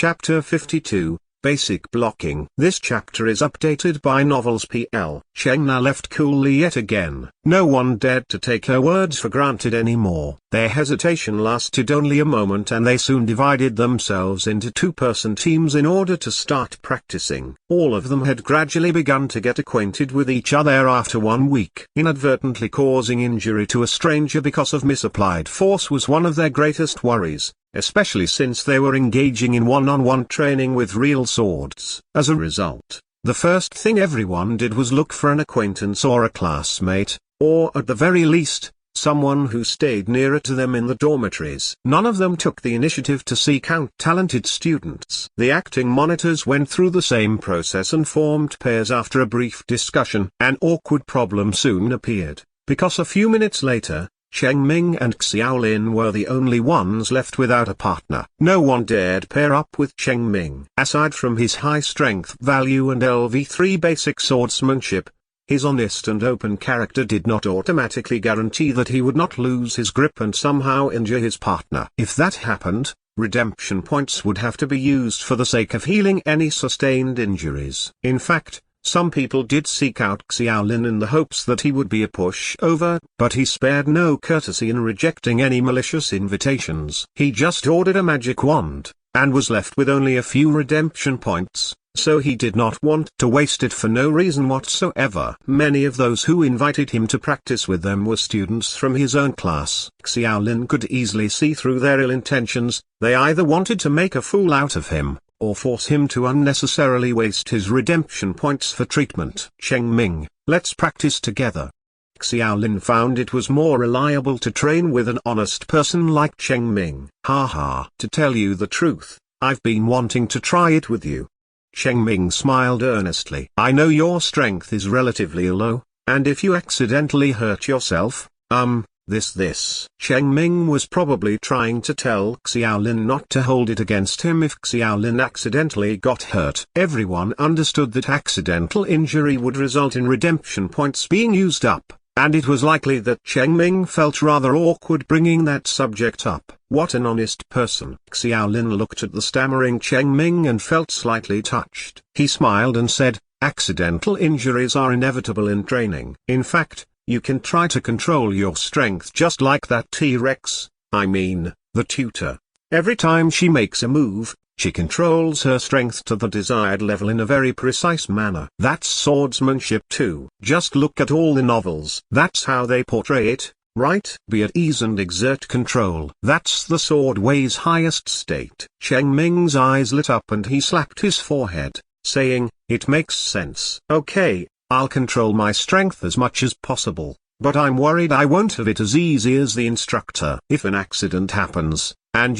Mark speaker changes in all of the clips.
Speaker 1: Chapter 52, Basic Blocking. This chapter is updated by Novels PL. Cheng Na left coolly yet again. No one dared to take her words for granted anymore. Their hesitation lasted only a moment and they soon divided themselves into two-person teams in order to start practicing. All of them had gradually begun to get acquainted with each other after 1 week. Inadvertently causing injury to a stranger because of misapplied force was one of their greatest worries, especially since they were engaging in one-on-one training with real swords. As a result, the first thing everyone did was look for an acquaintance or a classmate, or at the very least, someone who stayed nearer to them in the dormitories. None of them took the initiative to seek out talented students. The acting monitors went through the same process and formed pairs after a brief discussion. An awkward problem soon appeared, because a few minutes later, Cheng Ming and Xiaolin were the only ones left without a partner. No one dared pair up with Cheng Ming. Aside from his high strength value and LV3 basic swordsmanship, his honest and open character did not automatically guarantee that he would not lose his grip and somehow injure his partner. If that happened, redemption points would have to be used for the sake of healing any sustained injuries. In fact, some people did seek out Xiaolin in the hopes that he would be a pushover, but he spared no courtesy in rejecting any malicious invitations. He just ordered a magic wand, and was left with only a few redemption points, so he did not want to waste it for no reason whatsoever. Many of those who invited him to practice with them were students from his own class. Xiaolin could easily see through their ill intentions. They either wanted to make a fool out of him, or force him to unnecessarily waste his redemption points for treatment. Cheng Ming, let's practice together. Xiaolin found it was more reliable to train with an honest person like Cheng Ming. Haha. To tell you the truth, I've been wanting to try it with you. Cheng Ming smiled earnestly. I know your strength is relatively low, and if you accidentally hurt yourself, this. Cheng Ming was probably trying to tell Xiaolin not to hold it against him if Xiaolin accidentally got hurt. Everyone understood that accidental injury would result in redemption points being used up, and it was likely that Cheng Ming felt rather awkward bringing that subject up. What an honest person. Xiaolin looked at the stammering Cheng Ming and felt slightly touched. He smiled and said, accidental injuries are inevitable in training. In fact, you can try to control your strength just like that T-Rex, the tutor. Every time she makes a move, she controls her strength to the desired level in a very precise manner. That's swordsmanship too. Just look at all the novels. That's how they portray it, right? Be at ease and exert control. That's the sword way's highest state. Cheng Ming's eyes lit up and he slapped his forehead, saying, it makes sense. Okay, I'll control my strength as much as possible, but I'm worried I won't have it as easy as the instructor. If an accident happens, and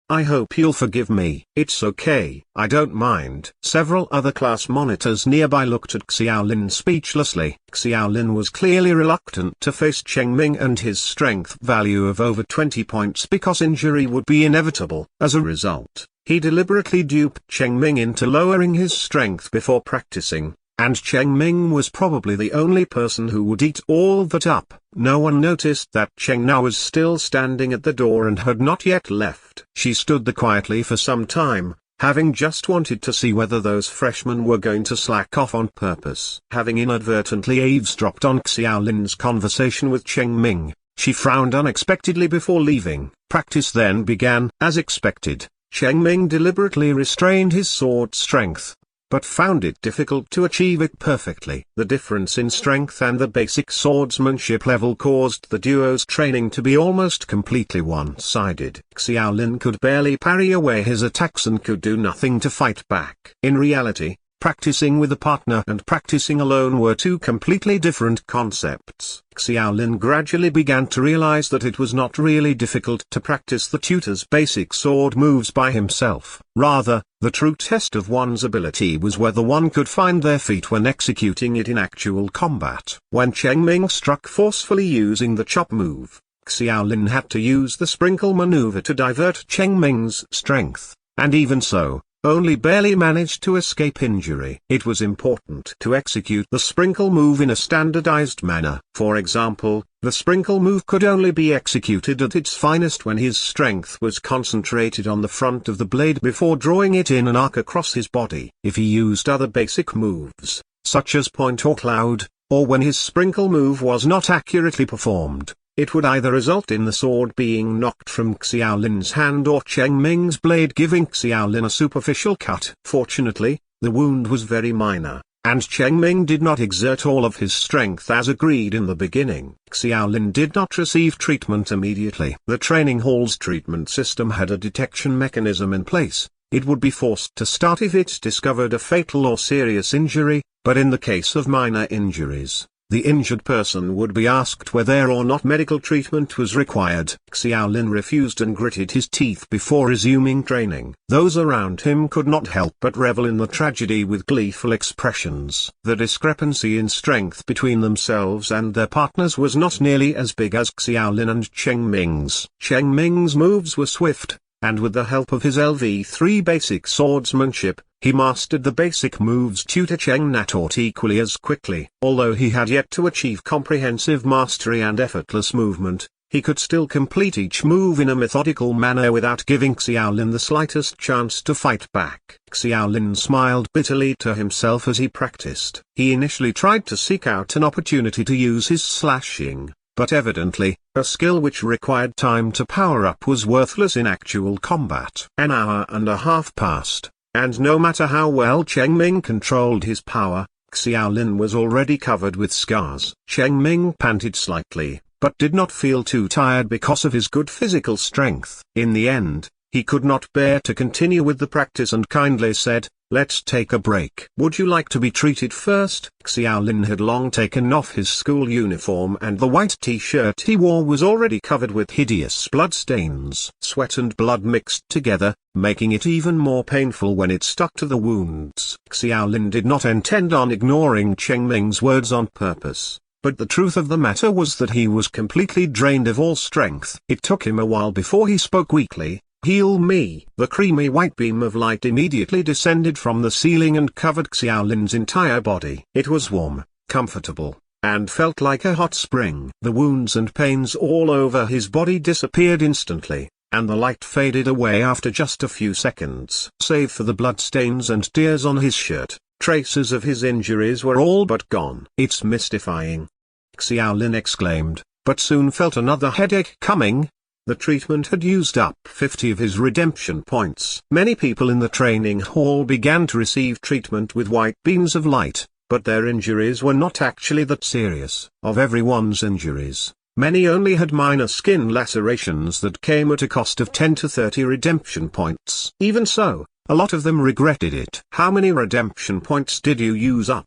Speaker 1: I hope you'll forgive me. It's okay, I don't mind. Several other class monitors nearby looked at Xiaolin speechlessly. Xiaolin was clearly reluctant to face Cheng Ming and his strength value of over 20 points because injury would be inevitable. As a result, he deliberately duped Cheng Ming into lowering his strength before practicing. And Cheng Ming was probably the only person who would eat all that up. No one noticed that Cheng Na was still standing at the door and had not yet left. She stood there quietly for some time, having just wanted to see whether those freshmen were going to slack off on purpose. Having inadvertently eavesdropped on Xiaolin's conversation with Cheng Ming, she frowned unexpectedly before leaving. Practice then began. As expected, Cheng Ming deliberately restrained his sword strength, but found it difficult to achieve it perfectly. The difference in strength and the basic swordsmanship level caused the duo's training to be almost completely one-sided. Xiaolin could barely parry away his attacks and could do nothing to fight back. In reality, practicing with a partner and practicing alone were two completely different concepts. Xiaolin gradually began to realize that it was not really difficult to practice the tutor's basic sword moves by himself. Rather, the true test of one's ability was whether one could find their feet when executing it in actual combat. When Cheng Ming struck forcefully using the chop move, Xiaolin had to use the sprinkle maneuver to divert Cheng Ming's strength, and even so, only barely managed to escape injury. It was important to execute the sprinkle move in a standardized manner. For example, the sprinkle move could only be executed at its finest when his strength was concentrated on the front of the blade before drawing it in an arc across his body. If he used other basic moves, such as point or cloud, or when his sprinkle move was not accurately performed, it would either result in the sword being knocked from Xiaolin's hand or Cheng Ming's blade giving Xiaolin a superficial cut. Fortunately, the wound was very minor, and Cheng Ming did not exert all of his strength as agreed in the beginning. Xiaolin did not receive treatment immediately. The training hall's treatment system had a detection mechanism in place. It would be forced to start if it discovered a fatal or serious injury, but in the case of minor injuries, the injured person would be asked whether or not medical treatment was required. Xiaolin refused and gritted his teeth before resuming training. Those around him could not help but revel in the tragedy with gleeful expressions. The discrepancy in strength between themselves and their partners was not nearly as big as Xiaolin and Cheng Ming's. Cheng Ming's moves were swift, and with the help of his LV3 basic swordsmanship, he mastered the basic moves Tutor Cheng Na taught equally as quickly. Although he had yet to achieve comprehensive mastery and effortless movement, he could still complete each move in a methodical manner without giving Xiaolin the slightest chance to fight back. Xiaolin smiled bitterly to himself as he practiced. He initially tried to seek out an opportunity to use his slashing, but evidently, a skill which required time to power up was worthless in actual combat. An hour and a half passed, and no matter how well Cheng Ming controlled his power, Xiaolin was already covered with scars. Cheng Ming panted slightly, but did not feel too tired because of his good physical strength. In the end, he could not bear to continue with the practice and kindly said, "Let's take a break." "Would you like to be treated first?" Xiaolin had long taken off his school uniform and the white t-shirt he wore was already covered with hideous blood stains. Sweat and blood mixed together, making it even more painful when it stuck to the wounds. Xiaolin did not intend on ignoring Cheng Ming's words on purpose, but the truth of the matter was that he was completely drained of all strength. It took him a while before he spoke weakly. "Heal me." The creamy white beam of light immediately descended from the ceiling and covered Xiaolin's entire body. It was warm, comfortable, and felt like a hot spring. The wounds and pains all over his body disappeared instantly, and the light faded away after just a few seconds. Save for the bloodstains and tears on his shirt, traces of his injuries were all but gone. "It's mystifying," Xiaolin exclaimed, but soon felt another headache coming. The treatment had used up 50 of his redemption points. Many people in the training hall began to receive treatment with white beams of light, but their injuries were not actually that serious. Of everyone's injuries, many only had minor skin lacerations that came at a cost of 10 to 30 redemption points. Even so, a lot of them regretted it. "How many redemption points did you use up?"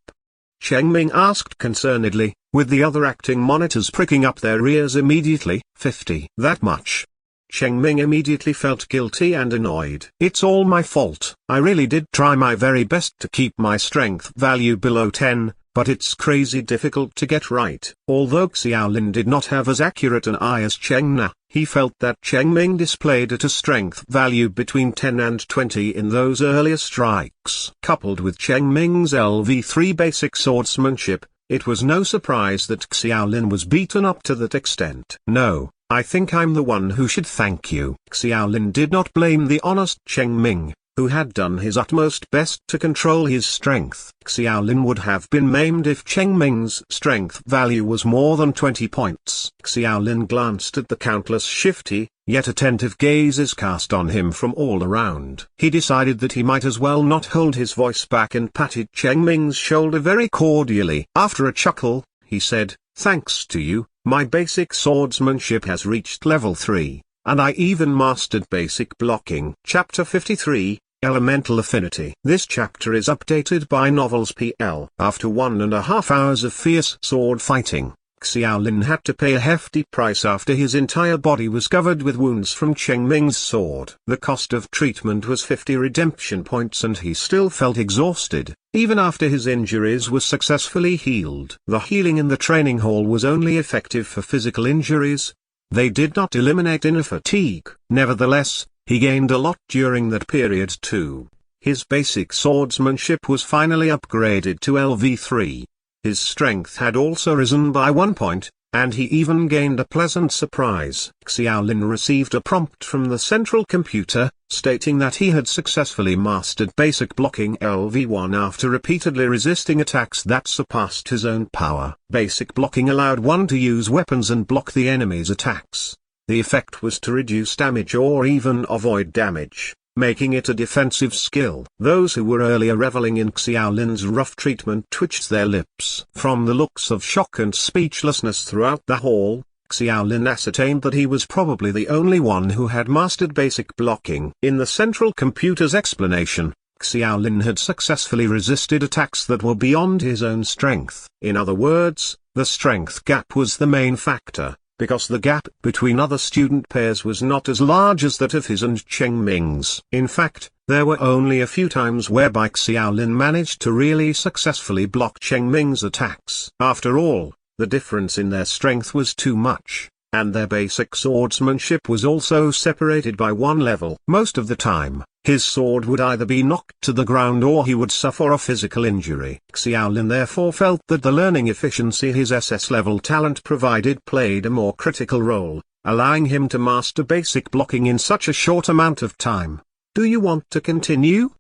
Speaker 1: Cheng Ming asked concernedly, with the other acting monitors pricking up their ears immediately. 50. "That much?" Cheng Ming immediately felt guilty and annoyed. "It's all my fault. I really did try my very best to keep my strength value below 10, but it's crazy difficult to get right." Although Xiaolin did not have as accurate an eye as Cheng Na, he felt that Cheng Ming displayed at a strength value between 10 and 20 in those earlier strikes. Coupled with Cheng Ming's LV3 basic swordsmanship, it was no surprise that Xiaolin was beaten up to that extent. "No, I think I'm the one who should thank you." Xiaolin did not blame the honest Cheng Ming, who had done his utmost best to control his strength. Xiaolin would have been maimed if Cheng Ming's strength value was more than 20 points. Xiaolin glanced at the countless shifty, yet attentive gazes cast on him from all around. He decided that he might as well not hold his voice back and patted Cheng Ming's shoulder very cordially. After a chuckle, he said, "Thanks to you, my basic swordsmanship has reached level 3, and I even mastered basic blocking." Chapter 53, Elemental Affinity. This chapter is updated by Novels PL. After 1.5 hours of fierce sword fighting, Xiaolin had to pay a hefty price after his entire body was covered with wounds from Cheng Ming's sword. The cost of treatment was 50 redemption points and he still felt exhausted, even after his injuries were successfully healed. The healing in the training hall was only effective for physical injuries. They did not eliminate inner fatigue. Nevertheless, he gained a lot during that period too. His basic swordsmanship was finally upgraded to LV3. His strength had also risen by 1 point, and he even gained a pleasant surprise. Xiaolin received a prompt from the central computer, stating that he had successfully mastered basic blocking LV1 after repeatedly resisting attacks that surpassed his own power. Basic blocking allowed one to use weapons and block the enemy's attacks. The effect was to reduce damage or even avoid damage, making it a defensive skill. Those who were earlier reveling in Xiaolin's rough treatment twitched their lips. From the looks of shock and speechlessness throughout the hall, Xiaolin ascertained that he was probably the only one who had mastered basic blocking. In the central computer's explanation, Xiaolin had successfully resisted attacks that were beyond his own strength. In other words, the strength gap was the main factor, because the gap between other student pairs was not as large as that of his and Cheng Ming's. In fact, there were only a few times whereby Xiaolin managed to really successfully block Cheng Ming's attacks. After all, the difference in their strength was too much, and their basic swordsmanship was also separated by 1 level. Most of the time, his sword would either be knocked to the ground or he would suffer a physical injury. Xiaolin therefore felt that the learning efficiency his SS-level talent provided played a more critical role, allowing him to master basic blocking in such a short amount of time. "Do you want to continue?"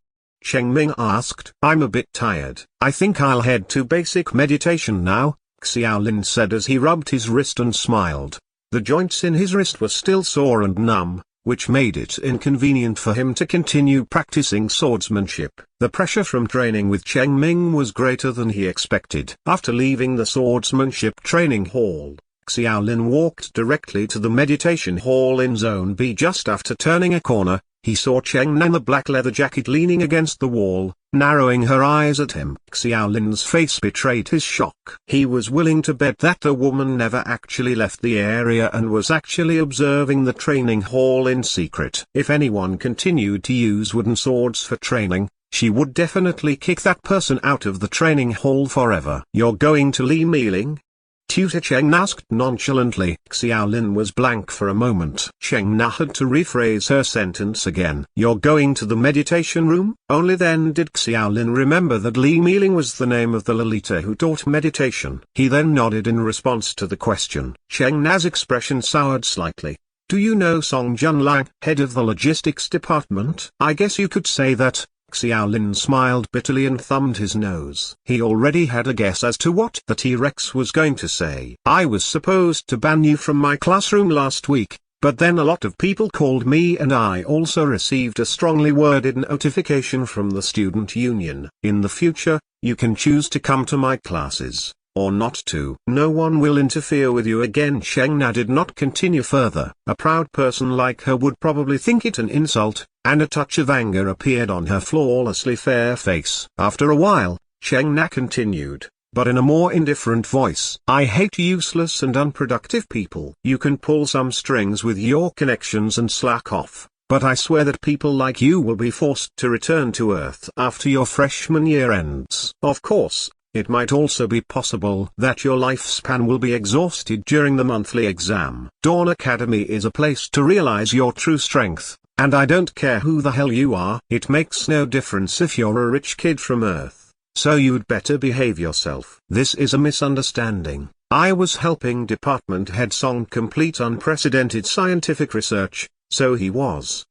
Speaker 1: Cheng Ming asked. "I'm a bit tired. I think I'll head to basic meditation now," Xiaolin said as he rubbed his wrist and smiled. The joints in his wrist were still sore and numb, which made it inconvenient for him to continue practicing swordsmanship. The pressure from training with Cheng Ming was greater than he expected. After leaving the swordsmanship training hall, Xiaolin walked directly to the meditation hall in Zone B. Just after turning a corner, he saw Cheng Na in the black leather jacket leaning against the wall, narrowing her eyes at him. Xiaolin's face betrayed his shock. He was willing to bet that the woman never actually left the area and was actually observing the training hall in secret. If anyone continued to use wooden swords for training, she would definitely kick that person out of the training hall forever. "You're going to Li Miling?" Tutor Cheng asked nonchalantly. Xiaolin was blank for a moment. Cheng Na had to rephrase her sentence again. "You're going to the meditation room?" Only then did Xiaolin remember that Li Miling was the name of the Lolita who taught meditation. He then nodded in response to the question. Cheng Na's expression soured slightly. "Do you know Song Junlang, head of the logistics department?" "I guess you could say that." Xiaolin smiled bitterly and thumbed his nose. He already had a guess as to what the T-Rex was going to say. "I was supposed to ban you from my classroom last week, but then a lot of people called me and I also received a strongly worded notification from the student union. In the future, you can choose to come to my classes, or not to. No one will interfere with you again." Cheng Na did not continue further. A proud person like her would probably think it an insult, and a touch of anger appeared on her flawlessly fair face. After a while, Cheng Na continued, but in a more indifferent voice. "I hate useless and unproductive people. You can pull some strings with your connections and slack off, but I swear that people like you will be forced to return to Earth after your freshman year ends. Of course, it might also be possible that your lifespan will be exhausted during the monthly exam. Dawn Academy is a place to realize your true strength, and I don't care who the hell you are. It makes no difference if you're a rich kid from Earth, so you'd better behave yourself." "This is a misunderstanding. I was helping Department Head Song complete unprecedented scientific research, so he was."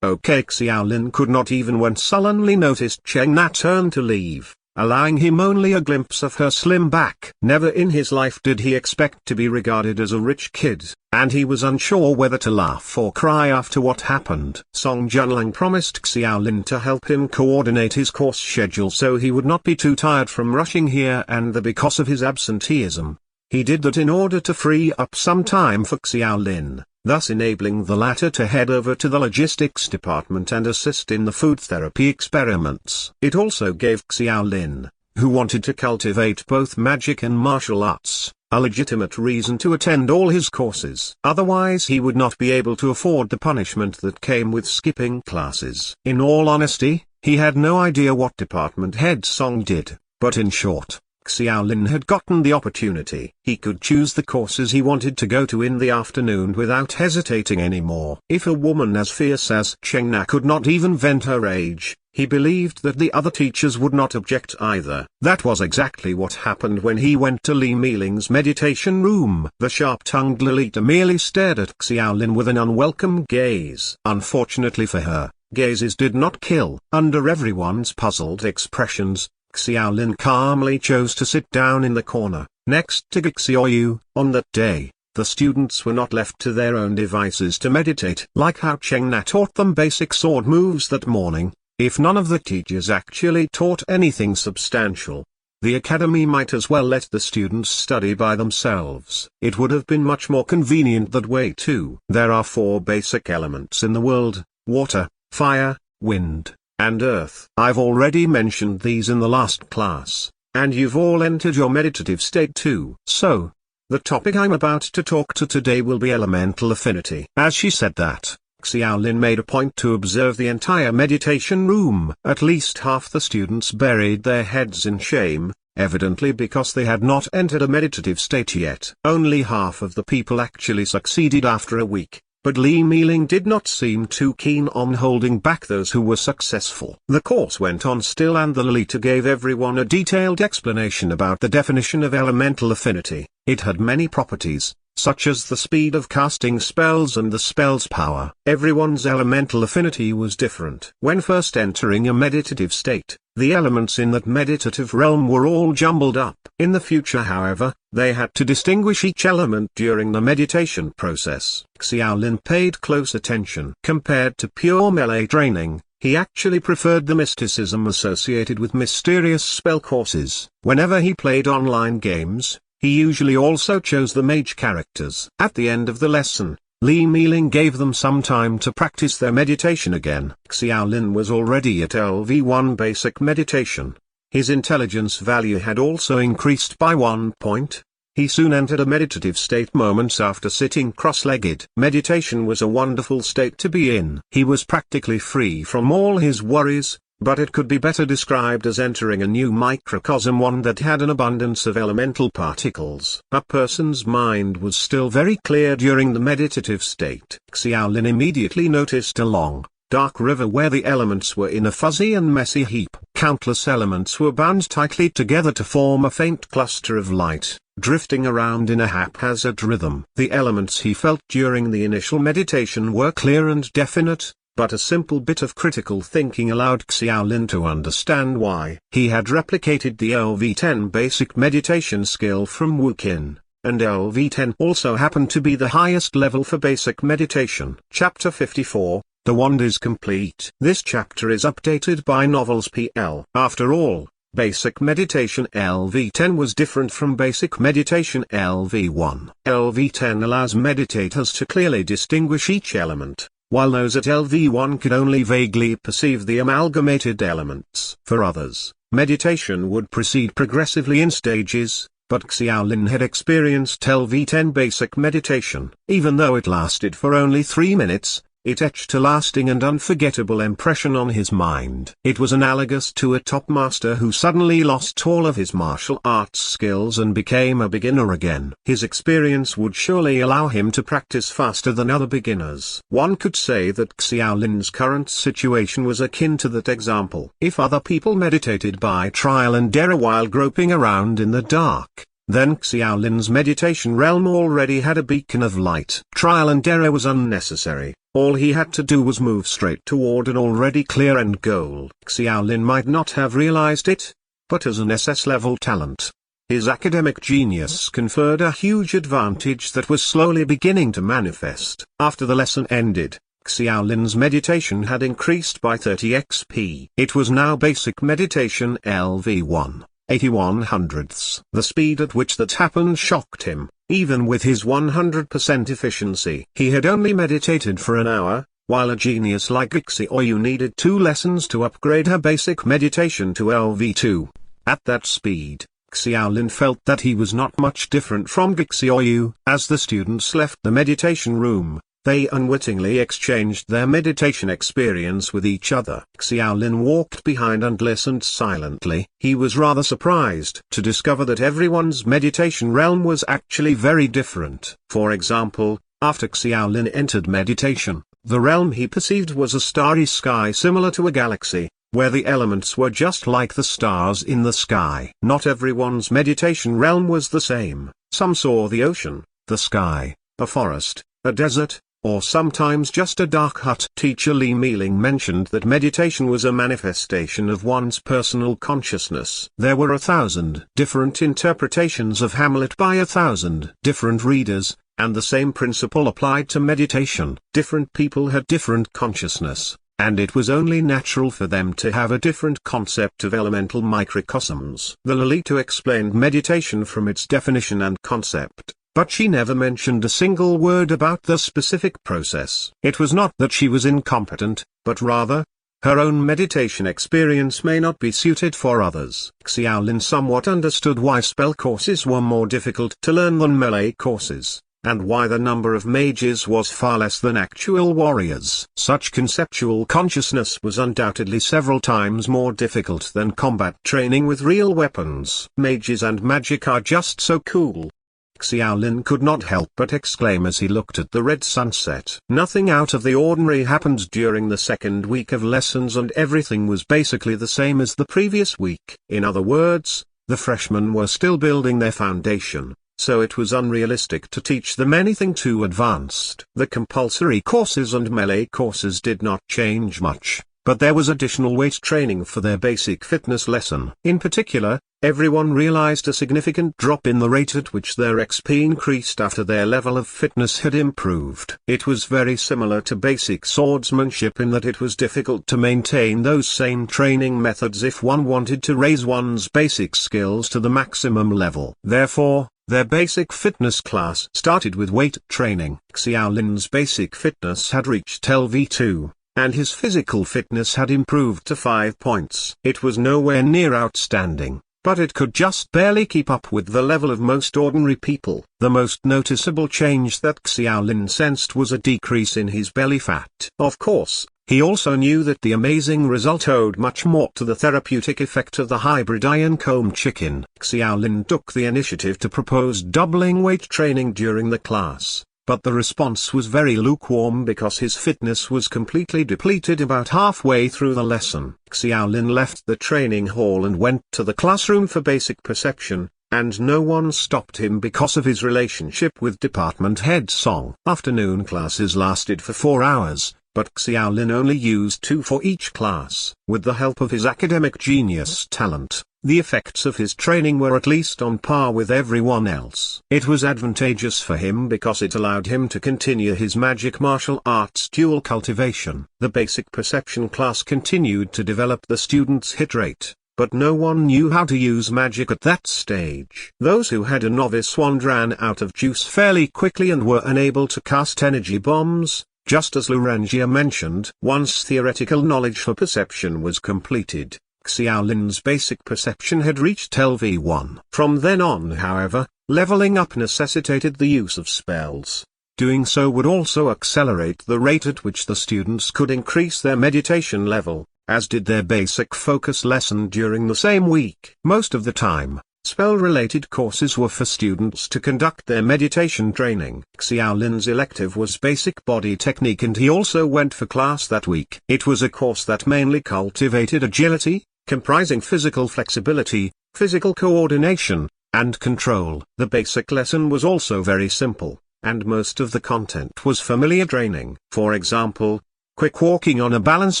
Speaker 1: Okay." Xiaolin could not even when sullenly noticed Cheng Na turn to leave, allowing him only a glimpse of her slim back. Never in his life did he expect to be regarded as a rich kid, and he was unsure whether to laugh or cry after what happened. Song Junlang promised Xiaolin to help him coordinate his course schedule so he would not be too tired from rushing here and there because of his absenteeism. He did that in order to free up some time for Xiaolin, thus enabling the latter to head over to the logistics department and assist in the food therapy experiments. It also gave Xiaolin, who wanted to cultivate both magic and martial arts, a legitimate reason to attend all his courses. Otherwise he would not be able to afford the punishment that came with skipping classes. In all honesty, he had no idea what Department Head Song did, but in short, Xiaolin had gotten the opportunity. He could choose the courses he wanted to go to in the afternoon without hesitating anymore. If a woman as fierce as Cheng Na could not even vent her rage, he believed that the other teachers would not object either. That was exactly what happened when he went to Li Miling's meditation room. The sharp-tongued Lolita merely stared at Xiaolin with an unwelcome gaze. Unfortunately for her, gazes did not kill. Under everyone's puzzled expressions, Xiaolin calmly chose to sit down in the corner, next to Gixioyu. On that day, the students were not left to their own devices to meditate. Like how Cheng Na taught them basic sword moves that morning, if none of the teachers actually taught anything substantial, the academy might as well let the students study by themselves. It would have been much more convenient that way too. There are 4 basic elements in the world: water, fire, wind, and earth. I've already mentioned these in the last class, and you've all entered your meditative state too. So, the topic I'm about to talk to today will be elemental affinity. As she said that, Xiaolin made a point to observe the entire meditation room. At least half the students buried their heads in shame, evidently because they had not entered a meditative state yet. Only half of the people actually succeeded after a week, but Li Miling did not seem too keen on holding back those who were successful. The course went on still, and the Lolita gave everyone a detailed explanation about the definition of elemental affinity. It had many properties, such as the speed of casting spells and the spell's power. Everyone's elemental affinity was different. When first entering a meditative state, the elements in that meditative realm were all jumbled up. In the future, however, they had to distinguish each element during the meditation process. Xiaolin paid close attention. Compared to pure melee training, he actually preferred the mysticism associated with mysterious spell courses. Whenever he played online games, he usually also chose the mage characters. At the end of the lesson, Li Miling gave them some time to practice their meditation again. Xiaolin was already at LV1 basic meditation. His intelligence value had also increased by 1 point. He soon entered a meditative state moments after sitting cross-legged. Meditation was a wonderful state to be in. He was practically free from all his worries, but it could be better described as entering a new microcosm, one that had an abundance of elemental particles. A person's mind was still very clear during the meditative state. Xiaolin immediately noticed a long, dark river where the elements were in a fuzzy and messy heap. Countless elements were bound tightly together to form a faint cluster of light, drifting around in a haphazard rhythm. The elements he felt during the initial meditation were clear and definite, but a simple bit of critical thinking allowed Xiaolin to understand why. He had replicated the LV10 basic meditation skill from Wu Qin, and LV10 also happened to be the highest level for basic meditation. Chapter 54, The Wand is Complete. This chapter is updated by Novels PL. After all, basic meditation LV10 was different from basic meditation LV1. LV10 allows meditators to clearly distinguish each element, while those at LV1 could only vaguely perceive the amalgamated elements. For others, meditation would proceed progressively in stages, but Xiaolin had experienced LV10 basic meditation. Even though it lasted for only 3 minutes, it etched a lasting and unforgettable impression on his mind. It was analogous to a top master who suddenly lost all of his martial arts skills and became a beginner again. His experience would surely allow him to practice faster than other beginners. One could say that Xiaolin's current situation was akin to that example. If other people meditated by trial and error while groping around in the dark, then Xiaolin's meditation realm already had a beacon of light. Trial and error was unnecessary. All he had to do was move straight toward an already clear end goal. Xiaolin might not have realized it, but as an SS-level talent, his academic genius conferred a huge advantage that was slowly beginning to manifest. After the lesson ended, Xiaolin's meditation had increased by 30 XP. It was now basic meditation LV1, 81 hundredths. The speed at which that happened shocked him. Even with his 100% efficiency, he had only meditated for an hour, while a genius like Gixioyu needed 2 lessons to upgrade her basic meditation to LV2. At that speed, Xiaolin felt that he was not much different from Gixioyu. As the students left the meditation room, They unwittingly exchanged their meditation experience with each other. Xiaolin walked behind and listened silently. He was rather surprised to discover that everyone's meditation realm was actually very different. For example, after Xiaolin entered meditation, the realm he perceived was a starry sky similar to a galaxy, where the elements were just like the stars in the sky. Not everyone's meditation realm was the same. Some saw the ocean, the sky, a forest, a desert, or sometimes just a dark hut. Teacher Li Mealing mentioned that meditation was a manifestation of one's personal consciousness. There were 1,000 different interpretations of Hamlet by 1,000 different readers, and the same principle applied to meditation. Different people had different consciousness, and it was only natural for them to have a different concept of elemental microcosms. The Lolita explained meditation from its definition and concept, but she never mentioned a single word about the specific process. It was not that she was incompetent, but rather, her own meditation experience may not be suited for others. Xiaolin somewhat understood why spell courses were more difficult to learn than melee courses, and why the number of mages was far less than actual warriors. Such conceptual consciousness was undoubtedly several times more difficult than combat training with real weapons. Mages and magic are just so cool. Xiaolin could not help but exclaim as he looked at the red sunset. Nothing out of the ordinary happened during the second week of lessons, and everything was basically the same as the previous week. In other words, the freshmen were still building their foundation, so it was unrealistic to teach them anything too advanced. The compulsory courses and melee courses did not change much, but there was additional weight training for their basic fitness lesson. In particular, everyone realized a significant drop in the rate at which their XP increased after their level of fitness had improved. It was very similar to basic swordsmanship in that it was difficult to maintain those same training methods if one wanted to raise one's basic skills to the maximum level. Therefore, their basic fitness class started with weight training. Xiaolin's basic fitness had reached LV2, and his physical fitness had improved to 5 points. It was nowhere near outstanding, but it could just barely keep up with the level of most ordinary people. The most noticeable change that Xiaolin sensed was a decrease in his belly fat. Of course, he also knew that the amazing result owed much more to the therapeutic effect of the hybrid iron comb chicken. Xiaolin took the initiative to propose doubling weight training during the class, but the response was very lukewarm because his fitness was completely depleted about halfway through the lesson. Xiaolin left the training hall and went to the classroom for basic perception, and no one stopped him because of his relationship with department head Song. Afternoon classes lasted for 4 hours, but Xiaolin only used 2 for each class. With the help of his academic genius talent, the effects of his training were at least on par with everyone else. It was advantageous for him because it allowed him to continue his magic martial arts dual cultivation. The basic perception class continued to develop the students' hit rate, but no one knew how to use magic at that stage. Those who had a novice wand ran out of juice fairly quickly and were unable to cast energy bombs. Just as Lurangia mentioned, once theoretical knowledge for perception was completed, Xiaolin's basic perception had reached LV1. From then on, however, leveling up necessitated the use of spells. Doing so would also accelerate the rate at which the students could increase their meditation level, as did their basic focus lesson during the same week. Most of the time, spell-related courses were for students to conduct their meditation training. Xiaolin's elective was basic body technique, and he also went for class that week. It was a course that mainly cultivated agility, comprising physical flexibility, physical coordination, and control. The basic lesson was also very simple, and most of the content was familiar training. For example, quick walking on a balance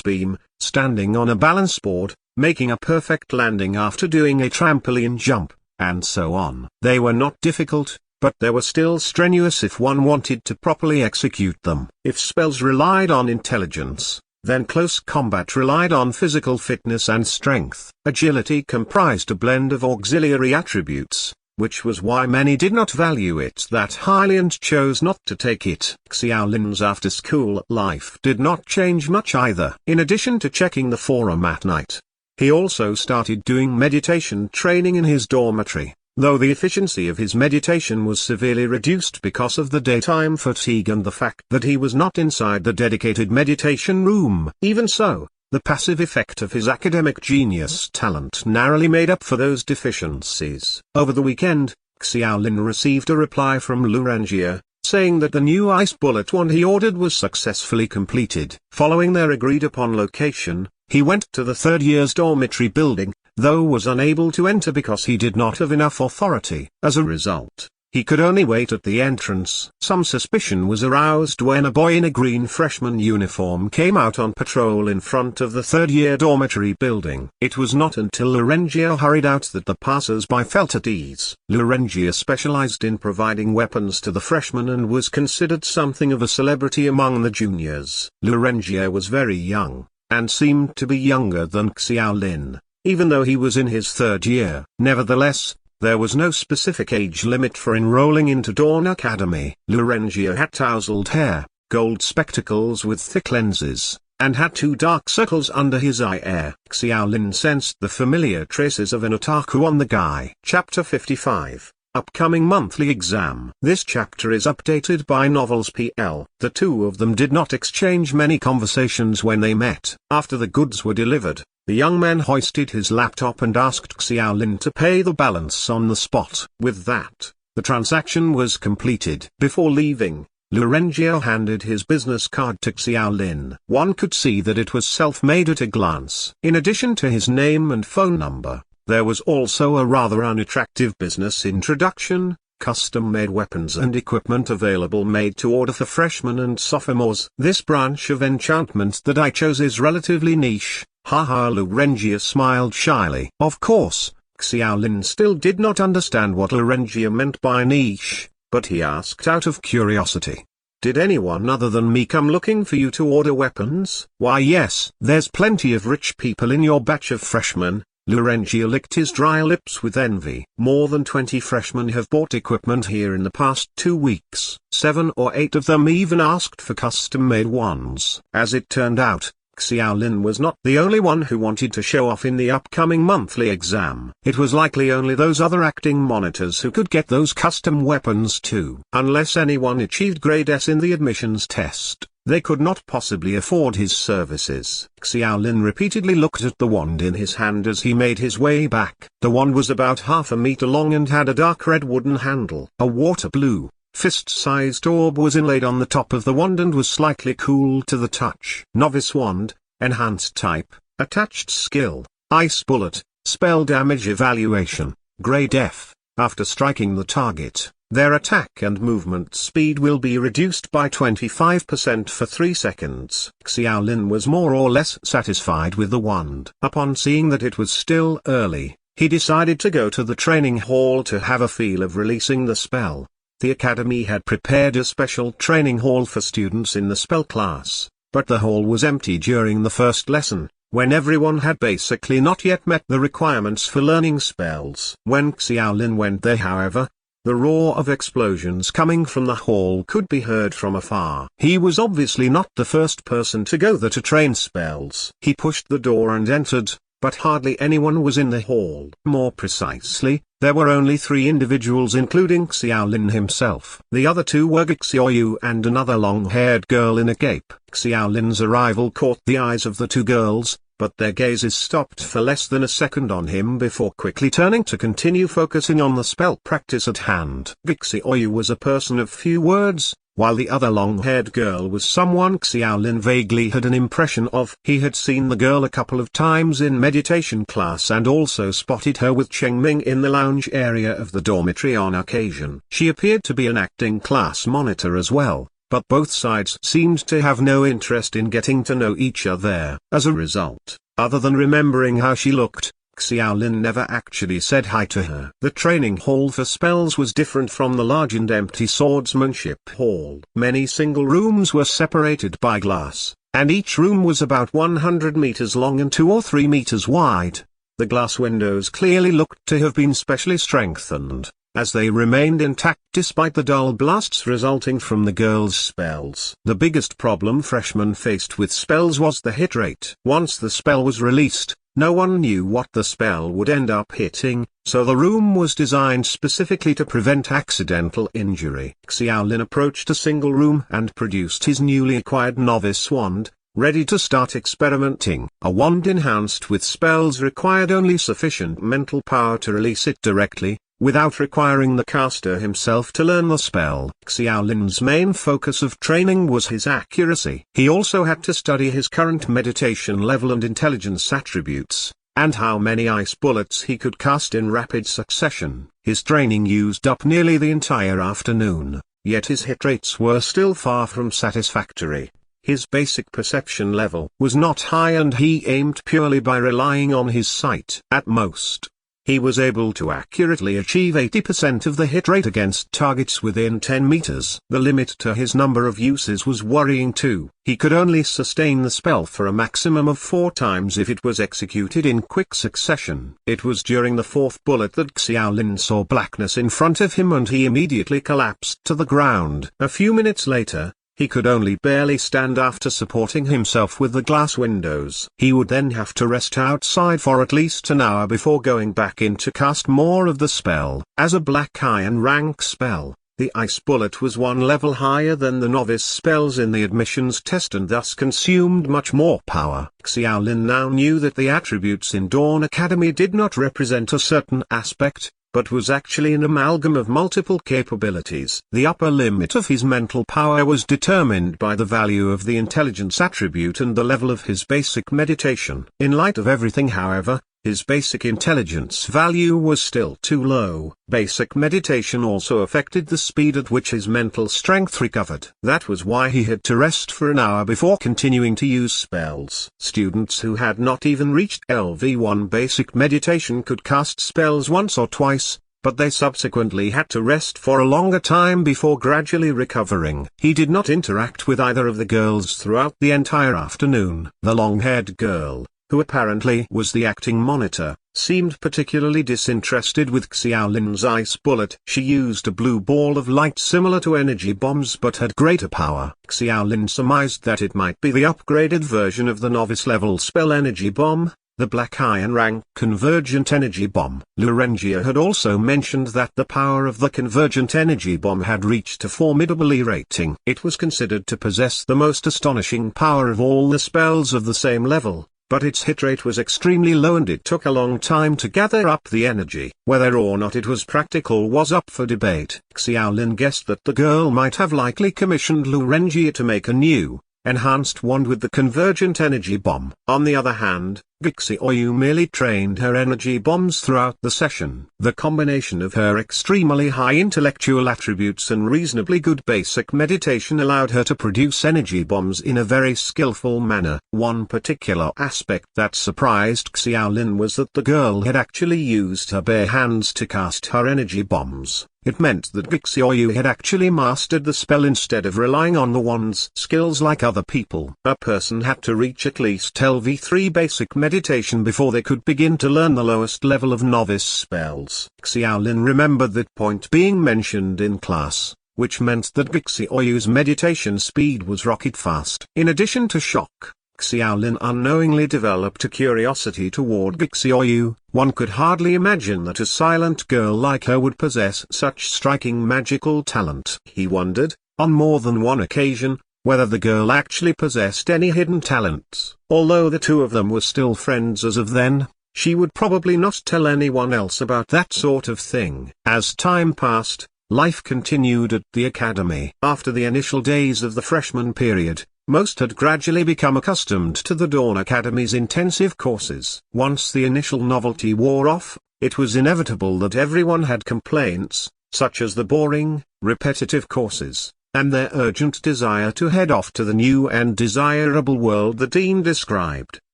Speaker 1: beam, standing on a balance board, making a perfect landing after doing a trampoline jump, and so on. They were not difficult, but they were still strenuous if one wanted to properly execute them. If spells relied on intelligence, then close combat relied on physical fitness and strength. Agility comprised a blend of auxiliary attributes, which was why many did not value it that highly and chose not to take it. Xiaolin's after-school life did not change much either. In addition to checking the forum at night, he also started doing meditation training in his dormitory. though the efficiency of his meditation was severely reduced because of the daytime fatigue and the fact that he was not inside the dedicated meditation room. Even so, the passive effect of his academic genius talent narrowly made up for those deficiencies. Over the weekend, Xiaolin received a reply from Lurangia, saying that the new ice bullet wand he ordered was successfully completed. Following their agreed-upon location, he went to the third year's dormitory building, though was unable to enter because he did not have enough authority. As a result, he could only wait at the entrance. Some suspicion was aroused when a boy in a green freshman uniform came out on patrol in front of the third-year dormitory building. It was not until Lurangia hurried out that the passers-by felt at ease. Lurangia specialized in providing weapons to the freshmen and was considered something of a celebrity among the juniors. Lurangia was very young, and seemed to be younger than Xiaolin, even though he was in his third year. Nevertheless, there was no specific age limit for enrolling into Dawn Academy. Lurangia had tousled hair, gold spectacles with thick lenses, and had 2 dark circles under his eye. Xiaolin sensed the familiar traces of an otaku on the guy. Chapter 55. Upcoming monthly exam. This chapter is updated by Novels PL. The two of them did not exchange many conversations when they met. After the goods were delivered, the young man hoisted his laptop and asked Xiaolin to pay the balance on the spot. With that, the transaction was completed. Before leaving, Lurangia handed his business card to Xiaolin. One could see that it was self-made at a glance. In addition to his name and phone number, there was also a rather unattractive business introduction: custom-made weapons and equipment available made to order for freshmen and sophomores. This branch of enchantment that I chose is relatively niche. Haha. Lurangia smiled shyly. Of course, Xiaolin still did not understand what Lurangia meant by niche, but he asked out of curiosity, "Did anyone other than me come looking for you to order weapons?" "Why yes, there's plenty of rich people in your batch of freshmen." Lurangia licked his dry lips with envy. "More than 20 freshmen have bought equipment here in the past 2 weeks. 7 or 8 of them even asked for custom-made ones." As it turned out, Xiaolin was not the only one who wanted to show off in the upcoming monthly exam. It was likely only those other acting monitors who could get those custom weapons too. Unless anyone achieved grade S in the admissions test, they could not possibly afford his services. Xiaolin repeatedly looked at the wand in his hand as he made his way back. The wand was about half a meter long and had a dark red wooden handle. A water blue, fist-sized orb was inlaid on the top of the wand and was slightly cool to the touch. Novice wand, enhanced type, attached skill, ice bullet, spell damage evaluation, grade F. After striking the target, their attack and movement speed will be reduced by 25% for 3 seconds. Xiaolin was more or less satisfied with the wand. Upon seeing that it was still early, he decided to go to the training hall to have a feel of releasing the spell. The academy had prepared a special training hall for students in the spell class, but the hall was empty during the first lesson, when everyone had basically not yet met the requirements for learning spells. When Xiaolin went there, however, the roar of explosions coming from the hall could be heard from afar. He was obviously not the first person to go there to train spells. He pushed the door and entered, but hardly anyone was in the hall. More precisely, there were only 3 individuals including Xiaolin himself. The other 2 were Xiaoyu and another long-haired girl in a cape. Xiaolin's arrival caught the eyes of the 2 girls, but their gazes stopped for less than a second on him before quickly turning to continue focusing on the spell practice at hand. Xiaoyu was a person of few words, while the other long-haired girl was someone Xiaolin vaguely had an impression of. He had seen the girl a couple of times in meditation class and also spotted her with Cheng Ming in the lounge area of the dormitory on occasion. She appeared to be an acting class monitor as well, but both sides seemed to have no interest in getting to know each other. As a result, other than remembering how she looked, Xiaolin never actually said hi to her. The training hall for spells was different from the large and empty swordsmanship hall. Many single rooms were separated by glass, and each room was about 100 meters long and 2 or 3 meters wide. The glass windows clearly looked to have been specially strengthened, as they remained intact despite the dull blasts resulting from the girls' spells. The biggest problem freshmen faced with spells was the hit rate. Once the spell was released, No one knew what the spell would end up hitting, so the room was designed specifically to prevent accidental injury. Xiaolin approached a single room and produced his newly acquired novice wand, ready to start experimenting. A wand enhanced with spells required only sufficient mental power to release it directly, without requiring the caster himself to learn the spell. Xiaolin's main focus of training was his accuracy. He also had to study his current meditation level and intelligence attributes, and how many ice bullets he could cast in rapid succession. His training used up nearly the entire afternoon, yet his hit rates were still far from satisfactory. His basic perception level was not high and he aimed purely by relying on his sight. At most, he was able to accurately achieve 80% of the hit rate against targets within 10 meters. The limit to his number of uses was worrying too. He could only sustain the spell for a maximum of 4 times if it was executed in quick succession. It was during the 4th bullet that Xiaolin saw blackness in front of him and he immediately collapsed to the ground. A few minutes later, he could only barely stand after supporting himself with the glass windows. He would then have to rest outside for at least an hour before going back in to cast more of the spell. As a black iron rank spell, the ice bullet was 1 level higher than the novice spells in the admissions test and thus consumed much more power. Xiaolin now knew that the attributes in Dawn Academy did not represent a certain aspect, but was actually an amalgam of multiple capabilities. The upper limit of his mental power was determined by the value of the intelligence attribute and the level of his basic meditation. In light of everything, however, his basic intelligence value was still too low. Basic meditation also affected the speed at which his mental strength recovered. That was why he had to rest for an hour before continuing to use spells. Students who had not even reached LV1 basic meditation could cast spells once or twice, but they subsequently had to rest for a longer time before gradually recovering. He did not interact with either of the girls throughout the entire afternoon. The long-haired girl, who apparently was the acting monitor, seemed particularly disinterested with Xiaolin's ice bullet. She used a blue ball of light similar to energy bombs but had greater power. Xiaolin surmised that it might be the upgraded version of the novice-level spell energy bomb, the black iron rank convergent energy bomb. Lurengia had also mentioned that the power of the convergent energy bomb had reached a formidable E rating. It was considered to possess the most astonishing power of all the spells of the same level, but its hit rate was extremely low and it took a long time to gather up the energy. Whether or not it was practical was up for debate. Xiaolin guessed that the girl might have likely commissioned Lurengia to make a new, enhanced wand with the convergent energy bomb. On the other hand, Gixioyu merely trained her energy bombs throughout the session. The combination of her extremely high intellectual attributes and reasonably good basic meditation allowed her to produce energy bombs in a very skillful manner. One particular aspect that surprised Xiaolin was that the girl had actually used her bare hands to cast her energy bombs. It meant that Gixioyu had actually mastered the spell instead of relying on the wand's skills like other people. A person had to reach at least LV3 basic meditation before they could begin to learn the lowest level of novice spells. Xiaolin remembered that point being mentioned in class, which meant that Gixioyu's meditation speed was rocket fast. In addition to shock, Xiaolin unknowingly developed a curiosity toward Gixioyu. One could hardly imagine that a silent girl like her would possess such striking magical talent. He wondered, on more than one occasion, whether the girl actually possessed any hidden talents. Although the two of them were still friends as of then, she would probably not tell anyone else about that sort of thing. As time passed, life continued at the academy. After the initial days of the freshman period, most had gradually become accustomed to the Dawn Academy's intensive courses. Once the initial novelty wore off, it was inevitable that everyone had complaints, such as the boring, repetitive courses, and their urgent desire to head off to the new and desirable world the dean described.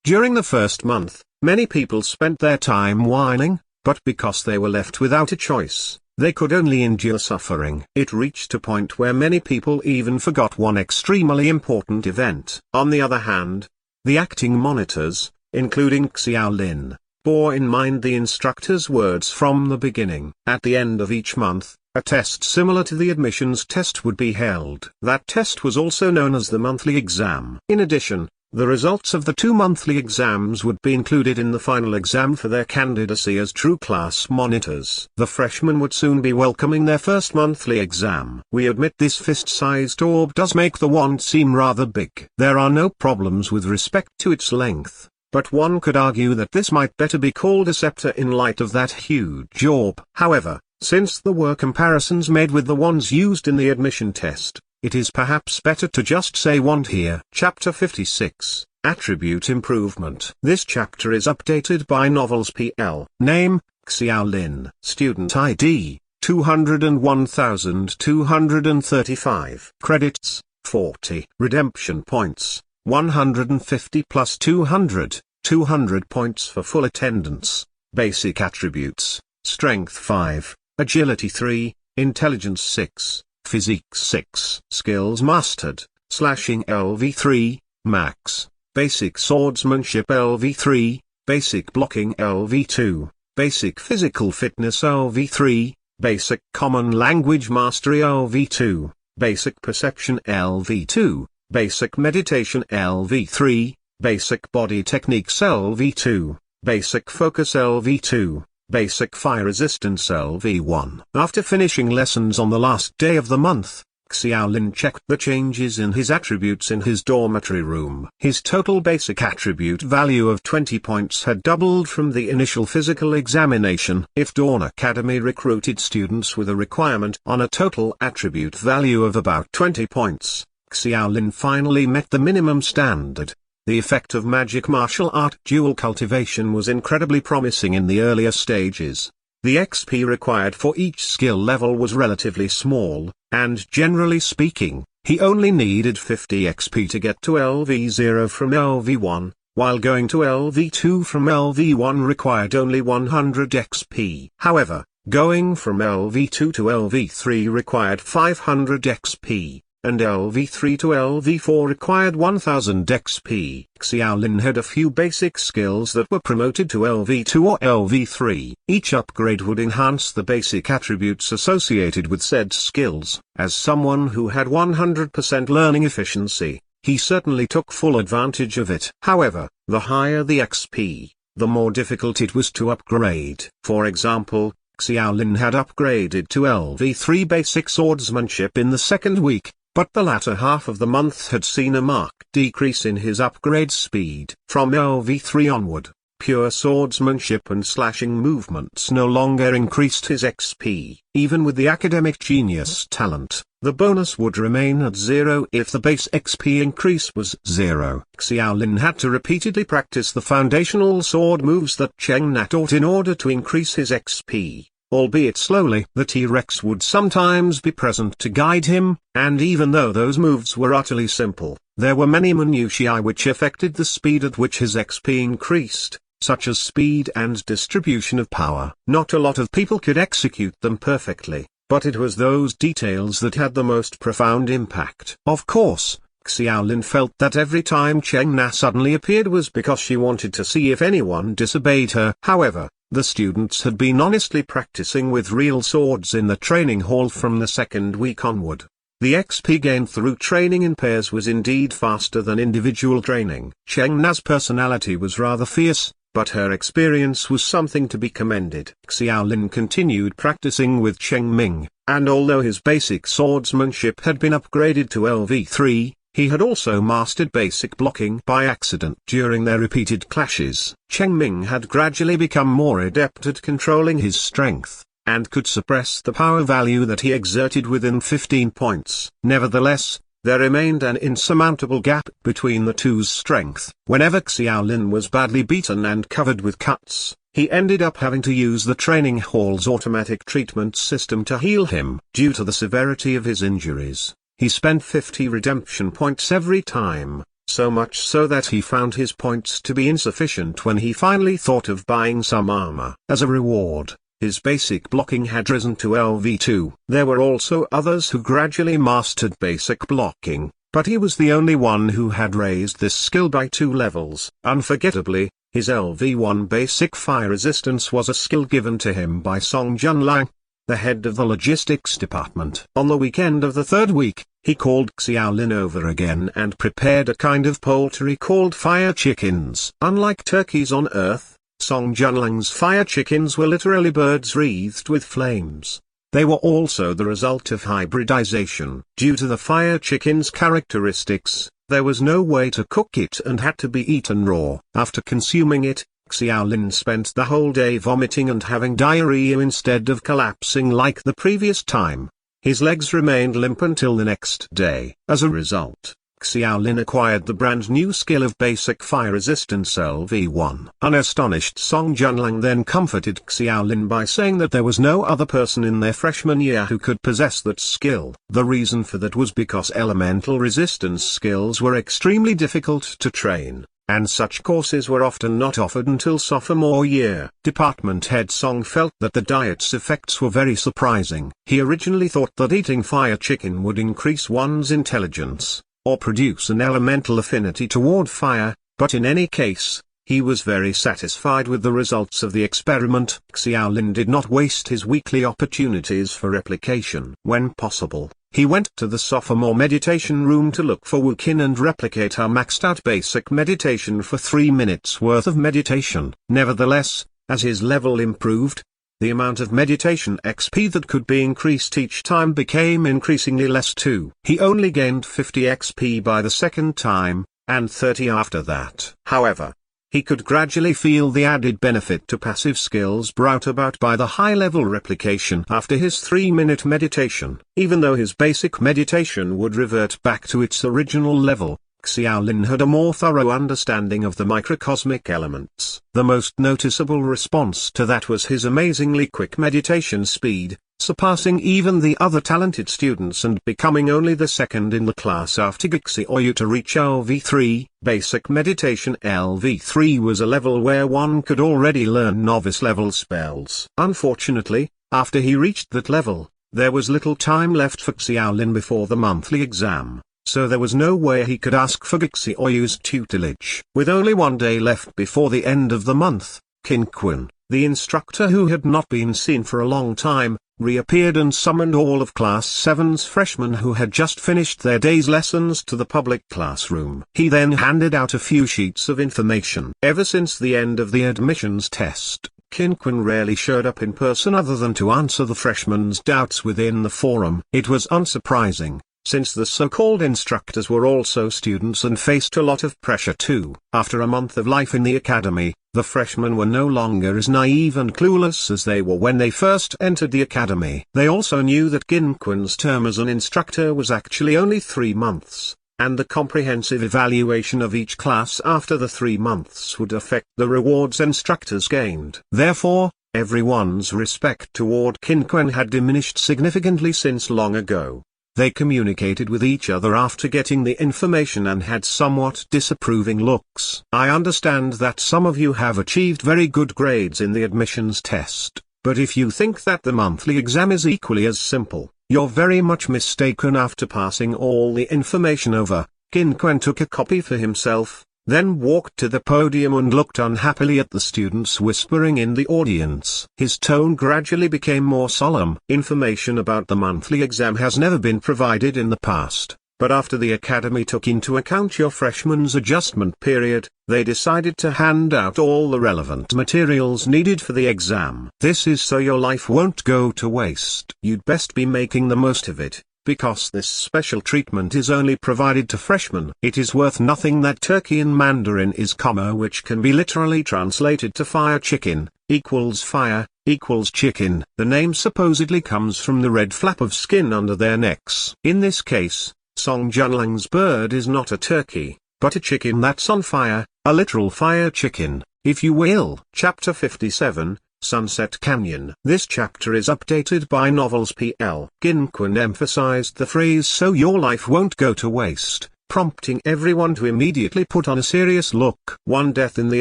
Speaker 1: During the first month, many people spent their time whining, but because they were left without a choice, they could only endure suffering. It reached a point where many people even forgot one extremely important event. On the other hand, the acting monitors, including Xiaolin, bore in mind the instructor's words from the beginning. At the end of each month, a test similar to the admissions test would be held. That test was also known as the monthly exam. In addition, The results of the 2 monthly exams would be included in the final exam for their candidacy as true class monitors. The freshmen would soon be welcoming their first monthly exam. We admit this fist-sized orb does make the wand seem rather big. There are no problems with respect to its length, but one could argue that this might better be called a scepter in light of that huge orb. However, since there were comparisons made with the wands used in the admission test, it is perhaps better to just say wand here. Chapter 56, Attribute Improvement. This chapter is updated by Novels PL. Name, Xiaolin. Student ID, 201,235. Credits, 40. Redemption points, 150 plus 200, 200 points for full attendance. Basic attributes, Strength 5, Agility 3, Intelligence 6. Physique 6. Skills mastered, Slashing LV3, Max. Basic swordsmanship LV3, Basic blocking LV2, Basic physical fitness LV3, Basic common language mastery LV2, Basic perception LV2, Basic meditation LV3, Basic body techniques LV2, Basic focus LV2. Basic fire resistance LV1. After finishing lessons on the last day of the month, Xiaolin checked the changes in his attributes in his dormitory room. His total basic attribute value of 20 points had doubled from the initial physical examination. If Dawn Academy recruited students with a requirement on a total attribute value of about 20 points, Xiaolin finally met the minimum standard. The effect of magic martial art dual cultivation was incredibly promising in the earlier stages. The XP required for each skill level was relatively small, and generally speaking, he only needed 50 XP to get to LV0 from LV1, while going to LV2 from LV1 required only 100 XP. However, going from LV2 to LV3 required 500 XP. And LV3 to LV4 required 1000 XP. Xiaolin had a few basic skills that were promoted to LV2 or LV3. Each upgrade would enhance the basic attributes associated with said skills. As someone who had 100% learning efficiency, he certainly took full advantage of it. However, the higher the XP, the more difficult it was to upgrade. For example, Xiaolin had upgraded to LV3 basic swordsmanship in the second week, but the latter half of the month had seen a marked decrease in his upgrade speed. From LV3 onward, pure swordsmanship and slashing movements no longer increased his XP. Even with the academic genius talent, the bonus would remain at 0 if the base XP increase was 0. Xiaolin had to repeatedly practice the foundational sword moves that Cheng Na taught in order to increase his XP. Albeit slowly. The T-Rex would sometimes be present to guide him, and even though those moves were utterly simple, there were many minutiae which affected the speed at which his XP increased, such as speed and distribution of power. Not a lot of people could execute them perfectly, but it was those details that had the most profound impact. Of course, Xiaolin felt that every time Cheng Na suddenly appeared was because she wanted to see if anyone disobeyed her. However, the students had been honestly practicing with real swords in the training hall from the second week onward. The XP gained through training in pairs was indeed faster than individual training. Cheng Na's personality was rather fierce, but her experience was something to be commended. Xiaolin continued practicing with Cheng Ming, and although his basic swordsmanship had been upgraded to LV3, he had also mastered basic blocking by accident during their repeated clashes. Cheng Ming had gradually become more adept at controlling his strength, and could suppress the power value that he exerted within 15 points. Nevertheless, there remained an insurmountable gap between the two's strength. Whenever Xiaolin was badly beaten and covered with cuts, he ended up having to use the training hall's automatic treatment system to heal him. Due to the severity of his injuries, he spent 50 redemption points every time, so much so that he found his points to be insufficient when he finally thought of buying some armor. As a reward, his basic blocking had risen to LV2. There were also others who gradually mastered basic blocking, but he was the only one who had raised this skill by 2 levels. Unforgettably, his LV1 basic fire resistance was a skill given to him by Song Junlang. the head of the logistics department. On the weekend of the third week, he called Xiaolin over again and prepared a kind of poultry called fire chickens. Unlike turkeys on Earth, Song Junlang's fire chickens were literally birds wreathed with flames. They were also the result of hybridization. Due to the fire chicken's characteristics, there was no way to cook it and had to be eaten raw. After consuming it, Xiaolin spent the whole day vomiting and having diarrhea instead of collapsing like the previous time. His legs remained limp until the next day. As a result, Xiaolin acquired the brand new skill of basic fire resistance LV1. Unastonished Song Junlang then comforted Xiaolin by saying that there was no other person in their freshman year who could possess that skill. The reason for that was because elemental resistance skills were extremely difficult to train, and such courses were often not offered until sophomore year. Department head Song felt that the diet's effects were very surprising. He originally thought that eating fire chicken would increase one's intelligence, or produce an elemental affinity toward fire, but in any case, he was very satisfied with the results of the experiment. Xiaolin did not waste his weekly opportunities for replication. When possible, he went to the sophomore meditation room to look for Wu Qin and replicate her maxed out basic meditation for 3 minutes worth of meditation. Nevertheless, as his level improved, the amount of meditation XP that could be increased each time became increasingly less too. He only gained 50 XP by the second time, and 30 after that. However, he could gradually feel the added benefit to passive skills brought about by the high-level replication after his 3-minute meditation. Even though his basic meditation would revert back to its original level, Xiaolin had a more thorough understanding of the microcosmic elements. The most noticeable response to that was his amazingly quick meditation speed, surpassing even the other talented students and becoming only the second in the class after Xiaoyu to reach LV3. Basic meditation LV3 was a level where one could already learn novice-level spells. Unfortunately, after he reached that level, there was little time left for Xiaolin before the monthly exam, so there was no way he could ask for Xiaoyu's tutelage. With only 1 day left before the end of the month, Qin Kun, the instructor who had not been seen for a long time, reappeared and summoned all of Class 7's freshmen who had just finished their day's lessons to the public classroom. He then handed out a few sheets of information. Ever since the end of the admissions test, Qin Kun rarely showed up in person other than to answer the freshmen's doubts within the forum. It was unsurprising, since the so-called instructors were also students and faced a lot of pressure too. After a month of life in the academy, the freshmen were no longer as naive and clueless as they were when they first entered the academy. They also knew that Qin Kun's term as an instructor was actually only 3 months, and the comprehensive evaluation of each class after the 3 months would affect the rewards instructors gained. Therefore, everyone's respect toward Qin Kun had diminished significantly since long ago. They communicated with each other after getting the information and had somewhat disapproving looks. I understand that some of you have achieved very good grades in the admissions test, but if you think that the monthly exam is equally as simple, you're very much mistaken. After passing all the information over, Qin Kun took a copy for himself, then walked to the podium and looked unhappily at the students whispering in the audience. His tone gradually became more solemn. Information about the monthly exam has never been provided in the past, but after the academy took into account your freshman's adjustment period, they decided to hand out all the relevant materials needed for the exam. This is so your life won't go to waste. You'd best be making the most of it, because this special treatment is only provided to freshmen. It is worth nothing that turkey in Mandarin is comma, which can be literally translated to fire chicken, equals fire, equals chicken. The name supposedly comes from the red flap of skin under their necks. In this case, Song Junlang's bird is not a turkey, but a chicken that's on fire, a literal fire chicken, if you will. Chapter 57, Sunset Canyon. This chapter is updated by Novels PL. Qin Kun emphasized the phrase "so your life won't go to waste," prompting everyone to immediately put on a serious look. One death in the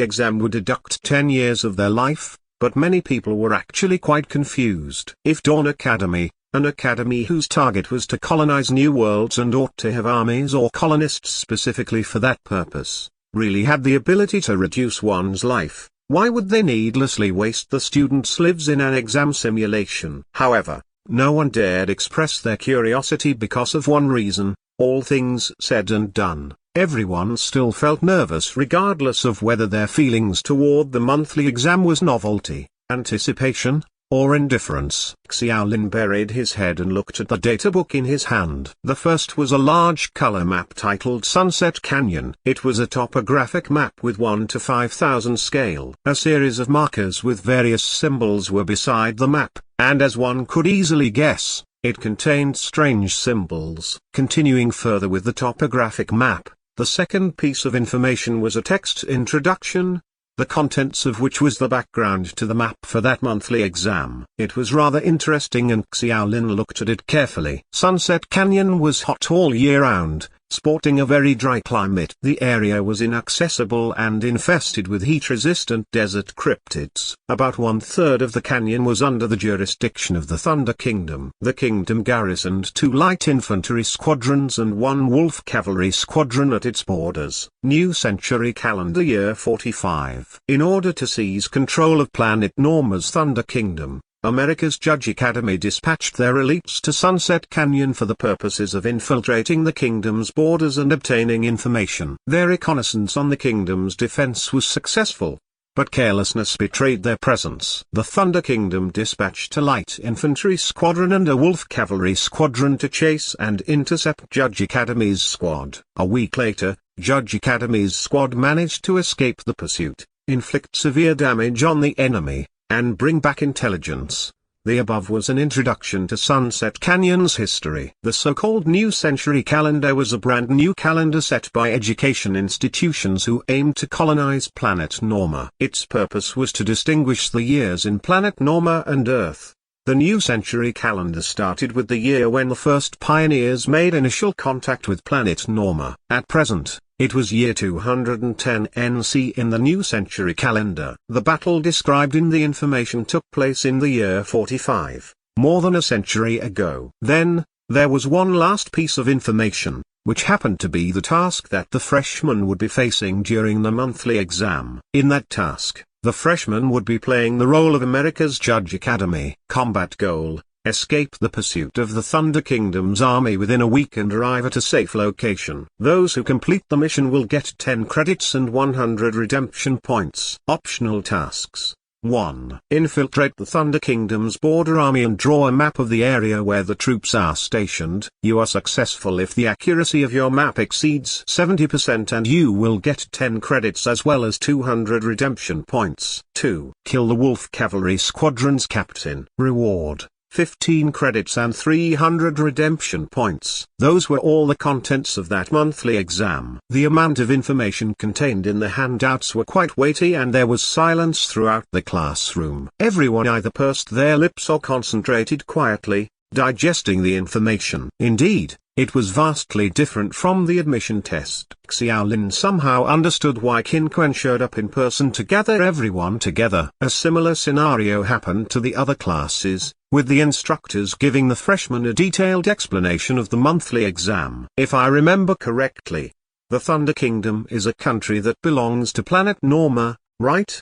Speaker 1: exam would deduct 10 years of their life, but many people were actually quite confused. If Dawn Academy, an academy whose target was to colonize new worlds and ought to have armies or colonists specifically for that purpose, really had the ability to reduce one's life, Why would they needlessly waste the students' lives in an exam simulation? However, no one dared express their curiosity because of one reason: all things said and done, everyone still felt nervous regardless of whether their feelings toward the monthly exam was novelty, anticipation, or indifference. Xiaolin buried his head and looked at the data book in his hand. The first was a large color map titled Sunset Canyon. It was a topographic map with 1 to 5,000 scale. A series of markers with various symbols were beside the map, and as one could easily guess, it contained strange symbols. Continuing further with the topographic map, the second piece of information was a text introduction, the contents of which was the background to the map for that monthly exam. It was rather interesting and Xiaolin looked at it carefully. Sunset Canyon was hot all year round, sporting a very dry climate. The area was inaccessible and infested with heat-resistant desert cryptids. About 1/3 of the canyon was under the jurisdiction of the Thunder Kingdom. The kingdom garrisoned 2 light infantry squadrons and 1 wolf cavalry squadron at its borders. New Century Calendar Year 45. In order to seize control of Planet Norma's Thunder Kingdom, America's Judge Academy dispatched their elites to Sunset Canyon for the purposes of infiltrating the kingdom's borders and obtaining information. Their reconnaissance on the kingdom's defense was successful, but carelessness betrayed their presence. The Thunder Kingdom dispatched a light infantry squadron and a wolf cavalry squadron to chase and intercept Judge Academy's squad. A week later, Judge Academy's squad managed to escape the pursuit, inflict severe damage on the enemy, and bring back intelligence. The above was an introduction to Sunset Canyon's history. The so-called New Century Calendar was a brand new calendar set by education institutions who aimed to colonize Planet Norma. Its purpose was to distinguish the years in Planet Norma and Earth. The New Century Calendar started with the year when the first pioneers made initial contact with Planet Norma. At present, it was year 210 NC in the New Century Calendar. The battle described in the information took place in the year 45, more than a century ago. Then, there was one last piece of information, which happened to be the task that the freshmen would be facing during the monthly exam. In that task, the freshmen would be playing the role of America's Judge Academy. Combat goal: escape the pursuit of the Thunder Kingdom's army within a week and arrive at a safe location. Those who complete the mission will get 10 credits and 100 redemption points. Optional tasks: 1. Infiltrate the Thunder Kingdom's border army and draw a map of the area where the troops are stationed. You are successful if the accuracy of your map exceeds 70% and you will get 10 credits as well as 200 redemption points. 2. Kill the Wolf Cavalry Squadron's captain. Reward: 15 credits and 300 redemption points. Those were all the contents of that monthly exam. The amount of information contained in the handouts were quite weighty and there was silence throughout the classroom. Everyone either pursed their lips or concentrated quietly, digesting the information. Indeed, it was vastly different from the admission test. Xiaolin somehow understood why Qin Quan showed up in person to gather everyone together. A similar scenario happened to the other classes, with the instructors giving the freshmen a detailed explanation of the monthly exam. If I remember correctly, the Thunder Kingdom is a country that belongs to Planet Norma, right?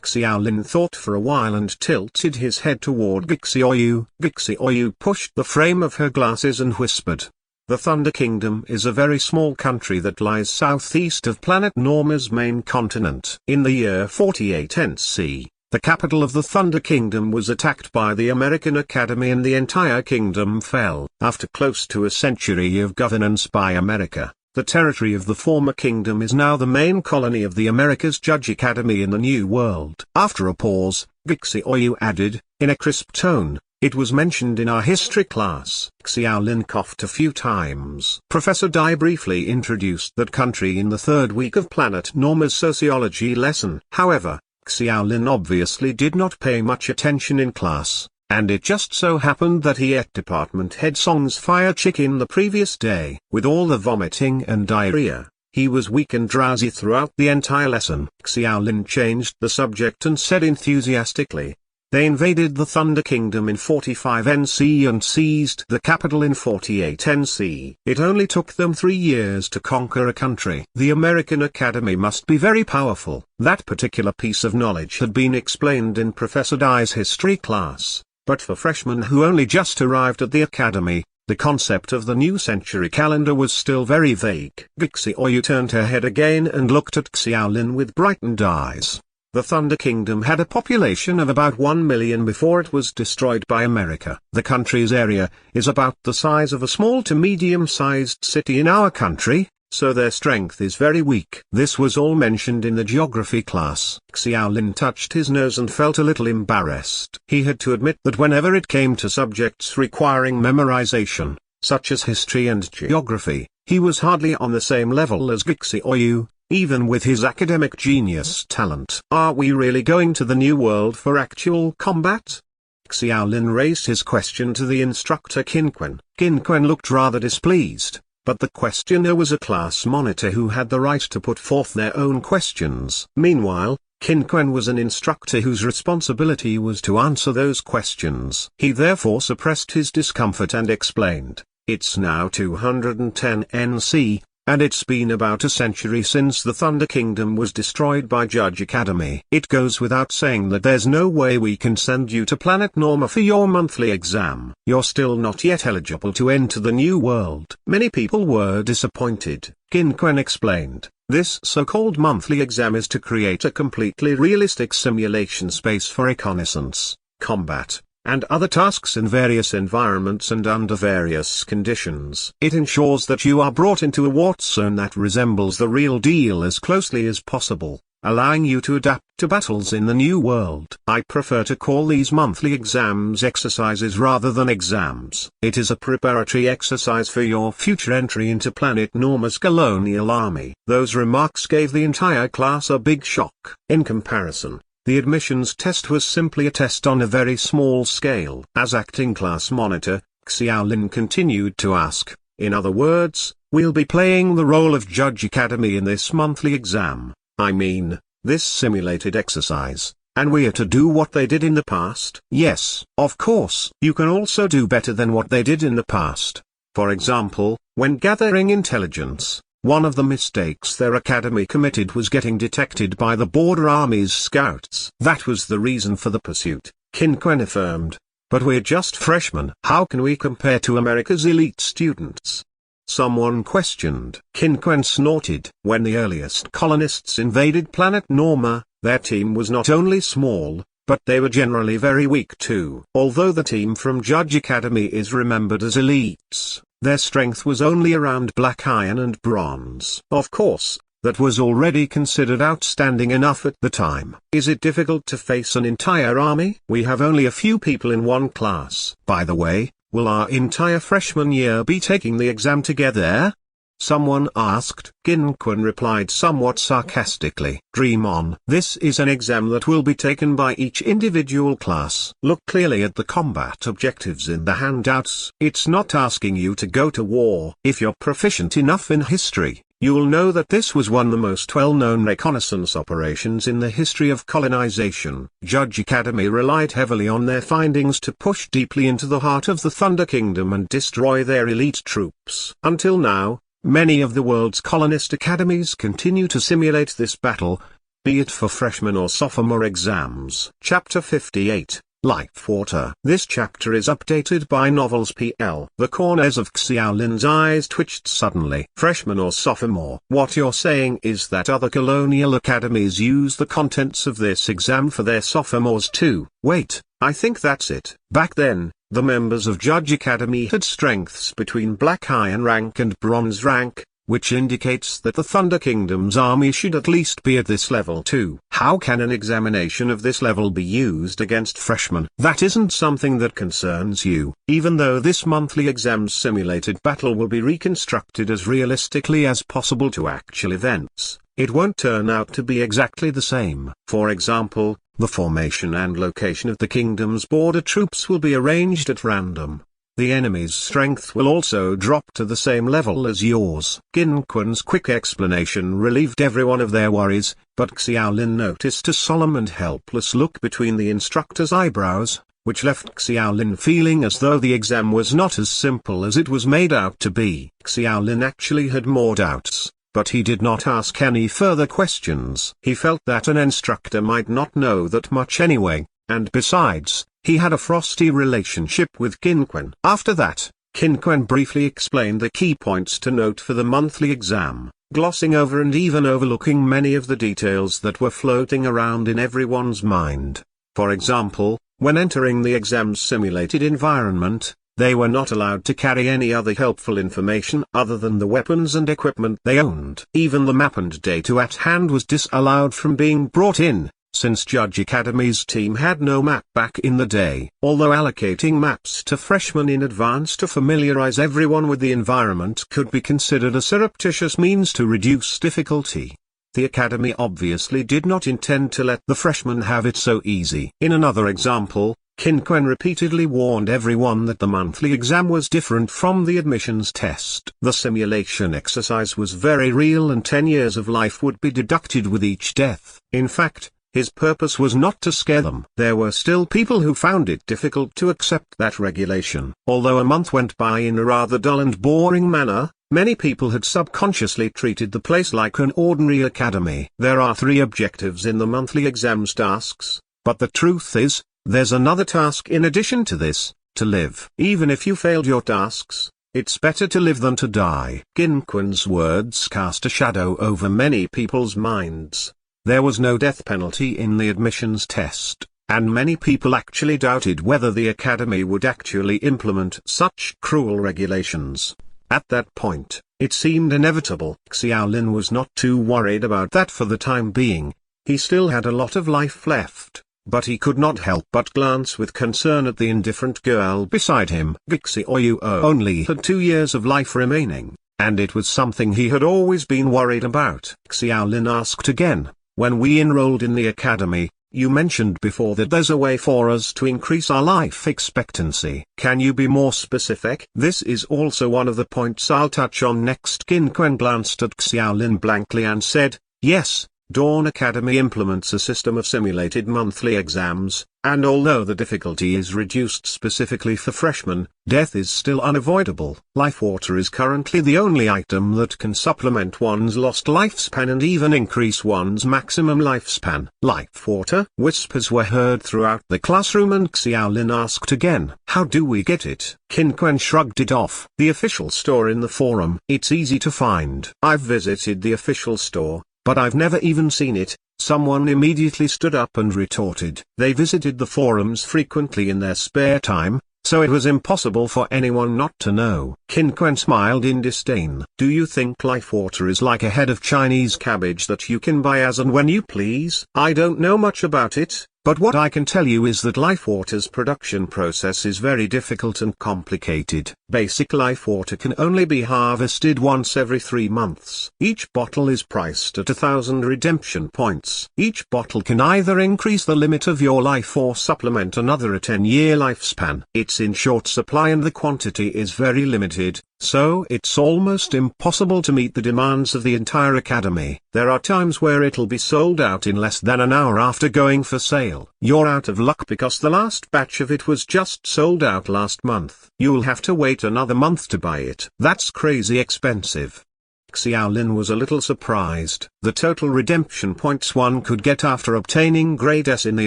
Speaker 1: Xiaolin thought for a while and tilted his head toward Gixioyu. Gixioyu pushed the frame of her glasses and whispered, "The Thunder Kingdom is a very small country that lies southeast of Planet Norma's main continent." In the year 48 NC, the capital of the Thunder Kingdom was attacked by the American Academy and the entire kingdom fell. After close to a century of governance by America, the territory of the former kingdom is now the main colony of the America's Judge Academy in the New World. After a pause, Gixioyu added, in a crisp tone, "It was mentioned in our history class." Xiaolin coughed a few times. Professor Dai briefly introduced that country in the third week of Planet Norma's sociology lesson. However, Xiaolin obviously did not pay much attention in class, and it just so happened that he ate Department Head Song's fire chicken the previous day. With all the vomiting and diarrhea, he was weak and drowsy throughout the entire lesson. Xiaolin changed the subject and said enthusiastically, They invaded the Thunder Kingdom in 45 NC and seized the capital in 48 NC. It only took them 3 years to conquer a country. The American Academy must be very powerful. That particular piece of knowledge had been explained in Professor Dai's history class, but for freshmen who only just arrived at the Academy, the concept of the new century calendar was still very vague. Gixi Oyu turned her head again and looked at Xiaolin with brightened eyes. The Thunder Kingdom had a population of about 1 million before it was destroyed by America. The country's area is about the size of a small to medium-sized city in our country, so their strength is very weak. This was all mentioned in the geography class. Xiaolin touched his nose and felt a little embarrassed. He had to admit that whenever it came to subjects requiring memorization, such as history and geography, he was hardly on the same level as Gixi Oyu, even with his academic genius talent. Are we really going to the New World for actual combat? Xiaolin raised his question to the instructor Qin Quan. Qin Quan looked rather displeased, but the questioner was a class monitor who had the right to put forth their own questions. Meanwhile, Qin Quan was an instructor whose responsibility was to answer those questions. He therefore suppressed his discomfort and explained, "It's now 210 NC, and it's been about a century since the Thunder Kingdom was destroyed by Judge Academy. It goes without saying that there's no way we can send you to Planet Norma for your monthly exam. You're still not yet eligible to enter the New World." Many people were disappointed. Qin Quan explained, "This so-called monthly exam is to create a completely realistic simulation space for reconnaissance, combat, and other tasks in various environments and under various conditions. It ensures that you are brought into a war zone that resembles the real deal as closely as possible, allowing you to adapt to battles in the New World. I prefer to call these monthly exams exercises rather than exams. It is a preparatory exercise for your future entry into Planet Norma's colonial army." Those remarks gave the entire class a big shock. In comparison, the admissions test was simply a test on a very small scale. As acting class monitor, Xiaolin continued to ask, "In other words, we'll be playing the role of Judge Academy in this monthly exam, I mean, this simulated exercise, and we are to do what they did in the past?" "Yes, of course. You can also do better than what they did in the past. For example, when gathering intelligence, one of the mistakes their academy committed was getting detected by the border army's scouts. That was the reason for the pursuit," Qin Quan affirmed. "But we're just freshmen. How can we compare to America's elite students?" someone questioned. Qin Quan snorted. "When the earliest colonists invaded Planet Norma, their team was not only small, but they were generally very weak too. Although the team from Judge Academy is remembered as elites, their strength was only around black iron and bronze. Of course, that was already considered outstanding enough at the time. Is it difficult to face an entire army? We have only a few people in one class. By the way, will our entire freshman year be taking the exam together?" someone asked. Qin Quan replied somewhat sarcastically, "Dream on. This is an exam that will be taken by each individual class. Look clearly at the combat objectives in the handouts. It's not asking you to go to war. If you're proficient enough in history, you'll know that this was one of the most well-known reconnaissance operations in the history of colonization. Judge Academy relied heavily on their findings to push deeply into the heart of the Thunder Kingdom and destroy their elite troops. Until now, many of the world's colonist academies continue to simulate this battle, be it for freshman or sophomore exams." Chapter 58, Life Water. This chapter is updated by Novels PL. The corners of Xiaolin's eyes twitched suddenly. "Freshman or sophomore? What you're saying is that other colonial academies use the contents of this exam for their sophomores too?" "Wait, I think that's it." Back then, the members of Judge Academy had strengths between black iron rank and bronze rank, which indicates that the Thunder Kingdom's army should at least be at this level too. How can an examination of this level be used against freshmen? That isn't something that concerns you. Even though this monthly exam's simulated battle will be reconstructed as realistically as possible to actual events, it won't turn out to be exactly the same. For example, the formation and location of the kingdom's border troops will be arranged at random. the enemy's strength will also drop to the same level as yours. Qin Quan's quick explanation relieved everyone of their worries, but Xiaolin noticed a solemn and helpless look between the instructor's eyebrows, which left Xiaolin feeling as though the exam was not as simple as it was made out to be. Xiaolin actually had more doubts, but he did not ask any further questions. He felt that an instructor might not know that much anyway, and besides, he had a frosty relationship with Qin Quan. After that, Qin Quan briefly explained the key points to note for the monthly exam, glossing over and even overlooking many of the details that were floating around in everyone's mind. For example, when entering the exam's simulated environment, they were not allowed to carry any other helpful information other than the weapons and equipment they owned. Even the map and data at hand was disallowed from being brought in, since Judge Academy's team had no map back in the day. Although allocating maps to freshmen in advance to familiarize everyone with the environment could be considered a surreptitious means to reduce difficulty, the Academy obviously did not intend to let the freshmen have it so easy. In another example, Qin Quan repeatedly warned everyone that the monthly exam was different from the admissions test. The simulation exercise was very real and 10 years of life would be deducted with each death. In fact, his purpose was not to scare them. There were still people who found it difficult to accept that regulation. Although a month went by in a rather dull and boring manner, many people had subconsciously treated the place like an ordinary academy. There are 3 objectives in the monthly exams tasks, but the truth is, there's another task in addition to this: to live. Even if you failed your tasks, it's better to live than to die. Qin Quan's words cast a shadow over many people's minds. There was no death penalty in the admissions test, and many people actually doubted whether the academy would actually implement such cruel regulations. At that point, it seemed inevitable. Xiaolin was not too worried about that for the time being. He still had a lot of life left, but he could not help but glance with concern at the indifferent girl beside him. Xiaoyu only had 2 years of life remaining, and it was something he had always been worried about. Xiaolin asked again, "When we enrolled in the academy, you mentioned before that there's a way for us to increase our life expectancy. Can you be more specific?" "This is also one of the points I'll touch on next." Qin Quan glanced at Xiaolin blankly and said, "Yes, Dawn Academy implements a system of simulated monthly exams, and although the difficulty is reduced specifically for freshmen, death is still unavoidable. Life water is currently the only item that can supplement one's lost lifespan and even increase one's maximum lifespan." "Life water?" Whispers were heard throughout the classroom and Xiaolin asked again, "How do we get it?" Qin Quan shrugged it off. "The official store in the forum. It's easy to find." "I've visited the official store, but I've never even seen it," someone immediately stood up and retorted. They visited the forums frequently in their spare time, so it was impossible for anyone not to know. Qin Quan smiled in disdain. "Do you think life water is like a head of Chinese cabbage that you can buy as and when you please?" "I don't know much about it, but what I can tell you is that life water's production process is very difficult and complicated. Basic life water can only be harvested once every 3 months. Each bottle is priced at 1,000 redemption points. Each bottle can either increase the limit of your life or supplement another 10-year lifespan. It's in short supply and the quantity is very limited, so it's almost impossible to meet the demands of the entire academy. There are times where it'll be sold out in less than an hour after going for sale. You're out of luck because the last batch of it was just sold out last month. You'll have to wait another month to buy it. That's crazy expensive." Xiaolin was a little surprised. The total redemption points one could get after obtaining grade S in the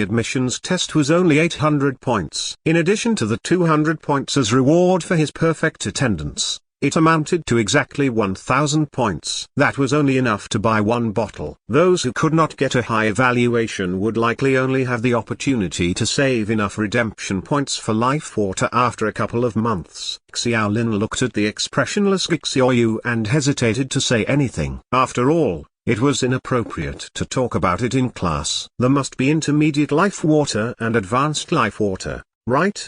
Speaker 1: admissions test was only 800 points. In addition to the 200 points as reward for his perfect attendance, it amounted to exactly 1,000 points. That was only enough to buy 1 bottle. Those who could not get a high evaluation would likely only have the opportunity to save enough redemption points for life water after a couple of months. Xiaolin looked at the expressionless Xiaoyu and hesitated to say anything. After all, it was inappropriate to talk about it in class. There must be intermediate life water and advanced life water, right?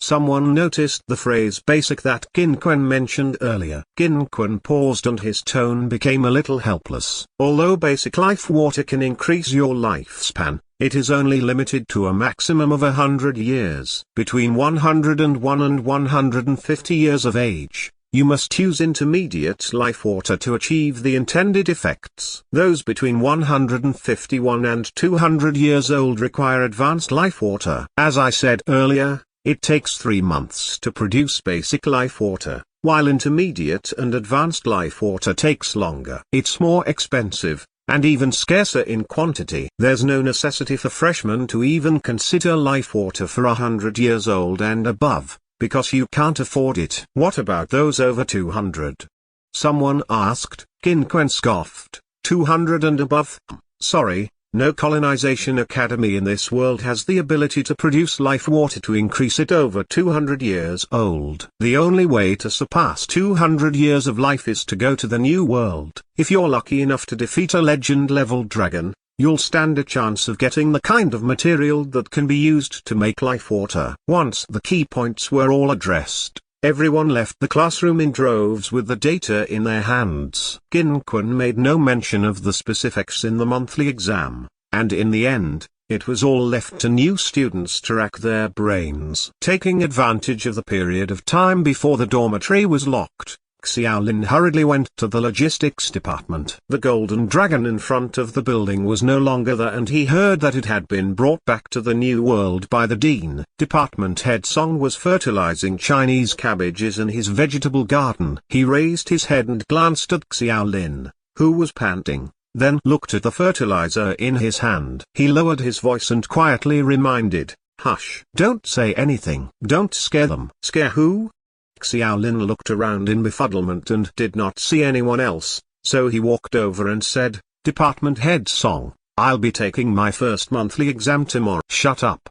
Speaker 1: Someone noticed the phrase basic that Qin Quan mentioned earlier. Qin Quan paused and his tone became a little helpless. Although basic life water can increase your lifespan, it is only limited to a maximum of 100 years. Between 101 and 150 years of age, you must use intermediate life water to achieve the intended effects. Those between 151 and 200 years old require advanced life water. As I said earlier, it takes 3 months to produce basic life water, while intermediate and advanced life water takes longer. It's more expensive, and even scarcer in quantity. There's no necessity for freshmen to even consider life water for 100 years old and above, because you can't afford it. What about those over 200? Someone asked. Qin Quan scoffed. 200 and above? Sorry. No colonization academy in this world has the ability to produce life water to increase it over 200 years old. The only way to surpass 200 years of life is to go to the new world. If you're lucky enough to defeat a legend-level dragon, you'll stand a chance of getting the kind of material that can be used to make life water. Once the key points were all addressed, everyone left the classroom in droves with the data in their hands. Qin Quan made no mention of the specifics in the monthly exam, and in the end, it was all left to new students to rack their brains. Taking advantage of the period of time before the dormitory was locked, Xiaolin hurriedly went to the logistics department. The golden dragon in front of the building was no longer there, and he heard that it had been brought back to the new world by the dean. Department head Song was fertilizing Chinese cabbages in his vegetable garden. He raised his head and glanced at Xiaolin, who was panting, then looked at the fertilizer in his hand. He lowered his voice and quietly reminded, "Hush. Don't say anything. Don't scare them." "Scare who?" Xiaolin looked around in befuddlement and did not see anyone else, so he walked over and said, "Department head Song, I'll be taking my first monthly exam tomorrow." "Shut up."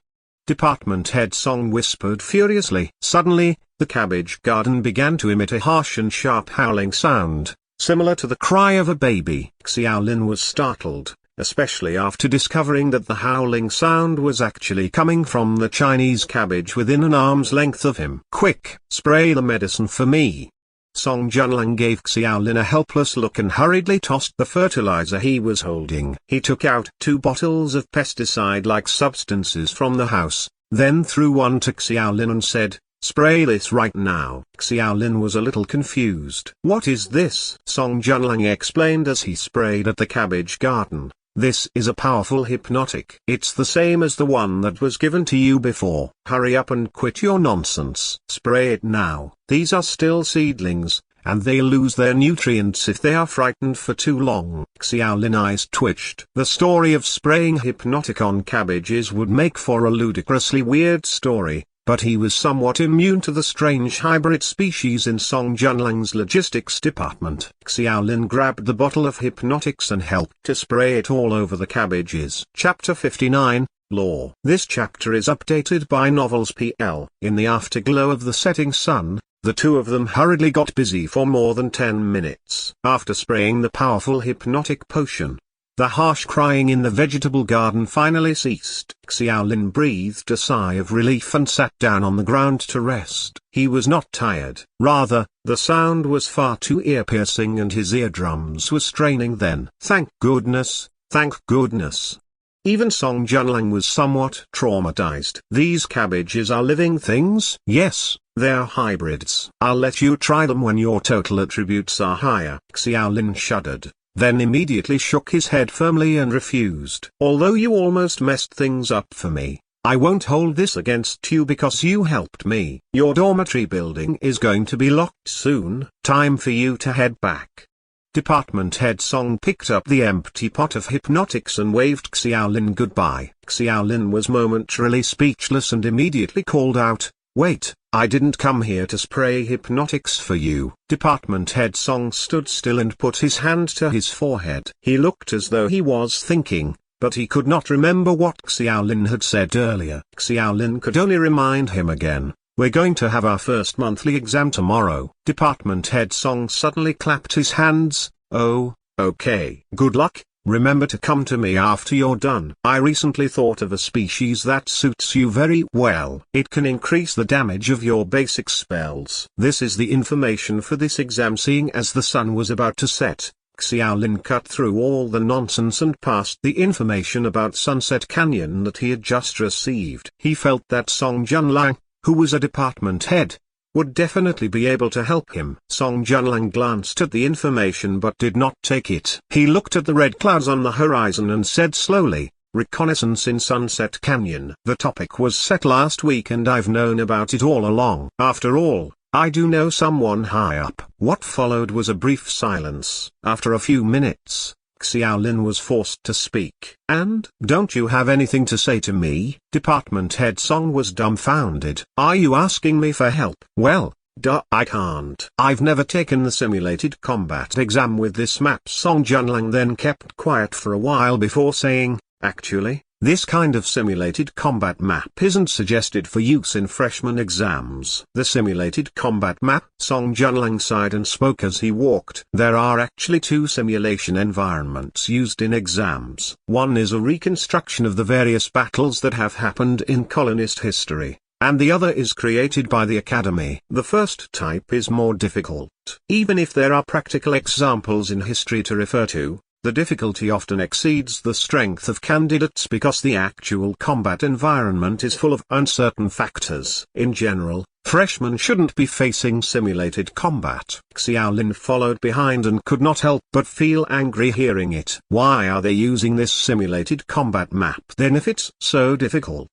Speaker 1: Department head Song whispered furiously. Suddenly, the cabbage garden began to emit a harsh and sharp howling sound, similar to the cry of a baby. Xiaolin was startled, especially after discovering that the howling sound was actually coming from the Chinese cabbage within an arm's length of him. "Quick, spray the medicine for me." Song Junlang gave Xiaolin a helpless look and hurriedly tossed the fertilizer he was holding. He took out 2 bottles of pesticide-like substances from the house, then threw one to Xiaolin and said, "Spray this right now." Xiaolin was a little confused. "What is this?" Song Junlang explained as he sprayed at the cabbage garden. "This is a powerful hypnotic. It's the same as the one that was given to you before. Hurry up and quit your nonsense. Spray it now. These are still seedlings, and they lose their nutrients if they are frightened for too long." Xiaolin's eyes twitched. The story of spraying hypnotic on cabbages would make for a ludicrously weird story, but he was somewhat immune to the strange hybrid species in Song Junlang's logistics department. Xiaolin grabbed the bottle of hypnotics and helped to spray it all over the cabbages. Chapter 59, Law. This chapter is updated by Novels PL. In the afterglow of the setting sun, the two of them hurriedly got busy for more than 10 minutes. After spraying the powerful hypnotic potion, the harsh crying in the vegetable garden finally ceased. Xiaolin breathed a sigh of relief and sat down on the ground to rest. He was not tired. Rather, the sound was far too ear-piercing and his eardrums were straining then. Thank goodness, thank goodness. Even Song Junlang was somewhat traumatized. These cabbages are living things? Yes, they're hybrids. I'll let you try them when your total attributes are higher. Xiaolin shuddered, then immediately shook his head firmly and refused. "Although you almost messed things up for me, I won't hold this against you because you helped me. Your dormitory building is going to be locked soon. Time for you to head back." Department head Song picked up the empty pot of hypnotics and waved Xiaolin goodbye. Xiaolin was momentarily speechless and immediately called out, "Wait, I didn't come here to spray hypnotics for you." Department head Song stood still and put his hand to his forehead. He looked as though he was thinking, but he could not remember what Xiaolin had said earlier. Xiaolin could only remind him again, "We're going to have our first monthly exam tomorrow." Department head Song suddenly clapped his hands. "Oh, okay. Good luck, Remember to come to me after you're done. I recently thought of a species that suits you very well. It can increase the damage of your basic spells. This is the information for this exam. Seeing as the sun was about to set, Xiaolin cut through all the nonsense and passed the information about Sunset Canyon that he had just received. He felt that Song Junlang, who was a department head, would definitely be able to help him. Song Junlang glanced at the information but did not take it. He looked at the red clouds on the horizon and said slowly, "Reconnaissance in Sunset Canyon. The topic was set last week and I've known about it all along. After all, I do know someone high up." What followed was a brief silence. After a few minutes, Xiaolin was forced to speak. "And don't you have anything to say to me?" Department head Song was dumbfounded. "Are you asking me for help?" "Well, duh, I can't. I've never taken the simulated combat exam with this map." Song Junlang then kept quiet for a while before saying, "Actually, this kind of simulated combat map isn't suggested for use in freshman exams." The simulated combat map? Song Junlang sighed and spoke as he walked. There are actually two simulation environments used in exams. One is a reconstruction of the various battles that have happened in colonist history, and the other is created by the academy. The first type is more difficult. Even if there are practical examples in history to refer to, the difficulty often exceeds the strength of candidates because the actual combat environment is full of uncertain factors. In general, freshmen shouldn't be facing simulated combat. Xiaolin followed behind and could not help but feel angry hearing it. Why are they using this simulated combat map then if it's so difficult?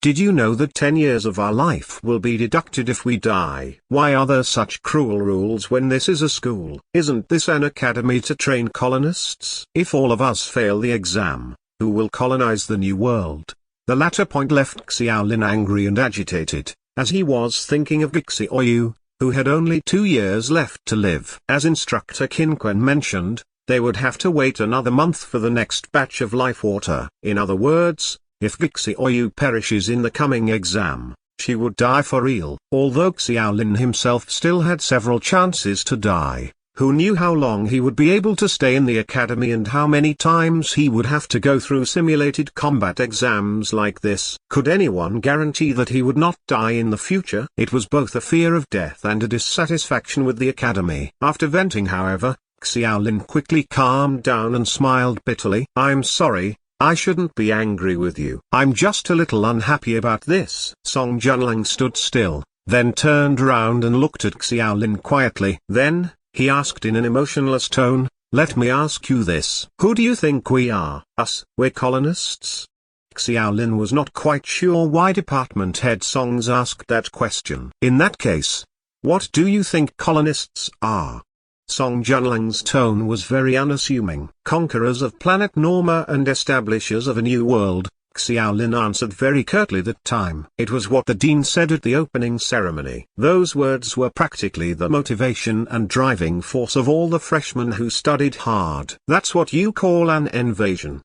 Speaker 1: Did you know that 10 years of our life will be deducted if we die? Why are there such cruel rules when this is a school? Isn't this an academy to train colonists? If all of us fail the exam, who will colonize the new world? The latter point left Xiaolin angry and agitated, as he was thinking of Gixi Oyu, who had only 2 years left to live. As instructor Qin Quan mentioned, they would have to wait another month for the next batch of life water. In other words, if Gixi Oyu perishes in the coming exam, she would die for real. Although Xiaolin himself still had several chances to die, who knew how long he would be able to stay in the academy and how many times he would have to go through simulated combat exams like this? Could anyone guarantee that he would not die in the future? It was both a fear of death and a dissatisfaction with the academy. After venting however, Xiaolin quickly calmed down and smiled bitterly. "I'm sorry, I shouldn't be angry with you. I'm just a little unhappy about this." Song Junlang stood still, then turned around and looked at Xiaolin quietly. Then, he asked in an emotionless tone, "Let me ask you this. Who do you think we are?" "Us, we're colonists?" Xiaolin was not quite sure why department head Songs asked that question. "In that case, what do you think colonists are?" Song Junlang's tone was very unassuming. "Conquerors of planet Norma and establishers of a new world," Xiaolin answered very curtly that time. It was what the dean said at the opening ceremony. Those words were practically the motivation and driving force of all the freshmen who studied hard. "That's what you call an invasion?"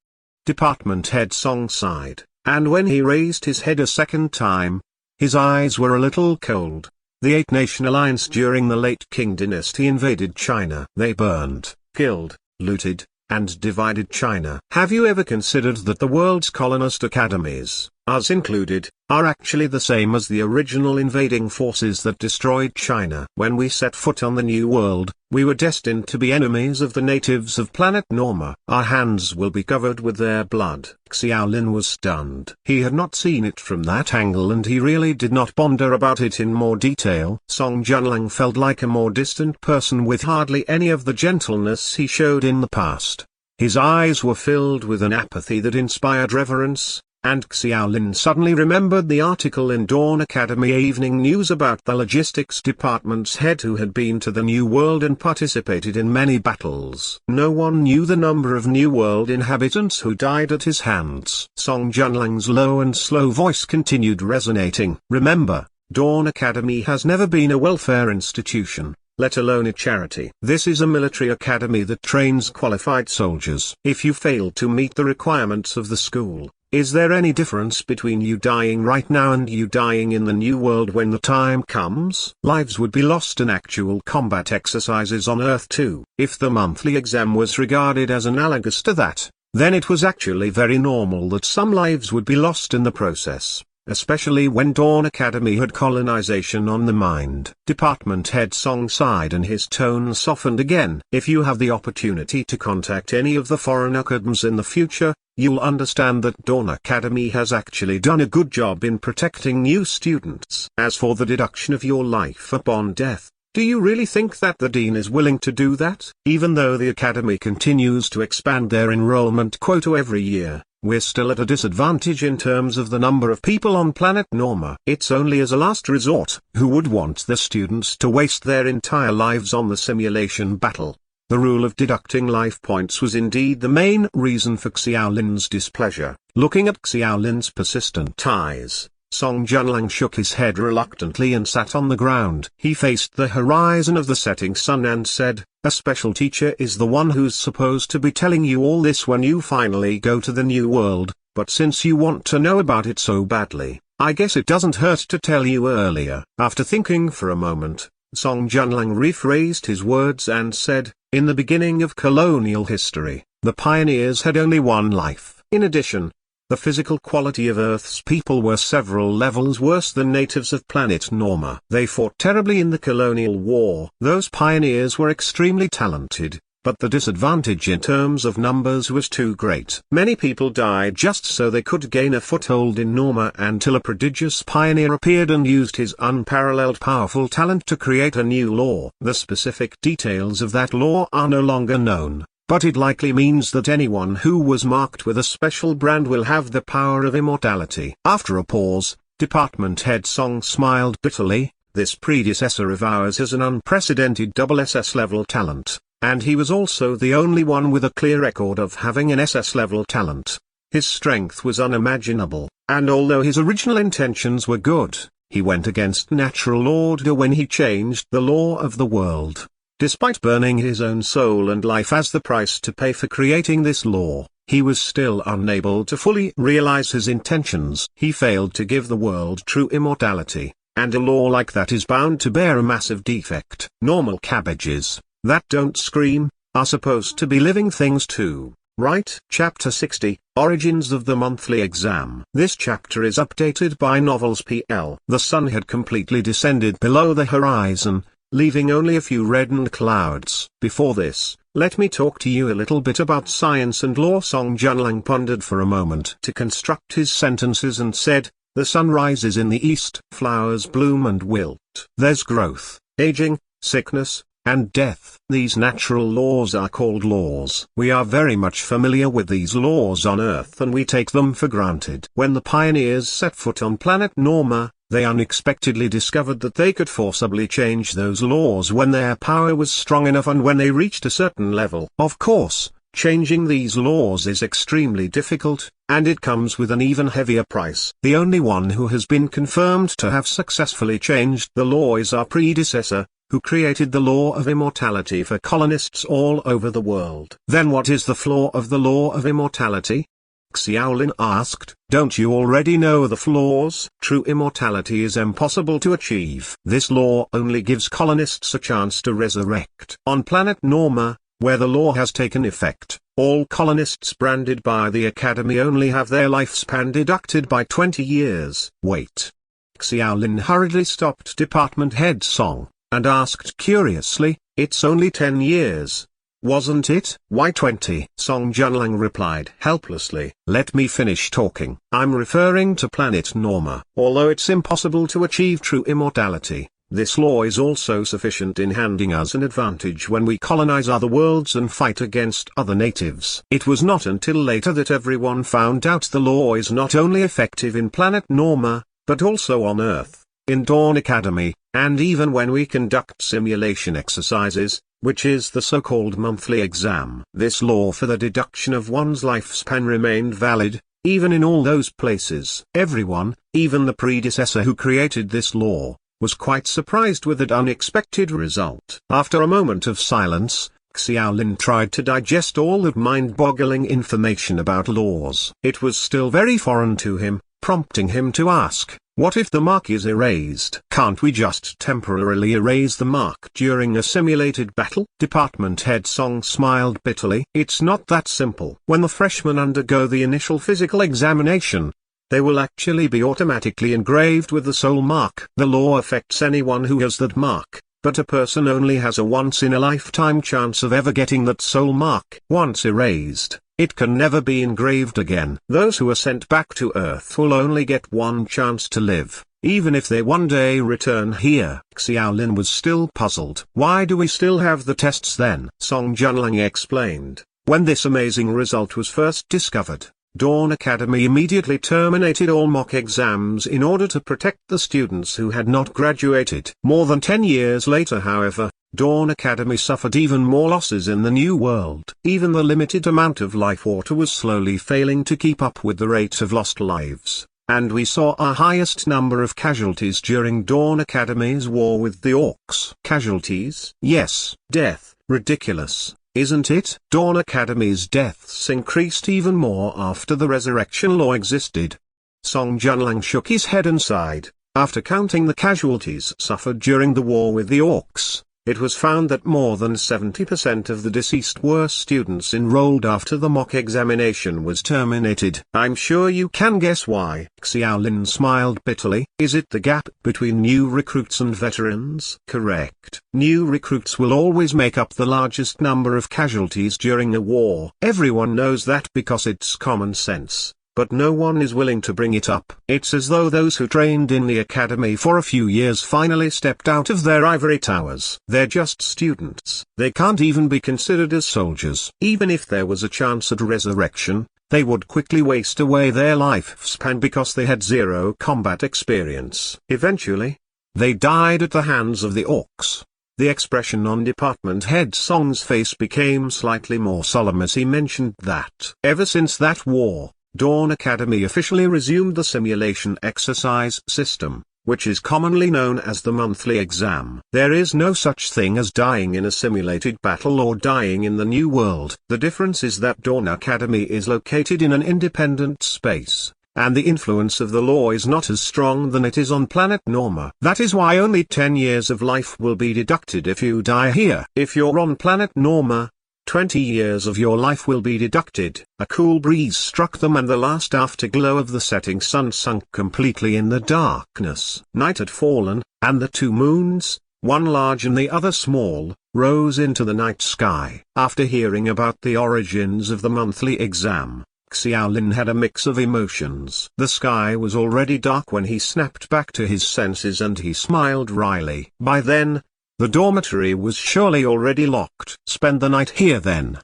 Speaker 1: Department head Song sighed, and when he raised his head a second time, his eyes were a little cold. The Eight-Nation Alliance during the late Qing dynasty invaded China. They burned, killed, looted, and divided China. Have you ever considered that the world's colonist academies, us included, are actually the same as the original invading forces that destroyed China? When we set foot on the New World, we were destined to be enemies of the natives of planet Norma. Our hands will be covered with their blood. Xiaolin was stunned. He had not seen it from that angle and he really did not ponder about it in more detail. Song Junlang felt like a more distant person with hardly any of the gentleness he showed in the past. His eyes were filled with an apathy that inspired reverence. And Xiaolin suddenly remembered the article in Dawn Academy Evening News about the logistics department's head who had been to the New World and participated in many battles. No one knew the number of New World inhabitants who died at his hands. Song Junlang's low and slow voice continued resonating. "Remember, Dawn Academy has never been a welfare institution, let alone a charity. This is a military academy that trains qualified soldiers. If you fail to meet the requirements of the school, Is there any difference between you dying right now and you dying in the new world when the time comes? Lives would be lost in actual combat exercises on Earth too. If the monthly exam was regarded as analogous to that, then it was actually very normal that some lives would be lost in the process, especially when Dawn Academy had colonization on the mind. Department Head Song sighed and his tone softened again. If you have the opportunity to contact any of the foreign academies in the future, you'll understand that Dawn Academy has actually done a good job in protecting new students. As for the deduction of your life upon death, do you really think that the Dean is willing to do that? Even though the Academy continues to expand their enrollment quota every year, we're still at a disadvantage in terms of the number of people on planet Norma. It's only as a last resort, who would want the students to waste their entire lives on the simulation battle? The rule of deducting life points was indeed the main reason for Xiaolin's displeasure. Looking at Xiaolin's persistent eyes, Song Junlang shook his head reluctantly and sat on the ground. He faced the horizon of the setting sun and said, "A special teacher is the one who's supposed to be telling you all this when you finally go to the new world, but since you want to know about it so badly, I guess it doesn't hurt to tell you earlier." After thinking for a moment, Song Junlang rephrased his words and said, "In the beginning of colonial history, the pioneers had only one life. In addition, the physical quality of Earth's people were several levels worse than natives of planet Norma. They fought terribly in the colonial war. Those pioneers were extremely talented, but the disadvantage in terms of numbers was too great. Many people died just so they could gain a foothold in Norma until a prodigious pioneer appeared and used his unparalleled powerful talent to create a new law. The specific details of that law are no longer known, but it likely means that anyone who was marked with a special brand will have the power of immortality." After a pause, Department Head Song smiled bitterly. "This predecessor of ours has an unprecedented double SS-level talent, and he was also the only one with a clear record of having an SS-level talent. His strength was unimaginable, and although his original intentions were good, he went against natural order when he changed the law of the world. Despite burning his own soul and life as the price to pay for creating this law, he was still unable to fully realize his intentions. He failed to give the world true immortality, and a law like that is bound to bear a massive defect. Normal cabbages, that don't scream, are supposed to be living things too, right? Chapter 60, Origins of the Monthly Exam. This chapter is updated by Novels PL. The sun had completely descended below the horizon, leaving only a few reddened clouds. Before this, let me talk to you a little bit about science and law. Song Junlang pondered for a moment to construct his sentences and said, "The sun rises in the east, flowers bloom and wilt. There's growth, aging, sickness, and death. These natural laws are called laws. We are very much familiar with these laws on Earth and we take them for granted. When the pioneers set foot on planet Norma, they unexpectedly discovered that they could forcibly change those laws when their power was strong enough and when they reached a certain level. Of course, changing these laws is extremely difficult, and it comes with an even heavier price. The only one who has been confirmed to have successfully changed the law is our predecessor, who created the law of immortality for colonists all over the world." "Then what is the flaw of the law of immortality?" Xiaolin asked. "Don't you already know the flaws?" "True immortality is impossible to achieve. This law only gives colonists a chance to resurrect. On planet Norma, where the law has taken effect, all colonists branded by the Academy only have their lifespan deducted by 20 years. Wait." Xiaolin hurriedly stopped Department Head Song, and asked curiously, "It's only 10 years. Wasn't it?" "Why 20? Song Junlang replied helplessly. "Let me finish talking. I'm referring to planet Norma. Although it's impossible to achieve true immortality, this law is also sufficient in handing us an advantage when we colonize other worlds and fight against other natives." It was not until later that everyone found out the law is not only effective in planet Norma, but also on Earth, in Dawn Academy, and even when we conduct simulation exercises, which is the so-called monthly exam. This law for the deduction of one's lifespan remained valid, even in all those places. Everyone, even the predecessor who created this law, was quite surprised with that unexpected result. After a moment of silence, Xiaolin tried to digest all that mind-boggling information about laws. It was still very foreign to him, prompting him to ask, what if the mark is erased? Can't we just temporarily erase the mark during a simulated battle? Department head Song smiled bitterly. It's not that simple. When the freshmen undergo the initial physical examination, they will actually be automatically engraved with the soul mark. The law affects anyone who has that mark, but a person only has a once-in-a-lifetime chance of ever getting that soul mark. Once erased, it can never be engraved again. Those who are sent back to Earth will only get one chance to live, even if they one day return here. Xiaolin was still puzzled. Why do we still have the tests then? Song Junlang explained. When this amazing result was first discovered, Dawn Academy immediately terminated all mock exams in order to protect the students who had not graduated. More than 10 years later, however, Dawn Academy suffered even more losses in the new world. Even the limited amount of life water was slowly failing to keep up with the rate of lost lives, and we saw our highest number of casualties during Dawn Academy's war with the orcs. Casualties? Yes, death. Ridiculous, isn't it? Dawn Academy's deaths increased even more after the resurrection law existed. Song Junlang shook his head and sighed. After counting the casualties suffered during the war with the orcs, it was found that more than 70% of the deceased were students enrolled after the mock examination was terminated. I'm sure you can guess why. Xiaolin smiled bitterly. Is it the gap between new recruits and veterans? Correct. New recruits will always make up the largest number of casualties during a war. Everyone knows that because it's common sense. But no one is willing to bring it up. It's as though those who trained in the academy for a few years finally stepped out of their ivory towers. They're just students. They can't even be considered as soldiers. Even if there was a chance at resurrection, they would quickly waste away their lifespan because they had zero combat experience. Eventually, they died at the hands of the orcs. The expression on Department Head Song's face became slightly more solemn as he mentioned that. Ever since that war, Dawn Academy officially resumed the simulation exercise system, which is commonly known as the monthly exam. There is no such thing as dying in a simulated battle or dying in the new world. The difference is that Dawn Academy is located in an independent space, and the influence of the law is not as strong than it is on planet Norma. That is why only 10 years of life will be deducted if you die here. If you're on planet Norma, 20 years of your life will be deducted. A cool breeze struck them and the last afterglow of the setting sun sunk completely in the darkness. Night had fallen, and the two moons, one large and the other small, rose into the night sky. After hearing about the origins of the monthly exam, Xiaolin had a mix of emotions. The sky was already dark when he snapped back to his senses and he smiled wryly. By then, the dormitory was surely already locked. Spend the night here then.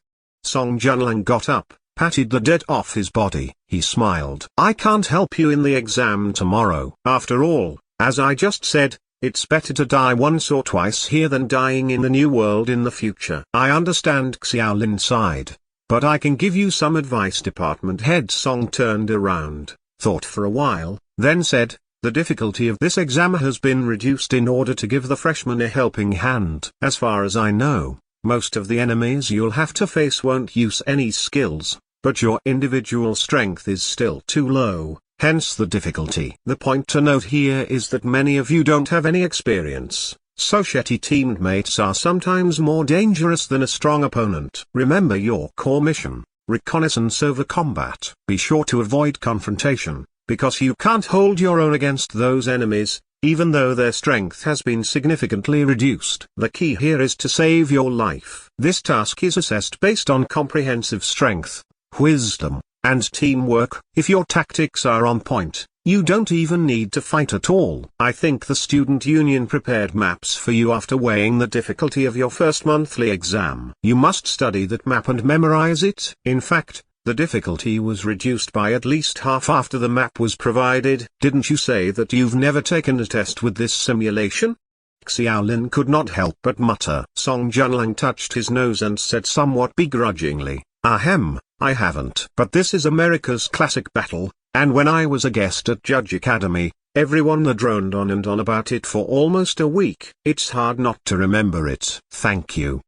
Speaker 1: Song Junlang got up, patted the dirt off his body. He smiled. I can't help you in the exam tomorrow. After all, as I just said, it's better to die once or twice here than dying in the new world in the future. I understand. Xiaolin sighed. But I can give you some advice. Department Head Song turned around, thought for a while, then said, the difficulty of this exam has been reduced in order to give the freshmen a helping hand. As far as I know, most of the enemies you'll have to face won't use any skills, but your individual strength is still too low, hence the difficulty. The point to note here is that many of you don't have any experience, so shitty teammates are sometimes more dangerous than a strong opponent. Remember your core mission, reconnaissance over combat. Be sure to avoid confrontation, because you can't hold your own against those enemies, even though their strength has been significantly reduced. The key here is to save your life. This task is assessed based on comprehensive strength, wisdom, and teamwork. If your tactics are on point, you don't even need to fight at all. I think the student union prepared maps for you after weighing the difficulty of your first monthly exam. You must study that map and memorize it. In fact, the difficulty was reduced by at least half after the map was provided. Didn't you say that you've never taken a test with this simulation? Xiaolin could not help but mutter. Song Junlang touched his nose and said somewhat begrudgingly, Ahem, I haven't. But this is America's classic battle, and when I was a guest at Judge Academy, everyone droned on and on about it for almost a week. It's hard not to remember it. Thank you.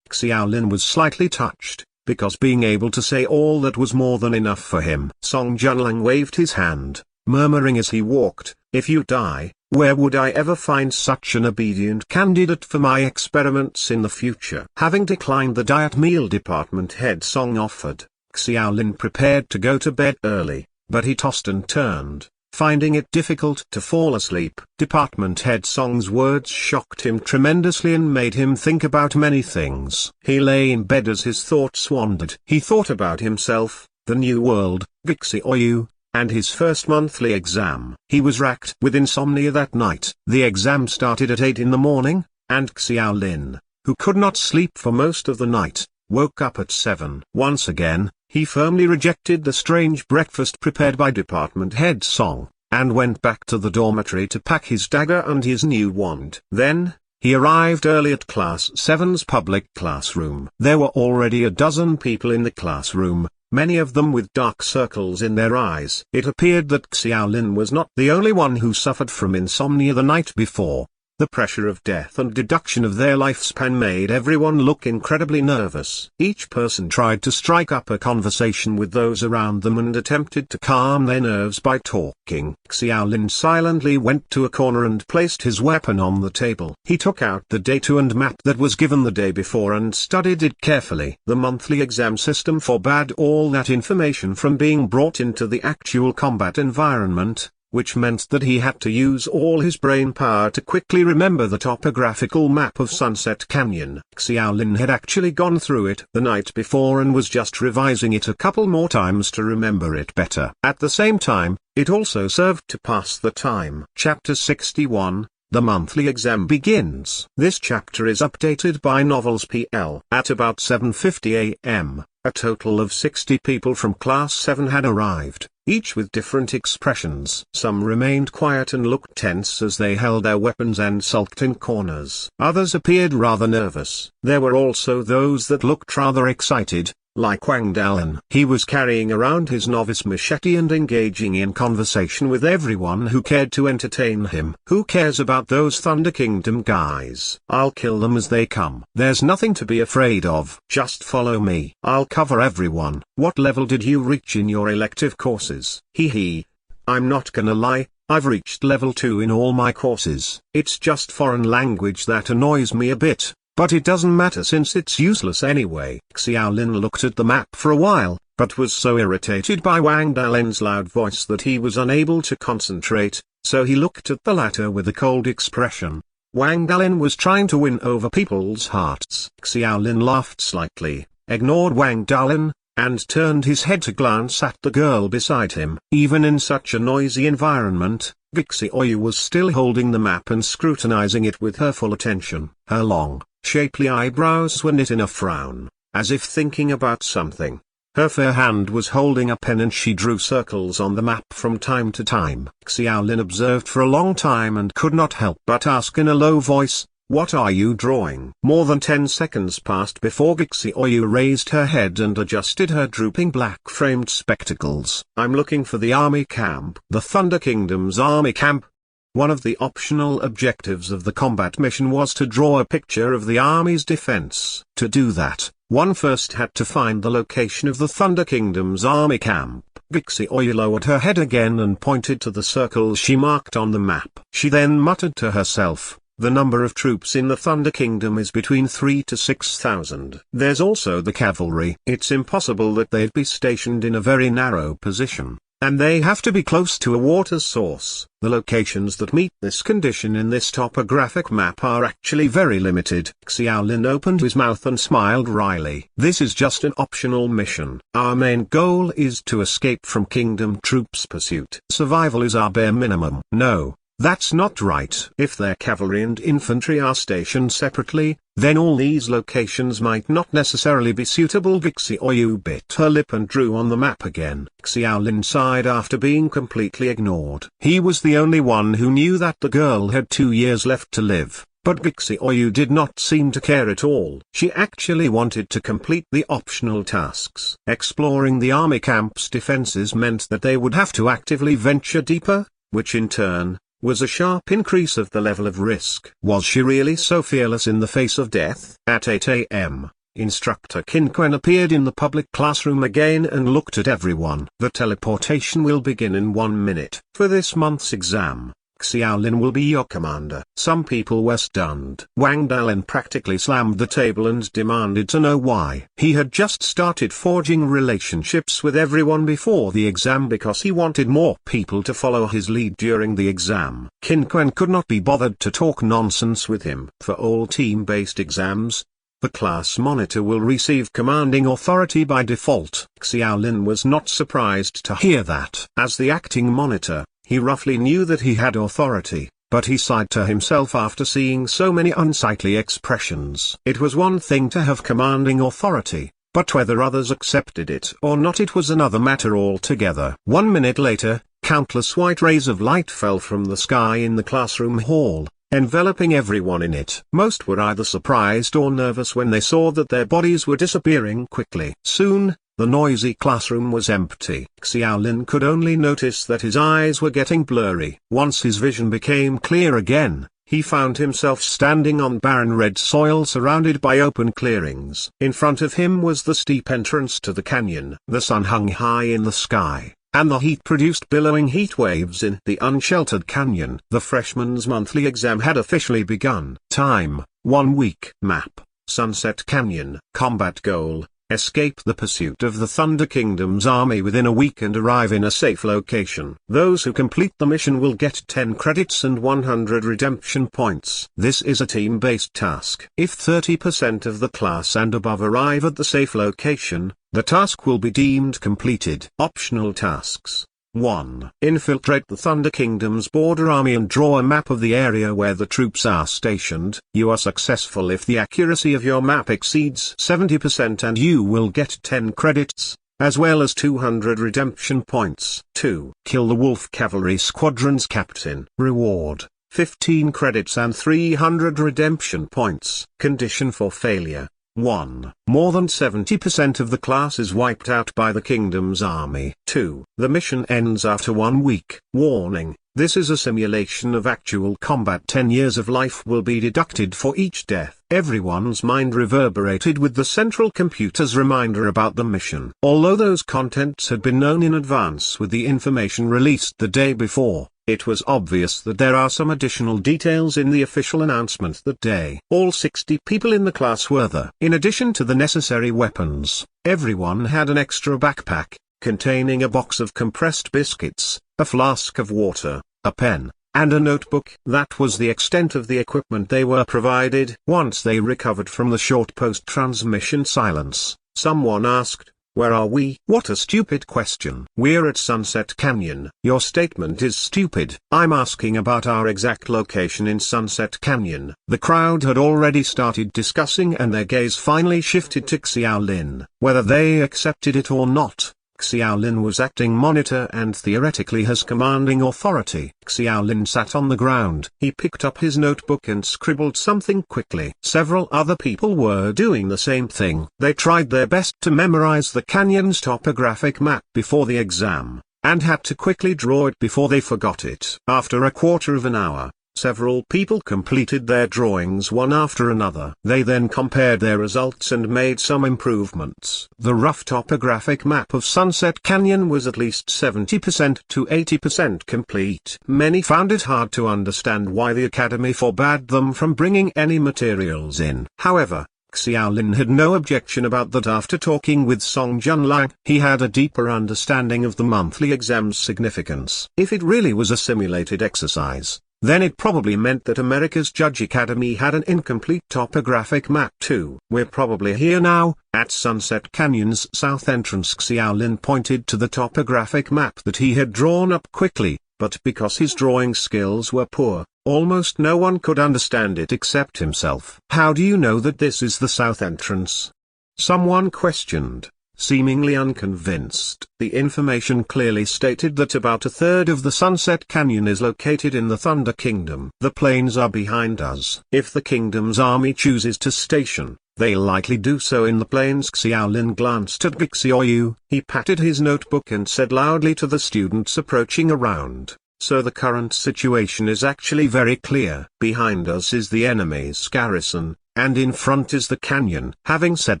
Speaker 1: Xiaolin was slightly touched, because being able to say all that was more than enough for him. Song Junlang waved his hand, murmuring as he walked, "If you die, where would I ever find such an obedient candidate for my experiments in the future?" Having declined the diet meal department head Song offered, Xiaolin prepared to go to bed early, but he tossed and turned, finding it difficult to fall asleep. Department head Song's words shocked him tremendously and made him think about many things. He lay in bed as his thoughts wandered. He thought about himself, the new world, Gixi Oyu, and his first monthly exam. He was racked with insomnia that night. The exam started at 8 in the morning, and Xiaolin, who could not sleep for most of the night, woke up at 7. Once again, he firmly rejected the strange breakfast prepared by department head Song, and went back to the dormitory to pack his dagger and his new wand. Then, he arrived early at Class 7's public classroom. There were already a dozen people in the classroom, many of them with dark circles in their eyes. It appeared that Xiaolin was not the only one who suffered from insomnia the night before. The pressure of death and deduction of their lifespan made everyone look incredibly nervous. Each person tried to strike up a conversation with those around them and attempted to calm their nerves by talking. Xiaolin silently went to a corner and placed his weapon on the table. He took out the date and map that was given the day before and studied it carefully. The monthly exam system forbade all that information from being brought into the actual combat environment, which meant that he had to use all his brain power to quickly remember the topographical map of Sunset Canyon. Xiaolin had actually gone through it the night before and was just revising it a couple more times to remember it better. At the same time, it also served to pass the time. Chapter 61, The Monthly Exam Begins. This chapter is updated by Novels PL. At about 7:50 am, a total of 60 people from Class 7 had arrived, each with different expressions. Some remained quiet and looked tense as they held their weapons and sulked in corners. Others appeared rather nervous. There were also those that looked rather excited, like Wang Dalan. He was carrying around his novice machete and engaging in conversation with everyone who cared to entertain him. Who cares about those Thunder Kingdom guys? I'll kill them as they come. There's nothing to be afraid of. Just follow me. I'll cover everyone. What level did you reach in your elective courses? Hee. I'm not gonna lie, I've reached level 2 in all my courses. It's just foreign language that annoys me a bit. But it doesn't matter since it's useless anyway. Xiaolin looked at the map for a while, but was so irritated by Wang Dalen's loud voice that he was unable to concentrate, so he looked at the latter with a cold expression. Wang Dalen was trying to win over people's hearts. Xiaolin laughed slightly, ignored Wang Dalen, and turned his head to glance at the girl beside him. Even in such a noisy environment, Gixi Oyu was still holding the map and scrutinizing it with her full attention. Her long, shapely eyebrows were knit in a frown, as if thinking about something. Her fair hand was holding a pen and she drew circles on the map from time to time. Xiaolin observed for a long time and could not help but ask in a low voice, "What are you drawing?" More than 10 seconds passed before Gixi Oyu raised her head and adjusted her drooping black-framed spectacles. "I'm looking for the army camp." The Thunder Kingdom's army camp? One of the optional objectives of the combat mission was to draw a picture of the army's defense. To do that, one first had to find the location of the Thunder Kingdom's army camp. Gixi Oyu lowered her head again and pointed to the circles she marked on the map. She then muttered to herself, "The number of troops in the Thunder Kingdom is between 3,000 to 6,000. There's also the cavalry. It's impossible that they'd be stationed in a very narrow position, and they have to be close to a water source. The locations that meet this condition in this topographic map are actually very limited." Xiaolin opened his mouth and smiled wryly. "This is just an optional mission. Our main goal is to escape from Kingdom troops' pursuit. Survival is our bare minimum." "No. That's not right. If their cavalry and infantry are stationed separately, then all these locations might not necessarily be suitable." Gixi Oyu bit her lip and drew on the map again. Xiaolin sighed after being completely ignored. He was the only one who knew that the girl had 2 years left to live, but Gixi Oyu did not seem to care at all. She actually wanted to complete the optional tasks. Exploring the army camp's defenses meant that they would have to actively venture deeper, which in turn was a sharp increase of the level of risk. Was she really so fearless in the face of death? At 8 a.m., Instructor Qin Quan appeared in the public classroom again and looked at everyone. The teleportation will begin in 1 minute. For this month's exam, Xiaolin will be your commander. Some people were stunned. Wang Dalin practically slammed the table and demanded to know why. He had just started forging relationships with everyone before the exam because he wanted more people to follow his lead during the exam. Qin Quan could not be bothered to talk nonsense with him. For all team-based exams, the class monitor will receive commanding authority by default. Xiaolin was not surprised to hear that. As the acting monitor, he roughly knew that he had authority, but he sighed to himself after seeing so many unsightly expressions. It was one thing to have commanding authority, but whether others accepted it or not, it was another matter altogether. 1 minute later, countless white rays of light fell from the sky in the classroom hall, enveloping everyone in it. Most were either surprised or nervous when they saw that their bodies were disappearing quickly. Soon, the noisy classroom was empty. Xiaolin could only notice that his eyes were getting blurry. Once his vision became clear again, he found himself standing on barren red soil surrounded by open clearings. In front of him was the steep entrance to the canyon. The sun hung high in the sky, and the heat produced billowing heat waves in the unsheltered canyon. The freshman's monthly exam had officially begun. Time, 1 week. Map, Sunset Canyon. Combat goal: escape the pursuit of the Thunder Kingdom's army within a week and arrive in a safe location. Those who complete the mission will get 10 credits and 100 redemption points. This is a team-based task. If 30% of the class and above arrive at the safe location, the task will be deemed completed. Optional tasks: 1. Infiltrate the Thunder Kingdom's border army and draw a map of the area where the troops are stationed. You are successful if the accuracy of your map exceeds 70% and you will get 10 credits, as well as 200 redemption points. 2. Kill the Wolf Cavalry Squadron's captain. Reward: 15 credits and 300 redemption points. Condition for failure: 1. More than 70% of the class is wiped out by the kingdom's army. 2. The mission ends after 1 week. Warning: this is a simulation of actual combat. 10 years of life will be deducted for each death. Everyone's mind reverberated with the central computer's reminder about the mission. Although those contents had been known in advance with the information released the day before, it was obvious that there are some additional details in the official announcement that day. All 60 people in the class were there. In addition to the necessary weapons, everyone had an extra backpack, containing a box of compressed biscuits, a flask of water, a pen, and a notebook. That was the extent of the equipment they were provided. Once they recovered from the short post-transmission silence, someone asked, "Where are we?" What a stupid question. We're at Sunset Canyon. Your statement is stupid. I'm asking about our exact location in Sunset Canyon. The crowd had already started discussing and their gaze finally shifted to Xiaolin. Whether they accepted it or not, Xiaolin was acting monitor and theoretically has commanding authority. Xiaolin sat on the ground. He picked up his notebook and scribbled something quickly. Several other people were doing the same thing. They tried their best to memorize the canyon's topographic map before the exam, and had to quickly draw it before they forgot it. After a quarter of an hour, several people completed their drawings one after another. They then compared their results and made some improvements. The rough topographic map of Sunset Canyon was at least 70% to 80% complete. Many found it hard to understand why the academy forbade them from bringing any materials in. However, Xiaolin had no objection about that. After talking with Song Junlang, he had a deeper understanding of the monthly exam's significance. If it really was a simulated exercise, then it probably meant that America's Judge Academy had an incomplete topographic map too. We're probably here now, at Sunset Canyon's south entrance. Xiaolin pointed to the topographic map that he had drawn up quickly, but because his drawing skills were poor, almost no one could understand it except himself. How do you know that this is the south entrance? Someone questioned. Seemingly unconvinced. The information clearly stated that about a third of the Sunset Canyon is located in the Thunder Kingdom. The plains are behind us. If the kingdom's army chooses to station, they'll likely do so in the plains. Xiaolin glanced at Gixioyu. He patted his notebook and said loudly to the students approaching around, So the current situation is actually very clear. Behind us is the enemy's garrison, and in front is the canyon. Having said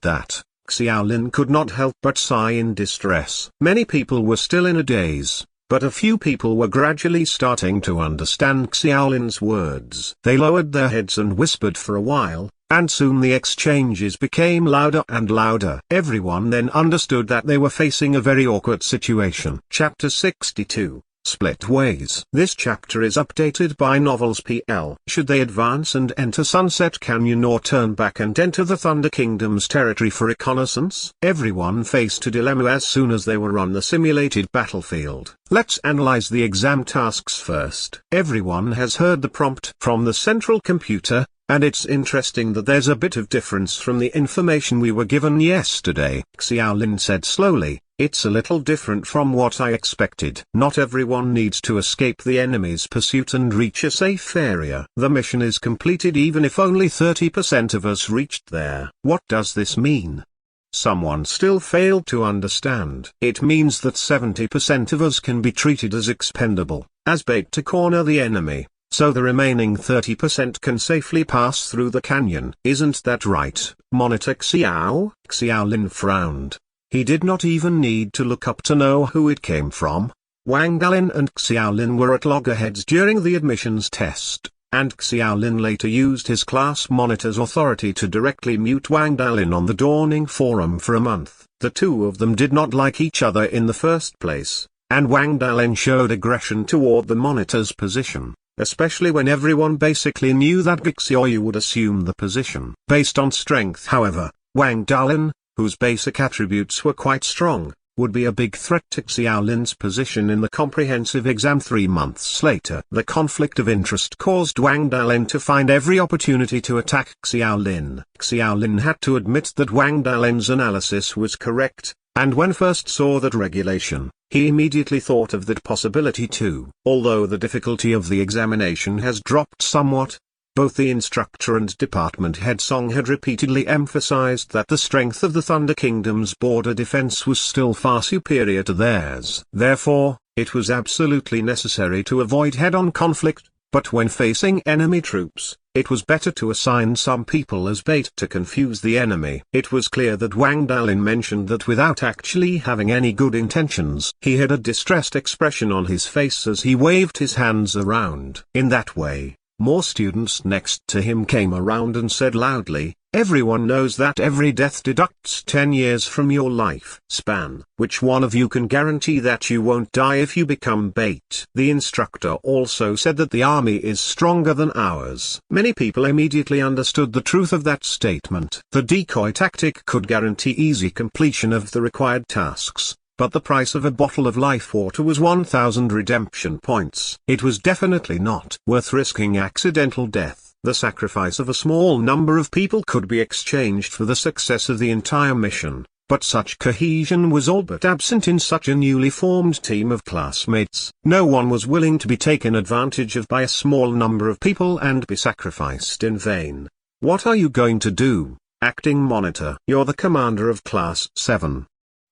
Speaker 1: that, Xiaolin could not help but sigh in distress. Many people were still in a daze, but a few people were gradually starting to understand Xiaolin's words. They lowered their heads and whispered for a while, and soon the exchanges became louder and louder. Everyone then understood that they were facing a very awkward situation. Chapter 62. Split Ways. This chapter is updated by Novels PL. Should they advance and enter Sunset Canyon or turn back and enter the Thunder Kingdom's territory for reconnaissance? Everyone faced a dilemma as soon as they were on the simulated battlefield. Let's analyze the exam tasks first. Everyone has heard the prompt from the central computer, and it's interesting that there's a bit of difference from the information we were given yesterday. Xiaolin said slowly, "It's a little different from what I expected. Not everyone needs to escape the enemy's pursuit and reach a safe area. The mission is completed even if only 30% of us reached there." What does this mean? Someone still failed to understand. It means that 70% of us can be treated as expendable, as bait to corner the enemy. So the remaining 30% can safely pass through the canyon. Isn't that right, Monitor Xiao? Xiaolin frowned. He did not even need to look up to know who it came from. Wang Dalin and Xiaolin were at loggerheads during the admissions test, and Xiaolin later used his class monitor's authority to directly mute Wang Dalin on the Dawning Forum for a month. The two of them did not like each other in the first place, and Wang Dalin showed aggression toward the monitor's position, especially when everyone basically knew that Xiaoyu would assume the position. Based on strength, however, Wang Dalin, whose basic attributes were quite strong, would be a big threat to Xiaolin's position in the comprehensive exam 3 months later. The conflict of interest caused Wang Dalin to find every opportunity to attack Xiaolin. Xiaolin had to admit that Wang Dalin's analysis was correct, and when first saw that regulation, he immediately thought of that possibility too. Although the difficulty of the examination has dropped somewhat, both the instructor and department head Song had repeatedly emphasized that the strength of the Thunder Kingdom's border defense was still far superior to theirs. Therefore, it was absolutely necessary to avoid head-on conflict, but when facing enemy troops, it was better to assign some people as bait to confuse the enemy. It was clear that Wang Dalin mentioned that without actually having any good intentions. He had a distressed expression on his face as he waved his hands around. In that way, more students next to him came around and said loudly, "Everyone knows that every death deducts 10 years from your life span. Which one of you can guarantee that you won't die if you become bait?" The instructor also said that the army is stronger than ours. Many people immediately understood the truth of that statement. The decoy tactic could guarantee easy completion of the required tasks, but the price of a bottle of life water was 1,000 redemption points. It was definitely not worth risking accidental death. The sacrifice of a small number of people could be exchanged for the success of the entire mission, but such cohesion was all but absent in such a newly formed team of classmates. No one was willing to be taken advantage of by a small number of people and be sacrificed in vain. "What are you going to do, acting monitor?" "You're the commander of Class 7.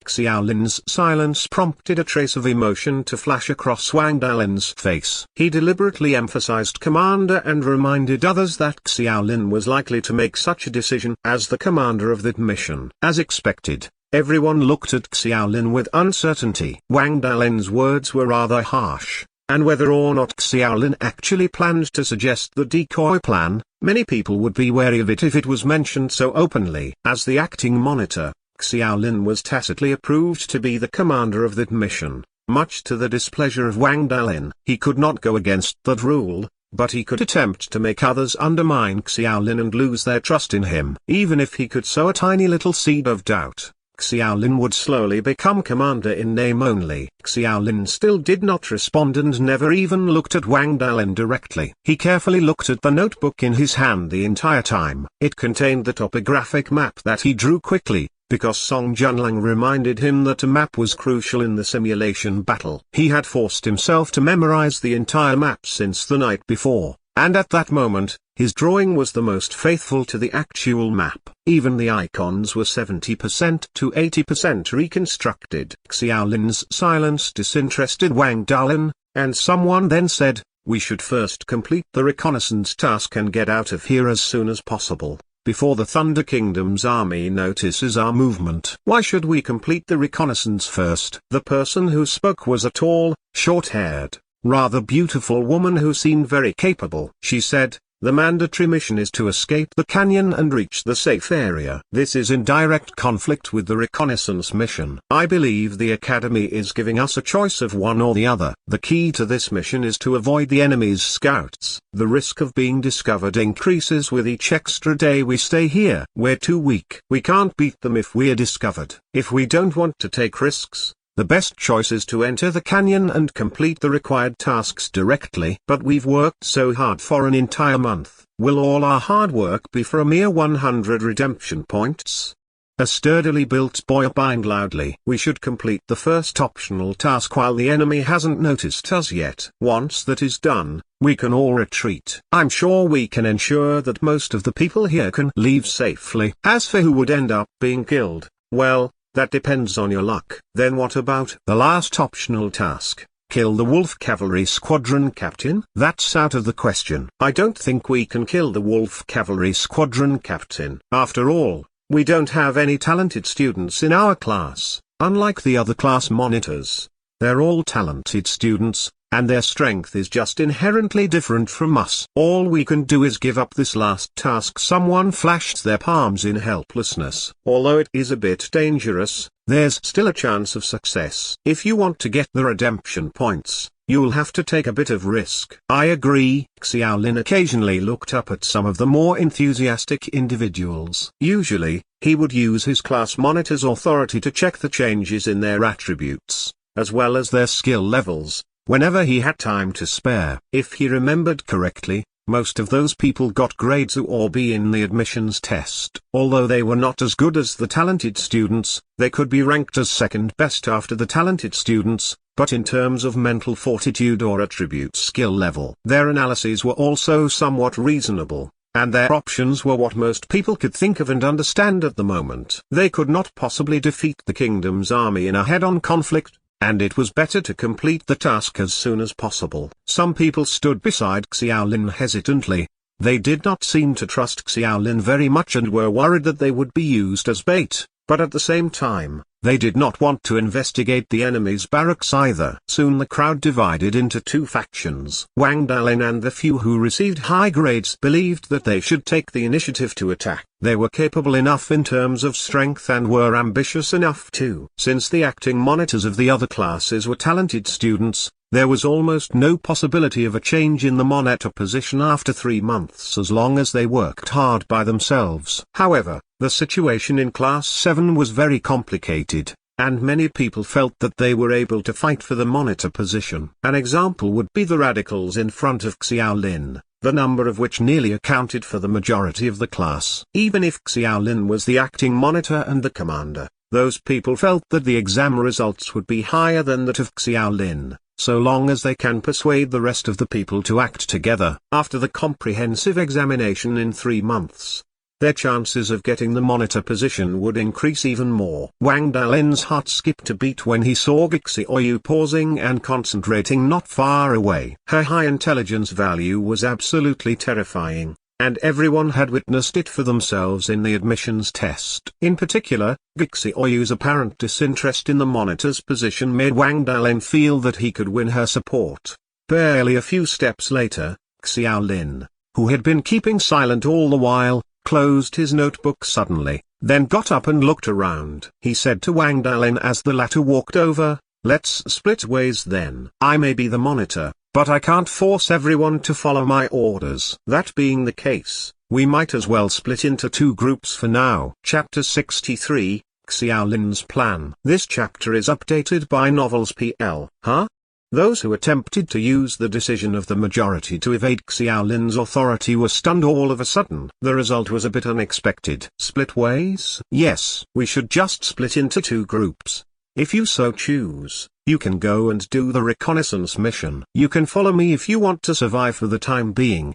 Speaker 1: Xiaolin's silence prompted a trace of emotion to flash across Wang Dalin's face. He deliberately emphasized commander and reminded others that Xiaolin was likely to make such a decision as the commander of that mission. As expected, everyone looked at Xiaolin with uncertainty. Wang Dalin's words were rather harsh, and whether or not Xiaolin actually planned to suggest the decoy plan, many people would be wary of it if it was mentioned so openly. As the acting monitor, Xiaolin was tacitly approved to be the commander of that mission, much to the displeasure of Wang Dalin. He could not go against that rule, but he could attempt to make others undermine Xiaolin and lose their trust in him. Even if he could sow a tiny little seed of doubt, Xiaolin would slowly become commander in name only. Xiaolin still did not respond and never even looked at Wang Dalin directly. He carefully looked at the notebook in his hand the entire time. It contained the topographic map that he drew quickly, because Song Junlang reminded him that a map was crucial in the simulation battle. He had forced himself to memorize the entire map since the night before, and at that moment, his drawing was the most faithful to the actual map. Even the icons were 70% to 80% reconstructed. Xiaolin's silence disinterested Wang Dalin, And someone then said, we should first complete the reconnaissance task and get out of here as soon as possible, before the Thunder Kingdom's army notices our movement. Why should we complete the reconnaissance first? The person who spoke was a tall, short-haired, rather beautiful woman who seemed very capable. She said, the mandatory mission is to escape the canyon and reach the safe area. This is in direct conflict with the reconnaissance mission. I believe the Academy is giving us a choice of one or the other. The key to this mission is to avoid the enemy's scouts. The risk of being discovered increases with each extra day we stay here. We're too weak. We can't beat them if we're discovered. If we don't want to take risks, the best choice is to enter the canyon and complete the required tasks directly. But we've worked so hard for an entire month. Will all our hard work be for a mere 100 redemption points? A sturdily built boy opined loudly. We should complete the first optional task while the enemy hasn't noticed us yet. Once that is done, we can all retreat. I'm sure we can ensure that most of the people here can leave safely. As for who would end up being killed, well, that depends on your luck. Then what about the last optional task? Kill the Wolf Cavalry Squadron Captain? That's out of the question. I don't think we can kill the Wolf Cavalry Squadron Captain. After all, we don't have any talented students in our class. Unlike the other class monitors, they're all talented students, and their strength is just inherently different from us. All we can do is give up this last task. Someone flashed their palms in helplessness. Although it is a bit dangerous, there's still a chance of success. If you want to get the redemption points, you'll have to take a bit of risk. I agree. Xiaolin occasionally looked up at some of the more enthusiastic individuals. Usually, he would use his class monitor's authority to check the changes in their attributes, as well as their skill levels, whenever he had time to spare. If he remembered correctly, most of those people got grades A or B in the admissions test. Although they were not as good as the talented students, they could be ranked as second best after the talented students, but in terms of mental fortitude or attribute skill level, their analyses were also somewhat reasonable, and their options were what most people could think of and understand at the moment. They could not possibly defeat the kingdom's army in a head-on conflict, and it was better to complete the task as soon as possible. Some people stood beside Xiaolin hesitantly. They did not seem to trust Xiaolin very much and were worried that they would be used as bait, but at the same time, they did not want to investigate the enemy's barracks either. Soon the crowd divided into two factions. Wang Dalin and the few who received high grades believed that they should take the initiative to attack. They were capable enough in terms of strength and were ambitious enough too. Since the acting monitors of the other classes were talented students, there was almost no possibility of a change in the monitor position after 3 months as long as they worked hard by themselves. However, the situation in Class 7 was very complicated, and many people felt that they were able to fight for the monitor position. An example would be the radicals in front of Xiaolin, the number of which nearly accounted for the majority of the class. Even if Xiaolin was the acting monitor and the commander, those people felt that the exam results would be higher than that of Xiaolin, so long as they can persuade the rest of the people to act together. After the comprehensive examination in 3 months, their chances of getting the monitor position would increase even more. Wang Dalin's heart skipped a beat when he saw Xiaoyu pausing and concentrating not far away. Her high intelligence value was absolutely terrifying, and everyone had witnessed it for themselves in the admissions test. In particular, Xiaoyu's apparent disinterest in the monitor's position made Wang Dalin feel that he could win her support. Barely a few steps later, Xiaolin, who had been keeping silent all the while, closed his notebook suddenly, then got up and looked around. He said to Wang Dalin as the latter walked over, "Let's split ways then. I may be the monitor, but I can't force everyone to follow my orders. That being the case, we might as well split into 2 groups for now." Chapter 63, Xiaolin's Plan. This chapter is updated by Novels PL. Huh? Those who attempted to use the decision of the majority to evade Xiaolin's authority were stunned all of a sudden. The result was a bit unexpected. Split ways? Yes, we should just split into 2 groups. If you so choose, you can go and do the reconnaissance mission. You can follow me if you want to survive for the time being.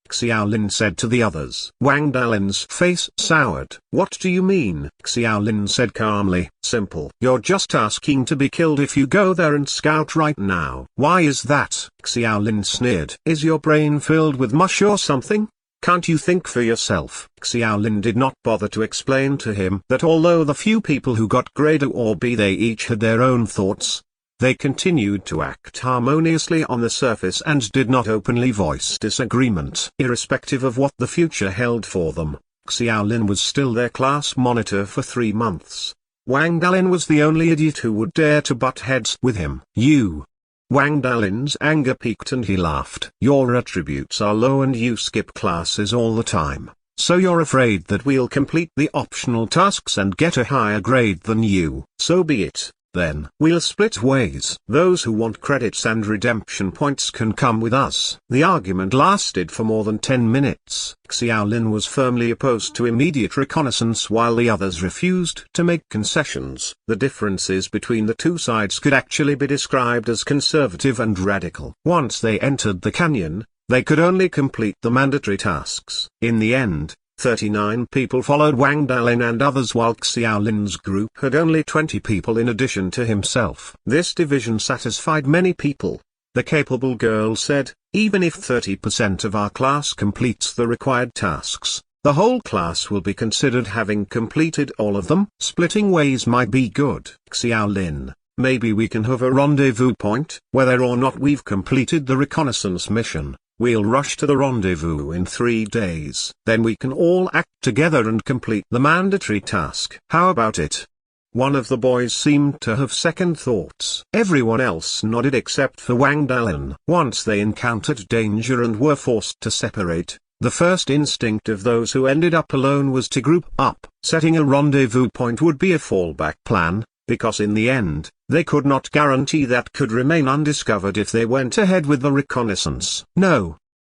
Speaker 1: Xiaolin said to the others. Wang Dalin's face soured. What do you mean? Xiaolin said calmly. Simple. You're just asking to be killed if you go there and scout right now. Why is that? Xiaolin sneered. Is your brain filled with mush or something? Can't you think for yourself? Xiaolin did not bother to explain to him that although the few people who got grade A or B they each had their own thoughts, they continued to act harmoniously on the surface and did not openly voice disagreement. Irrespective of what the future held for them, Xiaolin was still their class monitor for 3 months. Wang Dalin was the only idiot who would dare to butt heads with him. You! Wang Dalin's anger peaked and he laughed. Your attributes are low and you skip classes all the time. So you're afraid that we'll complete the optional tasks and get a higher grade than you. So be it, then. We'll split ways. Those who want credits and redemption points can come with us. The argument lasted for more than 10 minutes. Xiaolin was firmly opposed to immediate reconnaissance while the others refused to make concessions. The differences between the two sides could actually be described as conservative and radical. Once they entered the canyon, they could only complete the mandatory tasks. In the end, 39 people followed Wang Dalin and others while Xiaolin's group had only 20 people in addition to himself. This division satisfied many people. The capable girl said, even if 30% of our class completes the required tasks, the whole class will be considered having completed all of them. Splitting ways might be good. Xiaolin, maybe we can have a rendezvous point. Whether or not we've completed the reconnaissance mission, we'll rush to the rendezvous in 3 days. Then we can all act together and complete the mandatory task. How about it? One of the boys seemed to have second thoughts. Everyone else nodded except for Wang Dalin. Once they encountered danger and were forced to separate, the first instinct of those who ended up alone was to group up. Setting a rendezvous point would be a fallback plan, because in the end, they could not guarantee that could remain undiscovered if they went ahead with the reconnaissance. No.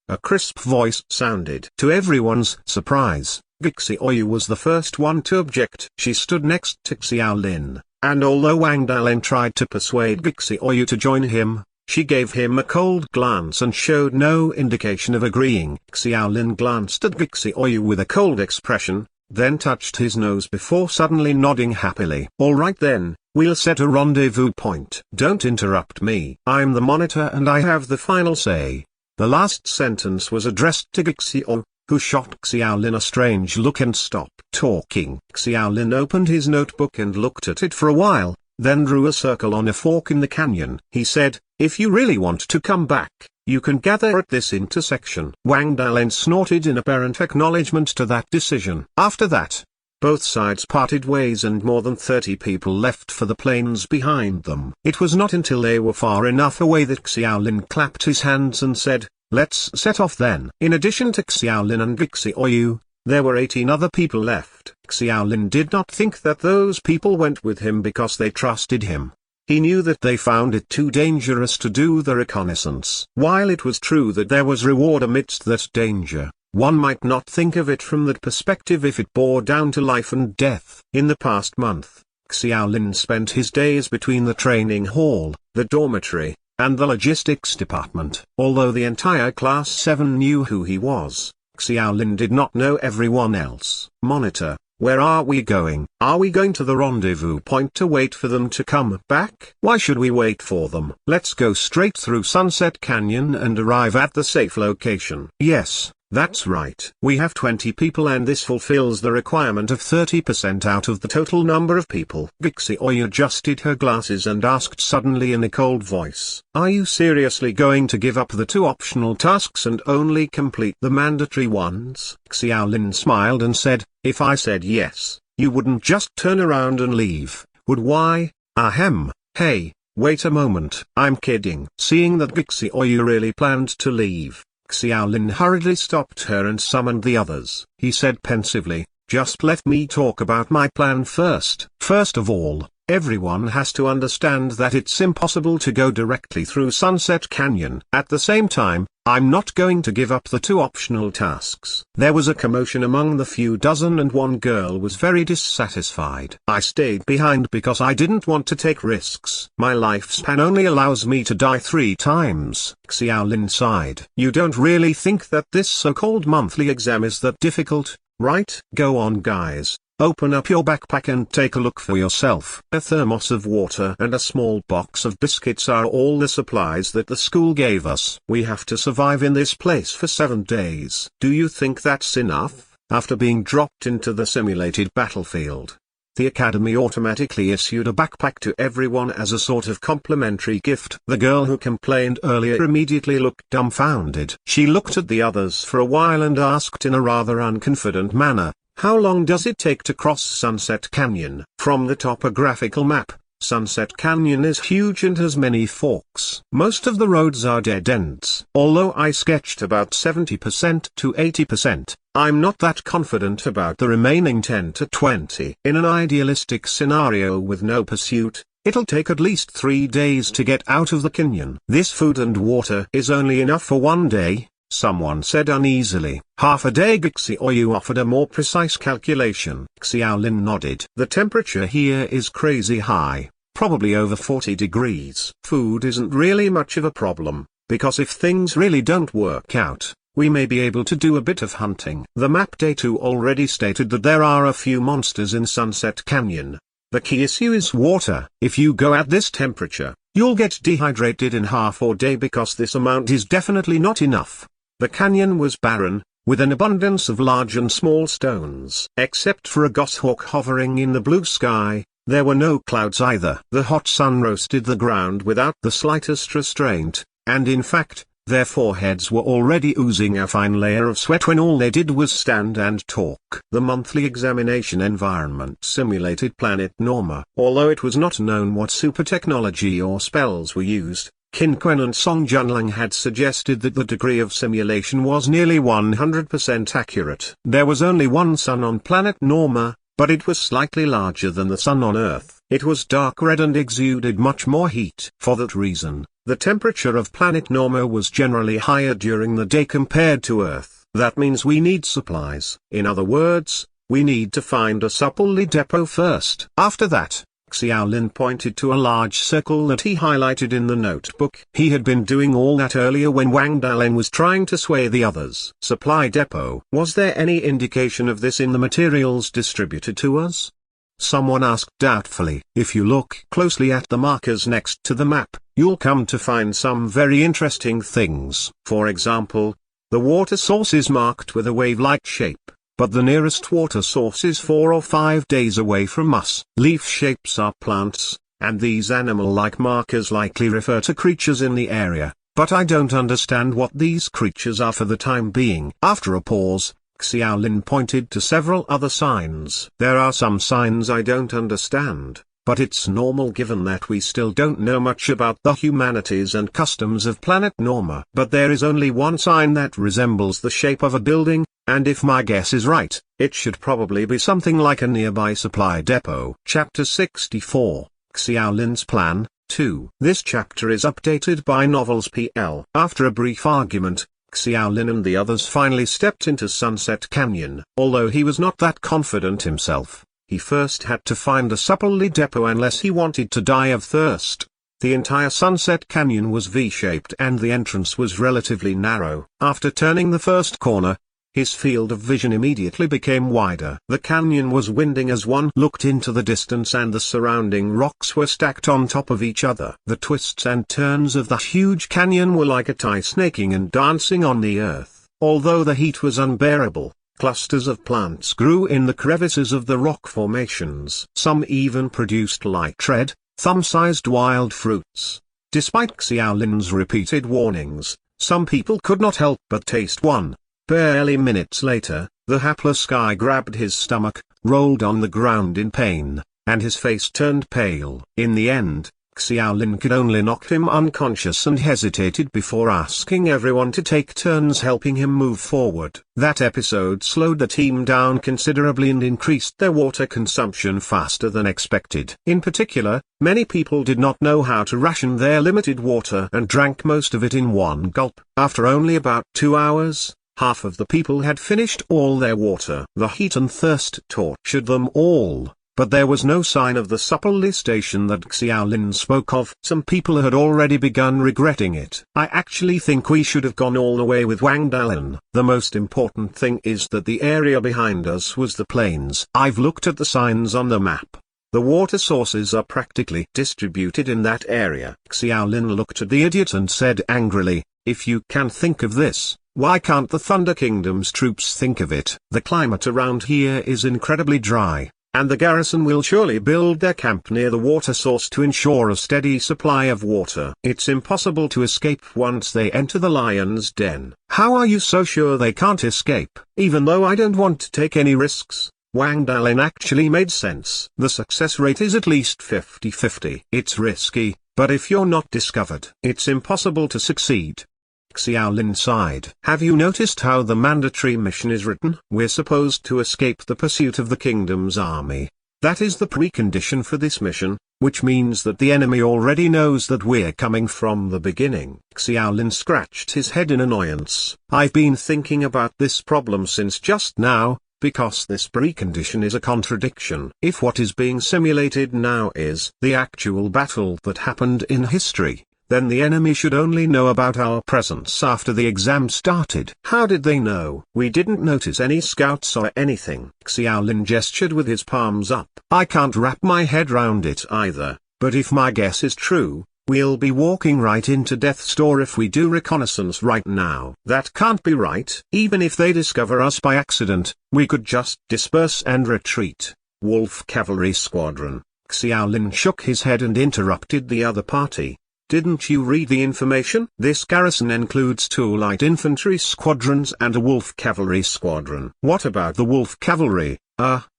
Speaker 1: A crisp voice sounded. To everyone's surprise, Gixioyu was the first one to object. She stood next to Xiaolin, and although Wang Dalin tried to persuade Gixioyu to join him, she gave him a cold glance and showed no indication of agreeing. Xiaolin glanced at Gixioyu with a cold expression, then touched his nose before suddenly nodding happily. All right then, we'll set a rendezvous point. Don't interrupt me. I'm the monitor and I have the final say. The last sentence was addressed to Gixioyu, who shot Xiaolin a strange look and stopped talking. Xiaolin opened his notebook and looked at it for a while, then drew a circle on a fork in the canyon. He said, if you really want to come back, you can gather at this intersection. Wang Dalin snorted in apparent acknowledgement to that decision. After that, both sides parted ways and more than 30 people left for the plains behind them. It was not until they were far enough away that Xiaolin clapped his hands and said, let's set off then. In addition to Xiaolin and Gixioyu, there were 18 other people left. Xiaolin did not think that those people went with him because they trusted him. He knew that they found it too dangerous to do the reconnaissance. While it was true that there was reward amidst that danger, one might not think of it from that perspective if it bore down to life and death. In the past month, Xiaolin spent his days between the training hall, the dormitory, and the logistics department. Although the entire Class 7 knew who he was, Xiaolin did not know everyone else. Monitor, where are we going? Are we going to the rendezvous point to wait for them to come back? Why should we wait for them? Let's go straight through Sunset Canyon and arrive at the safe location. Yes, that's right. We have 20 people and this fulfills the requirement of 30% out of the total number of people. Gixioyu adjusted her glasses and asked suddenly in a cold voice, are you seriously going to give up the 2 optional tasks and only complete the mandatory ones? Xiaolin smiled and said, if I said yes, you wouldn't just turn around and leave, would why? Ahem, hey, wait a moment. I'm kidding. Seeing that Gixioyu really planned to leave, Xiaolin hurriedly stopped her and summoned the others. He said pensively, just let me talk about my plan first. First of all, Everyone has to understand that it's impossible to go directly through Sunset Canyon. At the same time, I'm not going to give up the two optional tasks. There was a commotion among the few dozen and one girl was very dissatisfied. I stayed behind because I didn't want to take risks. My lifespan only allows me to die 3 times. Xiaolin sighed. You don't really think that this so-called monthly exam is that difficult, right? Go on guys. Open up your backpack and take a look for yourself. A thermos of water and a small box of biscuits are all the supplies that the school gave us. We have to survive in this place for 7 days. Do you think that's enough? After being dropped into the simulated battlefield, the academy automatically issued a backpack to everyone as a sort of complimentary gift. The girl who complained earlier immediately looked dumbfounded. She looked at the others for a while and asked in a rather unconfident manner, how long does it take to cross Sunset Canyon? From the topographical map, Sunset Canyon is huge and has many forks. Most of the roads are dead ends. Although I sketched about 70% to 80%, I'm not that confident about the remaining 10 to 20. In an idealistic scenario with no pursuit, it'll take at least 3 days to get out of the canyon. This food and water is only enough for 1 day, someone said uneasily. Half a day Gixi, or you offered a more precise calculation. Xiaolin nodded. The temperature here is crazy high, probably over 40 degrees. Food isn't really much of a problem, because if things really don't work out, we may be able to do a bit of hunting. The map day 2 already stated that there are a few monsters in Sunset Canyon. The key issue is water. If you go at this temperature, you'll get dehydrated in half a day because this amount is definitely not enough. The canyon was barren, with an abundance of large and small stones. Except for a goshawk hovering in the blue sky, there were no clouds either. The hot sun roasted the ground without the slightest restraint, and in fact, their foreheads were already oozing a fine layer of sweat when all they did was stand and talk. The monthly examination environment simulated Planet Norma. Although it was not known what super technology or spells were used, Qin Quan and Song Junlang had suggested that the degree of simulation was nearly 100% accurate. There was only one sun on planet Norma, but it was slightly larger than the sun on Earth. It was dark red and exuded much more heat. For that reason, the temperature of planet Norma was generally higher during the day compared to Earth. That means we need supplies. In other words, we need to find a supply depot first. After that, Xiaolin pointed to a large circle that he highlighted in the notebook. He had been doing all that earlier when Wang Dalin was trying to sway the others. Supply depot. Was there any indication of this in the materials distributed to us? Someone asked doubtfully. If you look closely at the markers next to the map, you'll come to find some very interesting things. For example, the water source is marked with a wave-like shape, but the nearest water source is 4 or 5 days away from us. Leaf shapes are plants, and these animal-like markers likely refer to creatures in the area, but I don't understand what these creatures are for the time being. After a pause, Xiaolin pointed to several other signs. There are some signs I don't understand, but it's normal given that we still don't know much about the humanities and customs of planet Norma. But there is only one sign that resembles the shape of a building, and if my guess is right, it should probably be something like a nearby supply depot. Chapter 64, Xiaolin's Plan, 2. This chapter is updated by Novels PL. After a brief argument, Xiaolin and the others finally stepped into Sunset Canyon. Although he was not that confident himself, he first had to find a supply depot unless he wanted to die of thirst. The entire Sunset Canyon was V-shaped and the entrance was relatively narrow. After turning the first corner, his field of vision immediately became wider. The canyon was winding as one looked into the distance and the surrounding rocks were stacked on top of each other. The twists and turns of the huge canyon were like a tie snaking and dancing on the earth. Although the heat was unbearable, clusters of plants grew in the crevices of the rock formations. Some even produced light red, thumb-sized wild fruits. Despite Xiaolin's repeated warnings, some people could not help but taste one. Barely minutes later, the hapless guy grabbed his stomach, rolled on the ground in pain, and his face turned pale. In the end, Xiaolin could only knock him unconscious and hesitated before asking everyone to take turns helping him move forward. That episode slowed the team down considerably and increased their water consumption faster than expected. In particular, many people did not know how to ration their limited water and drank most of it in one gulp. After only about 2 hours, half of the people had finished all their water. The heat and thirst tortured them all. But there was no sign of the supple station that Xiaolin spoke of. Some people had already begun regretting it. I actually think we should have gone all the way with Wang Dalin. The most important thing is that the area behind us was the plains. I've looked at the signs on the map. The water sources are practically distributed in that area. Xiaolin looked at the idiot and said angrily, "If you can think of this, why can't the Thunder Kingdom's troops think of it? The climate around here is incredibly dry. And the garrison will surely build their camp near the water source to ensure a steady supply of water. It's impossible to escape once they enter the lion's den." "How are you so sure they can't escape?" "Even though I don't want to take any risks, Wang Dalin actually made sense. The success rate is at least 50-50. It's risky, but if you're not discovered, it's impossible to succeed." Xiaolin sighed. "Have you noticed how the mandatory mission is written? We're supposed to escape the pursuit of the kingdom's army. That is the precondition for this mission, which means that the enemy already knows that we're coming from the beginning." Xiaolin scratched his head in annoyance. "I've been thinking about this problem since just now, because this precondition is a contradiction. If what is being simulated now is the actual battle that happened in history, then the enemy should only know about our presence after the exam started." "How did they know?" "We didn't notice any scouts or anything." Xiaolin gestured with his palms up. "I can't wrap my head round it either, but if my guess is true, we'll be walking right into Death's Door if we do reconnaissance right now." "That can't be right. Even if they discover us by accident, we could just disperse and retreat." "Wolf Cavalry Squadron." Xiaolin shook his head and interrupted the other party. "Didn't you read the information? This garrison includes 2 light infantry squadrons and a wolf cavalry squadron." "What about the wolf cavalry?"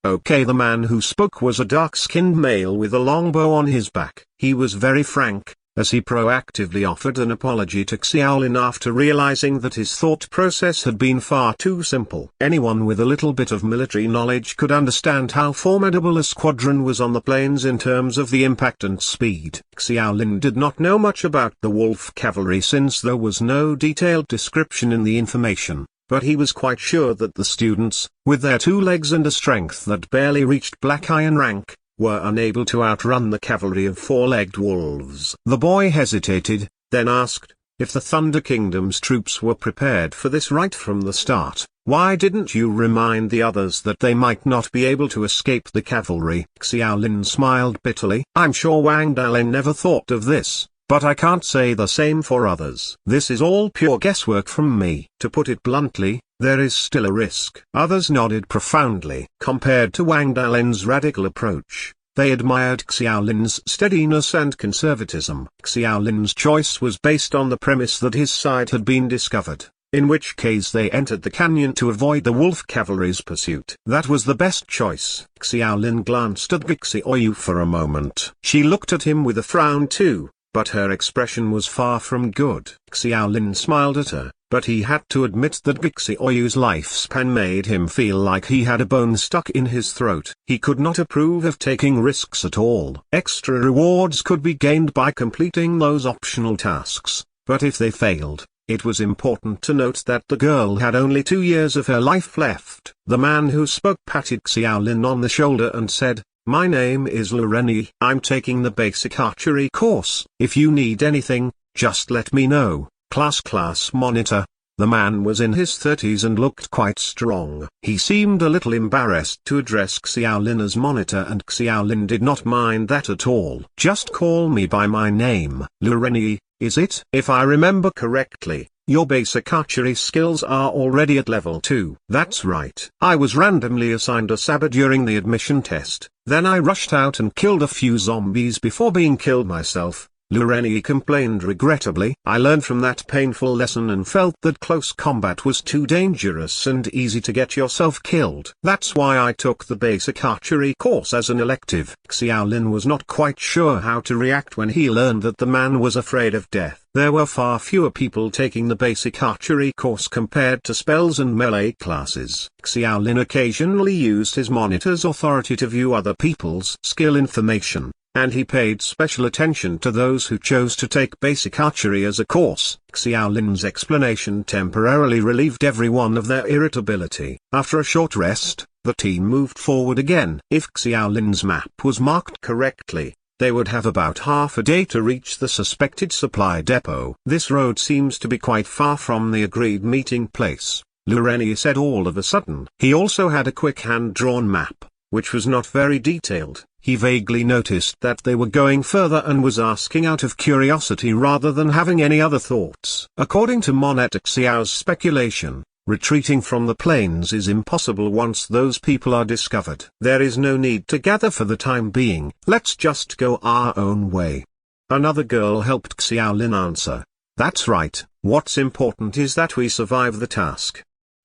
Speaker 1: Okay, the man who spoke was a dark-skinned male with a longbow on his back. He was very frank, as he proactively offered an apology to Xiaolin after realizing that his thought process had been far too simple. Anyone with a little bit of military knowledge could understand how formidable a squadron was on the plains in terms of the impact and speed. Xiaolin did not know much about the wolf cavalry since there was no detailed description in the information, but he was quite sure that the students, with their 2 legs and a strength that barely reached black iron rank, were unable to outrun the cavalry of 4-legged wolves. The boy hesitated, then asked, "If the Thunder Kingdom's troops were prepared for this right from the start, why didn't you remind the others that they might not be able to escape the cavalry?" Xiaolin smiled bitterly. "I'm sure Wang Dalin never thought of this, but I can't say the same for others. This is all pure guesswork from me. To put it bluntly, there is still a risk." Others nodded profoundly. Compared to Wang Dalin's radical approach, they admired Xiaolin's steadiness and conservatism. Xiaolin's choice was based on the premise that his side had been discovered, in which case they entered the canyon to avoid the wolf cavalry's pursuit. That was the best choice. Xiaolin glanced at Gixi Oyu for a moment. She looked at him with a frown too, but her expression was far from good. Xiaolin smiled at her, but he had to admit that Gixi Oyu's lifespan made him feel like he had a bone stuck in his throat. He could not approve of taking risks at all. Extra rewards could be gained by completing those optional tasks, but if they failed, it was important to note that the girl had only 2 years of her life left. The man who spoke patted Xiaolin on the shoulder and said, "My name is Lu Renyi. I'm taking the basic archery course. If you need anything, just let me know." Class monitor. The man was in his 30s and looked quite strong. He seemed a little embarrassed to address Xiaolin as monitor, and Xiaolin did not mind that at all. "Just call me by my name. Lu Renyi, is it? If I remember correctly, your basic archery skills are already at level 2. "That's right. I was randomly assigned a saber during the admission test, then I rushed out and killed a few zombies before being killed myself," Lureni complained regrettably. I learned from that painful lesson and felt that close combat was too dangerous and easy to get yourself killed. That's why I took the basic archery course as an elective. Xiaolin was not quite sure how to react when he learned that the man was afraid of death. There were far fewer people taking the basic archery course compared to spells and melee classes. Xiaolin occasionally used his monitor's authority to view other people's skill information, and he paid special attention to those who chose to take basic archery as a course. Xiaolin's explanation temporarily relieved everyone of their irritability. After a short rest, the team moved forward again. If Xiaolin's map was marked correctly, they would have about half a day to reach the suspected supply depot. This road seems to be quite far from the agreed meeting place, Lureni said all of a sudden. He also had a quick hand-drawn map, which was not very detailed. He vaguely noticed that they were going further and was asking out of curiosity rather than having any other thoughts. According to Monet Xiao's speculation, retreating from the plains is impossible once those people are discovered. There is no need to gather for the time being. Let's just go our own way. Another girl helped Xiaolin answer. That's right, what's important is that we survive the task.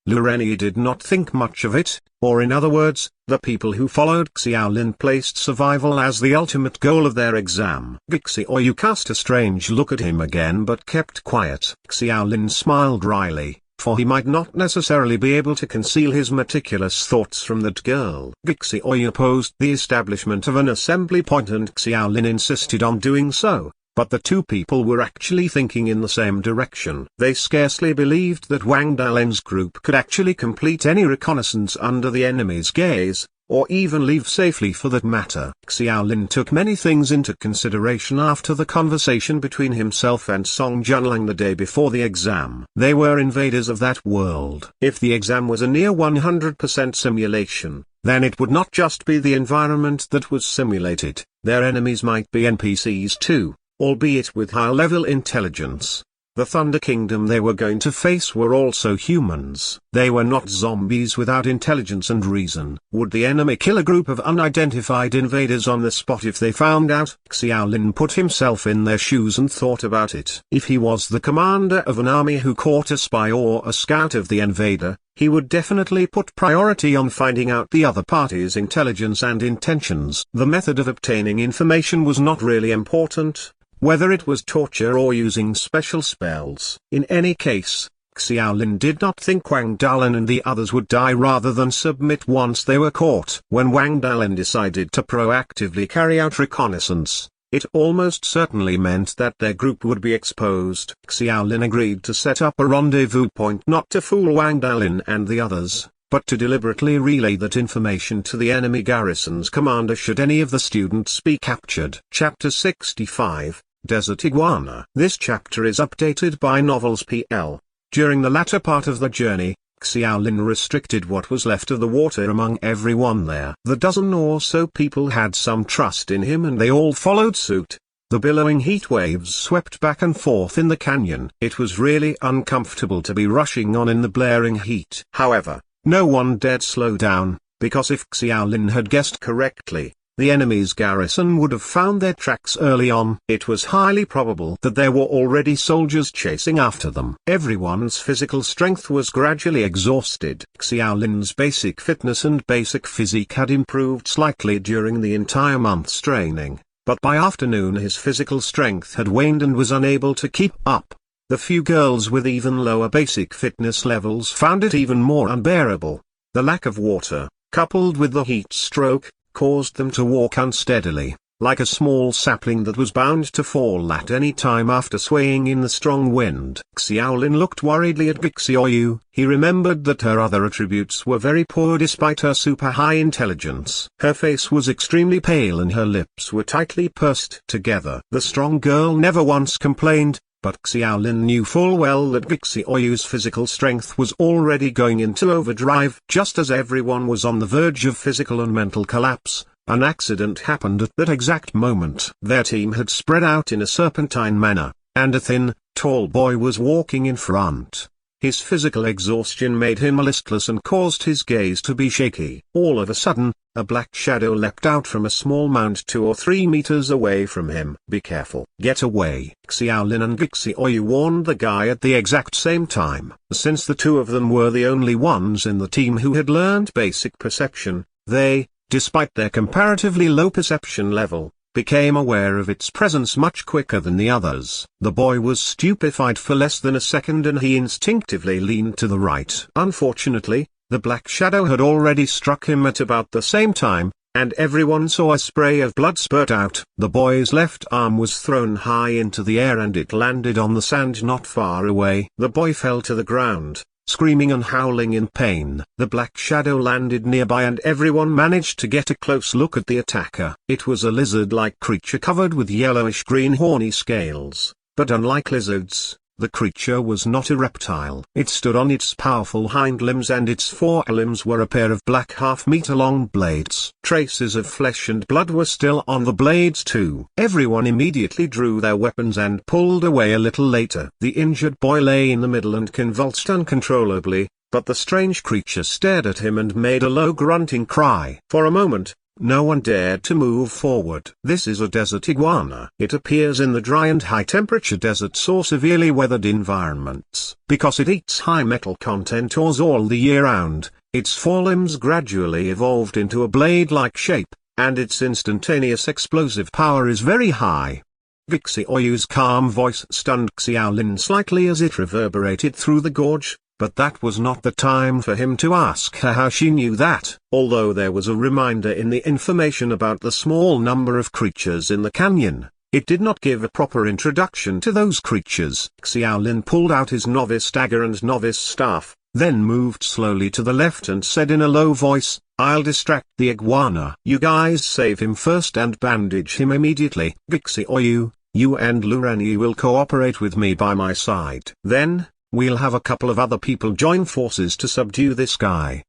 Speaker 1: Lureni did not think much of it, or in other words, the people who followed Xiaolin placed survival as the ultimate goal of their exam. Gixioyu cast a strange look at him again but kept quiet. Xiaolin smiled wryly, for he might not necessarily be able to conceal his meticulous thoughts from that girl. Gixioyu opposed the establishment of an assembly point and Xiaolin insisted on doing so. But the two people were actually thinking in the same direction. They scarcely believed that Wang Dalen's group could actually complete any reconnaissance under the enemy's gaze, or even leave safely for that matter. Xiaolin took many things into consideration after the conversation between himself and Song Junlang the day before the exam. They were invaders of that world. If the exam was a near 100% simulation, then it would not just be the environment that was simulated. Their enemies might be NPCs too, albeit with high-level intelligence. The Thunder Kingdom they were going to face were also humans. They were not zombies without intelligence and reason. Would the enemy kill a group of unidentified invaders on the spot if they found out? Xiaolin put himself in their shoes and thought about it. If he was the commander of an army who caught a spy or a scout of the invader, he would definitely put priority on finding out the other party's intelligence and intentions. The method of obtaining information was not really important, whether it was torture or using special spells. In any case, Xiaolin did not think Wang Dalen and the others would die rather than submit once they were caught. When Wang Dalen decided to proactively carry out reconnaissance, it almost certainly meant that their group would be exposed. Xiaolin agreed to set up a rendezvous point not to fool Wang Dalen and the others, but to deliberately relay that information to the enemy garrison's commander should any of the students be captured. Chapter 65, Desert Iguana. This chapter is updated by Novels PL. During the latter part of the journey, Xiaolin restricted what was left of the water among everyone there. The dozen or so people had some trust in him and they all followed suit. The billowing heat waves swept back and forth in the canyon. It was really uncomfortable to be rushing on in the blaring heat. However, no one dared slow down, because if Xiaolin had guessed correctly, the enemy's garrison would have found their tracks early on. It was highly probable that there were already soldiers chasing after them. Everyone's physical strength was gradually exhausted. Xiaolin's basic fitness and basic physique had improved slightly during the entire month's training, but by afternoon his physical strength had waned and was unable to keep up. The few girls with even lower basic fitness levels found it even more unbearable. The lack of water, coupled with the heat stroke, caused them to walk unsteadily, like a small sapling that was bound to fall at any time after swaying in the strong wind. Xiaolin looked worriedly at Gixioyu. He remembered that her other attributes were very poor despite her super high intelligence. Her face was extremely pale and her lips were tightly pursed together. The strong girl never once complained, but Xiaolin knew full well that Gixioyu's physical strength was already going into overdrive. Just as everyone was on the verge of physical and mental collapse, an accident happened at that exact moment. Their team had spread out in a serpentine manner, and a thin, tall boy was walking in front. His physical exhaustion made him listless and caused his gaze to be shaky. All of a sudden, a black shadow leapt out from a small mound 2 or 3 meters away from him. "Be careful. Get away." Xiaolin and Gixioyu warned the guy at the exact same time. Since the two of them were the only ones in the team who had learned basic perception, they, despite their comparatively low perception level, became aware of its presence much quicker than the others. The boy was stupefied for less than a second and he instinctively leaned to the right. Unfortunately, the black shadow had already struck him at about the same time, and everyone saw a spray of blood spurt out. The boy's left arm was thrown high into the air and it landed on the sand not far away. The boy fell to the ground, screaming and howling in pain. The black shadow landed nearby and everyone managed to get a close look at the attacker. It was a lizard-like creature covered with yellowish-green horny scales, but unlike lizards, the creature was not a reptile. It stood on its powerful hind limbs and its forelimbs were a pair of black half-meter-long blades. Traces of flesh and blood were still on the blades too. Everyone immediately drew their weapons and pulled away. A little later. The injured boy lay in the middle and convulsed uncontrollably, but the strange creature stared at him and made a low grunting cry. For a moment, no one dared to move forward. This is a desert iguana. It appears in the dry and high-temperature deserts or severely weathered environments. Because it eats high metal content ores all the year round, its forelimbs gradually evolved into a blade-like shape, and its instantaneous explosive power is very high. Gixioyu's calm voice stunned Xiaolin slightly as it reverberated through the gorge. But that was not the time for him to ask her how she knew that. Although there was a reminder in the information about the small number of creatures in the canyon, it did not give a proper introduction to those creatures. Xiaolin pulled out his novice dagger and novice staff, then moved slowly to the left and said in a low voice, "I'll distract the iguana. You guys save him first and bandage him immediately. Gixioyu, you and Lurani will cooperate with me by my side. Then, we'll have a couple of other people join forces to subdue this guy."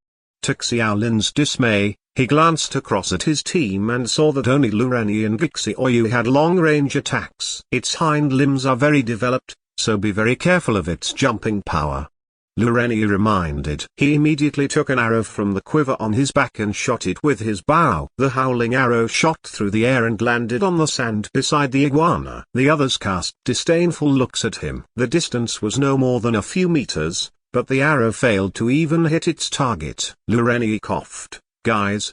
Speaker 1: To Xiaolin's dismay, he glanced across at his team and saw that only Lurani and Gixioyu had long-range attacks. Its hind limbs are very developed, so be very careful of its jumping power. Lurani reminded. He immediately took an arrow from the quiver on his back and shot it with his bow. The howling arrow shot through the air and landed on the sand beside the iguana. The others cast disdainful looks at him. The distance was no more than a few meters, but the arrow failed to even hit its target. Lurani coughed. "Guys,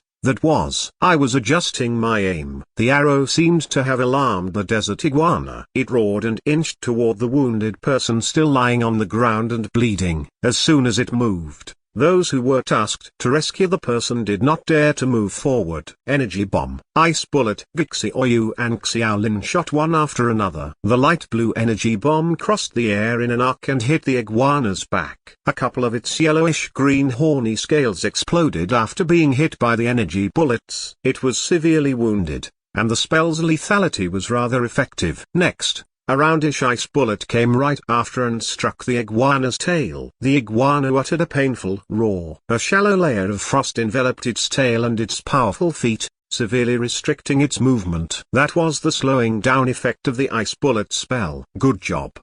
Speaker 1: I was adjusting my aim." The arrow seemed to have alarmed the desert iguana. It roared and inched toward the wounded person still lying on the ground and bleeding. As soon as it moved, those who were tasked to rescue the person did not dare to move forward. Energy bomb. Ice bullet. Gixioyu and Xiaolin shot one after another. The light blue energy bomb crossed the air in an arc and hit the iguana's back. A couple of its yellowish-green horny scales exploded after being hit by the energy bullets. It was severely wounded, and the spell's lethality was rather effective. Next, a roundish ice bullet came right after and struck the iguana's tail. The iguana uttered a painful roar. A shallow layer of frost enveloped its tail and its powerful feet, severely restricting its movement. That was the slowing down effect of the ice bullet spell. "Good job."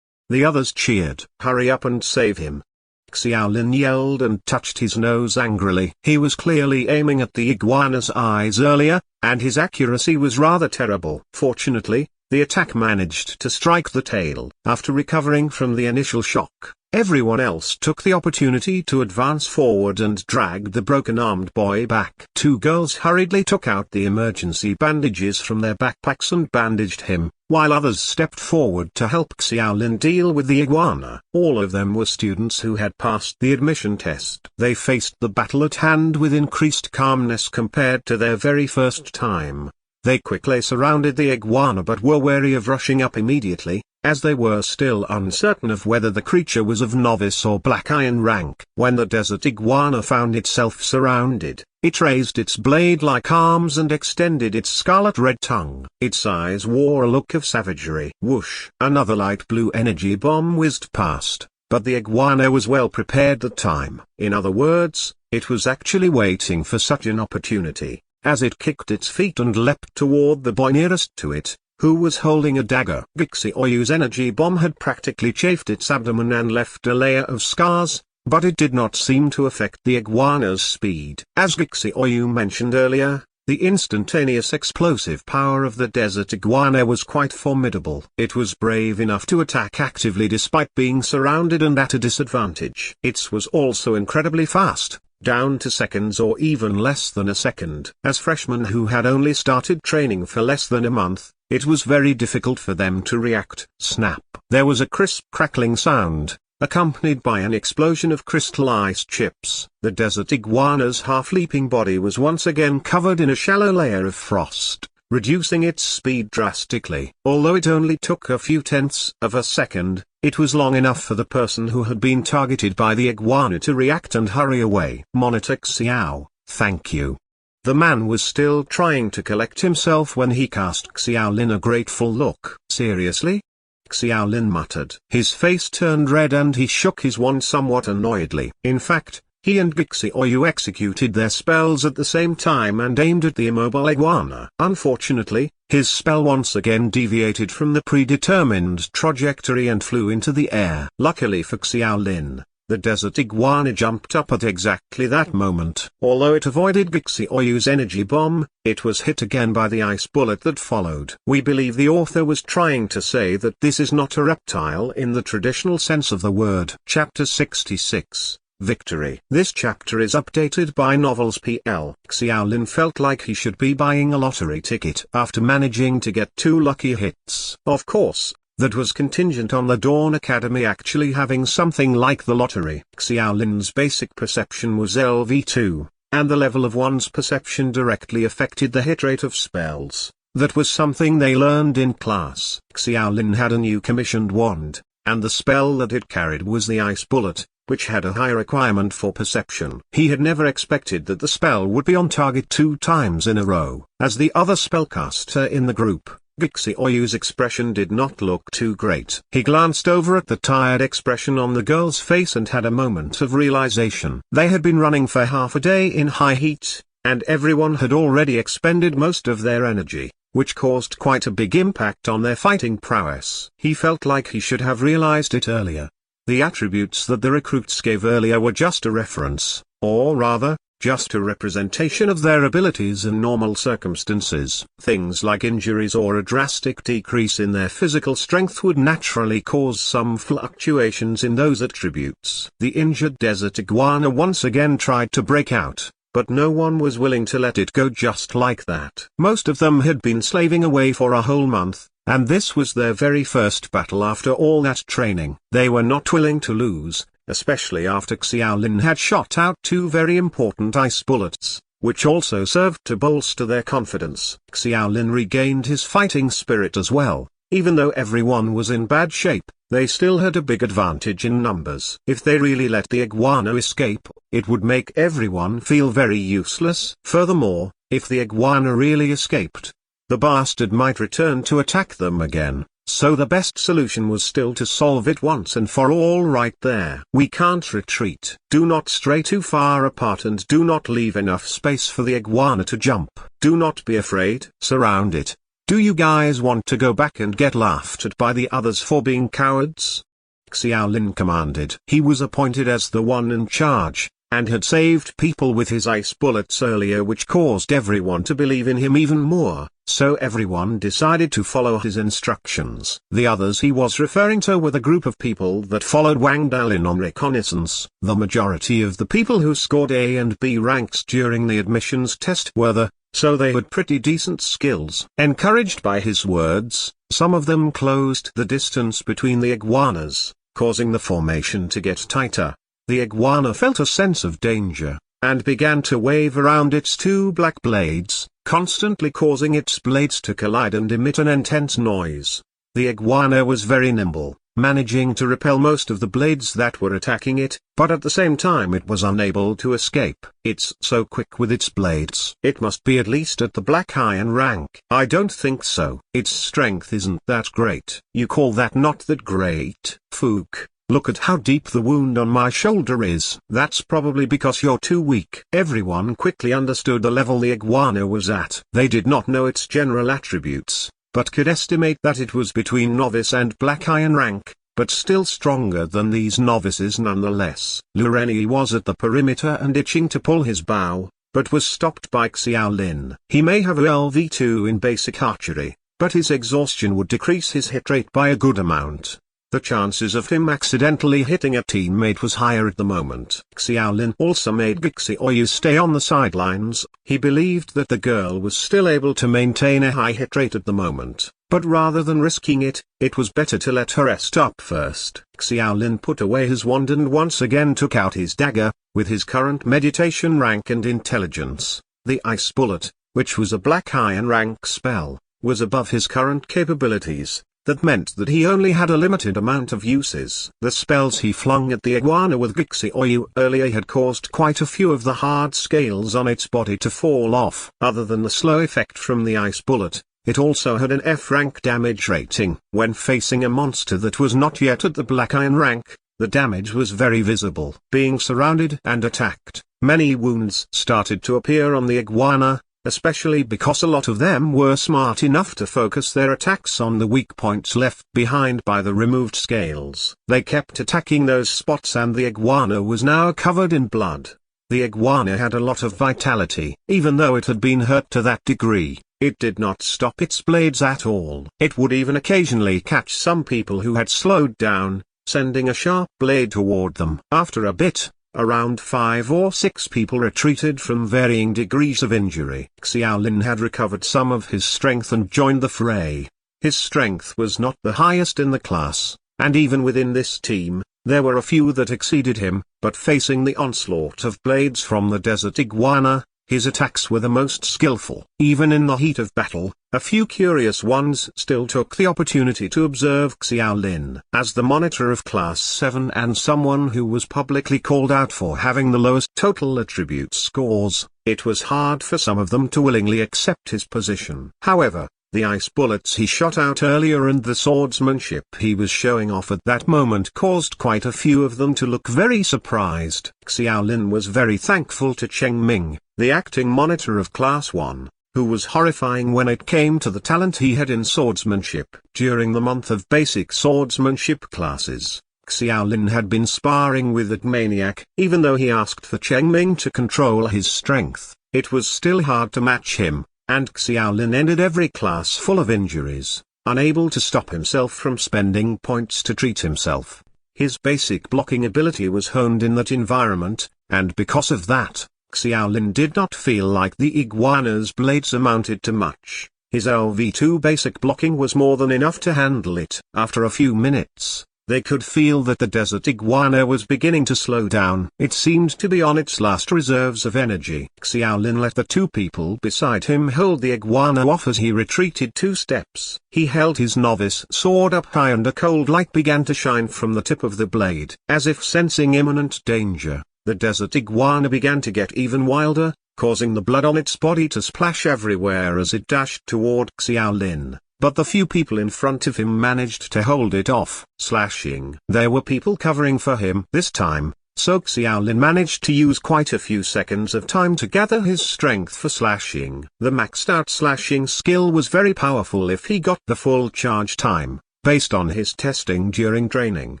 Speaker 1: The others cheered. "Hurry up and save him." Xiaolin yelled and touched his nose angrily. He was clearly aiming at the iguana's eyes earlier, and his accuracy was rather terrible. Fortunately, the attack managed to strike the tail. After recovering from the initial shock, everyone else took the opportunity to advance forward and dragged the broken-armed boy back. Two girls hurriedly took out the emergency bandages from their backpacks and bandaged him, while others stepped forward to help Xiaolin deal with the iguana. All of them were students who had passed the admission test. They faced the battle at hand with increased calmness compared to their very first time. They quickly surrounded the iguana but were wary of rushing up immediately, as they were still uncertain of whether the creature was of novice or black iron rank. When the desert iguana found itself surrounded, it raised its blade-like arms and extended its scarlet-red tongue. Its eyes wore a look of savagery. Whoosh! Another light blue energy bomb whizzed past, but the iguana was well prepared that time. In other words, it was actually waiting for such an opportunity. As it kicked its feet and leapt toward the boy nearest to it, who was holding a dagger. Gixioyu's energy bomb had practically chafed its abdomen and left a layer of scars, but it did not seem to affect the iguana's speed. As Gixioyu mentioned earlier, the instantaneous explosive power of the desert iguana was quite formidable. It was brave enough to attack actively despite being surrounded and at a disadvantage. It was also incredibly fast, down to seconds or even less than a second. As freshmen who had only started training for less than a month, it was very difficult for them to react. Snap! There was a crisp crackling sound, accompanied by an explosion of crystallized chips. The desert iguana's half-leaping body was once again covered in a shallow layer of frost, reducing its speed drastically. Although it only took a few tenths of a second, it was long enough for the person who had been targeted by the iguana to react and hurry away. Monitor Xiao, thank you. The man was still trying to collect himself when he cast Xiaolin a grateful look. Seriously? Xiaolin muttered. His face turned red and he shook his wand somewhat annoyedly. In fact, he and Gixioyu executed their spells at the same time and aimed at the immobile iguana. Unfortunately, his spell once again deviated from the predetermined trajectory and flew into the air. Luckily for Xiaolin, the desert iguana jumped up at exactly that moment. Although it avoided Gixioyu's energy bomb, it was hit again by the ice bullet that followed. We believe the author was trying to say that this is not a reptile in the traditional sense of the word. Chapter 66. Victory. This chapter is updated by Novels PL. Xiaolin felt like he should be buying a lottery ticket after managing to get 2 lucky hits. Of course, that was contingent on the Dawn Academy actually having something like the lottery. Xiaolin's basic perception was LV2, and the level of one's perception directly affected the hit rate of spells. That was something they learned in class. Xiaolin had a new commissioned wand, and the spell that it carried was the Ice Bullet, which had a high requirement for perception. He had never expected that the spell would be on target 2 times in a row. As the other spellcaster in the group, Gixioyu's expression did not look too great. He glanced over at the tired expression on the girl's face and had a moment of realization. They had been running for half a day in high heat, and everyone had already expended most of their energy, which caused quite a big impact on their fighting prowess. He felt like he should have realized it earlier. The attributes that the recruits gave earlier were just a reference, or rather, just a representation of their abilities in normal circumstances. Things like injuries or a drastic decrease in their physical strength would naturally cause some fluctuations in those attributes. The injured desert iguana once again tried to break out, but no one was willing to let it go just like that. Most of them had been slaving away for a whole month, and this was their very first battle after all that training. They were not willing to lose, especially after Xiaolin had shot out 2 very important ice bullets, which also served to bolster their confidence. Xiaolin regained his fighting spirit as well. Even though everyone was in bad shape, they still had a big advantage in numbers. If they really let the iguana escape, it would make everyone feel very useless. Furthermore, if the iguana really escaped, the bastard might return to attack them again. So the best solution was still to solve it once and for all right there. We can't retreat. Do not stray too far apart and do not leave enough space for the iguana to jump. Do not be afraid. Surround it. Do you guys want to go back and get laughed at by the others for being cowards? Xiaolin commanded. He was appointed as the one in charge, and had saved people with his ice bullets earlier, which caused everyone to believe in him even more. So everyone decided to follow his instructions. The others he was referring to were the group of people that followed Wang Dalin on reconnaissance. The majority of the people who scored A and B ranks during the admissions test were so they had pretty decent skills. Encouraged by his words, some of them closed the distance between the iguanas, causing the formation to get tighter. The iguana felt a sense of danger, and began to wave around its 2 black blades, constantly causing its blades to collide and emit an intense noise. The iguana was very nimble, managing to repel most of the blades that were attacking it, but at the same time it was unable to escape. It's so quick with its blades. It must be at least at the black iron rank. I don't think so. Its strength isn't that great. You call that not that great? Fook. Look at how deep the wound on my shoulder is. That's probably because you're too weak. Everyone quickly understood the level the iguana was at. They did not know its general attributes, but could estimate that it was between novice and black iron rank,
Speaker 2: but still stronger than these novices nonetheless. Lu Renyi was at the perimeter and itching to pull his bow, but was stopped by Xiaolin. He may have a LV2 in basic archery, but his exhaustion would decrease his hit rate by a good amount. The chances of him accidentally hitting a teammate was higher at the moment. Xiaolin also made Gixioyu stay on the sidelines. He believed that the girl was still able to maintain a high hit rate at the moment, but rather than risking it, it was better to let her rest up first. Xiaolin put away his wand and once again took out his dagger. With his current meditation rank and intelligence, the Ice Bullet, which was a black iron rank spell, was above his current capabilities. That meant that he only had a limited amount of uses. The spells he flung at the iguana with Gixioyu earlier had caused quite a few of the hard scales on its body to fall off. Other than the slow effect from the Ice Bullet, it also had an F-rank damage rating. When facing a monster that was not yet at the black iron rank, the damage was very visible. Being surrounded and attacked, many wounds started to appear on the iguana, especially because a lot of them were smart enough to focus their attacks on the weak points left behind by the removed scales. They kept attacking those spots and the iguana was now covered in blood. The iguana had a lot of vitality. Even though it had been hurt to that degree, it did not stop its blades at all. It would even occasionally catch some people who had slowed down, sending a sharp blade toward them. After a bit, around 5 or 6 people retreated from varying degrees of injury. Xiaolin had recovered some of his strength and joined the fray. His strength was not the highest in the class, and even within this team, there were a few that exceeded him, but facing the onslaught of blades from the desert iguana, his attacks were the most skillful. Even in the heat of battle, a few curious ones still took the opportunity to observe Xiaolin. As the monitor of Class 7 and someone who was publicly called out for having the lowest total attribute scores, it was hard for some of them to willingly accept his position. However, the ice bullets he shot out earlier and the swordsmanship he was showing off at that moment caused quite a few of them to look very surprised. Xiaolin was very thankful to Cheng Ming, the acting monitor of Class 1, who was horrifying when it came to the talent he had in swordsmanship. During the month of basic swordsmanship classes, Xiaolin had been sparring with that maniac. Even though he asked for Cheng Ming to control his strength, it was still hard to match him, and Xiaolin ended every class full of injuries, unable to stop himself from spending points to treat himself. His basic blocking ability was honed in that environment, and because of that, Xiaolin did not feel like the iguana's blades amounted to much. His LV2 basic blocking was more than enough to handle it. After a few minutes, they could feel that the desert iguana was beginning to slow down. It seemed to be on its last reserves of energy. Xiaolin let the two people beside him hold the iguana off as he retreated 2 steps. He held his novice sword up high and a cold light began to shine from the tip of the blade. As if sensing imminent danger, the desert iguana began to get even wilder, causing the blood on its body to splash everywhere as it dashed toward Xiaolin. But the few people in front of him managed to hold it off. Slashing. There were people covering for him this time, so Xiaolin managed to use quite a few seconds of time to gather his strength for slashing. The maxed out slashing skill was very powerful if he got the full charge time. Based on his testing during training,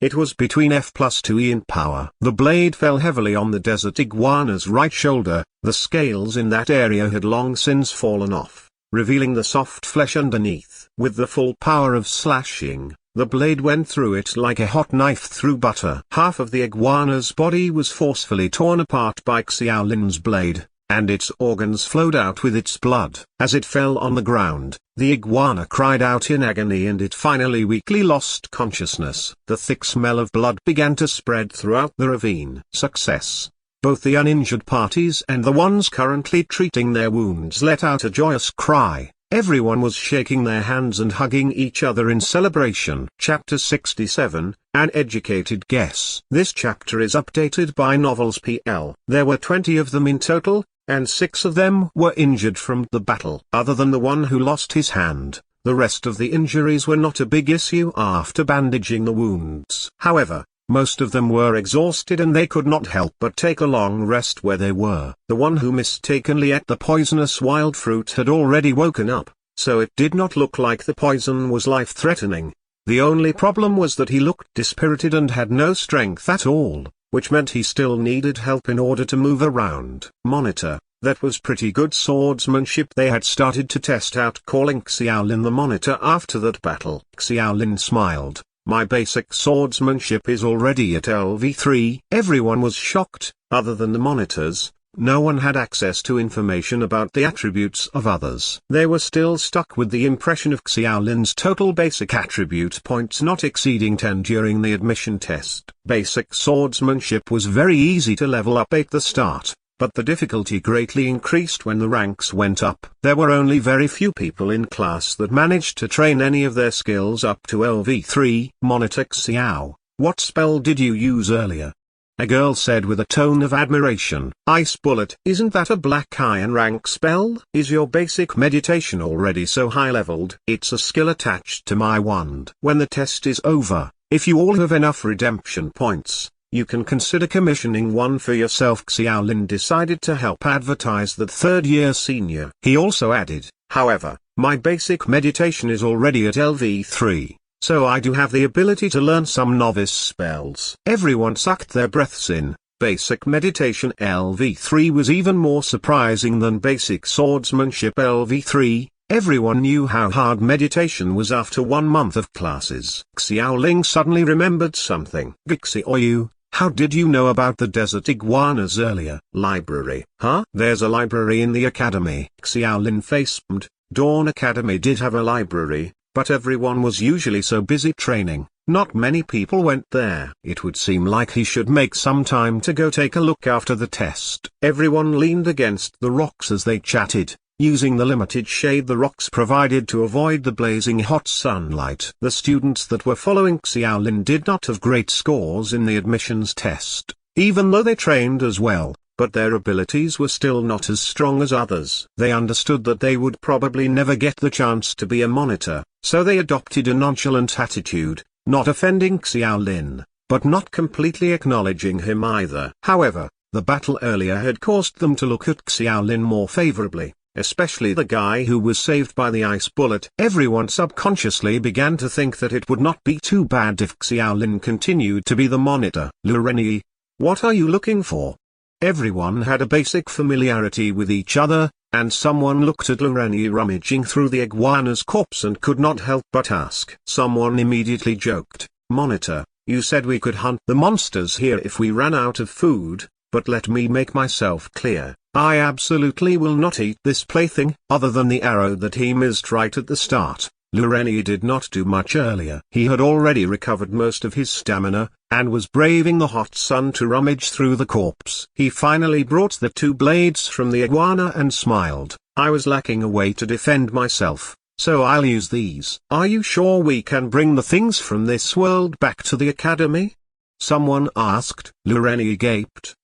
Speaker 2: it was between F+2E in power. The blade fell heavily on the desert iguana's right shoulder. The scales in that area had long since fallen off, revealing the soft flesh underneath. With the full power of slashing, the blade went through it like a hot knife through butter. Half of the iguana's body was forcefully torn apart by Xiaolin's blade, and its organs flowed out with its blood. As it fell on the ground, the iguana cried out in agony and it finally weakly lost consciousness. The thick smell of blood began to spread throughout the ravine. Success. Both the uninjured parties and the ones currently treating their wounds let out a joyous cry. Everyone was shaking their hands and hugging each other in celebration. Chapter 67, An Educated Guess. This chapter is updated by Novels PL. There were 20 of them in total, and 6 of them were injured from the battle. Other than the one who lost his hand, the rest of the injuries were not a big issue after bandaging the wounds. However, most of them were exhausted and they could not help but take a long rest where they were. The one who mistakenly ate the poisonous wild fruit had already woken up, so it did not look like the poison was life-threatening.
Speaker 1: The only problem was that he looked dispirited and had no strength at all, which meant he still needed help in order to move around. Monitor, that was pretty good swordsmanship. They had started to test out calling Xiaolin the Monitor after that battle. Xiaolin smiled. My basic swordsmanship is already at LV3. Everyone was shocked. Other than the monitors, no one had access to information about the attributes of others. They were still stuck with the impression of Xiaolin's total basic attribute points not exceeding 10 during the admission test. Basic swordsmanship was very easy to level up at the start, but the difficulty greatly increased when the ranks went up. There were only very few people in class that managed to train any of their skills up to LV3. Monitor Xiao, what spell did you use earlier? A girl said with a tone of admiration. Ice Bullet. Isn't that a black iron rank spell? Is your basic meditation already so high leveled? It's a skill attached to my wand. When the test is over, if you all have enough redemption points, you can consider commissioning one for yourself. Xiaolin decided to help advertise that third-year senior. He also added, however, my basic meditation is already at LV3. So I do have the ability to learn some novice spells. Everyone sucked their breaths in. Basic meditation LV3 was even more surprising than basic swordsmanship LV3. Everyone knew how hard meditation was after 1 month of classes. Xiaoling suddenly remembered something. Xiaoyu, how did you know about the desert iguanas earlier? Library. Huh? There's a library in the academy. Xiaolin facepalmed. Dawn Academy did have a library, but everyone was usually so busy training, not many people went there. It would seem like he should make some time to go take a look after the test. Everyone leaned against the rocks as they chatted, using the limited shade the rocks provided to avoid the blazing hot sunlight. The students that were following Xiaolin did not have great scores in the admissions test, even though they trained as well, but their abilities were still not as strong as others. They understood that they would probably never get the chance to be a monitor, so they adopted a nonchalant attitude, not offending Xiaolin, but not completely acknowledging him either. However, the battle earlier had caused them to look at Xiaolin more favorably, especially the guy who was saved by the ice bullet. Everyone subconsciously began to think that it would not be too bad if Xiaolin continued to be the monitor. Lureni, what are you looking for? Everyone had a basic familiarity with each other, and someone looked at Lureni rummaging through the iguana's corpse and could not help but ask. Someone immediately joked, Monitor, you said we could hunt the monsters here if we ran out of food, but let me make myself clear, I absolutely will not eat this plaything. Other than the arrow that he missed right at the start, Lureni did not do much earlier. He had already recovered most of his stamina, and was braving the hot sun to rummage through the corpse. He finally brought the 2 blades from the iguana and smiled. I was lacking a way to defend myself, so I'll use these. Are you sure we can bring the things from this world back to the academy? Someone asked. Lureni gaped.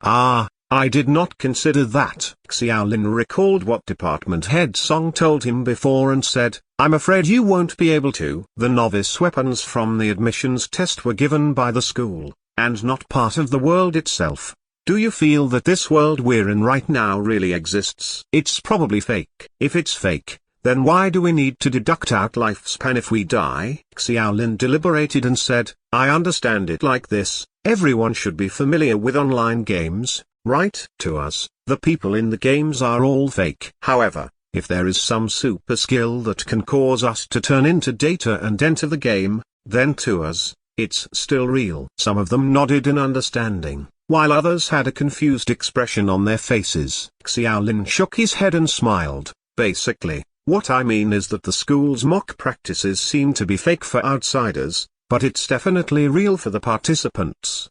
Speaker 1: I did not consider that. Xiaolin recalled what department head Song told him before and said, I'm afraid you won't be able to. The novice weapons from the admissions test were given by the school, and not part of the world itself. Do you feel that this world we're in right now really exists? It's probably fake. If it's fake, then why do we need to deduct out lifespan if we die? Xiaolin deliberated and said, I understand it like this, everyone should be familiar with online games, right? To us, the people in the games are all fake. However, if there is some super skill that can cause us to turn into data and enter the game, then to us, it's still real. Some of them nodded in understanding, while others had a confused expression on their faces. Xiaolin shook his head and smiled. Basically, what I mean is that the school's mock practices seem to be fake for outsiders, but it's definitely real for the participants.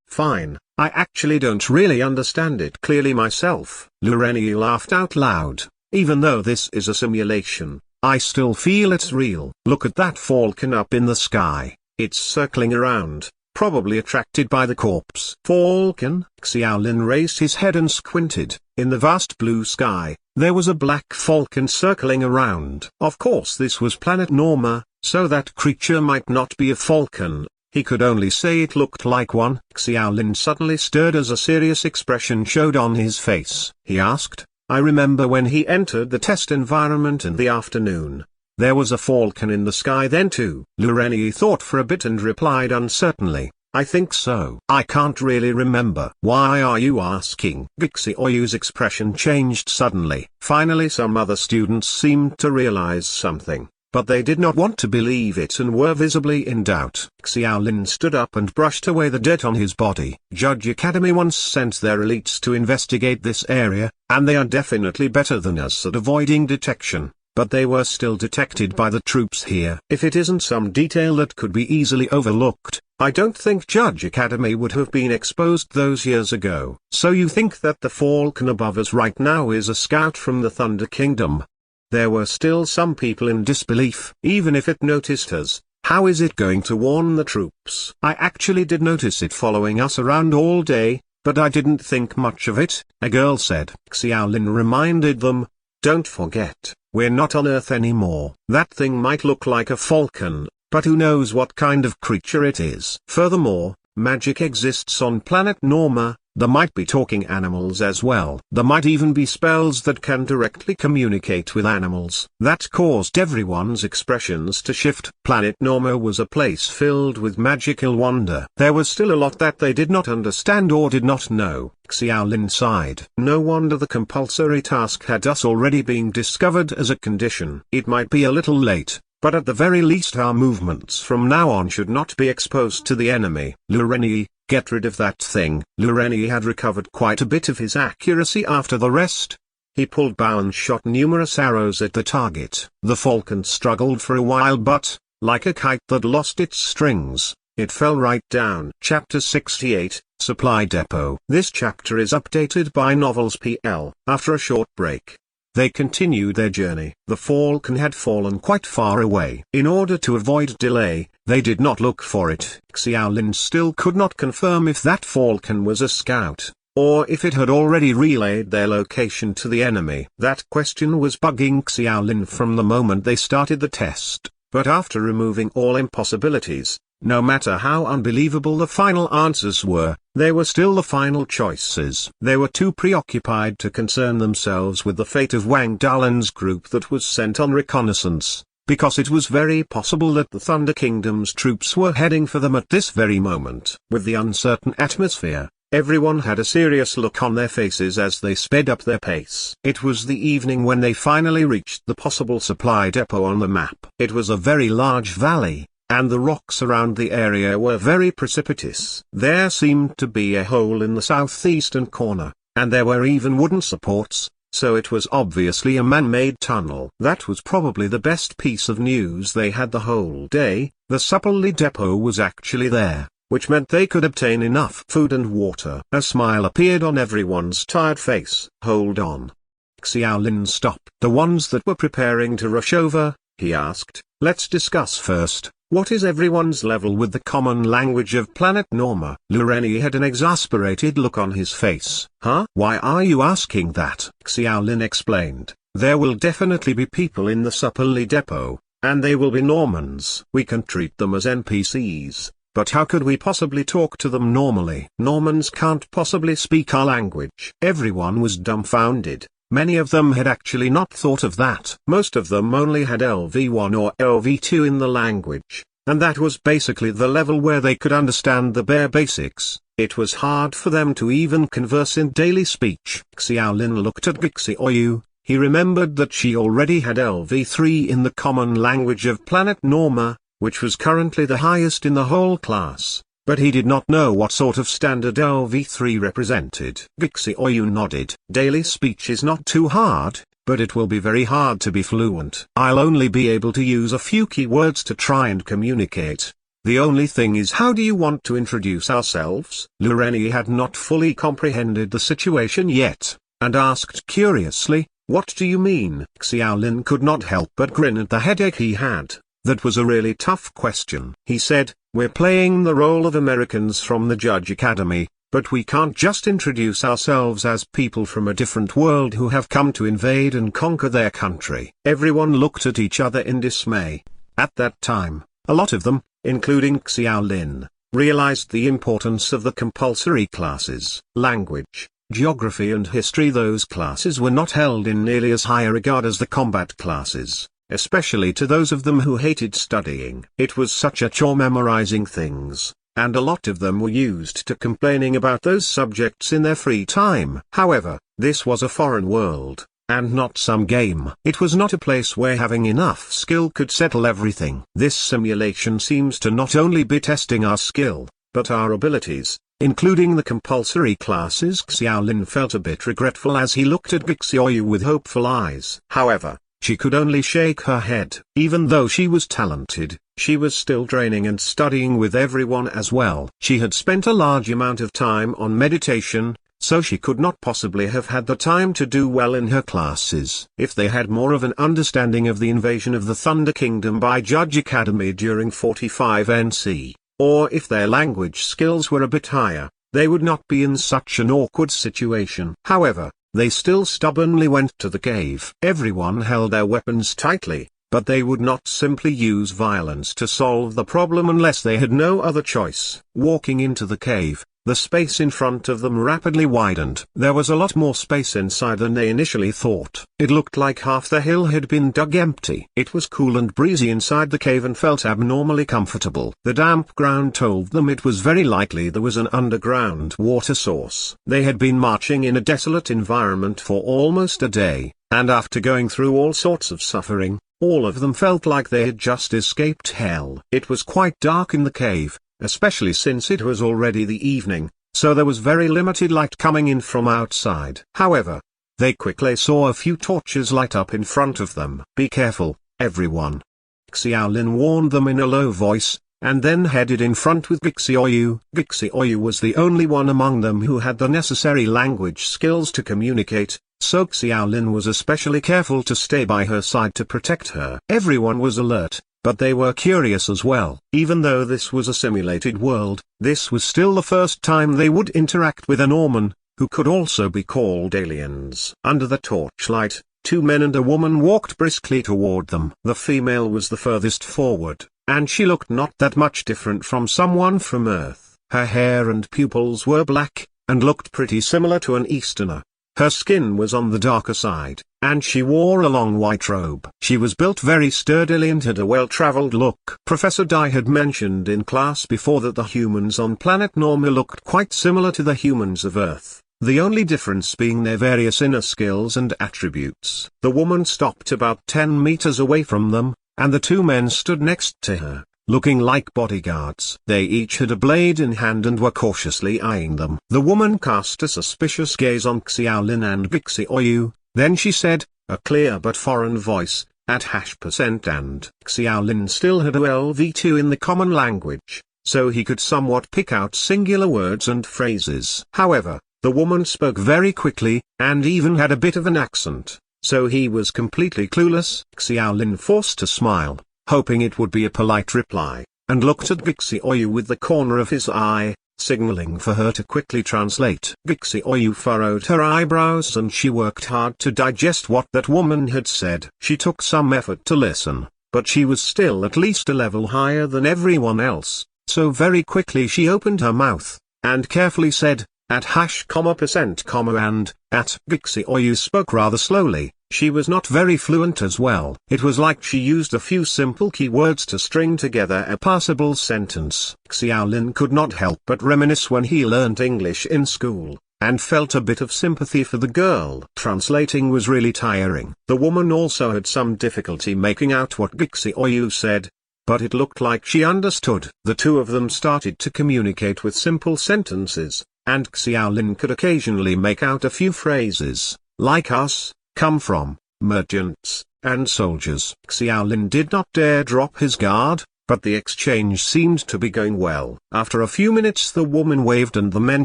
Speaker 1: Fine, I actually don't really understand it clearly myself. Lureni laughed out loud. Even though this is a simulation, I still feel it's real. Look at that falcon up in the sky, it's circling around, probably attracted by the corpse. Falcon? Xiaolin raised his head and squinted. In the vast blue sky, there was a black falcon circling around. Of course this was planet Norma, so that creature might not be a falcon. He could only say it looked like one. Xiaolin suddenly stirred as a serious expression showed on his face. He asked, I remember when he entered the test environment in the afternoon. There was a falcon in the sky then too. Lureni thought for a bit and replied uncertainly, I think so. I can't really remember. Why are you asking? Gixi Oyu's expression changed suddenly. Finally some other students seemed to realize something, but they did not want to believe it and were visibly in doubt. Xiaolin stood up and brushed away the dirt on his body. Judge Academy once sent their elites to investigate this area, and they are definitely better than us at avoiding detection. But they were still detected by the troops here. If it isn't some detail that could be easily overlooked, I don't think Judge Academy would have been exposed those years ago. So you think that the falcon above us right now is a scout from the Thunder Kingdom? There were still some people in disbelief. Even if it noticed us, how is it going to warn the troops? I actually did notice it following us around all day, but I didn't think much of it, a girl said. Xiaolin reminded them, don't forget, we're not on Earth anymore. That thing might look like a falcon, but who knows what kind of creature it is. Furthermore, magic exists on planet Norma. There might be talking animals as well. There might even be spells that can directly communicate with animals. That caused everyone's expressions to shift. Planet Norma was a place filled with magical wonder. There was still a lot that they did not understand or did not know. Xiaolin sighed. No wonder the compulsory task had thus already been discovered as a condition. It might be a little late, but at the very least our movements from now on should not be exposed to the enemy. Lureni, get rid of that thing. Lureni had recovered quite a bit of his accuracy after the rest. He pulled bow and shot numerous arrows at the target. The falcon struggled for a while but, like a kite that lost its strings, it fell right down. Chapter 68, Supply Depot. This chapter is updated by Novels PL. After a short break, they continued their journey. The falcon had fallen quite far away. In order to avoid delay, they did not look for it. Xiaolin still could not confirm if that falcon was a scout, or if it had already relayed their location to the enemy. That question was bugging Xiaolin from the moment they started the test, but after removing all impossibilities, no matter how unbelievable the final answers were, they were still the final choices. They were too preoccupied to concern themselves with the fate of Wang Dalan's group that was sent on reconnaissance, because it was very possible that the Thunder Kingdom's troops were heading for them at this very moment. With the uncertain atmosphere, everyone had a serious look on their faces as they sped up their pace. It was the evening when they finally reached the possible supply depot on the map. It was a very large valley, and the rocks around the area were very precipitous. There seemed to be a hole in the southeastern corner, and there were even wooden supports, so it was obviously a man-made tunnel. That was probably the best piece of news they had the whole day. The supply depot was actually there, which meant they could obtain enough food and water. A smile appeared on everyone's tired face. Hold on. Xiaolin stopped. The ones that were preparing to rush over, he asked. Let's discuss first. What is everyone's level with the common language of planet Norma? Lureni had an exasperated look on his face. Huh? Why are you asking that? Xiaolin explained. There will definitely be people in the supply depot, and they will be Normans. We can treat them as NPCs, but how could we possibly talk to them normally? Normans can't possibly speak our language. Everyone was dumbfounded. Many of them had actually not thought of that. Most of them only had LV1 or LV2 in the language, and that was basically the level where they could understand the bare basics. It was hard for them to even converse in daily speech. Xiaolin looked at Gixi Oyu. He remembered that she already had LV3 in the common language of planet Norma, which was currently the highest in the whole class. But he did not know what sort of standard LV3 represented. Gixi Oyu nodded. Daily speech is not too hard, but it will be very hard to be fluent. I'll only be able to use a few key words to try and communicate. The only thing is, how do you want to introduce ourselves? Lureni had not fully comprehended the situation yet, and asked curiously, what do you mean? Xiaolin could not help but grin at the headache he had. That was a really tough question. He said, we're playing the role of Americans from the Judge Academy, but we can't just introduce ourselves as people from a different world who have come to invade and conquer their country. Everyone looked at each other in dismay. At that time, a lot of them, including Xiaolin, realized the importance of the compulsory classes. Language, geography and history. Those classes were not held in nearly as high a regard as the combat classes. especially to those of them who hated studying. It was such a chore memorizing things, and a lot of them were used to complaining about those subjects in their free time. However, this was a foreign world, and not some game. It was not a place where having enough skill could settle everything. This simulation seems to not only be testing our skill, but our abilities, including the compulsory classes. Xiaolin felt a bit regretful as he looked at Gixioyu with hopeful eyes. However, she could only shake her head. Even though she was talented, she was still training and studying with everyone as well. She had spent a large amount of time on meditation, so she could not possibly have had the time to do well in her classes. If they had more of an understanding of the invasion of the Thunder Kingdom by Judge Academy during 45 NC, or if their language skills were a bit higher, they would not be in such an awkward situation. However, they still stubbornly went to the cave. Everyone held their weapons tightly, but they would not simply use violence to solve the problem unless they had no other choice. Walking into the cave, the space in front of them rapidly widened. There was a lot more space inside than they initially thought. It looked like half the hill had been dug empty. It was cool and breezy inside the cave and felt abnormally comfortable. The damp ground told them it was very likely there was an underground water source. They had been marching in a desolate environment for almost a day, and after going through all sorts of suffering, all of them felt like they had just escaped hell. It was quite dark in the cave, especially since it was already the evening, so there was very limited light coming in from outside. However, they quickly saw a few torches light up in front of them. "Be careful, everyone," Xiaolin warned them in a low voice, and then headed in front with Gixioyu. Gixioyu was the only one among them who had the necessary language skills to communicate, so Xiaolin was especially careful to stay by her side to protect her. Everyone was alert, but they were curious as well. Even though this was a simulated world, this was still the first time they would interact with a Norman, who could also be called aliens. Under the torchlight, two men and a woman walked briskly toward them. The female was the furthest forward, and she looked not that much different from someone from Earth. Her hair and pupils were black, and looked pretty similar to an Easterner. Her skin was on the darker side, and she wore a long white robe. She was built very sturdily and had a well-traveled look. Professor Dai had mentioned in class before that the humans on planet Norma looked quite similar to the humans of Earth, the only difference being their various inner skills and attributes. The woman stopped about 10 meters away from them, and the two men stood next to her, looking like bodyguards. They each had a blade in hand and were cautiously eyeing them. The woman cast a suspicious gaze on Xiaolin and Gixioyu, then she said, a clear but foreign voice, at %, and Xiaolin still had a LV2 in the common language, so he could somewhat pick out singular words and phrases. However, the woman spoke very quickly, and even had a bit of an accent, so he was completely clueless. Xiaolin forced a smile, hoping it would be a polite reply, and looked at Gixioyu with the corner of his eye, signaling for her to quickly translate. Gixioyu furrowed her eyebrows and she worked hard to digest what that woman had said. She took some effort to listen, but she was still at least a level higher than everyone else, so very quickly she opened her mouth, and carefully said, at %, and, at. Gixioyu spoke rather slowly. She was not very fluent as well. It was like she used a few simple keywords to string together a passable sentence. Xiaolin could not help but reminisce when he learnt English in school, and felt a bit of sympathy for the girl. Translating was really tiring. The woman also had some difficulty making out what Gixioyu said, but it looked like she understood. The two of them started to communicate with simple sentences, and Xiaolin could occasionally make out a few phrases, like us, come from, merchants, and soldiers. Xiaolin did not dare drop his guard, but the exchange seemed to be going well. After a few minutes the woman waved and the men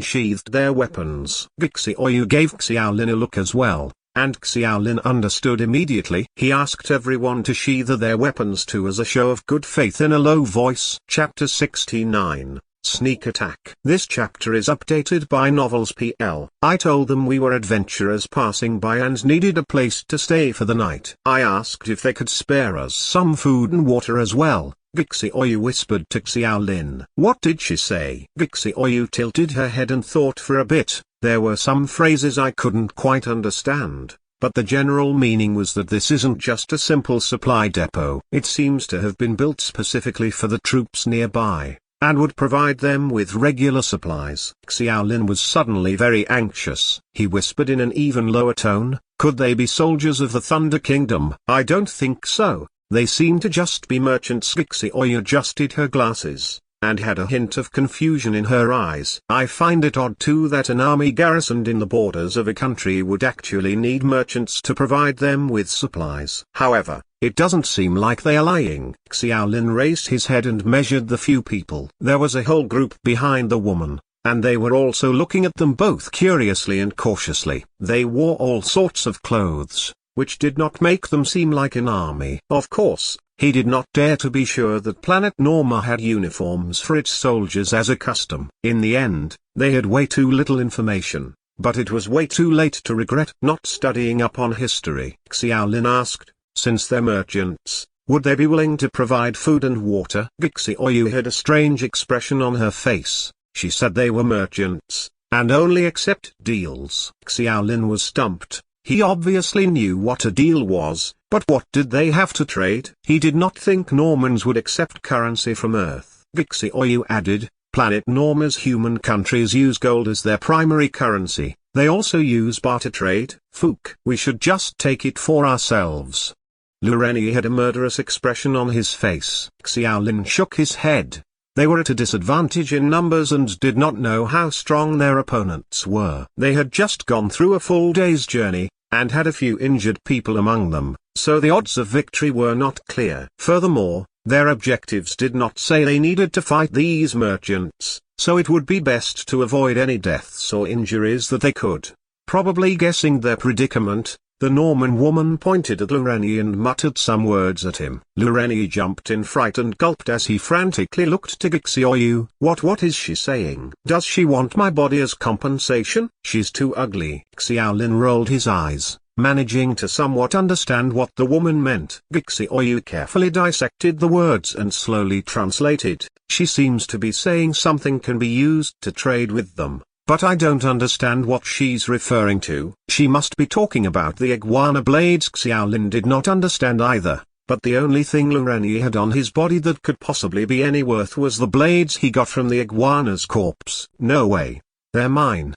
Speaker 1: sheathed their weapons. Gixioyu gave Xiaolin a look as well, and Xiaolin understood immediately. He asked everyone to sheathe their weapons too as a show of good faith in a low voice. Chapter 69. Sneak Attack. This chapter is updated by Novels PL. I told them we were adventurers passing by and needed a place to stay for the night. I asked if they could spare us some food and water as well. Gixioyu whispered to Xiaolin. What did she say? Gixioyu tilted her head and thought for a bit. There were some phrases I couldn't quite understand, but the general meaning was that this isn't just a simple supply depot. It seems to have been built specifically for the troops nearby, and would provide them with regular supplies. Xiaolin was suddenly very anxious. He whispered in an even lower tone, "Could they be soldiers of the Thunder Kingdom?" "I don't think so. They seem to just be merchants." Xiaoyu adjusted her glasses, and had a hint of confusion in her eyes. "I find it odd too that an army garrisoned in the borders of a country would actually need merchants to provide them with supplies. However, it doesn't seem like they are lying." Xiaolin raised his head and measured the few people. There was a whole group behind the woman, and they were also looking at them both curiously and cautiously. They wore all sorts of clothes, which did not make them seem like an army. Of course, he did not dare to be sure that Planet Norma had uniforms for its soldiers as a custom. In the end, they had way too little information, but it was way too late to regret not studying up on history. Xiaolin asked, "Since they're merchants, would they be willing to provide food and water?" Xiaoyu had a strange expression on her face. She said they were merchants, and only accept deals. Xiaolin was stumped. He obviously knew what a deal was, but what did they have to trade? He did not think Normans would accept currency from Earth. Xiaoyu added, "Planet Norma's human countries use gold as their primary currency. They also use barter trade." "Fook. We should just take it for ourselves." Lu Renyi had a murderous expression on his face. Xiaolin shook his head. They were at a disadvantage in numbers and did not know how strong their opponents were. They had just gone through a full day's journey, and had a few injured people among them, so the odds of victory were not clear. Furthermore, their objectives did not say they needed to fight these merchants, so it would be best to avoid any deaths or injuries that they could. Probably guessing their predicament, the Norman woman pointed at Lu Renyi and muttered some words at him. Lu Renyi jumped in fright and gulped as he frantically looked to Xiaoyu. What is she saying? Does she want my body as compensation? She's too ugly." Xiaolin rolled his eyes, managing to somewhat understand what the woman meant. Xiaoyu carefully dissected the words and slowly translated. "She seems to be saying something can be used to trade with them, but I don't understand what she's referring to." She must be talking about the iguana blades. Xiaolin did not understand either, but the only thing Lu Renyi had on his body that could possibly be any worth was the blades he got from the iguana's corpse. "No way. They're mine,"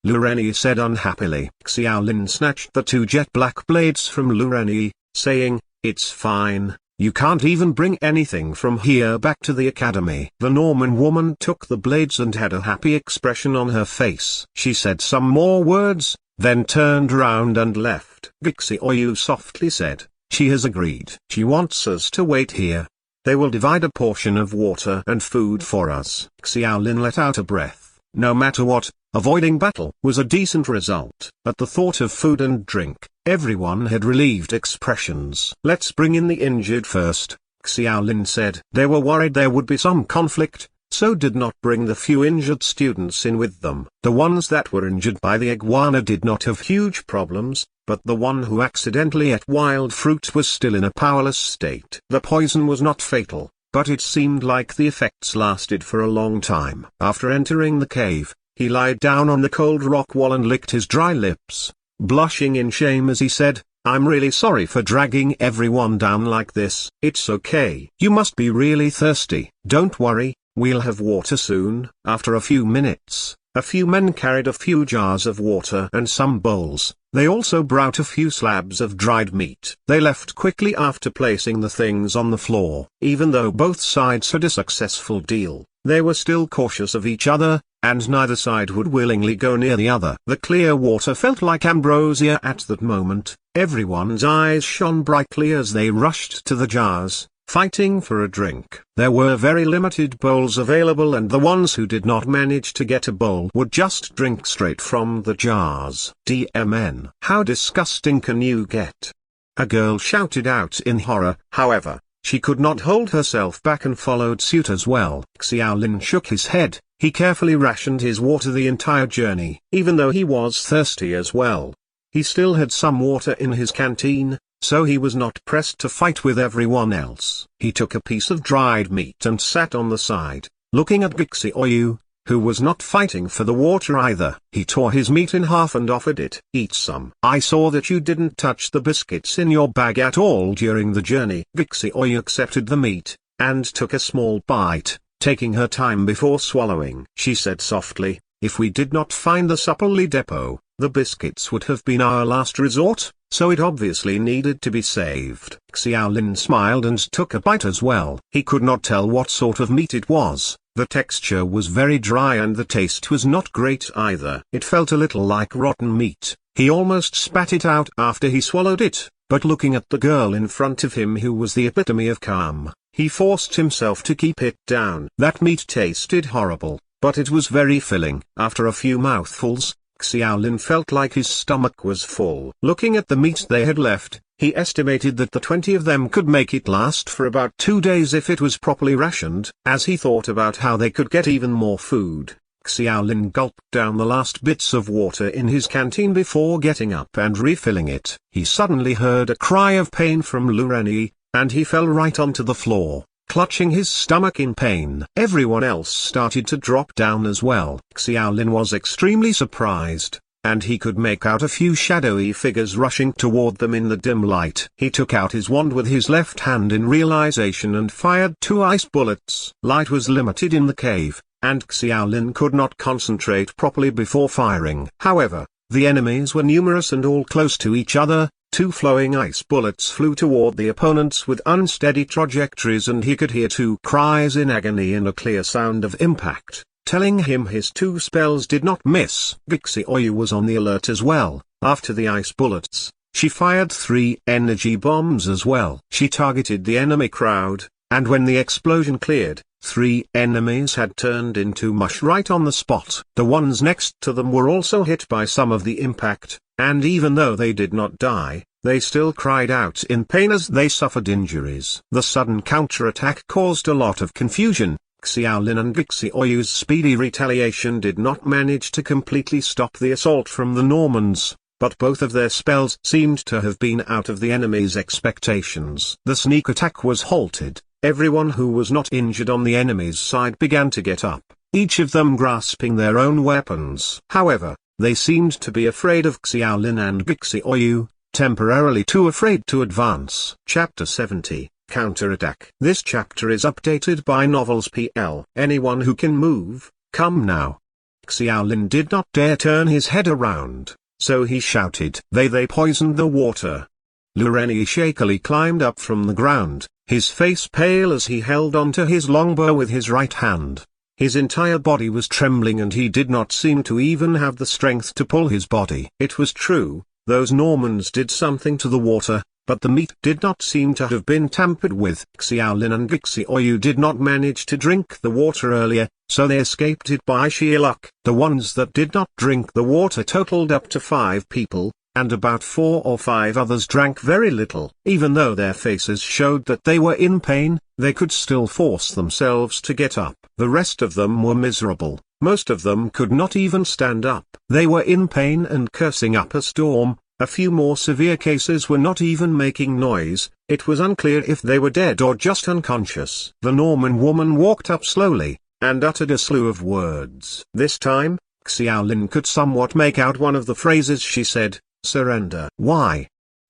Speaker 1: Lu Renyi said unhappily. Xiaolin snatched the two jet black blades from Lu Renyi, saying, "It's fine. You can't even bring anything from here back to the academy." The Norman woman took the blades and had a happy expression on her face. She said some more words, then turned round and left. Xiaoyu softly said, "She has agreed. She wants us to wait here. They will divide a portion of water and food for us." Xiaolin let out a breath. No matter what, avoiding battle was a decent result. At the thought of food and drink, everyone had relieved expressions. "Let's bring in the injured first," Xiaolin said. They were worried there would be some conflict, so did not bring the few injured students in with them. The ones that were injured by the iguana did not have huge problems, but the one who accidentally ate wild fruit was still in a powerless state. The poison was not fatal, but it seemed like the effects lasted for a long time. After entering the cave, he lied down on the cold rock wall and licked his dry lips, blushing in shame as he said, "I'm really sorry for dragging everyone down like this." "It's okay. You must be really thirsty." "Don't worry, we'll have water soon." After a few minutes, a few men carried a few jars of water and some bowls. They also brought a few slabs of dried meat. They left quickly after placing the things on the floor. Even though both sides had a successful deal, they were still cautious of each other, and neither side would willingly go near the other. The clear water felt like ambrosia at that moment. Everyone's eyes shone brightly as they rushed to the jars, fighting for a drink. There were very limited bowls available, and the ones who did not manage to get a bowl would just drink straight from the jars. "DMN. How disgusting can you get?" a girl shouted out in horror. However, she could not hold herself back and followed suit as well. Xiaolin shook his head. He carefully rationed his water the entire journey. Even though he was thirsty as well, he still had some water in his canteen, so he was not pressed to fight with everyone else. He took a piece of dried meat and sat on the side, looking at Xiaoyu. who was not fighting for the water either. He tore his meat in half and offered it. "Eat some. I saw that you didn't touch the biscuits in your bag at all during the journey." Vixioyu accepted the meat, and took a small bite, taking her time before swallowing. She said softly, "If we did not find the Supperly depot, the biscuits would have been our last resort, so it obviously needed to be saved." Xiaolin smiled and took a bite as well. He could not tell what sort of meat it was. The texture was very dry and the taste was not great either. It felt a little like rotten meat. He almost spat it out after he swallowed it, but looking at the girl in front of him who was the epitome of calm, he forced himself to keep it down. That meat tasted horrible, but it was very filling. After a few mouthfuls, Xiaolin felt like his stomach was full. Looking at the meat they had left, he estimated that the 20 of them could make it last for about 2 days if it was properly rationed. As he thought about how they could get even more food, Xiaolin gulped down the last bits of water in his canteen before getting up and refilling it. He suddenly heard a cry of pain from Lu Renyi, and he fell right onto the floor, clutching his stomach in pain. Everyone else started to drop down as well. Xiaolin was extremely surprised, and he could make out a few shadowy figures rushing toward them in the dim light. He took out his wand with his left hand in realization and fired 2 ice bullets. Light was limited in the cave, and Xiaolin could not concentrate properly before firing. However, the enemies were numerous and all close to each other. 2 flowing ice bullets flew toward the opponents with unsteady trajectories, and he could hear 2 cries in agony and a clear sound of impact, telling him his 2 spells did not miss. Vixioyu was on the alert as well. After the ice bullets, she fired 3 energy bombs as well. She targeted the enemy crowd, and when the explosion cleared, 3 enemies had turned into mush right on the spot. The ones next to them were also hit by some of the impact, and even though they did not die, they still cried out in pain as they suffered injuries. The sudden counterattack caused a lot of confusion. Xiaolin and Vixioyu's speedy retaliation did not manage to completely stop the assault from the Normans, but both of their spells seemed to have been out of the enemy's expectations. The sneak attack was halted. Everyone who was not injured on the enemy's side began to get up, each of them grasping their own weapons. However, they seemed to be afraid of Xiaolin and Vixioyu, temporarily too afraid to advance. Chapter 70, Counterattack. This chapter is updated by Novels PL. Anyone who can move, come now. Xiaolin did not dare turn his head around, so he shouted. They poisoned the water. Lu Renyi shakily climbed up from the ground, his face pale as he held onto his longbow with his right hand. His entire body was trembling and he did not seem to even have the strength to pull his body. It was true, those Normans did something to the water, but the meat did not seem to have been tampered with. Xiaolin and Vixioyu did not manage to drink the water earlier, so they escaped it by sheer luck. The ones that did not drink the water totaled up to 5 people, and about 4 or 5 others drank very little. Even though their faces showed that they were in pain, they could still force themselves to get up. The rest of them were miserable. Most of them could not even stand up. They were in pain and cursing up a storm. A few more severe cases were not even making noise. It was unclear if they were dead or just unconscious. The Norman woman walked up slowly, and uttered a slew of words. This time, Xiaolin could somewhat make out one of the phrases she said. Surrender. Why?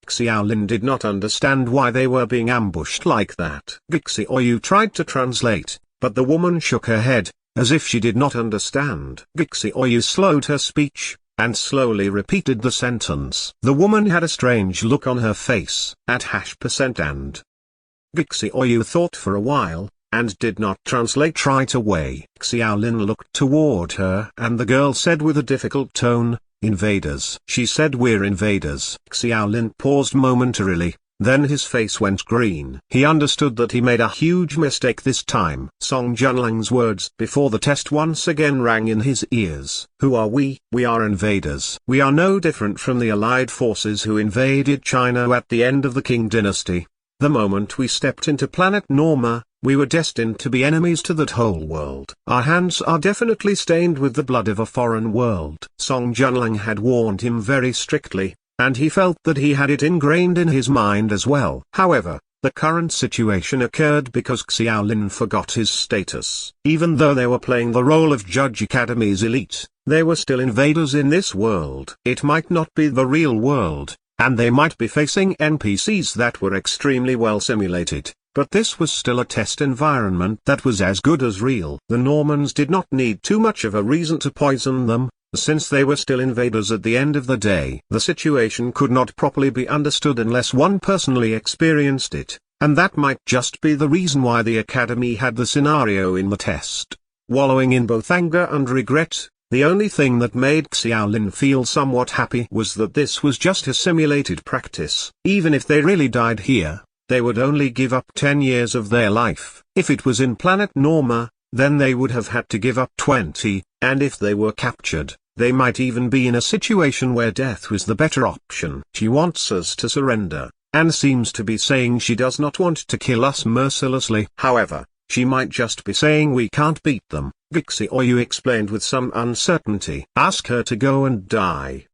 Speaker 1: Xiaolin did not understand why they were being ambushed like that. Vixioyu tried to translate, but the woman shook her head, as if she did not understand. Vixioyu slowed her speech, and slowly repeated the sentence. The woman had a strange look on her face. At %, and Vixioyu thought for a while, and did not translate right away. Xiaolin looked toward her and the girl said with a difficult tone, "Invaders." She said, "We're invaders." Xiaolin paused momentarily, then his face went green. He understood that he made a huge mistake this time. Song Junlang's words before the test once again rang in his ears. Who are we? We are invaders. We are no different from the Allied forces who invaded China at the end of the Qing dynasty. The moment we stepped into planet Norma, we were destined to be enemies to that whole world. Our hands are definitely stained with the blood of a foreign world. Song Junlang had warned him very strictly, and he felt that he had it ingrained in his mind as well. However, The current situation occurred because Xiaolin forgot his status. Even though they were playing the role of Judge Academy's elite, they were still invaders in this world. It might not be the real world, and they might be facing NPCs that were extremely well simulated, but this was still a test environment that was as good as real. The Normans did not need too much of a reason to poison them, since they were still invaders at the end of the day. The situation could not properly be understood unless one personally experienced it, and that might just be the reason why the Academy had the scenario in the test. Wallowing in both anger and regret, the only thing that made Xiaolin feel somewhat happy was that this was just a simulated practice. Even if they really died here, they would only give up 10 years of their life. If it was in planet Norma, then they would have had to give up 20, and if they were captured, they might even be in a situation where death was the better option. She wants us to surrender, and seems to be saying she does not want to kill us mercilessly. However, she might just be saying we can't beat them. Xiaoyu explained with some uncertainty. Ask her to go and die.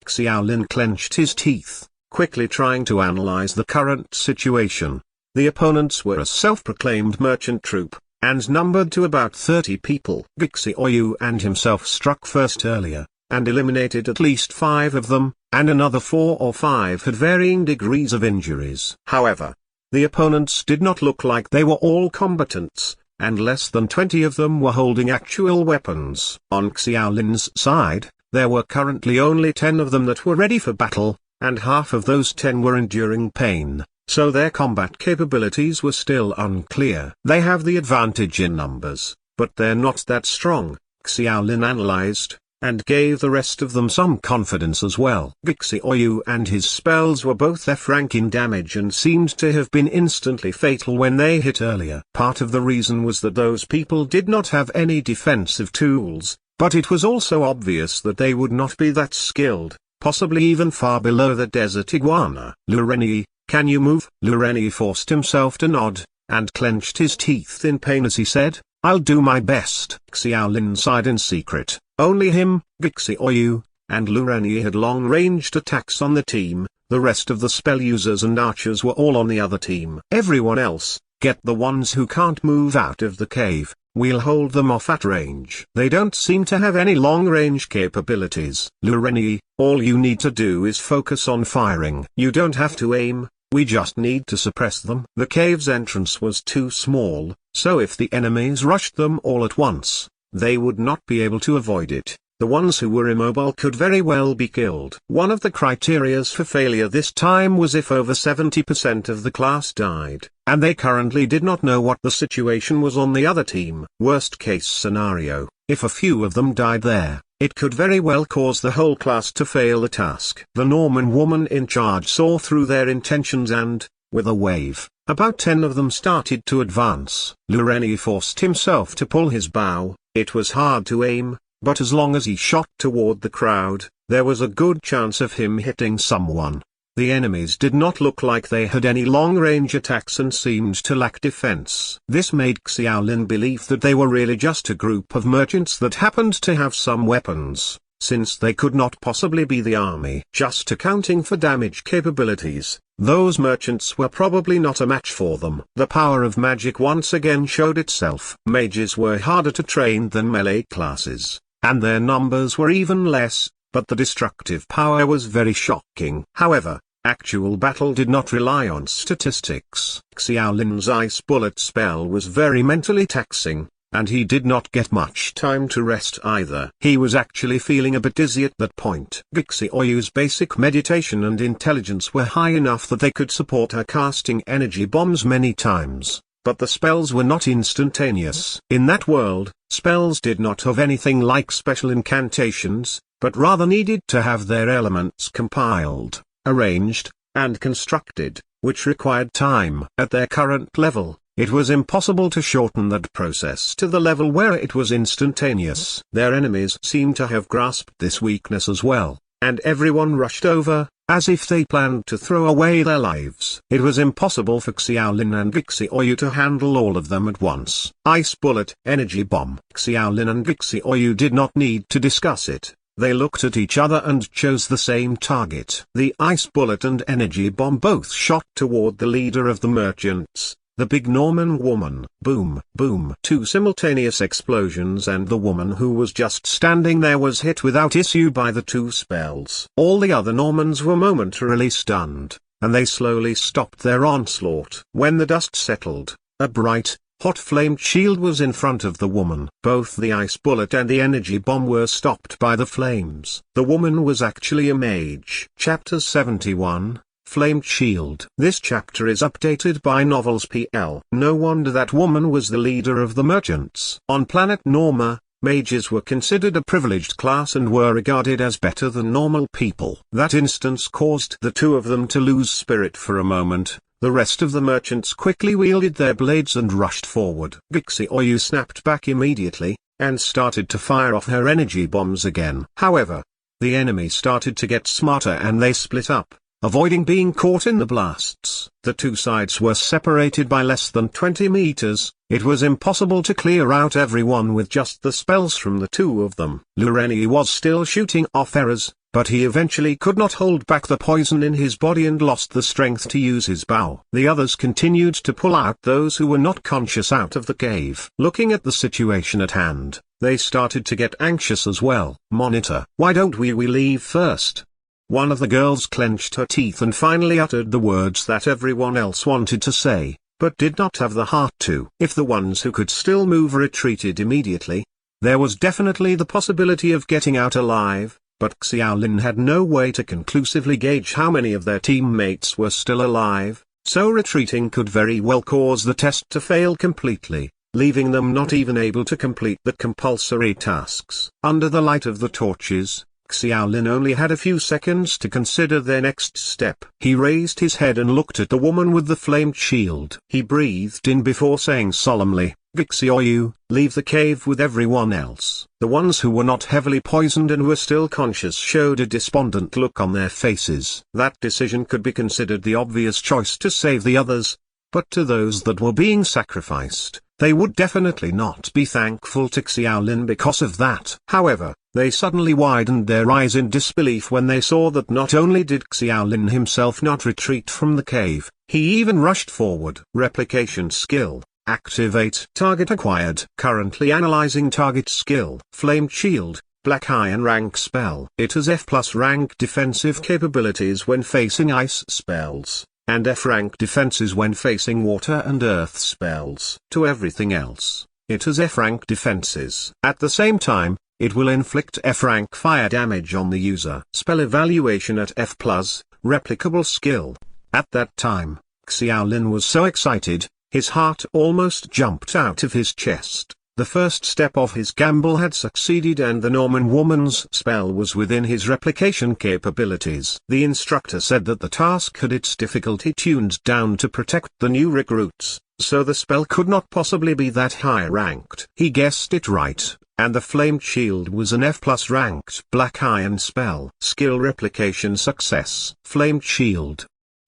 Speaker 1: Xiaolin clenched his teeth, quickly trying to analyze the current situation. The opponents were a self-proclaimed merchant troupe, and numbered to about 30 people. Xiaoyu and himself struck first earlier, and eliminated at least 5 of them, and another 4 or 5 had varying degrees of injuries. However, the opponents did not look like they were all combatants, and less than 20 of them were holding actual weapons. On Xiaolin's side, there were currently only 10 of them that were ready for battle, and half of those 10 were enduring pain. So their combat capabilities were still unclear. They have the advantage in numbers, but they're not that strong, Xiaolin analyzed, and gave the rest of them some confidence as well. Xiaoyu and his spells were both F rank in damage and seemed to have been instantly fatal when they hit earlier. Part of the reason was that those people did not have any defensive tools, but it was also obvious that they would not be that skilled, possibly even far below the desert iguana. Lureni, can you move? Lureni forced himself to nod, and clenched his teeth in pain as he said, I'll do my best. Xiaolin sighed in secret. Only him, Xiaoyu, and Lureni had long-ranged attacks on the team. The rest of the spell users and archers were all on the other team. Everyone else, get the ones who can't move out of the cave. We'll hold them off at range. They don't seem to have any long-range capabilities. Lureni, all you need to do is focus on firing. You don't have to aim, we just need to suppress them. The cave's entrance was too small, so if the enemies rushed them all at once, they would not be able to avoid it. The ones who were immobile could very well be killed. One of the criterias for failure this time was if over 70% of the class died, and they currently did not know what the situation was on the other team. Worst case scenario, if a few of them died there, it could very well cause the whole class to fail the task. The Norman woman in charge saw through their intentions and, with a wave, about 10 of them started to advance. Lureni forced himself to pull his bow. It was hard to aim, but as long as he shot toward the crowd, there was a good chance of him hitting someone. The enemies did not look like they had any long-range attacks and seemed to lack defense. This made Xiaolin believe that they were really just a group of merchants that happened to have some weapons, since they could not possibly be the army. Just accounting for damage capabilities, those merchants were probably not a match for them. The power of magic once again showed itself. Mages were harder to train than melee classes, and their numbers were even less, but the destructive power was very shocking. However, actual battle did not rely on statistics. Xiaolin's ice bullet spell was very mentally taxing, and he did not get much time to rest either. He was actually feeling a bit dizzy at that point. Xiaoyu's basic meditation and intelligence were high enough that they could support her casting energy bombs many times, but the spells were not instantaneous. In that world, spells did not have anything like special incantations, but rather needed to have their elements compiled, arranged, and constructed, which required time. At their current level, it was impossible to shorten that process to the level where it was instantaneous. Their enemies seemed to have grasped this weakness as well, and everyone rushed over, as if they planned to throw away their lives. It was impossible for Xiaolin and Xiaoyu to handle all of them at once. Ice bullet, energy bomb. Xiaolin and Xiaoyu did not need to discuss it. They looked at each other and chose the same target. The ice bullet and energy bomb both shot toward the leader of the merchants, the big Norman woman. Boom, boom. Two simultaneous explosions, and the woman who was just standing there was hit without issue by the two spells. All the other Normans were momentarily stunned, and they slowly stopped their onslaught. When the dust settled, a bright, hot flamed shield was in front of the woman. Both the ice bullet and the energy bomb were stopped by the flames. The woman was actually a mage. Chapter 71, Flamed Shield. This chapter is updated by Novels PL. No wonder that woman was the leader of the merchants. On planet Norma, mages were considered a privileged class and were regarded as better than normal people. That instance caused the two of them to lose spirit for a moment. The rest of the merchants quickly wielded their blades and rushed forward. Gixi Oyu snapped back immediately, and started to fire off her energy bombs again. However, the enemy started to get smarter and they split up, avoiding being caught in the blasts. The two sides were separated by less than 20 meters. It was impossible to clear out everyone with just the spells from the two of them. Lureni was still shooting off arrows, but he eventually could not hold back the poison in his body and lost the strength to use his bow. The others continued to pull out those who were not conscious out of the cave. Looking at the situation at hand, they started to get anxious as well. Monitor, why don't we leave first? One of the girls clenched her teeth and finally uttered the words that everyone else wanted to say, but did not have the heart to. If the ones who could still move retreated immediately, there was definitely the possibility of getting out alive, but Xiaolin had no way to conclusively gauge how many of their teammates were still alive, so retreating could very well cause the test to fail completely, leaving them not even able to complete the compulsory tasks. Under the light of the torches, Xiaolin only had a few seconds to consider their next step. He raised his head and looked at the woman with the flamed shield. He breathed in before saying solemnly, Gixi Oyu, leave the cave with everyone else. The ones who were not heavily poisoned and were still conscious showed a despondent look on their faces. That decision could be considered the obvious choice to save the others, but to those that were being sacrificed, they would definitely not be thankful to Xiaolin because of that. However, they suddenly widened their eyes in disbelief when they saw that not only did Xiaolin himself not retreat from the cave, he even rushed forward. Replication skill. Activate. Target acquired. Currently analyzing target skill. Flamed Shield, Black Iron rank spell. It has F+ rank defensive capabilities when facing ice spells, and F rank defenses when facing water and earth spells. To everything else, it has F rank defenses. At the same time, it will inflict F rank fire damage on the user. Spell evaluation at F+, replicable skill. At that time, Xiaolin was so excited, his heart almost jumped out of his chest. The first step of his gamble had succeeded and the Norman woman's spell was within his replication capabilities. The instructor said that the task had its difficulty tuned down to protect the new recruits, so the spell could not possibly be that high ranked. He guessed it right, and the Flamed Shield was an F+ ranked Black Iron spell. Skill replication success. Flamed Shield.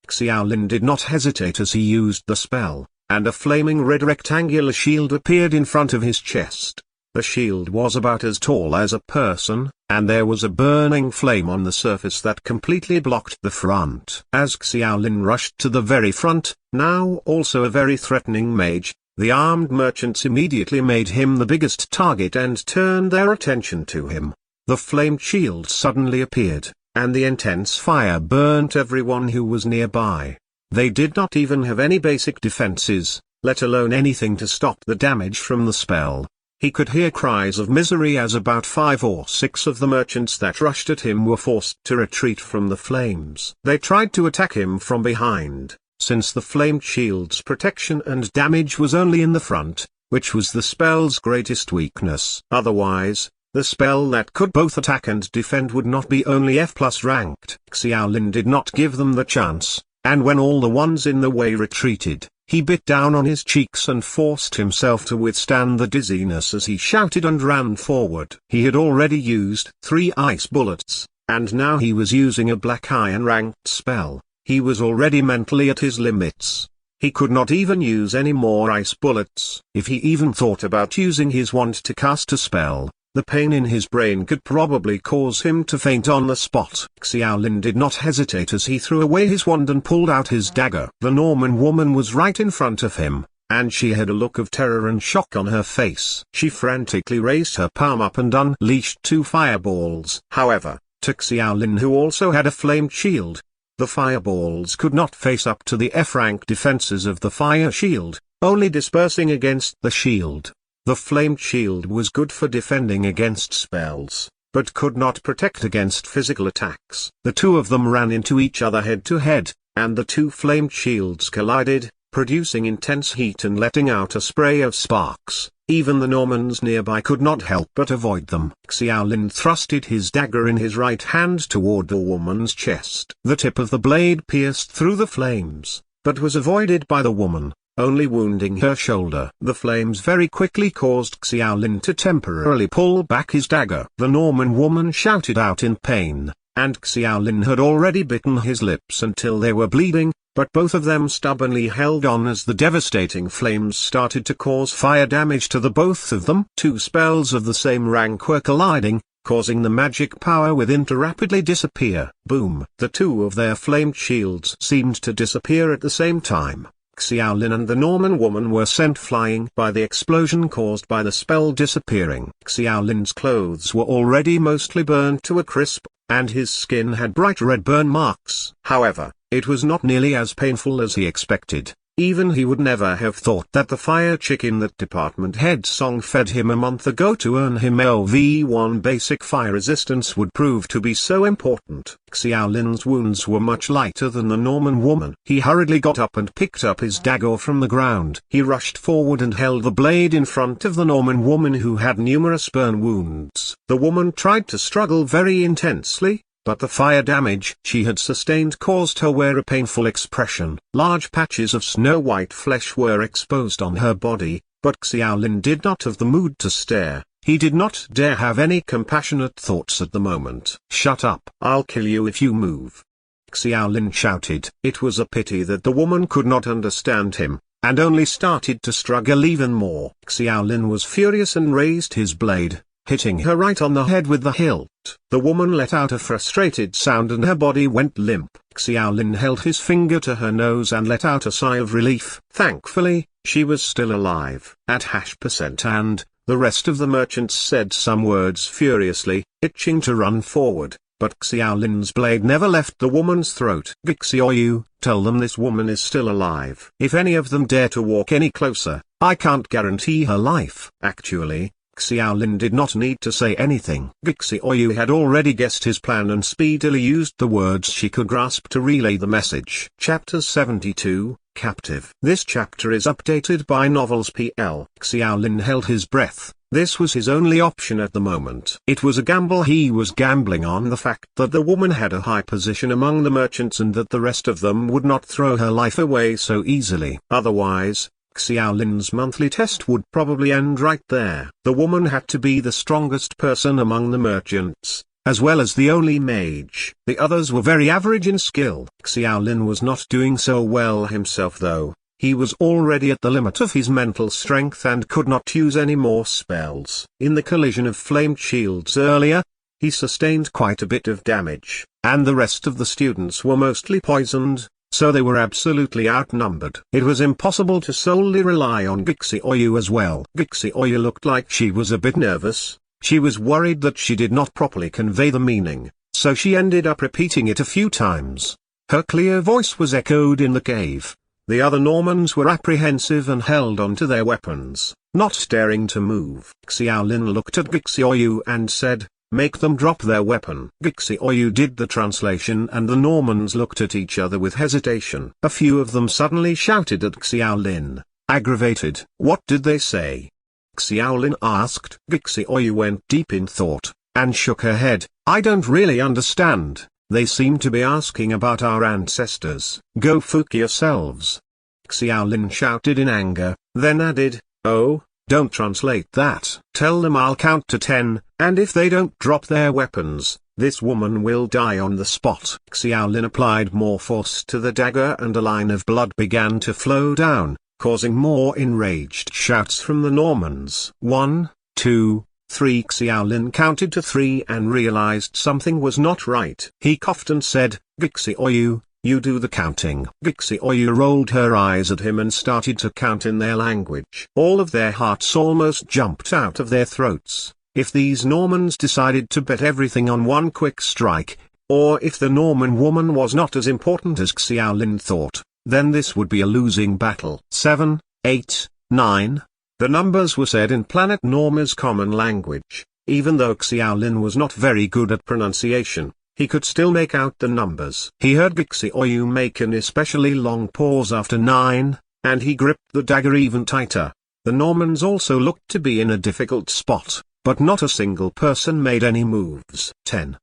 Speaker 1: Xiaolin did not hesitate as he used the spell, and a flaming red rectangular shield appeared in front of his chest. The shield was about as tall as a person, and there was a burning flame on the surface that completely blocked the front. As Xiaolin rushed to the very front, now also a very threatening mage, the armed merchants immediately made him the biggest target and turned their attention to him. The flamed shield suddenly appeared, and the intense fire burnt everyone who was nearby. They did not even have any basic defenses, let alone anything to stop the damage from the spell. He could hear cries of misery as about 5 or 6 of the merchants that rushed at him were forced to retreat from the flames. They tried to attack him from behind, since the flamed shield's protection and damage was only in the front, which was the spell's greatest weakness. Otherwise, the spell that could both attack and defend would not be only F+ ranked. Xiaolin did not give them the chance. And when all the ones in the way retreated, he bit down on his cheeks and forced himself to withstand the dizziness as he shouted and ran forward. He had already used 3 ice bullets, and now he was using a Black Iron ranked spell. He was already mentally at his limits. He could not even use any more ice bullets. If he even thought about using his wand to cast a spell, The pain in his brain could probably cause him to faint on the spot. Xiaolin did not hesitate as he threw away his wand and pulled out his dagger. The Norman woman was right in front of him, and she had a look of terror and shock on her face. She frantically raised her palm up and unleashed 2 fireballs. However, to Xiaolin, who also had a flamed shield, the fireballs could not face up to the F-rank defenses of the fire shield, only dispersing against the shield. The flamed shield was good for defending against spells, but could not protect against physical attacks. The two of them ran into each other head to head, and the 2 flamed shields collided, producing intense heat and letting out a spray of sparks. Even the Normans nearby could not help but avoid them. Xiaolin thrusted his dagger in his right hand toward the woman's chest. The tip of the blade pierced through the flames, but was avoided by the woman, only wounding her shoulder. The flames very quickly caused Xiaolin to temporarily pull back his dagger. The Norman woman shouted out in pain, and Xiaolin had already bitten his lips until they were bleeding, but both of them stubbornly held on as the devastating flames started to cause fire damage to the both of them. 2 spells of the same rank were colliding, causing the magic power within to rapidly disappear. Boom! The 2 of their flamed shields seemed to disappear at the same time. Xiaolin and the Norman woman were sent flying by the explosion caused by the spell disappearing. Xiaolin's clothes were already mostly burned to a crisp, and his skin had bright red burn marks. However, it was not nearly as painful as he expected. Even he would never have thought that the fire chicken that department head Song fed him a month ago to earn him LV1 basic fire resistance would prove to be so important. Xiaolin's wounds were much lighter than the Norman woman. He hurriedly got up and picked up his dagger from the ground. He rushed forward and held the blade in front of the Norman woman, who had numerous burn wounds. The woman tried to struggle very intensely, but the fire damage she had sustained caused her wear a painful expression. Large patches of snow-white flesh were exposed on her body, but Xiaolin did not have the mood to stare. He did not dare have any compassionate thoughts at the moment. "Shut up! I'll kill you if you move!" Xiaolin shouted. It was a pity that the woman could not understand him, and only started to struggle even more. Xiaolin was furious and raised his blade, hitting her right on the head with the hilt. The woman let out a frustrated sound and her body went limp. Xiaolin held his finger to her nose and let out a sigh of relief. Thankfully, she was still alive. At %, and the rest of the merchants said some words furiously, itching to run forward, but Xiaolin's blade never left the woman's throat. "Xiaoyu, tell them this woman is still alive. If any of them dare to walk any closer, I can't guarantee her life." Actually, Xiaolin did not need to say anything. Xiaoyu had already guessed his plan and speedily used the words she could grasp to relay the message. Chapter 72, Captive. This chapter is updated by Novels PL. Xiaolin held his breath. This was his only option at the moment. It was a gamble he was gambling on the fact that the woman had a high position among the merchants and that the rest of them would not throw her life away so easily. Otherwise, Xiaolin's monthly test would probably end right there. The woman had to be the strongest person among the merchants, as well as the only mage. The others were very average in skill. Xiaolin was not doing so well himself though. He was already at the limit of his mental strength and could not use any more spells. In the collision of flamed shields earlier, he sustained quite a bit of damage, and the rest of the students were mostly poisoned, so they were absolutely outnumbered. It was impossible to solely rely on Xiaoyu as well. Xiaoyu looked like she was a bit nervous. She was worried that she did not properly convey the meaning, so she ended up repeating it a few times. Her clear voice was echoed in the cave. The other Normans were apprehensive and held on to their weapons, not daring to move. Xiaolin looked at Xiaoyu and said, "Make them drop their weapon." Xiaoyu did the translation and the Normans looked at each other with hesitation. A few of them suddenly shouted at Xiaolin, aggravated. "What did they say?" Xiaolin asked. Xiaoyu went deep in thought, and shook her head. "I don't really understand. They seem to be asking about our ancestors." "Go fuck yourselves!" Xiaolin shouted in anger, then added, "Oh, don't translate that. Tell them I'll count to 10, and if they don't drop their weapons, this woman will die on the spot." Xiaolin applied more force to the dagger and a line of blood began to flow down, causing more enraged shouts from the Normans. 1, 2, 3. Xiaolin counted to 3 and realized something was not right. He coughed and said, Gixioyu, you do the counting. Gixioyu rolled her eyes at him and started to count in their language. All of their hearts almost jumped out of their throats. If these Normans decided to bet everything on one quick strike, or if the Norman woman was not as important as Xiaolin thought, then this would be a losing battle. 7, 8, 9. The numbers were said in Planet Norma's common language. Even though Xiaolin was not very good at pronunciation, he could still make out the numbers. He heard Gixioyu make an especially long pause after 9, and he gripped the dagger even tighter. The Normans also looked to be in a difficult spot, but not a single person made any moves. 10.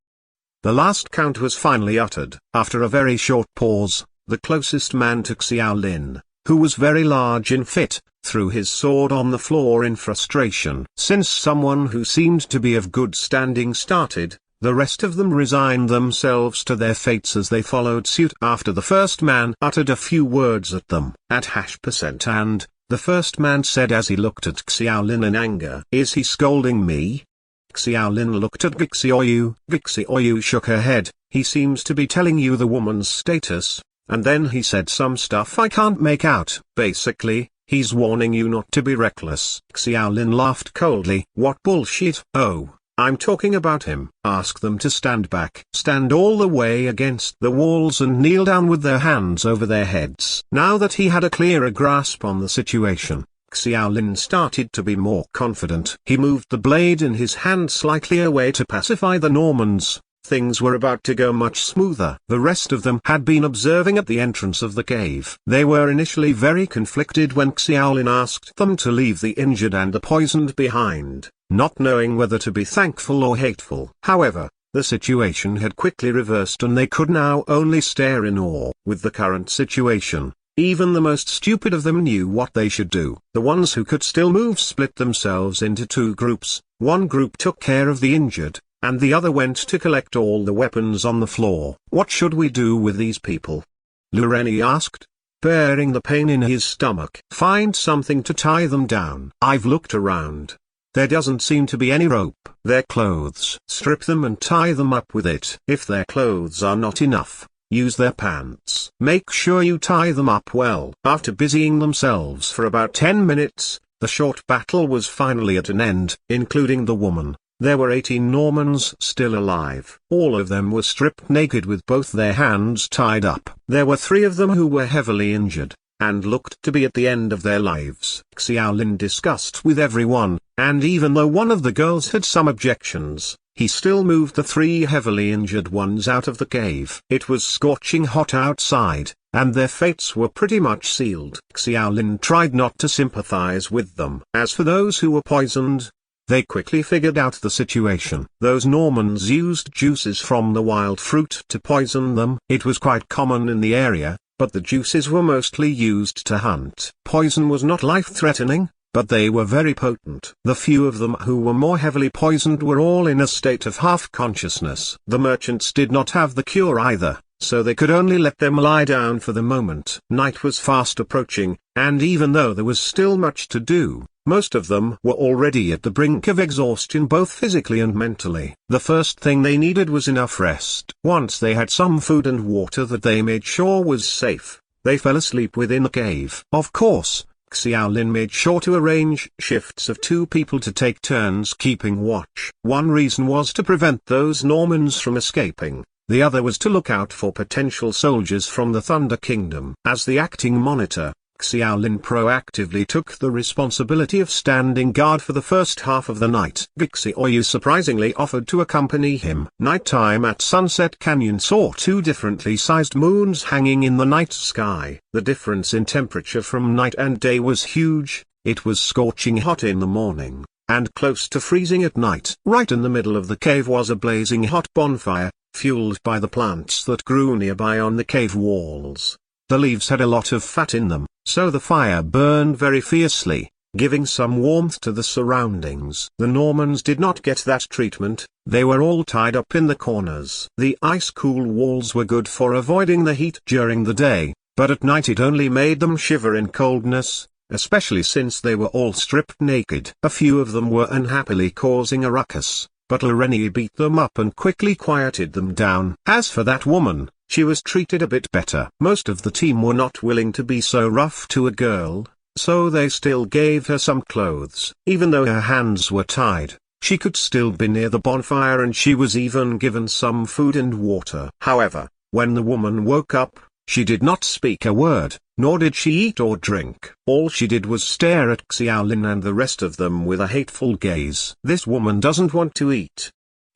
Speaker 1: The last count was finally uttered. After a very short pause, the closest man to Xiaolin, who was very large in fit, threw his sword on the floor in frustration. Since someone who seemed to be of good standing started, the rest of them resigned themselves to their fates as they followed suit after the first man uttered a few words at them. At %, and the first man said as he looked at Xiaolin in anger, "Is he scolding me?" Xiaolin looked at Gixioyu. Gixioyu shook her head. "He seems to be telling you the woman's status, and then he said some stuff I can't make out. Basically, he's warning you not to be reckless." Xiaolin laughed coldly. "What bullshit? Oh, I'm talking about him." "Ask them to stand back. Stand all the way against the walls and kneel down with their hands over their heads." Now that he had a clearer grasp on the situation, Xiaolin started to be more confident. He moved the blade in his hand slightly away to pacify the Normans. Things were about to go much smoother. The rest of them had been observing at the entrance of the cave. They were initially very conflicted when Xiaolin asked them to leave the injured and the poisoned behind, not knowing whether to be thankful or hateful. However, the situation had quickly reversed and they could now only stare in awe. With the current situation, even the most stupid of them knew what they should do. The ones who could still move split themselves into two groups. One group took care of the injured, and the other went to collect all the weapons on the floor. "What should we do with these people?" Lu Renyi asked, bearing the pain in his stomach. "Find something to tie them down. I've looked around. There doesn't seem to be any rope. Their clothes. Strip them and tie them up with it. If their clothes are not enough, use their pants. Make sure you tie them up well." After busying themselves for about 10 minutes, the short battle was finally at an end, including the woman. There were 18 Normans still alive. All of them were stripped naked with both their hands tied up. There were 3 of them who were heavily injured, and looked to be at the end of their lives. Xiaolin discussed with everyone, and even though one of the girls had some objections, he still moved the 3 heavily injured ones out of the cave. It was scorching hot outside, and their fates were pretty much sealed. Xiaolin tried not to sympathize with them. As for those who were poisoned, they quickly figured out the situation. Those Normans used juices from the wild fruit to poison them. It was quite common in the area, but the juices were mostly used to hunt. Poison was not life-threatening, but they were very potent. The few of them who were more heavily poisoned were all in a state of half-consciousness. The merchants did not have the cure either, so they could only let them lie down for the moment. Night was fast approaching, and even though there was still much to do, most of them were already at the brink of exhaustion both physically and mentally. The first thing they needed was enough rest. Once they had some food and water that they made sure was safe, they fell asleep within the cave. Of course, Xiaolin made sure to arrange shifts of 2 people to take turns keeping watch. One reason was to prevent those Normans from escaping. The other was to look out for potential soldiers from the Thunder Kingdom. As the acting monitor, Xiaolin proactively took the responsibility of standing guard for the first half of the night. Gixioyu surprisingly offered to accompany him. Nighttime at Sunset Canyon saw 2 differently sized moons hanging in the night sky. The difference in temperature from night and day was huge. It was scorching hot in the morning, and close to freezing at night. Right in the middle of the cave was a blazing hot bonfire, fueled by the plants that grew nearby on the cave walls. The leaves had a lot of fat in them, so the fire burned very fiercely, giving some warmth to the surroundings. The Normans did not get that treatment. They were all tied up in the corners. The ice-cool walls were good for avoiding the heat during the day, but at night it only made them shiver in coldness. especially since they were all stripped naked. A few of them were unhappily causing a ruckus, but Loreni beat them up and quickly quieted them down. As for that woman, she was treated a bit better. Most of the team were not willing to be so rough to a girl, so they still gave her some clothes. Even though her hands were tied, she could still be near the bonfire, and she was even given some food and water. However, when the woman woke up, she did not speak a word, nor did she eat or drink. All she did was stare at Xiaolin and the rest of them with a hateful gaze. This woman doesn't want to eat.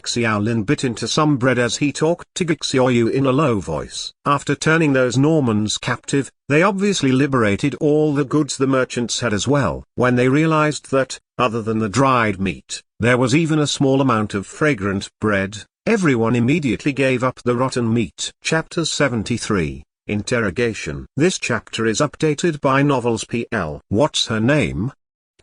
Speaker 1: Xiaolin bit into some bread as he talked to Gixioyu in a low voice. After turning those Normans captive, they obviously liberated all the goods the merchants had as well. When they realized that, other than the dried meat, there was even a small amount of fragrant bread, everyone immediately gave up the rotten meat. Chapter 73. Interrogation. This chapter is updated by Novels PL. What's her name?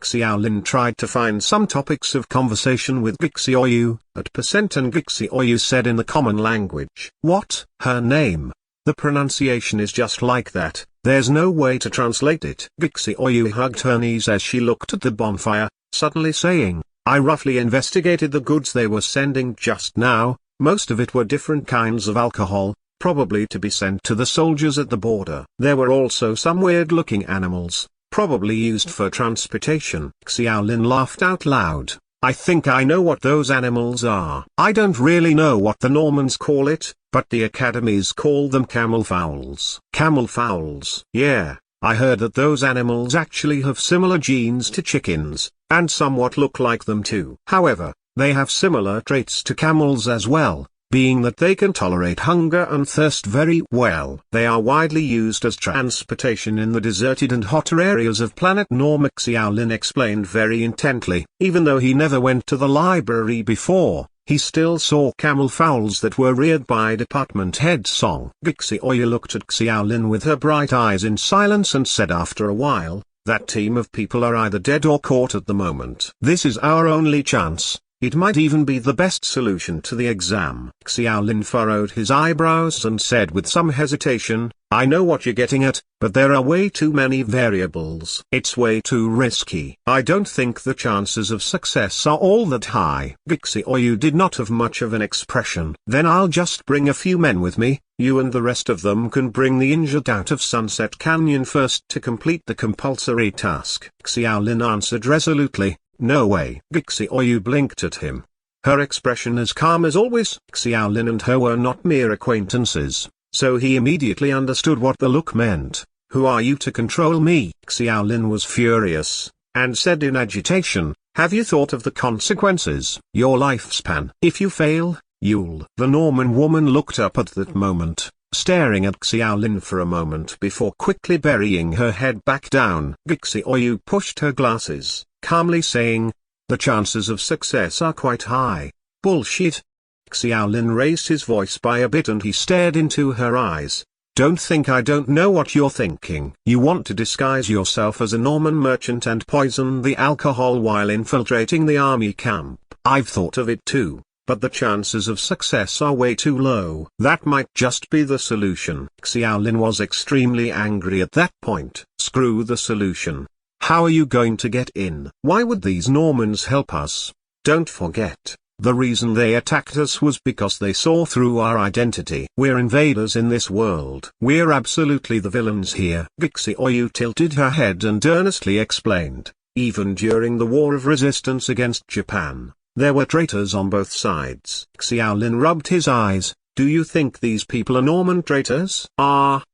Speaker 1: Xiaolin tried to find some topics of conversation with Gixioyu, at percent, and Gixioyu said in the common language. What? Her name? The pronunciation is just like that, there's no way to translate it. Gixioyu hugged her knees as she looked at the bonfire, suddenly saying, I roughly investigated the goods they were sending just now. Most of it were different kinds of alcohol, probably to be sent to the soldiers at the border. There were also some weird-looking animals, probably used for transportation. Xiaolin laughed out loud. I think I know what those animals are. I don't really know what the Normans call it, but the academies call them camel fowls. Camel fowls? Yeah, I heard that those animals actually have similar genes to chickens, and somewhat look like them too. However, they have similar traits to camels as well, being that they can tolerate hunger and thirst very well. They are widely used as transportation in the deserted and hotter areas of planet Norma. Xiaolin explained very intently. Even though he never went to the library before, he still saw camel fowls that were reared by department head Song. Gixioyu looked at Xiaolin with her bright eyes in silence and said after a while, that team of people are either dead or caught at the moment. This is our only chance. It might even be the best solution to the exam. Xiaolin furrowed his eyebrows and said with some hesitation, I know what you're getting at, but there are way too many variables. It's way too risky. I don't think the chances of success are all that high. Gixioyu did not have much of an expression. Then I'll just bring a few men with me. You and the rest of them can bring the injured out of Sunset Canyon first to complete the compulsory task. Xiaolin answered resolutely. No way. Gixioyu blinked at him. Her expression as calm as always. Xiaolin and her were not mere acquaintances, so he immediately understood what the look meant. Who are you to control me? Xiaolin was furious, and said in agitation, have you thought of the consequences? Your lifespan. If you fail, you'll. The Norman woman looked up at that moment, staring at Xiaolin for a moment before quickly burying her head back down. Gixioyu pushed her glasses, calmly saying, the chances of success are quite high. Bullshit. Xiaolin raised his voice by a bit and he stared into her eyes. Don't think I don't know what you're thinking. You want to disguise yourself as a Norman merchant and poison the alcohol while infiltrating the army camp. I've thought of it too, but the chances of success are way too low. That might just be the solution. Xiaolin was extremely angry at that point. Screw the solution. How are you going to get in? Why would these Normans help us? Don't forget, the reason they attacked us was because they saw through our identity. We're invaders in this world. We're absolutely the villains here. Gixioyu tilted her head and earnestly explained, even during the War of Resistance against Japan, there were traitors on both sides. Xiaolin rubbed his eyes. Do you think these people are Norman traitors?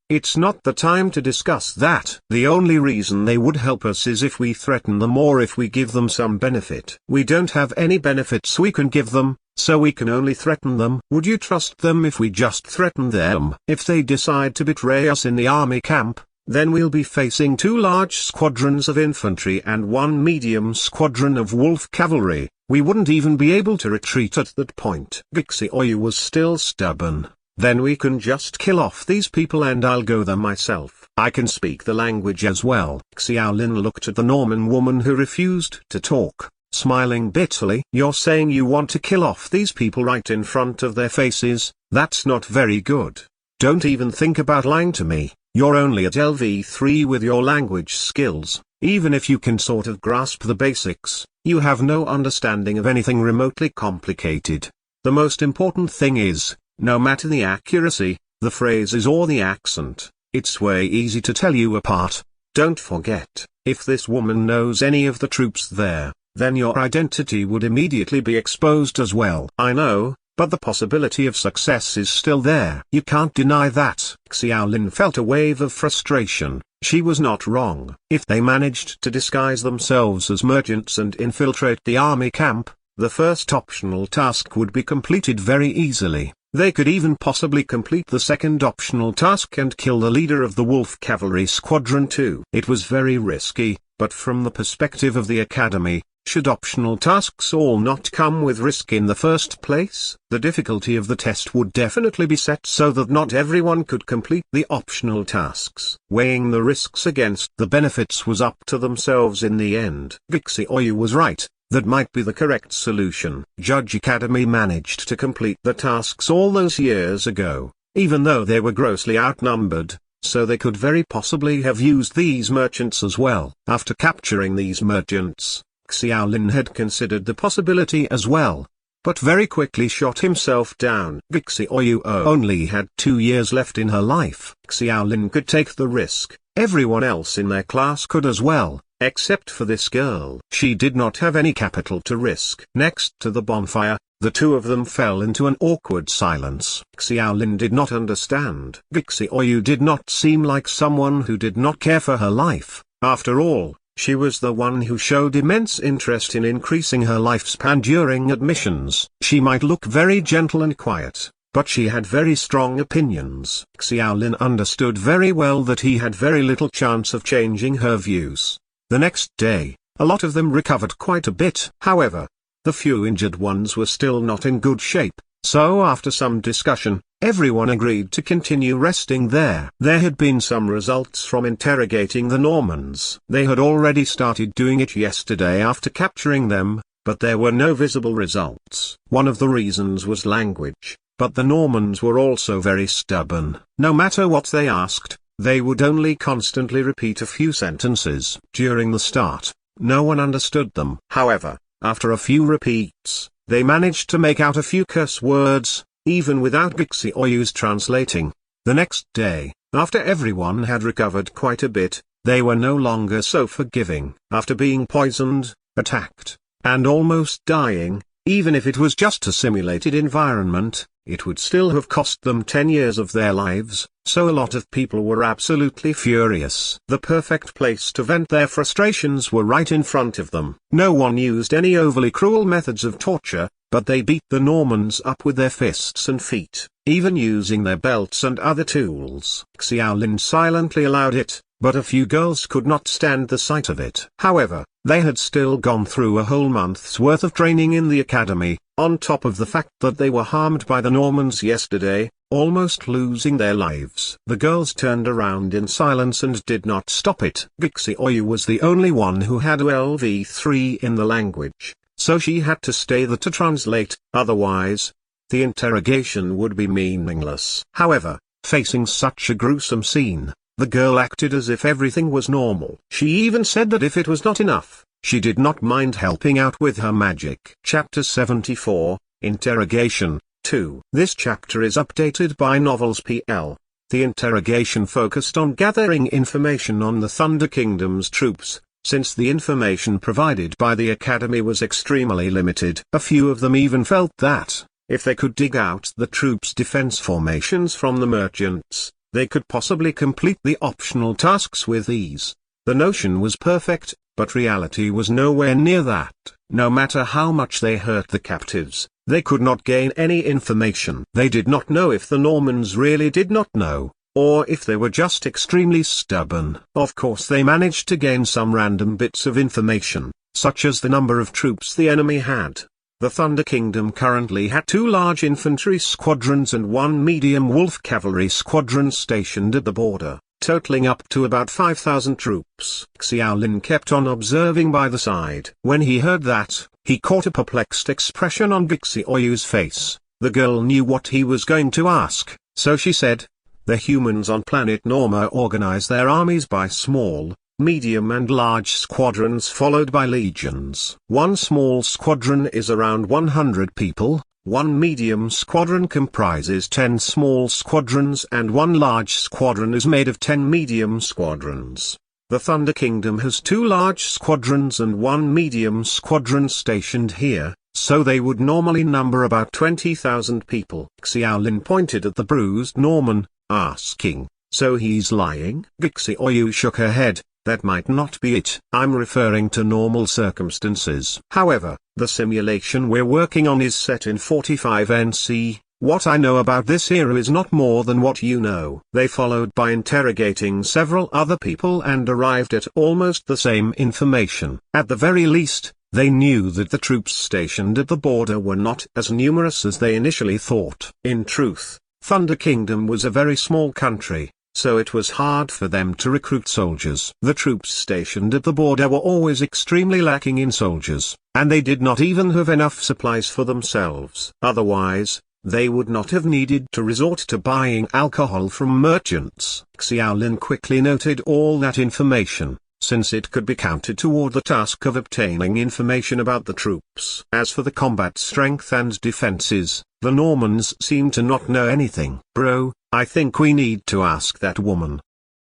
Speaker 1: It's not the time to discuss that. The only reason they would help us is if we threaten them or if we give them some benefit. We don't have any benefits we can give them, so we can only threaten them. Would you trust them if we just threaten them? If they decide to betray us in the army camp, then we'll be facing 2 large squadrons of infantry and 1 medium squadron of wolf cavalry. We wouldn't even be able to retreat at that point. Gixioyu was still stubborn. Then we can just kill off these people and I'll go there myself. I can speak the language as well. Xiaolin looked at the Norman woman who refused to talk, smiling bitterly. You're saying you want to kill off these people right in front of their faces? That's not very good. Don't even think about lying to me. You're only at LV3 with your language skills. Even if you can sort of grasp the basics, you have no understanding of anything remotely complicated. The most important thing is, no matter the accuracy, the phrases or the accent, it's way easy to tell you apart. Don't forget, if this woman knows any of the troops there, then your identity would immediately be exposed as well. I know, but the possibility of success is still there. You can't deny that. Xiaolin felt a wave of frustration. She was not wrong. If they managed to disguise themselves as merchants and infiltrate the army camp, the first optional task would be completed very easily. They could even possibly complete the second optional task and kill the leader of the Wolf Cavalry Squadron too. It was very risky, but from the perspective of the academy, should optional tasks all not come with risk in the first place? The difficulty of the test would definitely be set so that not everyone could complete the optional tasks. Weighing the risks against the benefits was up to themselves in the end. Vixioyu was right. That might be the correct solution. Judge Academy managed to complete the tasks all those years ago, even though they were grossly outnumbered, so they could very possibly have used these merchants as well. After capturing these merchants, Xiaolin had considered the possibility as well, but very quickly shot himself down. Vixioyu only had 2 years left in her life. Xiaolin could take the risk, everyone else in their class could as well. Except for this girl. She did not have any capital to risk. Next to the bonfire, the two of them fell into an awkward silence. Xiaolin did not understand. Vixioyu did not seem like someone who did not care for her life. After all, she was the one who showed immense interest in increasing her lifespan during admissions. She might look very gentle and quiet, but she had very strong opinions. Xiaolin understood very well that he had very little chance of changing her views. The next day, a lot of them recovered quite a bit. However, the few injured ones were still not in good shape, so after some discussion, everyone agreed to continue resting there. There had been some results from interrogating the Normans. They had already started doing it yesterday after capturing them, but there were no visible results. One of the reasons was language, but the Normans were also very stubborn. No matter what they asked, they would only constantly repeat a few sentences. During the start, no one understood them. However, after a few repeats, they managed to make out a few curse words, even without Vixioyu's translating. The next day, after everyone had recovered quite a bit, they were no longer so forgiving. After being poisoned, attacked, and almost dying, even if it was just a simulated environment, it would still have cost them 10 years of their lives, so a lot of people were absolutely furious. The perfect place to vent their frustrations were right in front of them. No one used any overly cruel methods of torture, but they beat the Normans up with their fists and feet, even using their belts and other tools. Xiaolin silently allowed it, but a few girls could not stand the sight of it. However, they had still gone through a whole month's worth of training in the academy, on top of the fact that they were harmed by the Normans yesterday, almost losing their lives. The girls turned around in silence and did not stop it. Vixioyu was the only one who had LV3 in the language, so she had to stay there to translate, otherwise, the interrogation would be meaningless. However, facing such a gruesome scene, the girl acted as if everything was normal. She even said that if it was not enough, she did not mind helping out with her magic. Chapter 74, Interrogation, 2. This chapter is updated by Novels PL. The interrogation focused on gathering information on the Thunder Kingdom's troops, since the information provided by the Academy was extremely limited. A few of them even felt that, if they could dig out the troops' defense formations from the merchants, they could possibly complete the optional tasks with ease. The notion was perfect, but reality was nowhere near that. No matter how much they hurt the captives, they could not gain any information. They did not know if the Normans really did not know, or if they were just extremely stubborn. Of course they managed to gain some random bits of information, such as the number of troops the enemy had. The Thunder Kingdom currently had 2 large infantry squadrons and 1 medium wolf cavalry squadron stationed at the border, totaling up to about 5,000 troops. Xiaolin kept on observing by the side. When he heard that, he caught a perplexed expression on Vixioyu's face. The girl knew what he was going to ask, so she said, "The humans on planet Norma organize their armies by small, medium and large squadrons followed by legions. One small squadron is around 100 people, one medium squadron comprises 10 small squadrons and one large squadron is made of 10 medium squadrons. The Thunder Kingdom has 2 large squadrons and 1 medium squadron stationed here, so they would normally number about 20,000 people. Xiaolin pointed at the bruised Norman, asking, "So he's lying?" Gixioyu shook her head. "That might not be it. I'm referring to normal circumstances. However, the simulation we're working on is set in 45 NC. What I know about this era is not more than what you know." They followed by interrogating several other people and arrived at almost the same information. At the very least, they knew that the troops stationed at the border were not as numerous as they initially thought. In truth, Thunder Kingdom was a very small country, so it was hard for them to recruit soldiers. The troops stationed at the border were always extremely lacking in soldiers, and they did not even have enough supplies for themselves. Otherwise, they would not have needed to resort to buying alcohol from merchants. Xiaolin quickly noted all that information, since it could be counted toward the task of obtaining information about the troops. As for the combat strength and defenses, the Normans seem to not know anything. "Bro, I think we need to ask that woman."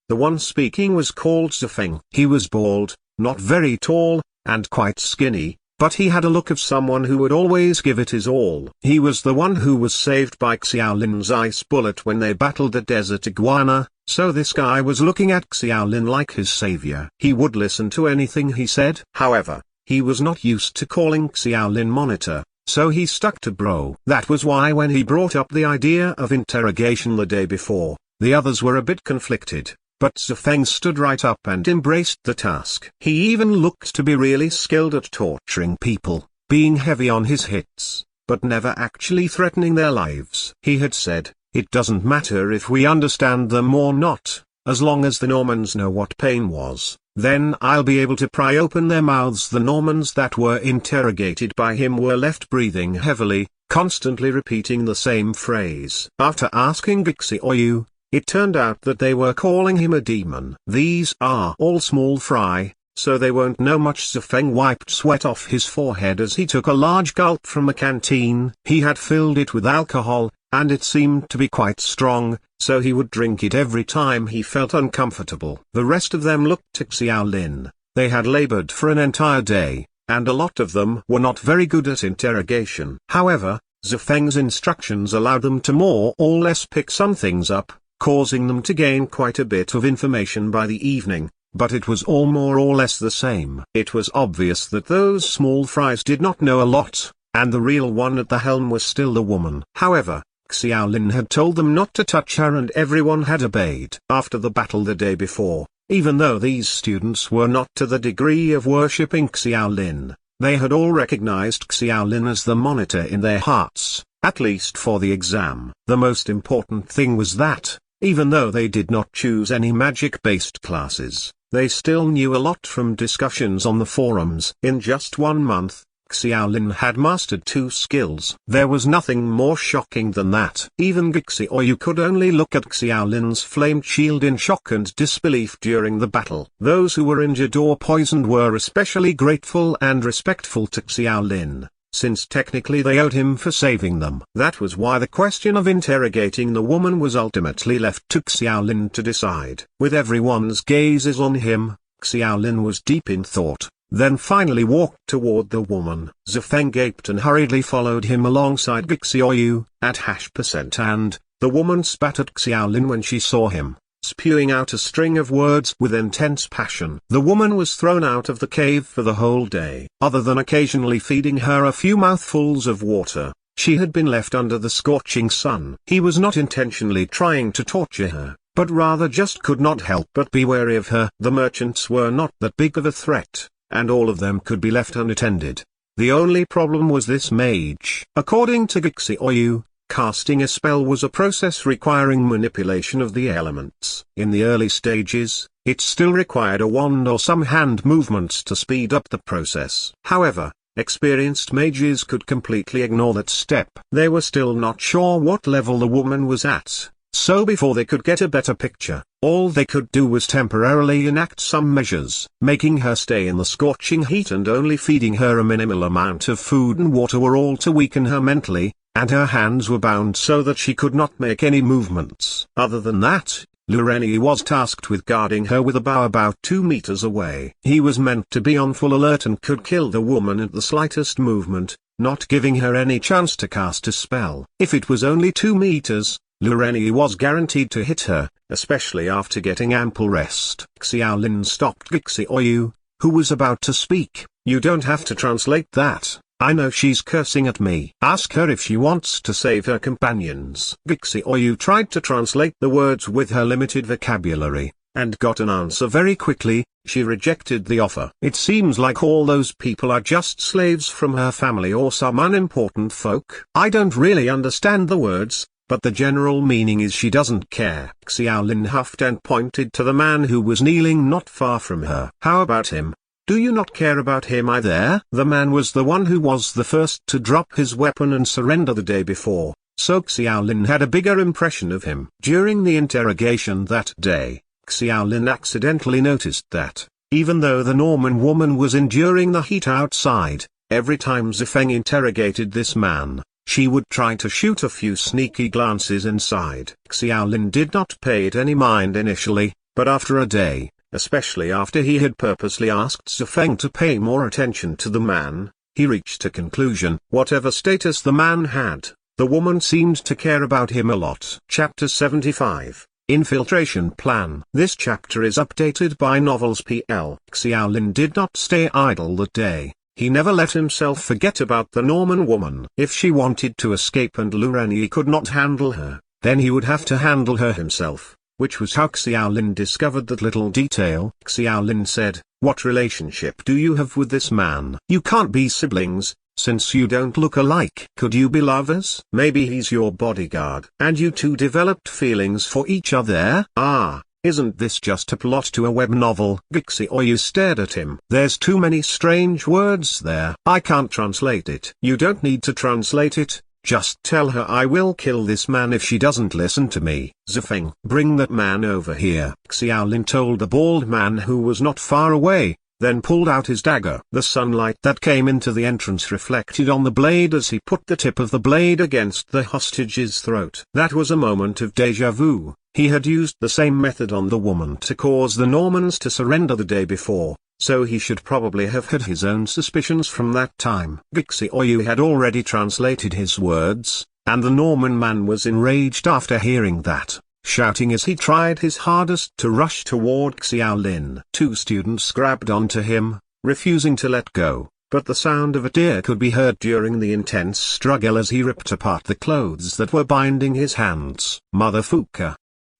Speaker 1: The one speaking was called Zifeng. He was bald, not very tall, and quite skinny, but he had a look of someone who would always give it his all. He was the one who was saved by Xiaolin's ice bullet when they battled the desert iguana, so this guy was looking at Xiaolin like his savior. He would listen to anything he said. However, he was not used to calling Xiaolin monitor, so he stuck to bro. That was why when he brought up the idea of interrogation the day before, the others were a bit conflicted. But Zifeng stood right up and embraced the task. He even looked to be really skilled at torturing people, being heavy on his hits, but never actually threatening their lives. He had said, "It doesn't matter if we understand them or not, as long as the Normans know what pain was, then I'll be able to pry open their mouths." The Normans that were interrogated by him were left breathing heavily, constantly repeating the same phrase. After asking Gixioyu, it turned out that they were calling him a demon. "These are all small fry, so they won't know much." Zifeng wiped sweat off his forehead as he took a large gulp from a canteen. He had filled it with alcohol, and it seemed to be quite strong, so he would drink it every time he felt uncomfortable. The rest of them looked at Xiaolin. They had labored for an entire day, and a lot of them were not very good at interrogation. However, Zifeng's instructions allowed them to more or less pick some things up, causing them to gain quite a bit of information by the evening, but it was all more or less the same. It was obvious that those small fries did not know a lot, and the real one at the helm was still the woman. However, Xiaolin had told them not to touch her and everyone had obeyed. After the battle the day before, even though these students were not to the degree of worshipping Xiaolin, they had all recognized Xiaolin as the monitor in their hearts, at least for the exam. The most important thing was that, even though they did not choose any magic-based classes, they still knew a lot from discussions on the forums. In just 1 month, Xiaolin had mastered 2 skills. There was nothing more shocking than that. Even Gixioyu could only look at Xiaolin's flamed shield in shock and disbelief during the battle. Those who were injured or poisoned were especially grateful and respectful to Xiaolin, since technically they owed him for saving them. That was why the question of interrogating the woman was ultimately left to Xiaolin to decide. With everyone's gazes on him, Xiaolin was deep in thought, then finally walked toward the woman. Zifeng gaped and hurriedly followed him alongside Gixioyu, at #%, and the woman spat at Xiaolin when she saw him, spewing out a string of words with intense passion. The woman was thrown out of the cave for the whole day. Other than occasionally feeding her a few mouthfuls of water, she had been left under the scorching sun. He was not intentionally trying to torture her, but rather just could not help but be wary of her. The merchants were not that big of a threat, and all of them could be left unattended. The only problem was this mage. According to Gixioyu, casting a spell was a process requiring manipulation of the elements. In the early stages, it still required a wand or some hand movements to speed up the process. However, experienced mages could completely ignore that step. They were still not sure what level the woman was at, So before they could get a better picture, all they could do was temporarily enact some measures, making her stay in the scorching heat and only feeding her a minimal amount of food and water were all to weaken her mentally, and her hands were bound so that she could not make any movements. Other than that, Lureni was tasked with guarding her with a bow about 2 meters away. He was meant to be on full alert and could kill the woman at the slightest movement, not giving her any chance to cast a spell. If it was only 2 meters, Lureni was guaranteed to hit her, especially after getting ample rest. Xiaolin stopped Gixioyu, who was about to speak. "You don't have to translate that. I know she's cursing at me. Ask her if she wants to save her companions." Gixioyu tried to translate the words with her limited vocabulary, and got an answer very quickly. She rejected the offer. "It seems like all those people are just slaves from her family or some unimportant folk. I don't really understand the words, but the general meaning is she doesn't care." Xiaolin huffed and pointed to the man who was kneeling not far from her. "How about him? Do you not care about him either?" The man was the one who was the first to drop his weapon and surrender the day before, so Xiaolin had a bigger impression of him. During the interrogation that day, Xiaolin accidentally noticed that, even though the Norman woman was enduring the heat outside, every time Zifeng interrogated this man, she would try to shoot a few sneaky glances inside. Xiaolin did not pay it any mind initially, but after a day, especially after he had purposely asked Zifeng to pay more attention to the man, he reached a conclusion. Whatever status the man had, the woman seemed to care about him a lot. Chapter 75. Infiltration Plan. This chapter is updated by Novels PL. Xiaolin did not stay idle that day. He never let himself forget about the Norman woman. If she wanted to escape and Lureni could not handle her, then he would have to handle her himself, which was how Xiaolin discovered that little detail. Xiaolin said, "What relationship do you have with this man? You can't be siblings, since you don't look alike. Could you be lovers? Maybe he's your bodyguard. And you two developed feelings for each other? Ah, isn't this just a plot to a web novel?" Gixioyu stared at him. "There's too many strange words there. I can't translate it." "You don't need to translate it. Just tell her I will kill this man if she doesn't listen to me." "Zifeng, bring that man over here," Xiaolin told the bald man who was not far away, then pulled out his dagger. The sunlight that came into the entrance reflected on the blade as he put the tip of the blade against the hostage's throat. That was a moment of déjà vu. He had used the same method on the woman to cause the Normans to surrender the day before, so he should probably have had his own suspicions from that time. Gixioyu had already translated his words, and the Norman man was enraged after hearing that, shouting as he tried his hardest to rush toward Xiaolin. 2 students grabbed onto him, refusing to let go, but the sound of a tear could be heard during the intense struggle as he ripped apart the clothes that were binding his hands. Mother Fuka.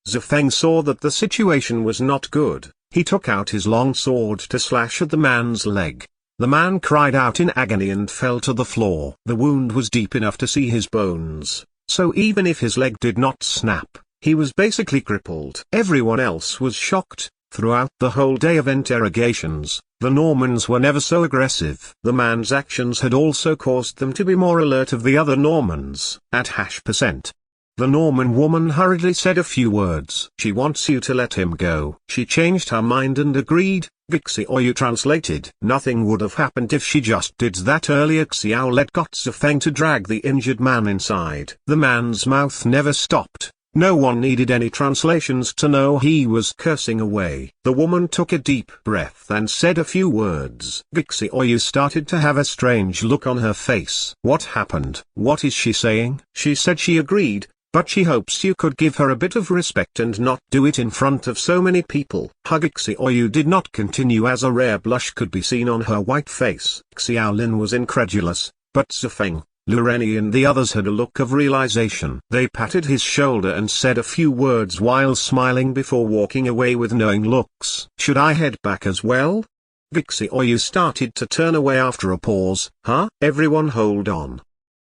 Speaker 1: Zifeng saw that the situation was not good. He took out his long sword to slash at the man's leg. The man cried out in agony and fell to the floor. The wound was deep enough to see his bones, so even if his leg did not snap, he was basically crippled. Everyone else was shocked. Throughout the whole day of interrogations, the Normans were never so aggressive. The man's actions had also caused them to be more alert of the other Normans. At %. The Norman woman hurriedly said a few words. "She wants you to let him go." She changed her mind and agreed. Gixioyu translated. "Nothing would have happened if she just did that earlier." Xiaolet got Zifeng to drag the injured man inside. The man's mouth never stopped. No one needed any translations to know he was cursing away. The woman took a deep breath and said a few words. Gixioyu started to have a strange look on her face. "What happened? What is she saying?" "She said she agreed, but she hopes you could give her a bit of respect and not do it in front of so many people." Gixioyu did not continue as a rare blush could be seen on her white face. Xiaolin was incredulous, but Zifeng, Lureni and the others had a look of realization. They patted his shoulder and said a few words while smiling before walking away with knowing looks. "Should I head back as well?" Gixioyu started to turn away after a pause. "Huh? Everyone hold on."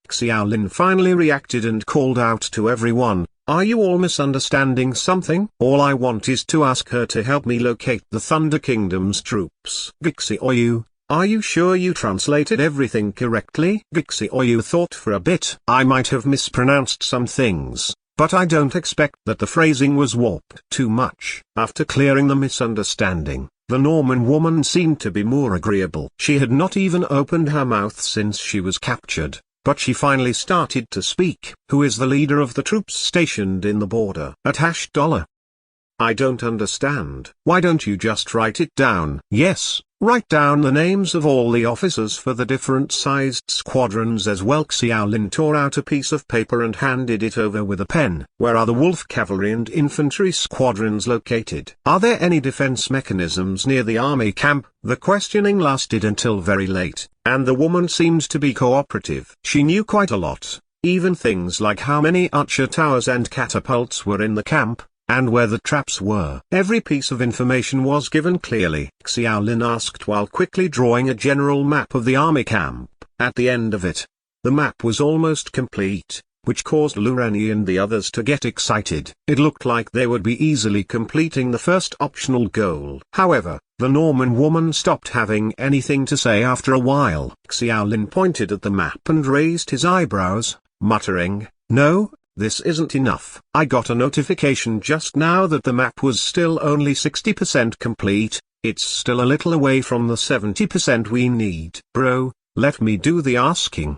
Speaker 1: Xiaolin finally reacted and called out to everyone, "Are you all misunderstanding something? All I want is to ask her to help me locate the Thunder Kingdom's troops." "Gixioyu, are you sure you translated everything correctly?" Gixioyu thought for a bit. "I might have mispronounced some things, but I don't expect that the phrasing was warped too much. After clearing the misunderstanding, the Norman woman seemed to be more agreeable. She had not even opened her mouth since she was captured, but she finally started to speak. Who is the leader of the troops stationed in the border at $? I don't understand. Why don't you just write it down? Yes, write down the names of all the officers for the different sized squadrons as well. Xiao Lin tore out a piece of paper and handed it over with a pen. Where are the Wolf cavalry and infantry squadrons located? Are there any defense mechanisms near the army camp? The questioning lasted until very late, and the woman seemed to be cooperative. She knew quite a lot, even things like how many archer towers and catapults were in the camp, and where the traps were. Every piece of information was given clearly. Xiao Lin asked while quickly drawing a general map of the army camp. At the end of it, the map was almost complete, which caused Lu Renyi and the others to get excited. It looked like they would be easily completing the first optional goal. However, the Norman woman stopped having anything to say after a while. Xiao Lin pointed at the map and raised his eyebrows, muttering, "No, this isn't enough. I got a notification just now that the map was still only 60% complete. It's still a little away from the 70% we need." "Bro, let me do the asking,"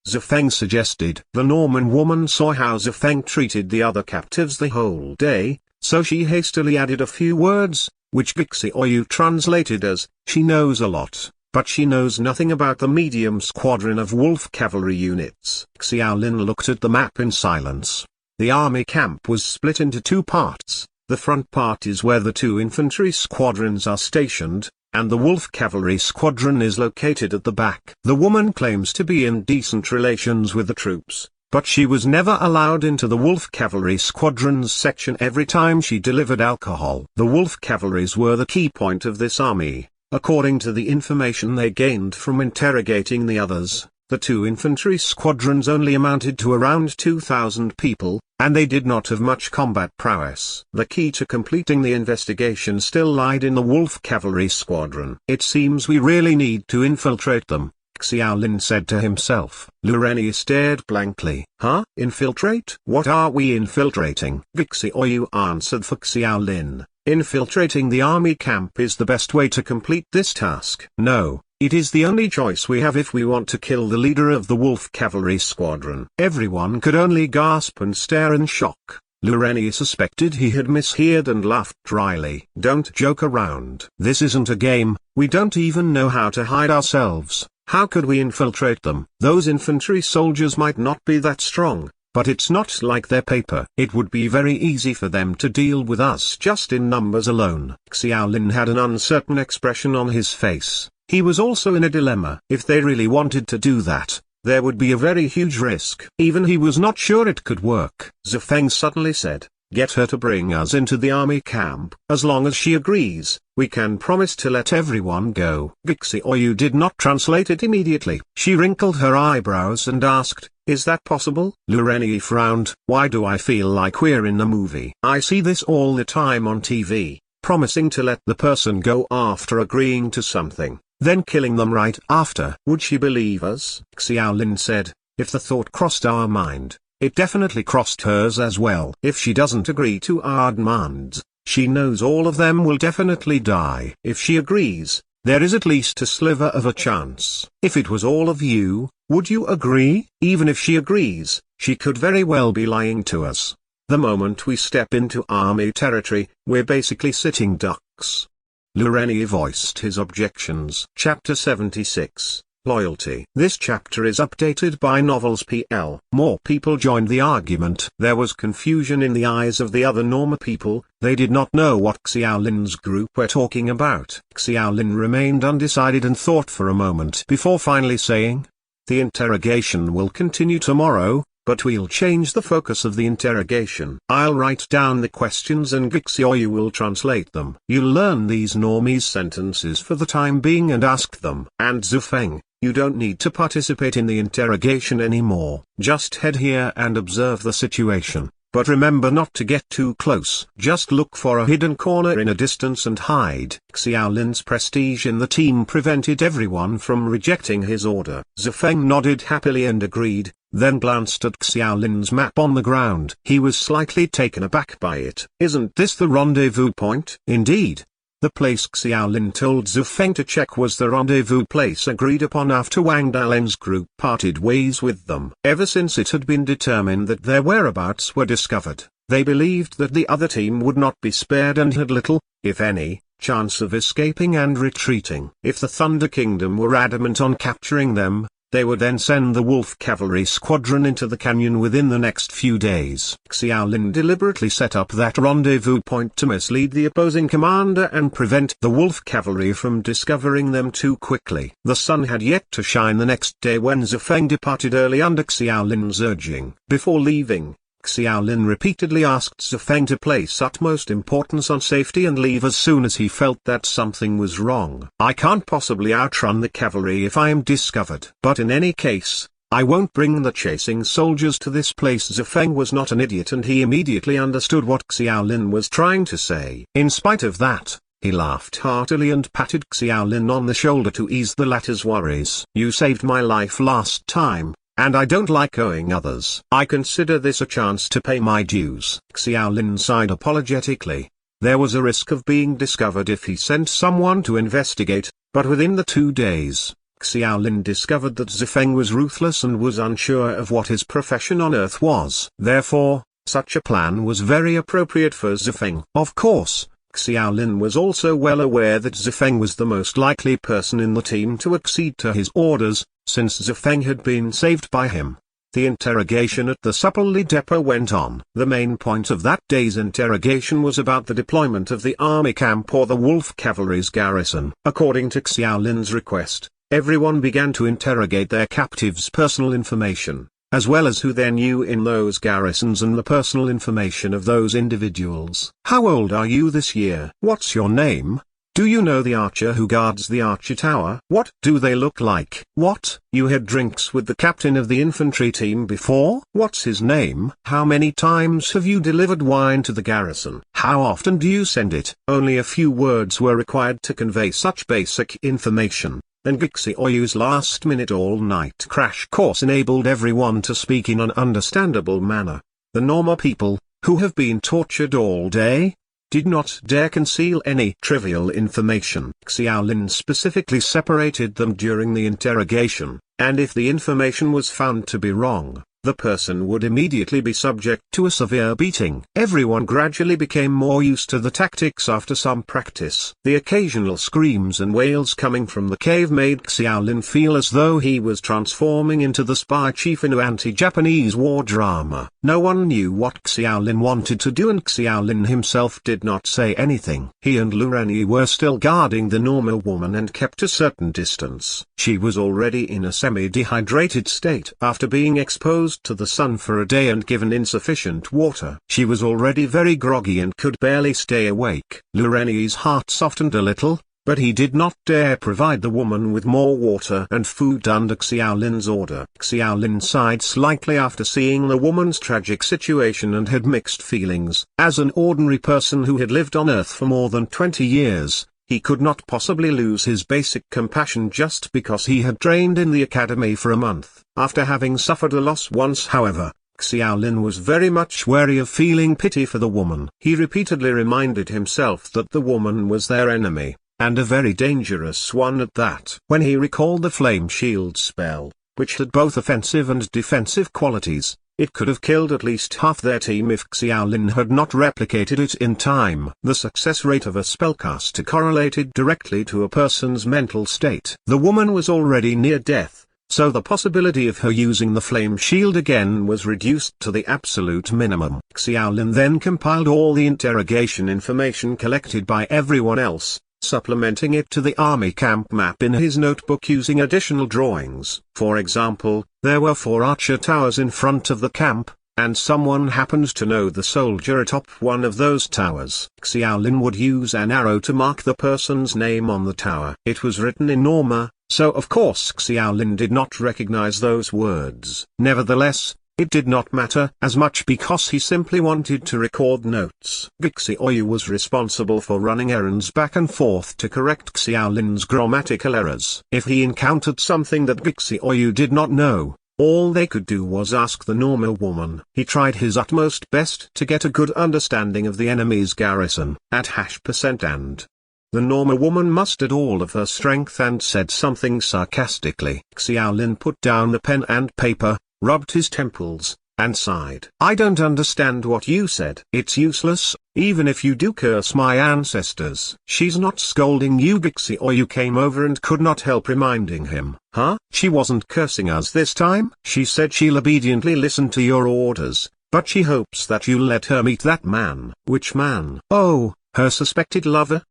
Speaker 1: Zhifeng suggested. The Norman woman saw how Zhifeng treated the other captives the whole day, so she hastily added a few words, which Gixioyu translated as, "She knows a lot, but she knows nothing about the medium squadron of wolf cavalry units." Xiao Lin looked at the map in silence. The army camp was split into two parts. The front part is where the two infantry squadrons are stationed, and the wolf cavalry squadron is located at the back. The woman claims to be in decent relations with the troops, but she was never allowed into the wolf cavalry squadron's section every time she delivered alcohol. The wolf cavalries were the key point of this army. According to the information they gained from interrogating the others, the two infantry squadrons only amounted to around 2,000 people, and they did not have much combat prowess. The key to completing the investigation still lied in the wolf cavalry squadron. "It seems we really need to infiltrate them," Xiao Lin said to himself. Lu Renyi stared blankly. "Huh? Infiltrate? What are we infiltrating?" Gixioyu answered for Xiao Lin. "Infiltrating the army camp is the best way to complete this task." "No, it is the only choice we have if we want to kill the leader of the wolf cavalry squadron." Everyone could only gasp and stare in shock. Lu Renyi suspected he had misheard and laughed dryly. "Don't joke around. This isn't a game. We don't even know how to hide ourselves. How could we infiltrate them? Those infantry soldiers might not be that strong, but it's not like they're paper. It would be very easy for them to deal with us just in numbers alone." Xiao Lin had an uncertain expression on his face. He was also in a dilemma. If they really wanted to do that, there would be a very huge risk. Even he was not sure it could work. Zhifeng suddenly said, "Get her to bring us into the army camp. As long as she agrees, we can promise to let everyone go." Gixioyu did not translate it immediately. She wrinkled her eyebrows and asked, "Is that possible?" Lu Renyi frowned. "Why do I feel like we're in a movie? I see this all the time on TV, promising to let the person go after agreeing to something, then killing them right after." "Would she believe us?" Xiao Lin said. "If the thought crossed our mind, it definitely crossed hers as well. If she doesn't agree to our demands, she knows all of them will definitely die. If she agrees, there is at least a sliver of a chance. If it was all of you, would you agree?" "Even if she agrees, she could very well be lying to us. The moment we step into army territory, we're basically sitting ducks." Lu Renyi voiced his objections. Chapter 76, Loyalty. This chapter is updated by Novels PL. More people joined the argument. There was confusion in the eyes of the other Norma people. They did not know what Xiao Lin's group were talking about. Xiao Lin remained undecided and thought for a moment before finally saying, "The interrogation will continue tomorrow, but we'll change the focus of the interrogation. I'll write down the questions and Gixioyu will translate them. You'll learn these normies' sentences for the time being and ask them. And Zhifeng, you don't need to participate in the interrogation anymore. Just head here and observe the situation. But remember not to get too close. Just look for a hidden corner in a distance and hide." Xiao Lin's prestige in the team prevented everyone from rejecting his order. Zhifeng nodded happily and agreed, then glanced at Xiaolin's map on the ground. He was slightly taken aback by it. "Isn't this the rendezvous point?" Indeed. The place Xiaolin told Zufeng to check was the rendezvous place agreed upon after Wang Dalen's group parted ways with them. Ever since it had been determined that their whereabouts were discovered, they believed that the other team would not be spared and had little, if any, chance of escaping and retreating. If the Thunder Kingdom were adamant on capturing them, they would then send the Wolf Cavalry Squadron into the canyon within the next few days. Xiaolin deliberately set up that rendezvous point to mislead the opposing commander and prevent the Wolf Cavalry from discovering them too quickly. The sun had yet to shine the next day when Zufeng departed early under Xiaolin's urging. Before leaving, Xiaolin repeatedly asked Zufeng to place utmost importance on safety and leave as soon as he felt that something was wrong. "I can't possibly outrun the cavalry if I am discovered. But in any case, I won't bring the chasing soldiers to this place." Zufeng was not an idiot and he immediately understood what Xiaolin was trying to say. In spite of that, he laughed heartily and patted Xiaolin on the shoulder to ease the latter's worries. "You saved my life last time, and I don't like owing others. I consider this a chance to pay my dues." Xiaolin sighed apologetically. There was a risk of being discovered if he sent someone to investigate, but within the 2 days, Xiaolin discovered that Zufeng was ruthless and was unsure of what his profession on Earth was. Therefore, such a plan was very appropriate for Zufeng. Of course, Xiaolin was also well aware that Zufeng was the most likely person in the team to accede to his orders, since Zufeng had been saved by him. The interrogation at the Supply Depot went on. The main point of that day's interrogation was about the deployment of the army camp or the Wolf Cavalry's garrison. According to Xiaolin's request, everyone began to interrogate their captives' personal information, as well as who they knew in those garrisons and the personal information of those individuals. "How old are you this year? What's your name? Do you know the archer who guards the archer tower? What do they look like? What, you had drinks with the captain of the infantry team before? What's his name? How many times have you delivered wine to the garrison? How often do you send it?" Only a few words were required to convey such basic information, and Gixi Oyu's last-minute all-night crash course enabled everyone to speak in an understandable manner. The normal people, who have been tortured all day, did not dare conceal any trivial information. Xiaolin specifically separated them during the interrogation, and if the information was found to be wrong, the person would immediately be subject to a severe beating. Everyone gradually became more used to the tactics after some practice. The occasional screams and wails coming from the cave made Xiaolin feel as though he was transforming into the spy chief in an anti-Japanese war drama. No one knew what Xiaolin wanted to do and Xiaolin himself did not say anything. He and Lu Renyi were still guarding the normal woman and kept a certain distance. She was already in a semi-dehydrated state after being exposed to the sun for a day and given insufficient water. She was already very groggy and could barely stay awake. Lu Renyi's heart softened a little, but he did not dare provide the woman with more water and food under Xiaolin's order. Xiaolin sighed slightly after seeing the woman's tragic situation and had mixed feelings. As an ordinary person who had lived on Earth for more than 20 years, he could not possibly lose his basic compassion just because he had trained in the academy for a month. After having suffered a loss once, however, Xiaolin was very much wary of feeling pity for the woman. He repeatedly reminded himself that the woman was their enemy, and a very dangerous one at that. When he recalled the flame shield spell, which had both offensive and defensive qualities, it could have killed at least half their team if Xiaolin had not replicated it in time. The success rate of a spellcaster correlated directly to a person's mental state. The woman was already near death, so the possibility of her using the flame shield again was reduced to the absolute minimum. Xiaolin then compiled all the interrogation information collected by everyone else, supplementing it to the army camp map in his notebook using additional drawings. For example, there were 4 archer towers in front of the camp, and someone happened to know the soldier atop one of those towers. Xiaolin would use an arrow to mark the person's name on the tower. It was written in Norma, so of course Xiaolin did not recognize those words. Nevertheless, it did not matter as much because he simply wanted to record notes. Gixi Oyu was responsible for running errands back and forth to correct Xiaolin's grammatical errors. If he encountered something that Gixi Oyu did not know, All they could do was ask the normal woman. He tried his utmost best to get a good understanding of the enemy's garrison at #% and the normal woman mustered all of her strength and said something sarcastically. Xiaolin put down the pen and paper, rubbed his temples, and sighed. "I don't understand what you said. It's useless, even if you do curse my ancestors." "She's not scolding you, Gixi, or you came over and could not help reminding him." "Huh? She wasn't cursing us this time? She said she'll obediently listen to your orders, but she hopes that you'll let her meet that man." "Which man?" "Oh, her suspected lover."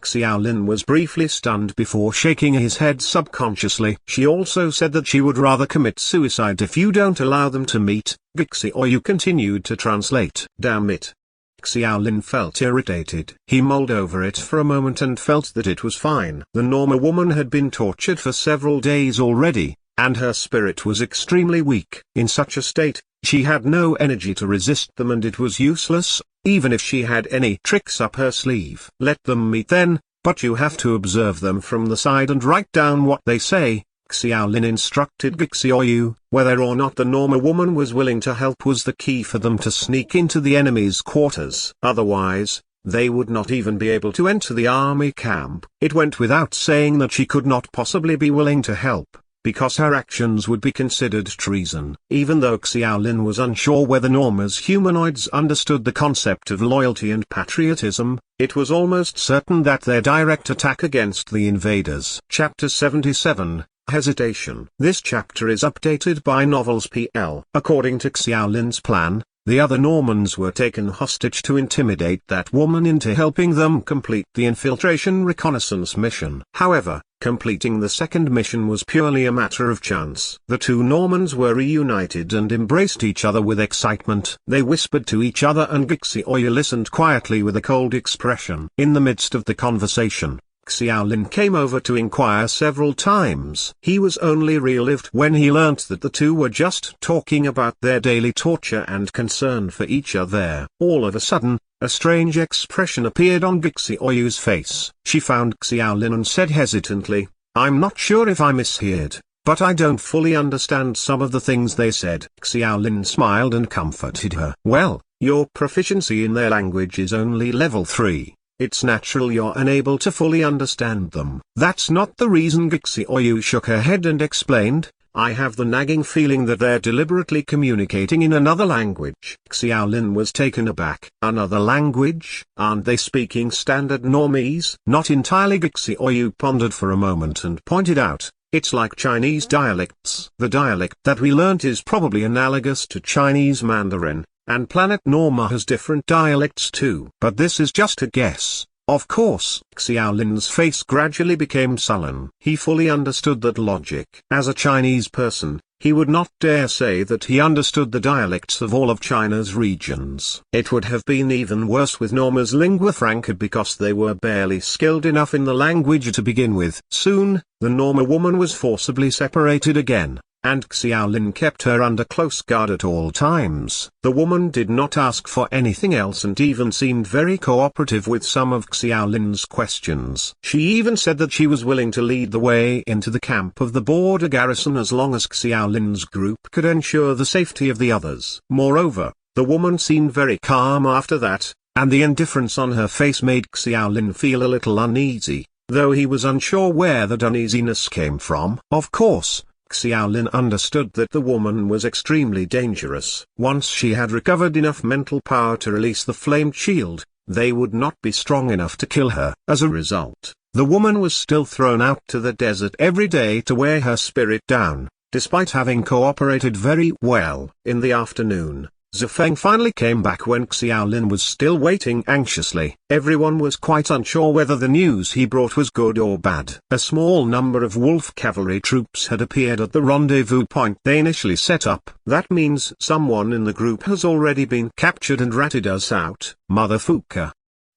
Speaker 1: Xiaolin was briefly stunned before shaking his head subconsciously. "She also said that she would rather commit suicide if you don't allow them to meet." Gixi Oyu continued to translate. "Damn it." Xiaolin felt irritated. He mulled over it for a moment and felt that it was fine. The normal woman had been tortured for several days already, and her spirit was extremely weak. In such a state, she had no energy to resist them, and it was useless, even if she had any tricks up her sleeve. "Let them meet then, but you have to observe them from the side and write down what they say," Xiaolin instructed Gixi Oyu. Whether or not the normal woman was willing to help was the key for them to sneak into the enemy's quarters. Otherwise, they would not even be able to enter the army camp. It went without saying that she could not possibly be willing to help, because her actions would be considered treason. Even though Xiaolin was unsure whether Norma's humanoids understood the concept of loyalty and patriotism, it was almost certain that their direct attack against the invaders. Chapter 77, Hesitation. This chapter is updated by Novels PL. According to Xiaolin's plan, the other Normans were taken hostage to intimidate that woman into helping them complete the infiltration reconnaissance mission. However, completing the second mission was purely a matter of chance. The two Normans were reunited and embraced each other with excitement. They whispered to each other, and Gixi Oyu listened quietly with a cold expression. In the midst of the conversation, Xiaolin came over to inquire several times. He was only relieved when he learnt that the two were just talking about their daily torture and concern for each other. All of a sudden, a strange expression appeared on Gixi Oyu's face. She found Xiaolin and said hesitantly, "I'm not sure if I misheard, but I don't fully understand some of the things they said." Xiaolin smiled and comforted her. "Well, your proficiency in their language is only level 3. It's natural you're unable to fully understand them." "That's not the reason." Gixi Oyu shook her head and explained, "I have the nagging feeling that they're deliberately communicating in another language." Xiaolin was taken aback. "Another language? Aren't they speaking standard Normese?" "Not entirely." Gixi Oyu pondered for a moment and pointed out, "It's like Chinese dialects. The dialect that we learnt is probably analogous to Chinese Mandarin, and planet Norma has different dialects too. But this is just a guess, of course." Xiaolin's face gradually became sullen. He fully understood that logic. As a Chinese person, he would not dare say that he understood the dialects of all of China's regions. It would have been even worse with Norma's lingua franca, because they were barely skilled enough in the language to begin with. Soon, the Norma woman was forcibly separated again, and Xiaolin kept her under close guard at all times. The woman did not ask for anything else and even seemed very cooperative with some of Xiaolin's questions. She even said that she was willing to lead the way into the camp of the border garrison as long as Xiaolin's group could ensure the safety of the others. Moreover, the woman seemed very calm after that, and the indifference on her face made Xiaolin feel a little uneasy, though he was unsure where that uneasiness came from. Of course, Xiaolin understood that the woman was extremely dangerous. Once she had recovered enough mental power to release the flamed shield, they would not be strong enough to kill her. As a result, the woman was still thrown out to the desert every day to wear her spirit down, despite having cooperated very well. In the afternoon, Zifeng finally came back when Xiaolin was still waiting anxiously. Everyone was quite unsure whether the news he brought was good or bad. A small number of wolf cavalry troops had appeared at the rendezvous point they initially set up. "That means someone in the group has already been captured and ratted us out, motherfucker."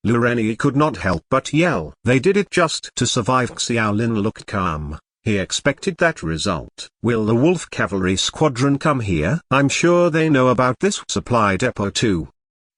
Speaker 1: Lureni could not help but yell. They did it just to survive. Xiaolin looked calm. He expected that result. "Will the wolf cavalry squadron come here? I'm sure they know about this supply depot too."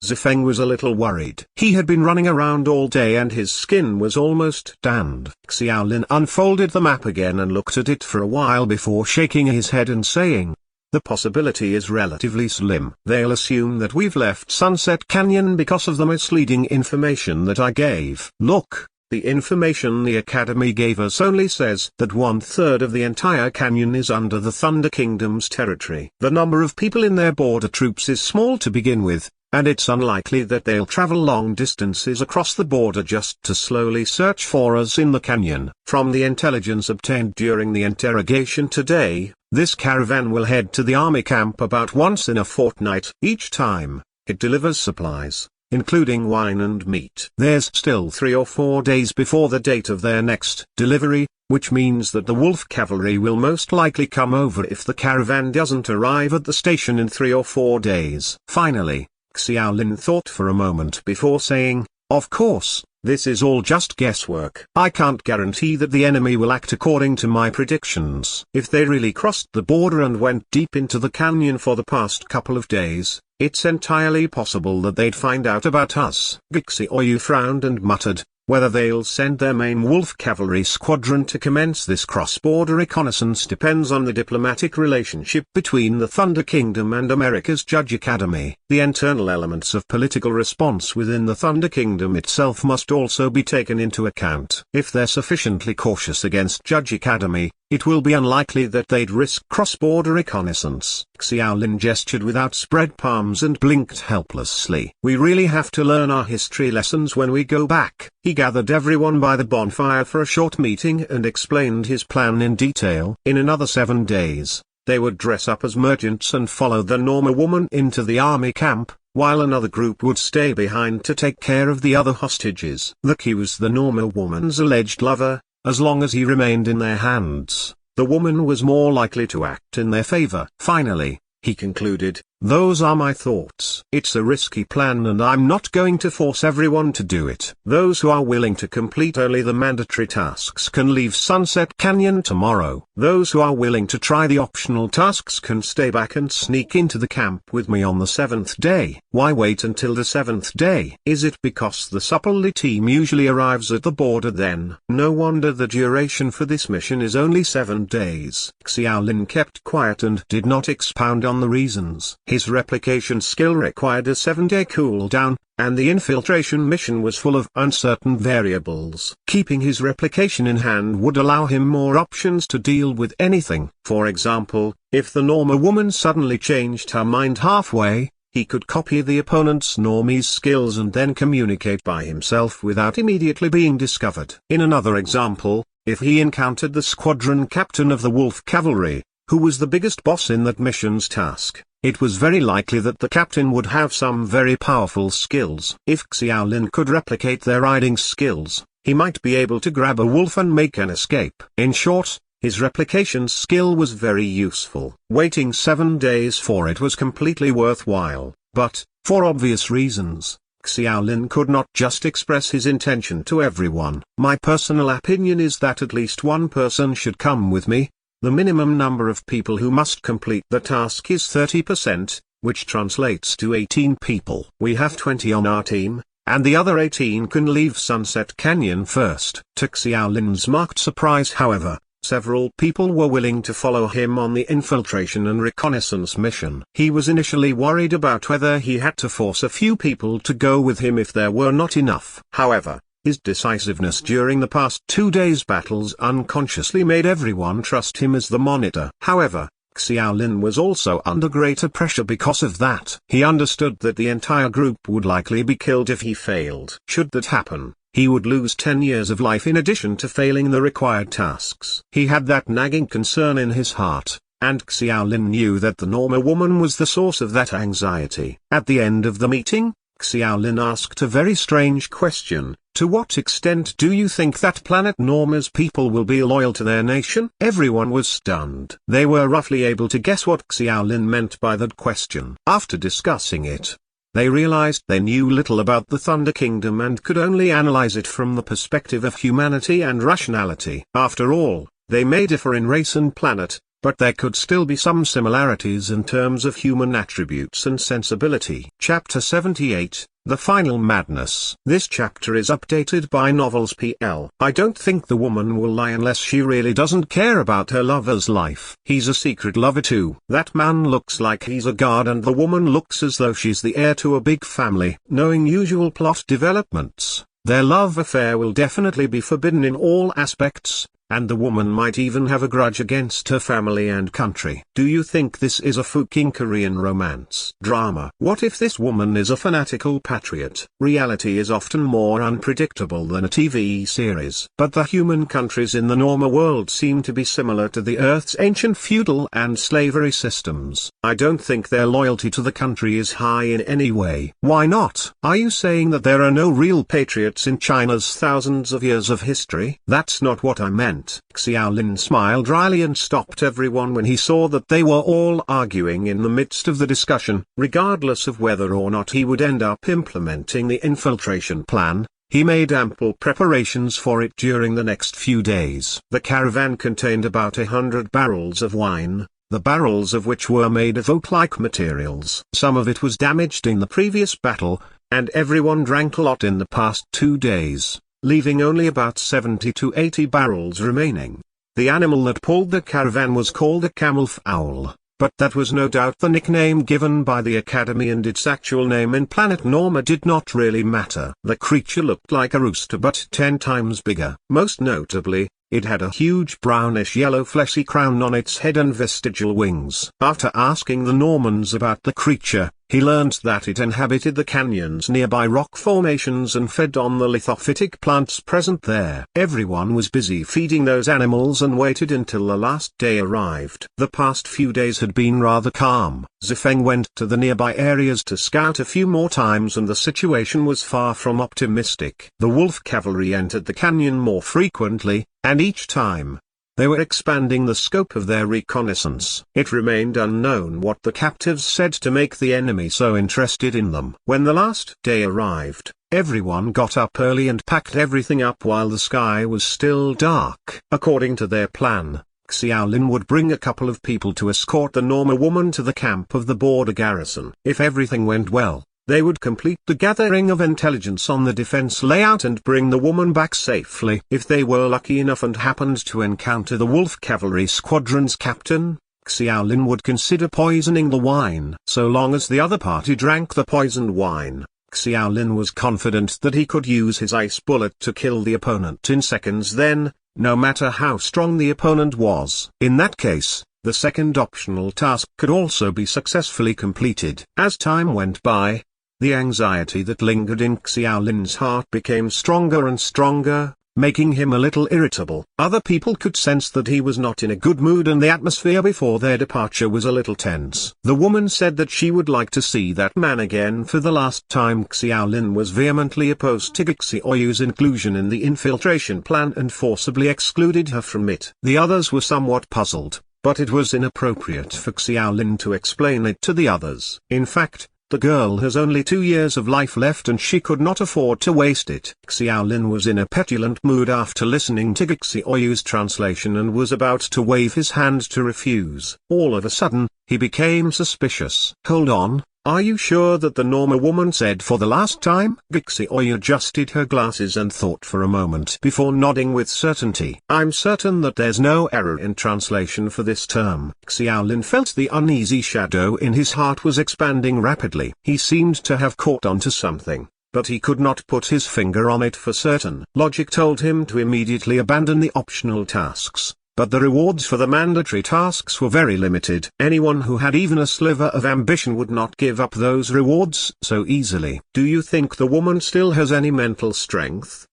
Speaker 1: Zifeng was a little worried. He had been running around all day and his skin was almost tanned. Xiaolin unfolded the map again and looked at it for a while before shaking his head and saying, The possibility is relatively slim. They'll assume that we've left Sunset Canyon because of the misleading information that I gave. Look, the information the Academy gave us only says that 1/3 of the entire canyon is under the Thunder Kingdom's territory. The number of people in their border troops is small to begin with, and it's unlikely that they'll travel long distances across the border just to slowly search for us in the canyon. From the intelligence obtained during the interrogation today, this caravan will head to the army camp about once in a fortnight. Each time, it delivers supplies, including wine and meat. There's still 3 or 4 days before the date of their next delivery, which means that the Wolf Cavalry will most likely come over if the caravan doesn't arrive at the station in 3 or 4 days. Finally, Xiaolin thought for a moment before saying, "Of course, this is all just guesswork. I can't guarantee that the enemy will act according to my predictions. If they really crossed the border and went deep into the canyon for the past couple of days, it's entirely possible that they'd find out about us." Xiaoyu frowned and muttered, "Whether they'll send their main Wolf Cavalry squadron to commence this cross-border reconnaissance depends on the diplomatic relationship between the Thunder Kingdom and America's Judge Academy. The internal elements of political response within the Thunder Kingdom itself must also be taken into account. If they're sufficiently cautious against Judge Academy, it will be unlikely that they'd risk cross-border reconnaissance." Xiaolin gestured with outspread palms and blinked helplessly. "We really have to learn our history lessons when we go back." He gathered everyone by the bonfire for a short meeting and explained his plan in detail. In another 7 days, they would dress up as merchants and follow the Norma woman into the army camp, while another group would stay behind to take care of the other hostages. The key was the Norma woman's alleged lover. As long as he remained in their hands, the woman was more likely to act in their favor. Finally, he concluded, "Those are my thoughts. It's a risky plan and I'm not going to force everyone to do it. Those who are willing to complete only the mandatory tasks can leave Sunset Canyon tomorrow. Those who are willing to try the optional tasks can stay back and sneak into the camp with me on the 7th day. Why wait until the 7th day? Is it because the Supplely team usually arrives at the border then? No wonder the duration for this mission is only 7 days." Xiaolin kept quiet and did not expound on the reasons. His replication skill required a 7-day cooldown, and the infiltration mission was full of uncertain variables. Keeping his replication in hand would allow him more options to deal with anything. For example, if the Norma woman suddenly changed her mind halfway, he could copy the opponent's Normie's skills and then communicate by himself without immediately being discovered. In another example, if he encountered the squadron captain of the Wolf Cavalry, who was the biggest boss in that mission's task, it was very likely that the captain would have some very powerful skills. If Xiaolin could replicate their riding skills, he might be able to grab a wolf and make an escape. In short, his replication skill was very useful. Waiting 7 days for it was completely worthwhile, but, for obvious reasons, Xiaolin could not just express his intention to everyone. "My personal opinion is that at least one person should come with me. The minimum number of people who must complete the task is 30%, which translates to 18 people. We have 20 on our team, and the other 18 can leave Sunset Canyon first." To Xiaolin's marked surprise, however, several people were willing to follow him on the infiltration and reconnaissance mission. He was initially worried about whether he had to force a few people to go with him if there were not enough. However, his decisiveness during the past 2 days' battles unconsciously made everyone trust him as the monitor. However, Xiaolin was also under greater pressure because of that. He understood that the entire group would likely be killed if he failed. Should that happen, he would lose 10 years of life in addition to failing the required tasks. He had that nagging concern in his heart, and Xiaolin knew that the Norma woman was the source of that anxiety. At the end of the meeting, Xiaolin asked a very strange question: "To what extent do you think that planet Norma's people will be loyal to their nation?" Everyone was stunned. They were roughly able to guess what Xiaolin meant by that question. After discussing it, they realized they knew little about the Thunder Kingdom and could only analyze it from the perspective of humanity and rationality. After all, they may differ in race and planet, but there could still be some similarities in terms of human attributes and sensibility. Chapter 78, The Final Madness. This chapter is updated by Novels PL. I don't think the woman will lie unless she really doesn't care about her lover's life. He's a secret lover too. That man looks like he's a guard and the woman looks as though she's the heir to a big family. Knowing usual plot developments, their love affair will definitely be forbidden in all aspects, and the woman might even have a grudge against her family and country. Do you think this is a fucking Korean romance drama? What if this woman is a fanatical patriot? Reality is often more unpredictable than a TV series. But the human countries in the normal world seem to be similar to the Earth's ancient feudal and slavery systems. I don't think their loyalty to the country is high in any way. Why not? Are you saying that there are no real patriots in China's thousands of years of history? That's not what I meant. Xiaolin smiled dryly and stopped everyone when he saw that they were all arguing in the midst of the discussion. Regardless of whether or not he would end up implementing the infiltration plan, he made ample preparations for it during the next few days. The caravan contained about 100 barrels of wine, the barrels of which were made of oak-like materials. Some of it was damaged in the previous battle, and everyone drank a lot in the past 2 days, leaving only about 70 to 80 barrels remaining. The animal that pulled the caravan was called a camel fowl, but that was no doubt the nickname given by the Academy, and its actual name in Planet Norma did not really matter. The creature looked like a rooster but 10 times bigger. Most notably, it had a huge brownish-yellow fleshy crown on its head and vestigial wings. After asking the Normans about the creature, he learned that it inhabited the canyons nearby rock formations and fed on the lithophytic plants present there. Everyone was busy feeding those animals and waited until the last day arrived. The past few days had been rather calm. Zifeng went to the nearby areas to scout a few more times and the situation was far from optimistic. The wolf cavalry entered the canyon more frequently, and each time, they were expanding the scope of their reconnaissance. It remained unknown what the captives said to make the enemy so interested in them. When the last day arrived, everyone got up early and packed everything up while the sky was still dark. According to their plan, Xiaolin would bring a couple of people to escort the Norma woman to the camp of the border garrison. If everything went well, they would complete the gathering of intelligence on the defense layout and bring the woman back safely. If they were lucky enough and happened to encounter the Wolf Cavalry Squadron's captain, Xiaolin would consider poisoning the wine. So long as the other party drank the poisoned wine, Xiaolin was confident that he could use his ice bullet to kill the opponent in seconds then, no matter how strong the opponent was. In that case, the second optional task could also be successfully completed. As time went by, the anxiety that lingered in Xiaolin's heart became stronger and stronger, making him a little irritable. Other people could sense that he was not in a good mood and the atmosphere before their departure was a little tense. The woman said that she would like to see that man again for the last time. Xiaolin was vehemently opposed to Xiaoyu's inclusion in the infiltration plan and forcibly excluded her from it. The others were somewhat puzzled, but it was inappropriate for Xiaolin to explain it to the others. In fact, the girl has only 2 years of life left and she could not afford to waste it. Xiaolin was in a petulant mood after listening to Xiaoyu's translation and was about to wave his hand to refuse. All of a sudden, he became suspicious. Hold on, are you sure that the Norma woman said for the last time? Xiaoyu adjusted her glasses and thought for a moment before nodding with certainty. I'm certain that there's no error in translation for this term. Xiaolin felt the uneasy shadow in his heart was expanding rapidly. He seemed to have caught on to something, but he could not put his finger on it for certain. Logic told him to immediately abandon the optional tasks, but the rewards for the mandatory tasks were very limited. Anyone who had even a sliver of ambition would not give up those rewards so easily. Do you think the woman still has any mental strength?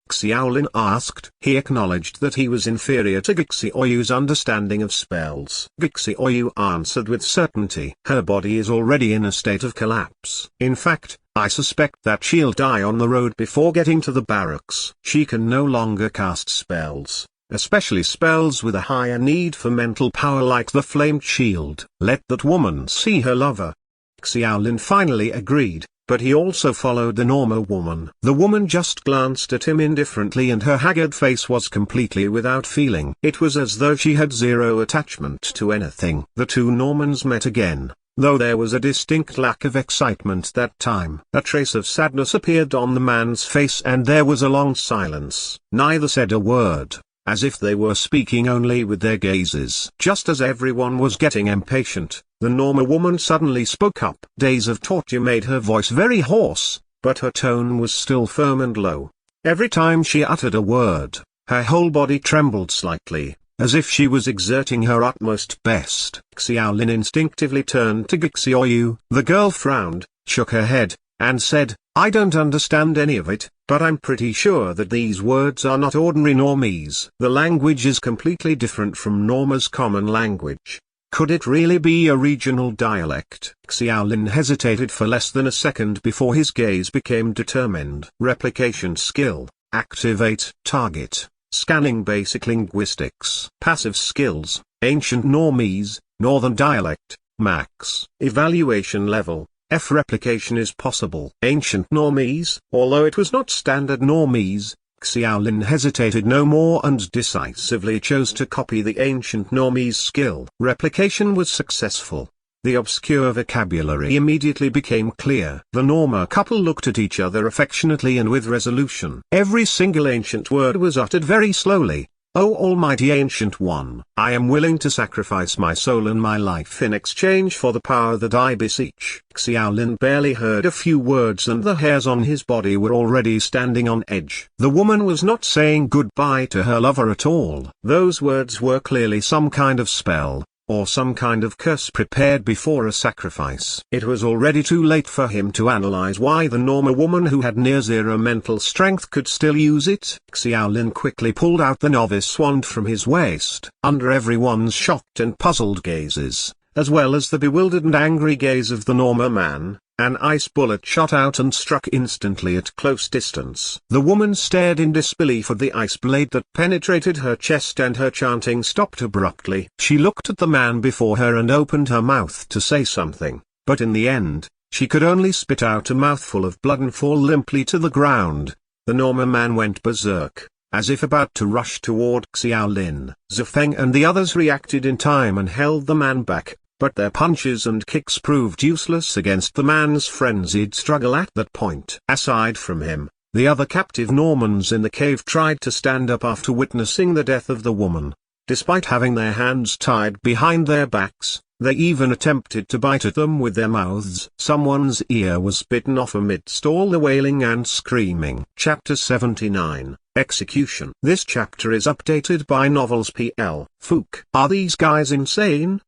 Speaker 1: Xiaolin asked. He acknowledged that he was inferior to Xiaoyu's understanding of spells. Xiaoyu answered with certainty. Her body is already in a state of collapse. In fact, I suspect that she'll die on the road before getting to the barracks. She can no longer cast spells, especially spells with a higher need for mental power like the Flamed Shield. Let that woman see her lover. Xiaolin finally agreed, but he also followed the Norma woman. The woman just glanced at him indifferently and her haggard face was completely without feeling. It was as though she had zero attachment to anything. The two Normans met again, though there was a distinct lack of excitement that time. A trace of sadness appeared on the man's face and there was a long silence. Neither said a word, as if they were speaking only with their gazes. Just as everyone was getting impatient, the Norma woman suddenly spoke up. Days of torture made her voice very hoarse, but her tone was still firm and low. Every time she uttered a word, her whole body trembled slightly, as if she was exerting her utmost best. Xiaolin instinctively turned to Gixioyu. The girl frowned, shook her head, and said, "I don't understand any of it, but I'm pretty sure that these words are not ordinary Normese. The language is completely different from Norma's common language. Could it really be a regional dialect?" Xiaolin hesitated for less than a second before his gaze became determined. Replication skill, activate. Target, scanning basic linguistics. Passive skills, ancient Normese, northern dialect, max. Evaluation level, F. Replication is possible. Ancient Normese. Although it was not standard Normese, Xiaolin hesitated no more and decisively chose to copy the ancient Normese skill. Replication was successful. The obscure vocabulary immediately became clear. The Norma couple looked at each other affectionately and with resolution. Every single ancient word was uttered very slowly. "O Almighty Ancient One, I am willing to sacrifice my soul and my life in exchange for the power that I beseech." Xiaolin barely heard a few words and the hairs on his body were already standing on edge. The woman was not saying goodbye to her lover at all. Those words were clearly some kind of spell, or some kind of curse prepared before a sacrifice. It was already too late for him to analyze why the Norma woman who had near zero mental strength could still use it. Xiaolin quickly pulled out the novice wand from his waist. Under everyone's shocked and puzzled gazes, as well as the bewildered and angry gaze of the Norma man, an ice bullet shot out and struck instantly at close distance. The woman stared in disbelief at the ice blade that penetrated her chest and her chanting stopped abruptly. She looked at the man before her and opened her mouth to say something, but in the end, she could only spit out a mouthful of blood and fall limply to the ground. The Norma man went berserk, as if about to rush toward Xiaolin. Zifeng and the others reacted in time and held the man back, but their punches and kicks proved useless against the man's frenzied struggle at that point. Aside from him, the other captive Normans in the cave tried to stand up after witnessing the death of the woman. Despite having their hands tied behind their backs, they even attempted to bite at them with their mouths. Someone's ear was bitten off amidst all the wailing and screaming. Chapter 79, Execution. This chapter is updated by Novels PL. Fook. Are these guys insane?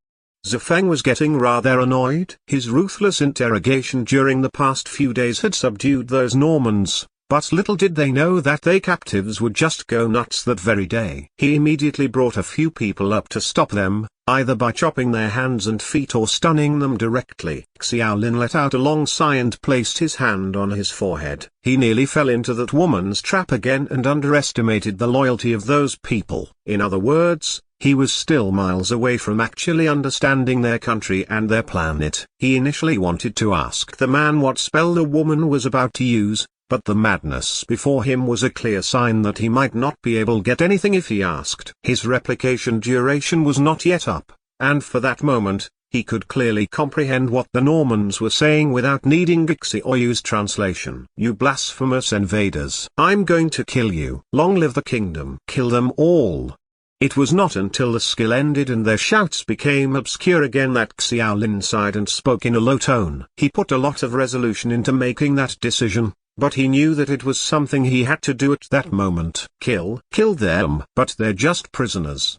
Speaker 1: Zifeng was getting rather annoyed. His ruthless interrogation during the past few days had subdued those Normans, but little did they know that they captives would just go nuts that very day. He immediately brought a few people up to stop them, either by chopping their hands and feet or stunning them directly. Xiaolin let out a long sigh and placed his hand on his forehead. He nearly fell into that woman's trap again and underestimated the loyalty of those people. In other words, he was still miles away from actually understanding their country and their planet. He initially wanted to ask the man what spell the woman was about to use, but the madness before him was a clear sign that he might not be able to get anything if he asked. His replication duration was not yet up, and for that moment, he could clearly comprehend what the Normans were saying without needing Gixioyu's translation. "You blasphemous invaders! I'm going to kill you. Long live the kingdom! Kill them all!" It was not until the skill ended and their shouts became obscure again that Xiaolin sighed and spoke in a low tone. He put a lot of resolution into making that decision, but he knew that it was something he had to do at that moment. Kill them. But they're just prisoners.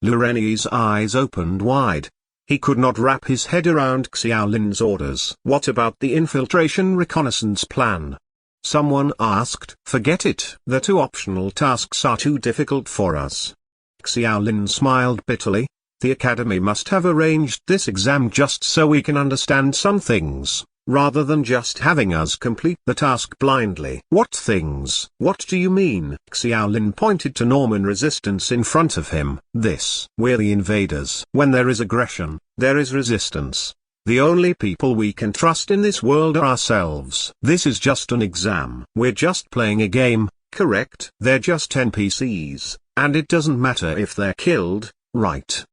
Speaker 1: Lureni's eyes opened wide. He could not wrap his head around Xiaolin's orders. What about the infiltration reconnaissance plan? Someone asked. Forget it. The two optional tasks are too difficult for us. Xiaolin smiled bitterly. The academy must have arranged this exam just so we can understand some things, rather than just having us complete the task blindly. What things? What do you mean? Xiaolin pointed to Norman resistance in front of him. We're the invaders. When there is aggression, there is resistance. The only people we can trust in this world are ourselves. This is just an exam. We're just playing a game, correct? They're just NPCs, and it doesn't matter if they're killed, right?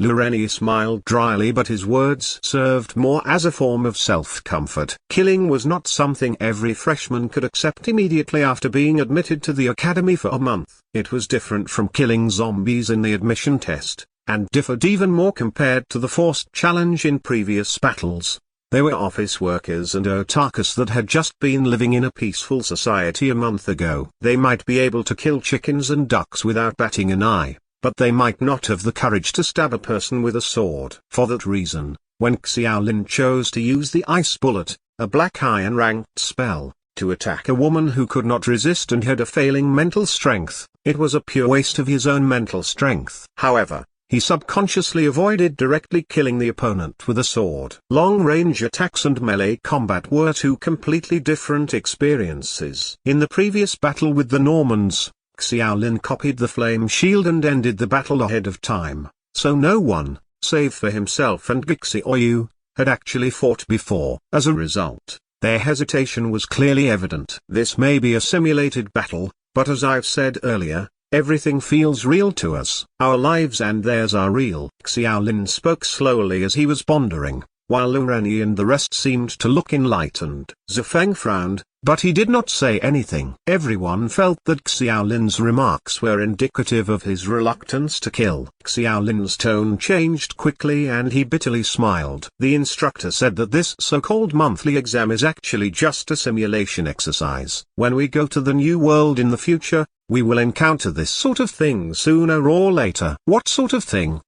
Speaker 1: Lureni smiled dryly, but his words served more as a form of self-comfort. Killing was not something every freshman could accept immediately after being admitted to the academy for a month. It was different from killing zombies in the admission test, and differed even more compared to the forced challenge in previous battles. They were office workers and otakus that had just been living in a peaceful society a month ago. They might be able to kill chickens and ducks without batting an eye, but they might not have the courage to stab a person with a sword. For that reason, when Xiaolin chose to use the Ice Bullet, a Black Iron ranked spell, to attack a woman who could not resist and had a failing mental strength, it was a pure waste of his own mental strength. However, he subconsciously avoided directly killing the opponent with a sword. Long-range attacks and melee combat were two completely different experiences. In the previous battle with the Normans, Xiaolin copied the flame shield and ended the battle ahead of time, so no one, save for himself and Gixioyu, had actually fought before. As a result, their hesitation was clearly evident. This may be a simulated battle, but as I've said earlier, everything feels real to us. Our lives and theirs are real. Xiaolin spoke slowly as he was pondering, while Lureni and the rest seemed to look enlightened. Zhifeng frowned, but he did not say anything. Everyone felt that Xiaolin's remarks were indicative of his reluctance to kill. Xiaolin's tone changed quickly and he bitterly smiled. The instructor said that this so-called monthly exam is actually just a simulation exercise. When we go to the new world in the future, we will encounter this sort of thing sooner or later. What sort of thing?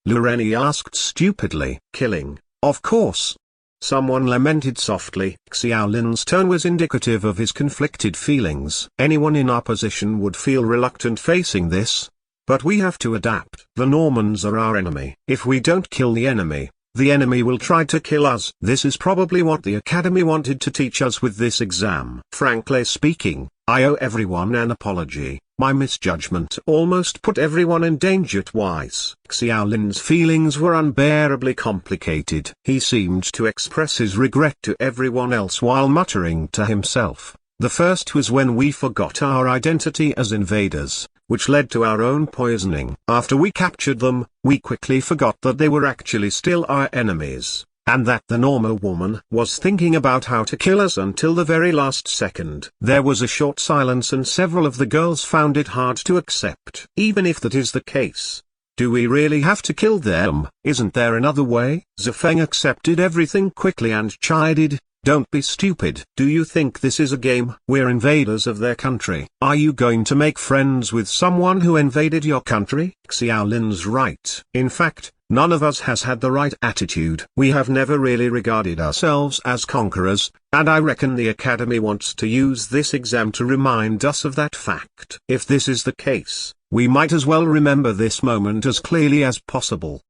Speaker 1: Lureni asked stupidly. Killing, of course. Someone lamented softly. Xiaolin's tone was indicative of his conflicted feelings. Anyone in our position would feel reluctant facing this. But we have to adapt. The Normans are our enemy. If we don't kill the enemy will try to kill us. This is probably what the Academy wanted to teach us with this exam. Frankly speaking, I owe everyone an apology. My misjudgment almost put everyone in danger twice. Xiaolin's feelings were unbearably complicated. He seemed to express his regret to everyone else while muttering to himself. The first was when we forgot our identity as invaders, which led to our own poisoning. After we captured them, we quickly forgot that they were actually still our enemies, and that the Norma woman was thinking about how to kill us until the very last second. There was a short silence and several of the girls found it hard to accept. Even if that is the case, do we really have to kill them? Isn't there another way? Zhifeng accepted everything quickly and chided, "Don't be stupid. Do you think this is a game? We're invaders of their country. Are you going to make friends with someone who invaded your country?" Xiaolin's right. In fact, none of us has had the right attitude. We have never really regarded ourselves as conquerors, and I reckon the Academy wants to use this exam to remind us of that fact. If this is the case, we might as well remember this moment as clearly as possible.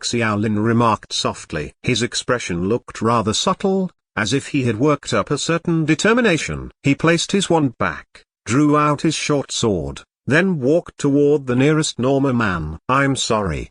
Speaker 1: Xiaolin remarked softly. His expression looked rather subtle, as if he had worked up a certain determination. He placed his wand back, drew out his short sword, then walked toward the nearest Norma man. "I'm sorry,"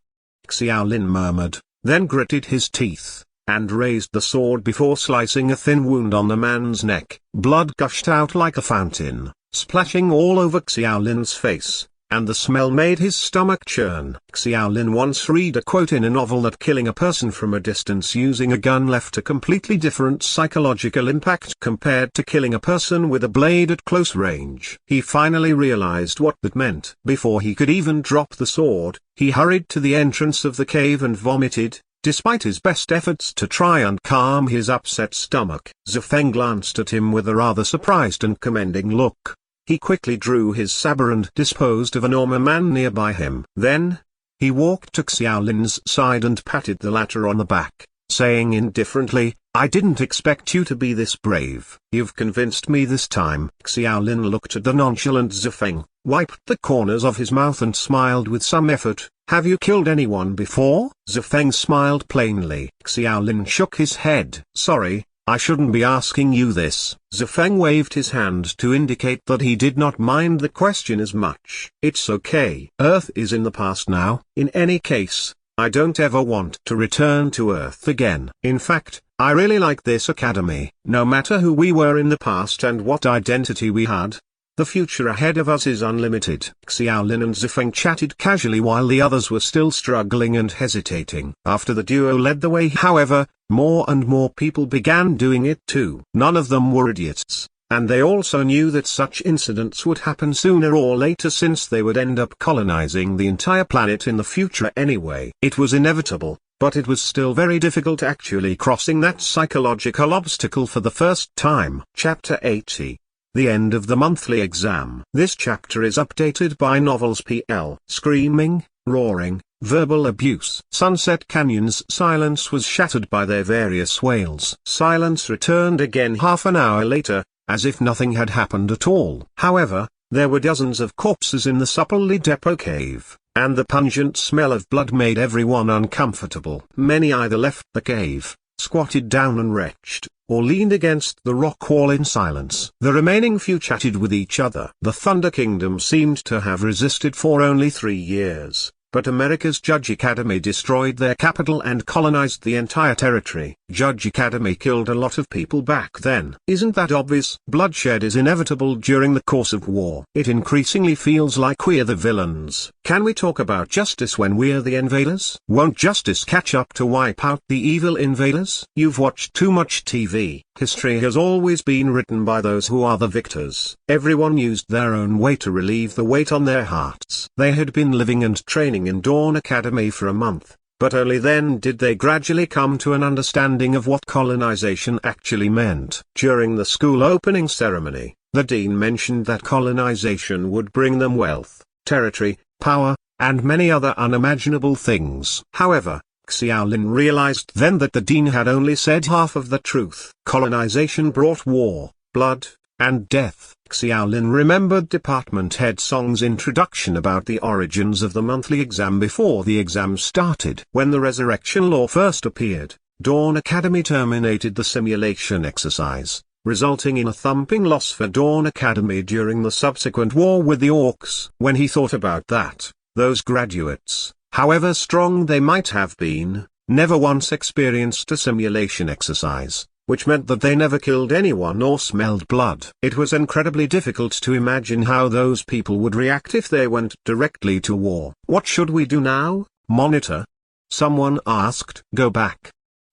Speaker 1: Xiaolin murmured, then gritted his teeth, and raised the sword before slicing a thin wound on the man's neck. Blood gushed out like a fountain, splashing all over Xiaolin's face, and the smell made his stomach churn. Xiaolin once read a quote in a novel that killing a person from a distance using a gun left a completely different psychological impact compared to killing a person with a blade at close range. He finally realized what that meant. Before he could even drop the sword, he hurried to the entrance of the cave and vomited, despite his best efforts to try and calm his upset stomach. Zhifeng glanced at him with a rather surprised and commending look. He quickly drew his saber and disposed of a Norma man nearby him. Then, he walked to Xiaolin's side and patted the latter on the back, saying indifferently, "I didn't expect you to be this brave. You've convinced me this time." Xiaolin looked at the nonchalant Zhifeng, wiped the corners of his mouth and smiled with some effort. "Have you killed anyone before?" Zhifeng smiled plainly. Xiaolin shook his head. "Sorry, I shouldn't be asking you this." Zhifeng waved his hand to indicate that he did not mind the question as much. "It's okay. Earth is in the past now. In any case, I don't ever want to return to Earth again. In fact, I really like this academy. No matter who we were in the past and what identity we had, the future ahead of us is unlimited. Xiaolin and Zifeng chatted casually while the others were still struggling and hesitating. After the duo led the way, however, more and more people began doing it too. None of them were idiots, and they also knew that such incidents would happen sooner or later since they would end up colonizing the entire planet in the future anyway. It was inevitable, but it was still very difficult actually crossing that psychological obstacle for the first time. Chapter 80. The end of the monthly exam. This chapter is updated by Novels PL. Screaming, roaring, verbal abuse. Sunset Canyon's silence was shattered by their various wails. Silence returned again half an hour later, as if nothing had happened at all. However, there were dozens of corpses in the Supplely Depot cave, and the pungent smell of blood made everyone uncomfortable. Many either left the cave, squatted down and retched, or leaned against the rock wall in silence. The remaining few chatted with each other. The Thunder Kingdom seemed to have resisted for only 3 years, but America's Judge Academy destroyed their capital and colonized the entire territory. Judge Academy killed a lot of people back then. Isn't that obvious? Bloodshed is inevitable during the course of war. It increasingly feels like we're the villains. Can we talk about justice when we're the invaders? Won't justice catch up to wipe out the evil invaders? You've watched too much TV. History has always been written by those who are the victors. Everyone used their own way to relieve the weight on their hearts. They had been living and training in Dawn Academy for a month, but only then did they gradually come to an understanding of what colonization actually meant. During the school opening ceremony, the dean mentioned that colonization would bring them wealth, territory, power, and many other unimaginable things. However, Xiaolin realized then that the dean had only said half of the truth. Colonization brought war, blood, and death. Xiaolin remembered Department Head Song's introduction about the origins of the monthly exam before the exam started. When the Resurrection Law first appeared, Dawn Academy terminated the simulation exercise, resulting in a thumping loss for Dawn Academy during the subsequent war with the Orcs. When he thought about that, those graduates, however strong they might have been, never once experienced a simulation exercise, which meant that they never killed anyone or smelled blood. It was incredibly difficult to imagine how those people would react if they went directly to war. What should we do now, Monitor? Someone asked. Go back.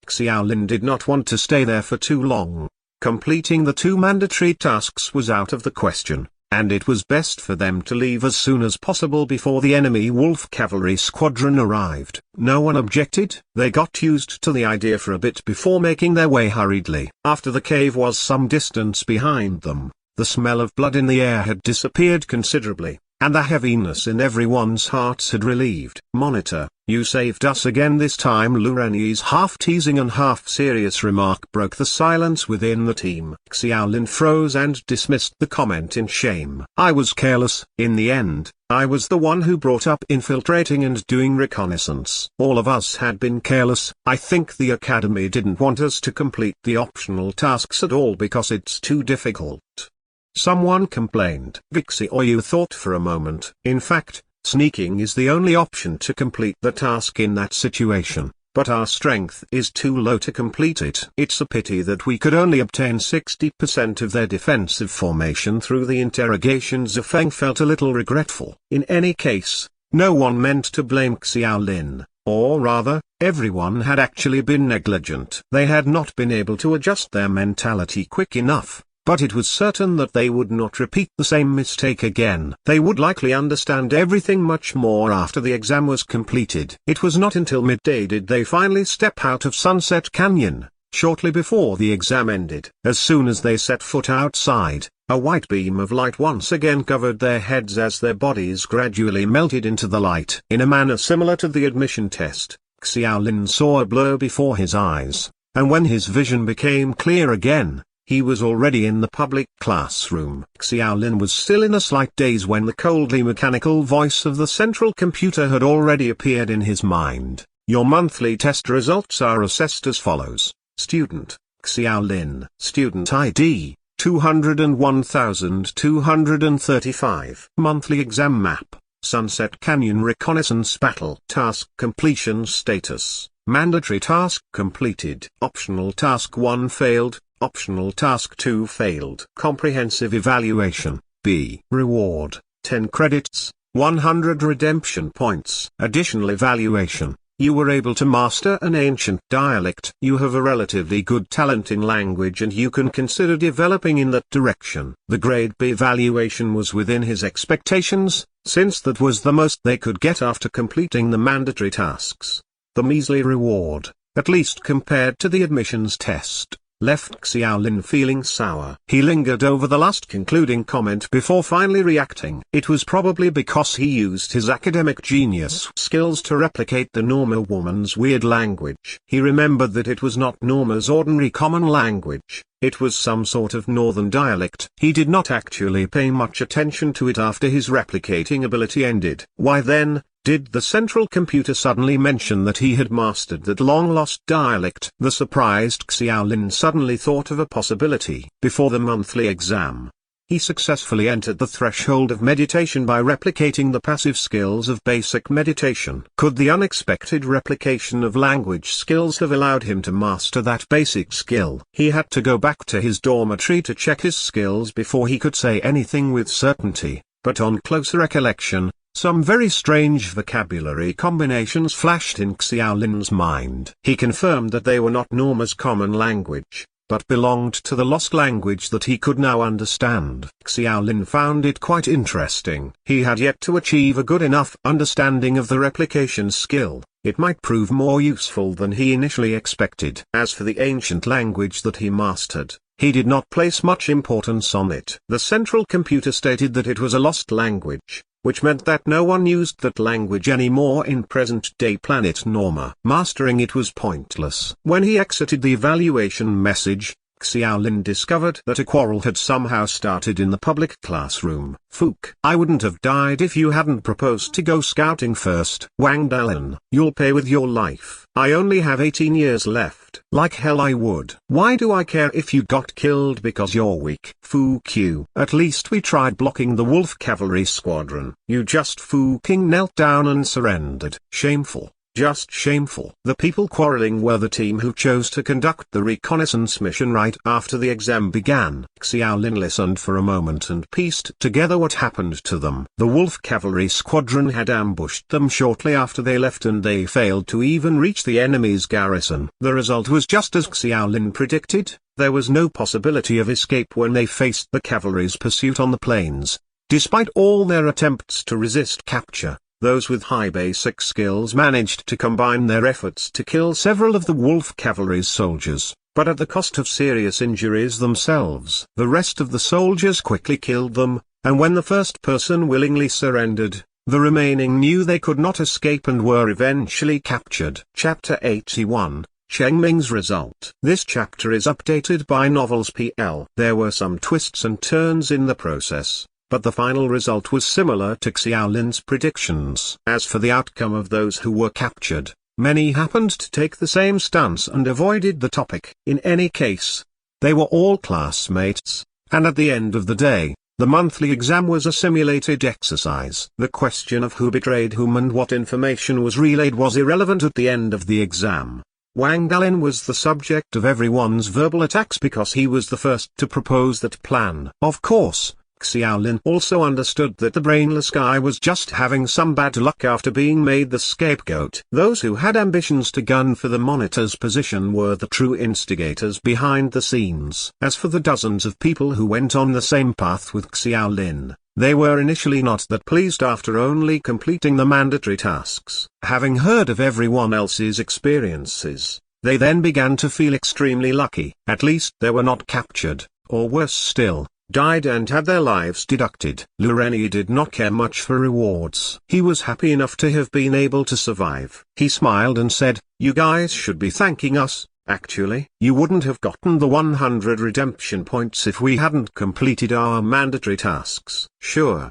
Speaker 1: Xiaolin did not want to stay there for too long. Completing the 2 mandatory tasks was out of the question, and it was best for them to leave as soon as possible before the enemy Wolf Cavalry Squadron arrived. No one objected. They got used to the idea for a bit before making their way hurriedly. After the cave was some distance behind them, the smell of blood in the air had disappeared considerably, and the heaviness in everyone's hearts had relieved. Monitor, you saved us again this time. Lureni's half-teasing and half-serious remark broke the silence within the team. Xiaolin froze and dismissed the comment in shame. I was careless. In the end, I was the one who brought up infiltrating and doing reconnaissance. All of us had been careless. I think the Academy didn't want us to complete the optional tasks at all because it's too difficult. Someone complained. Vixie Oyu thought for a moment. In fact, sneaking is the only option to complete the task in that situation, but our strength is too low to complete it. It's a pity that we could only obtain 60% of their defensive formation through the interrogation. Zifeng felt a little regretful. In any case, no one meant to blame Xiaolin, or rather, everyone had actually been negligent. They had not been able to adjust their mentality quick enough. But it was certain that they would not repeat the same mistake again. They would likely understand everything much more after the exam was completed. It was not until midday did they finally step out of Sunset Canyon, shortly before the exam ended. As soon as they set foot outside, a white beam of light once again covered their heads as their bodies gradually melted into the light. In a manner similar to the admission test, Xiaolin saw a blur before his eyes, and when his vision became clear again, he was already in the public classroom. Xiaolin was still in a slight daze when the coldly mechanical voice of the central computer had already appeared in his mind. Your monthly test results are assessed as follows. Student, Xiaolin. Student ID, 201,235. Monthly exam map, Sunset Canyon Reconnaissance Battle. Task completion status. Mandatory task completed. Optional task 1 failed. Optional task 2 failed. Comprehensive evaluation. B. Reward. 10 credits, 100 redemption points. Additional evaluation. You were able to master an ancient dialect. You have a relatively good talent in language and you can consider developing in that direction. The grade B evaluation was within his expectations, since that was the most they could get after completing the mandatory tasks. The measly reward, at least compared to the admissions test, left Xiaolin feeling sour. He lingered over the last concluding comment before finally reacting. It was probably because he used his academic genius skills to replicate the Norma woman's weird language. He remembered that it was not Norma's ordinary common language, it was some sort of northern dialect. He did not actually pay much attention to it after his replicating ability ended. Why then did the central computer suddenly mention that he had mastered that long-lost dialect? The surprised Xiaolin suddenly thought of a possibility. Before the monthly exam, he successfully entered the threshold of meditation by replicating the passive skills of basic meditation. Could the unexpected replication of language skills have allowed him to master that basic skill? He had to go back to his dormitory to check his skills before he could say anything with certainty, but on closer recollection, some very strange vocabulary combinations flashed in Xiaolin's mind. He confirmed that they were not Norma's common language, but belonged to the lost language that he could now understand. Xiaolin found it quite interesting. He had yet to achieve a good enough understanding of the replication skill. It might prove more useful than he initially expected. As for the ancient language that he mastered, he did not place much importance on it. The central computer stated that it was a lost language, which meant that no one used that language anymore in present-day planet Norma. Mastering it was pointless. When he exited the evaluation message, Xiaolin discovered that a quarrel had somehow started in the public classroom. Fook. I wouldn't have died if you hadn't proposed to go scouting first. Wang Dalin. You'll pay with your life. I only have 18 years left. Like hell I would. Why do I care if you got killed because you're weak? Fook you. At least we tried blocking the Wolf Cavalry Squadron. You just fucking knelt down and surrendered. Shameful. Just shameful. The people quarreling were the team who chose to conduct the reconnaissance mission right after the exam began. Xiaolin listened for a moment and pieced together what happened to them. The Wolf Cavalry Squadron had ambushed them shortly after they left and they failed to even reach the enemy's garrison. The result was just as Xiaolin predicted. There was no possibility of escape when they faced the cavalry's pursuit on the plains. Despite all their attempts to resist capture, those with high basic skills managed to combine their efforts to kill several of the Wolf Cavalry's soldiers, but at the cost of serious injuries themselves. The rest of the soldiers quickly killed them, and when the first person willingly surrendered, the remaining knew they could not escape and were eventually captured. Chapter 81, Cheng Ming's Result. This chapter is updated by Novels PL. There were some twists and turns in the process, but the final result was similar to Xiaolin's predictions. As for the outcome of those who were captured, many happened to take the same stance and avoided the topic. In any case, they were all classmates, and at the end of the day, the monthly exam was a simulated exercise. The question of who betrayed whom and what information was relayed was irrelevant at the end of the exam. Wang Dalin was the subject of everyone's verbal attacks because he was the first to propose that plan. Of course, Xiaolin also understood that the brainless guy was just having some bad luck after being made the scapegoat. Those who had ambitions to gun for the monitor's position were the true instigators behind the scenes. As for the dozens of people who went on the same path with Xiaolin, they were initially not that pleased after only completing the mandatory tasks. Having heard of everyone else's experiences, they then began to feel extremely lucky. At least they were not captured, or worse still, died and had their lives deducted. Lu Renyi did not care much for rewards. He was happy enough to have been able to survive. He smiled and said, "You guys should be thanking us. Actually, you wouldn't have gotten the 100 redemption points if we hadn't completed our mandatory tasks." Sure.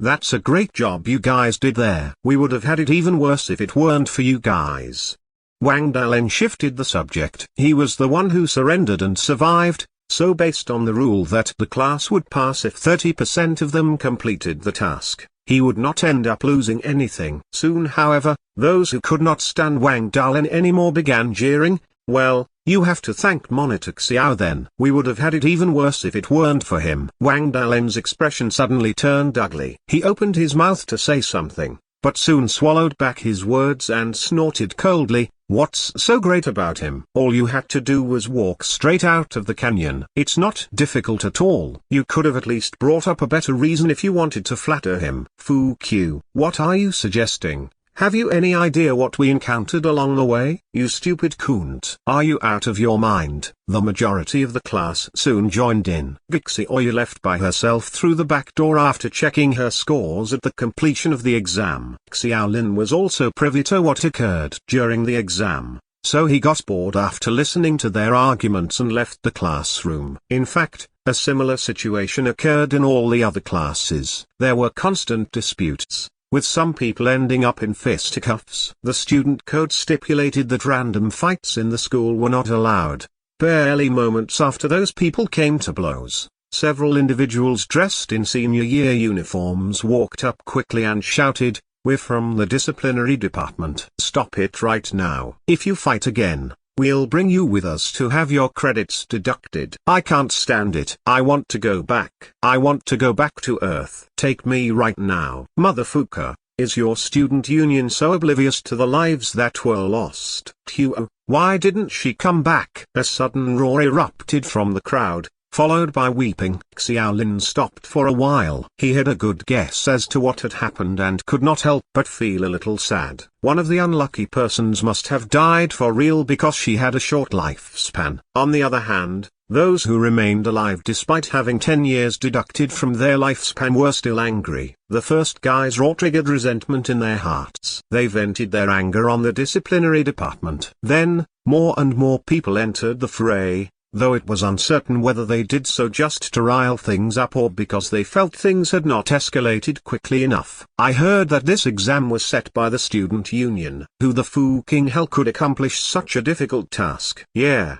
Speaker 1: That's a great job you guys did there. We would have had it even worse if it weren't for you guys. Wang Dalin shifted the subject. He was the one who surrendered and survived. So based on the rule that the class would pass if 30% of them completed the task, he would not end up losing anything. Soon however, those who could not stand Wang Dalin anymore began jeering. Well, you have to thank Monitor Xiao then. We would have had it even worse if it weren't for him. Wang Dalin's expression suddenly turned ugly. He opened his mouth to say something, but soon swallowed back his words and snorted coldly. What's so great about him? All you had to do was walk straight out of the canyon. It's not difficult at all. You could have at least brought up a better reason if you wanted to flatter him. Fu Q. What are you suggesting? Have you any idea what we encountered along the way? You stupid coont. Are you out of your mind? The majority of the class soon joined in. Gixi left by herself through the back door after checking her scores at the completion of the exam. Xiaolin was also privy to what occurred during the exam, so he got bored after listening to their arguments and left the classroom. In fact, a similar situation occurred in all the other classes. There were constant disputes, with some people ending up in fisticuffs. The student code stipulated that random fights in the school were not allowed. Barely moments after those people came to blows, several individuals dressed in senior year uniforms walked up quickly and shouted, "We're from the disciplinary department. Stop it right now. If you fight again, we'll bring you with us to have your credits deducted. I can't stand it. I want to go back. I want to go back to Earth. Take me right now." Motherfucker, is your student union so oblivious to the lives that were lost? Tuo, why didn't she come back? A sudden roar erupted from the crowd, followed by weeping. Xiaolin stopped for a while. He had a good guess as to what had happened and could not help but feel a little sad. One of the unlucky persons must have died for real because she had a short lifespan. On the other hand, those who remained alive despite having 10 years deducted from their lifespan were still angry. The first guy's roar triggered resentment in their hearts. They vented their anger on the disciplinary department. Then, more and more people entered the fray, though it was uncertain whether they did so just to rile things up or because they felt things had not escalated quickly enough. I heard that this exam was set by the student union. Who the fucking hell could accomplish such a difficult task? Yeah,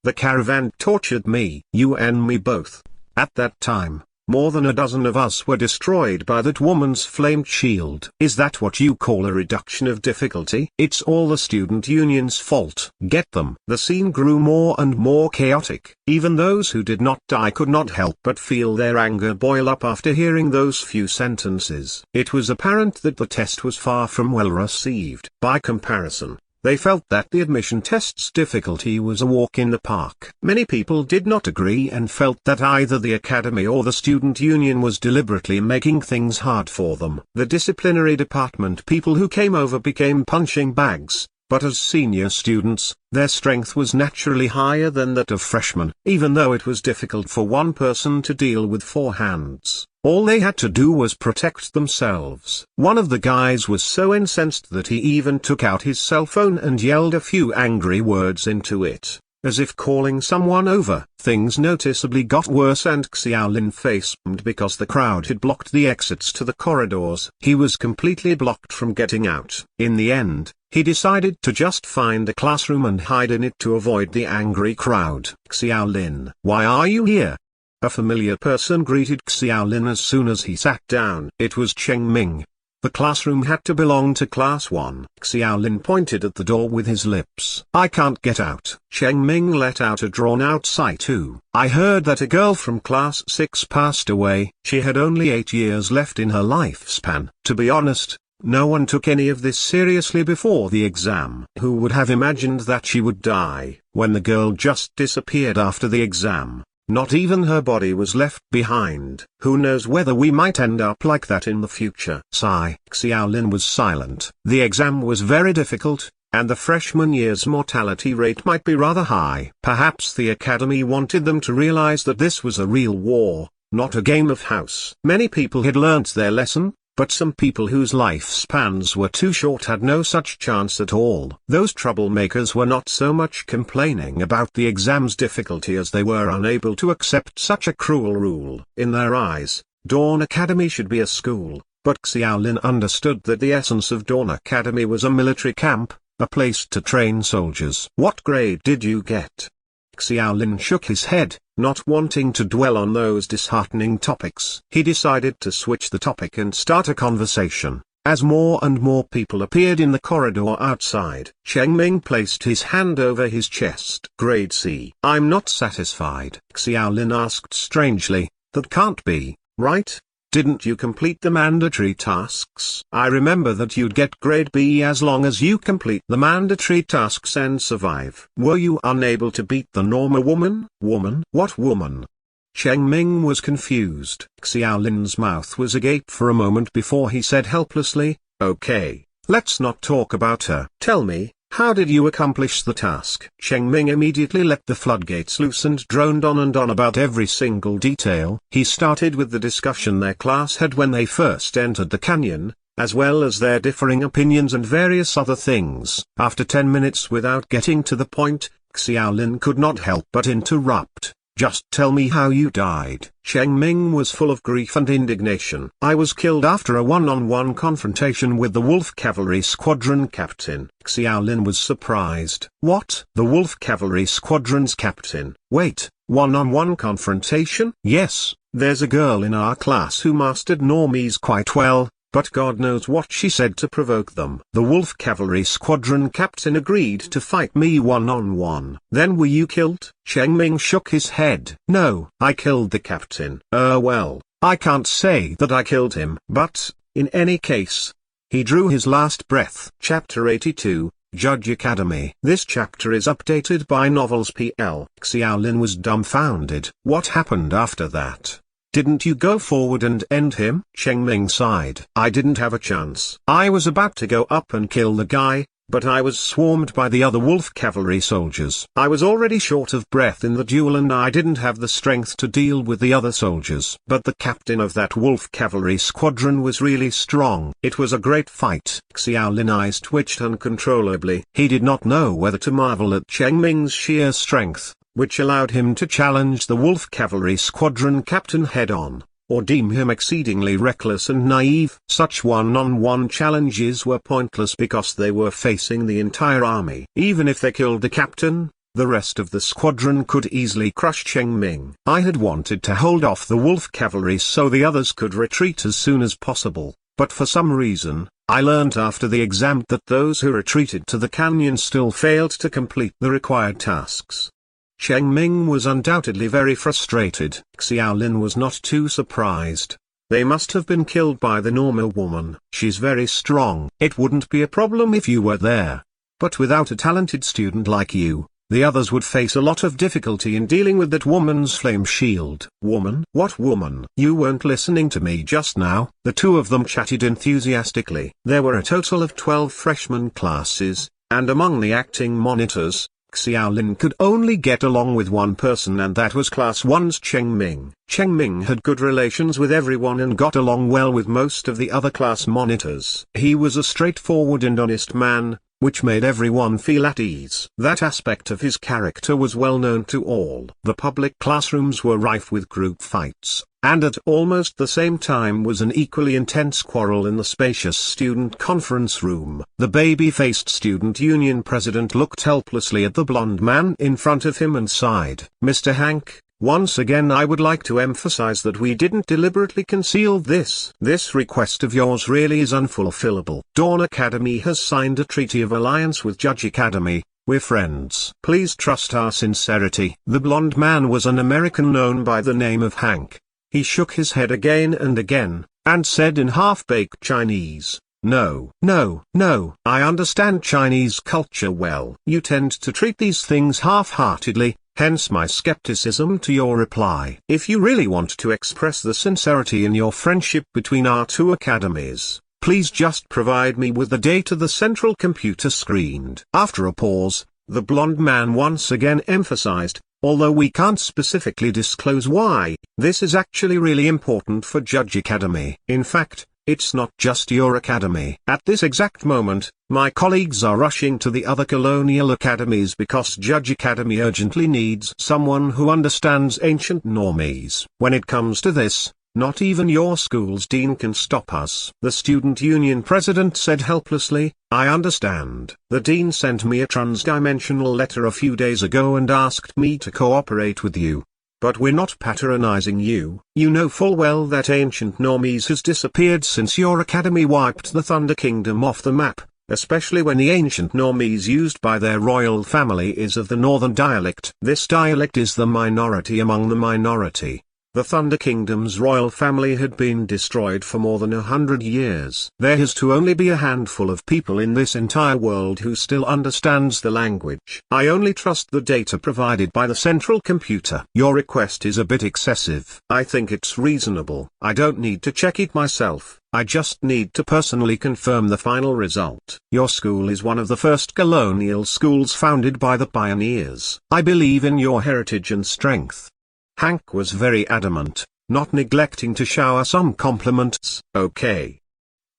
Speaker 1: the caravan tortured me. You and me both. At that time, more than a dozen of us were destroyed by that woman's flamed shield. Is that what you call a reduction of difficulty? It's all the student union's fault. Get them. The scene grew more and more chaotic. Even those who did not die could not help but feel their anger boil up after hearing those few sentences. It was apparent that the test was far from well received. By comparison, they felt that the admission test's difficulty was a walk in the park. Many people did not agree and felt that either the academy or the student union was deliberately making things hard for them. The disciplinary department people who came over became punching bags, but as senior students, their strength was naturally higher than that of freshmen. Even though it was difficult for one person to deal with 4 hands, all they had to do was protect themselves. One of the guys was so incensed that he even took out his cell phone and yelled a few angry words into it, as if calling someone over. Things noticeably got worse and Xiaolin facepalmed because the crowd had blocked the exits to the corridors. He was completely blocked from getting out. In the end, he decided to just find a classroom and hide in it to avoid the angry crowd. Xiaolin, why are you here? A familiar person greeted Xiaolin as soon as he sat down. It was Cheng Ming. The classroom had to belong to Class 1. Xiaolin pointed at the door with his lips. I can't get out. Cheng Ming let out a drawn-out sigh too. I heard that a girl from Class 6 passed away. She had only 8 years left in her lifespan. To be honest, no one took any of this seriously before the exam. Who would have imagined that she would die when the girl just disappeared after the exam? Not even her body was left behind. Who knows whether we might end up like that in the future? Sigh. Xiaolin was silent. The exam was very difficult, and the freshman year's mortality rate might be rather high. Perhaps the academy wanted them to realize that this was a real war, not a game of house. Many people had learnt their lesson, but some people whose lifespans were too short had no such chance at all. Those troublemakers were not so much complaining about the exam's difficulty as they were unable to accept such a cruel rule. In their eyes, Dawn Academy should be a school, but Xiaolin understood that the essence of Dawn Academy was a military camp, a place to train soldiers. What grade did you get? Xiaolin shook his head, not wanting to dwell on those disheartening topics. He decided to switch the topic and start a conversation. As more and more people appeared in the corridor outside, Cheng Ming placed his hand over his chest. Grade C. I'm not satisfied, Xiaolin asked strangely. That can't be, right? Didn't you complete the mandatory tasks? I remember that you'd get grade B as long as you complete the mandatory tasks and survive. Were you unable to beat the normal woman? Woman? What woman? Cheng Ming was confused. Xiaolin's mouth was agape for a moment before he said helplessly, okay, let's not talk about her. Tell me, how did you accomplish the task? Cheng Ming immediately let the floodgates loose and droned on and on about every single detail. He started with the discussion their class had when they first entered the canyon, as well as their differing opinions and various other things. After 10 minutes without getting to the point, Xiaolin could not help but interrupt. Just tell me how you died. Cheng Ming was full of grief and indignation. I was killed after a one-on-one confrontation with the Wolf Cavalry Squadron captain. Xiaolin was surprised. What? The Wolf Cavalry Squadron's captain? Wait, one-on-one confrontation? Yes, there's a girl in our class who mastered normies quite well, but God knows what she said to provoke them. The Wolf Cavalry Squadron captain agreed to fight me one-on-one. Then were you killed? Cheng Ming shook his head. No, I killed the captain. Well, I can't say that I killed him. But, in any case, he drew his last breath. Chapter 82, Judge Academy. This chapter is updated by Novels PL. Xiaolin was dumbfounded. What happened after that? Didn't you go forward and end him? Cheng Ming sighed. I didn't have a chance. I was about to go up and kill the guy, but I was swarmed by the other Wolf Cavalry soldiers. I was already short of breath in the duel and I didn't have the strength to deal with the other soldiers. But the captain of that Wolf Cavalry squadron was really strong. It was a great fight. Xiaolin's eyes twitched uncontrollably. He did not know whether to marvel at Cheng Ming's sheer strength, which allowed him to challenge the Wolf Cavalry Squadron captain head-on, or deem him exceedingly reckless and naive. Such one-on-one challenges were pointless because they were facing the entire army. Even if they killed the captain, the rest of the squadron could easily crush Cheng Ming. I had wanted to hold off the Wolf Cavalry so the others could retreat as soon as possible, but for some reason, I learned after the exam that those who retreated to the canyon still failed to complete the required tasks. Cheng Ming was undoubtedly very frustrated. Xiaolin was not too surprised. They must have been killed by the normal woman. She's very strong. It wouldn't be a problem if you were there. But without a talented student like you, the others would face a lot of difficulty in dealing with that woman's flame shield. Woman? What woman? You weren't listening to me just now. The two of them chatted enthusiastically. There were a total of 12 freshman classes, and among the acting monitors, Xiaolin could only get along with one person, and that was Class 1's Cheng Ming. Cheng Ming had good relations with everyone and got along well with most of the other class monitors. He was a straightforward and honest man, which made everyone feel at ease. That aspect of his character was well known to all. The public classrooms were rife with group fights, and at almost the same time was an equally intense quarrel in the spacious student conference room. The baby-faced student union president looked helplessly at the blonde man in front of him and sighed. Mr. Hank, once again I would like to emphasize that we didn't deliberately conceal this. This request of yours really is unfulfillable. Dawn Academy has signed a treaty of alliance with Judge Academy. We're friends. Please trust our sincerity. The blonde man was an American known by the name of Hank. He shook his head again and again, and said in half-baked Chinese, No, no, no. I understand Chinese culture well. You tend to treat these things half-heartedly, hence my skepticism to your reply. If you really want to express the sincerity in your friendship between our two academies, please just provide me with the data the central computer screened. After a pause, the blonde man once again emphasized, although we can't specifically disclose why, this is actually really important for Judge Academy. In fact, it's not just your academy. At this exact moment, my colleagues are rushing to the other colonial academies because Judge Academy urgently needs someone who understands ancient normies. When it comes to this, Not even your school's dean can stop us. The student union president said helplessly, I understand. The dean sent me a trans-dimensional letter a few days ago and asked me to cooperate with you. But we're not patronizing you. You know full well that ancient Normies has disappeared since your academy wiped the Thunder Kingdom off the map, especially when the ancient Normies used by their royal family is of the northern dialect. This dialect is the minority among the minority. The Thunder Kingdom's royal family had been destroyed for more than 100 years. There has to only be a handful of people in this entire world who still understands the language. I only trust the data provided by the central computer. Your request is a bit excessive. I think it's reasonable. I don't need to check it myself. I just need to personally confirm the final result. Your school is one of the first colonial schools founded by the pioneers. I believe in your heritage and strength. Hank was very adamant, not neglecting to shower some compliments. Okay.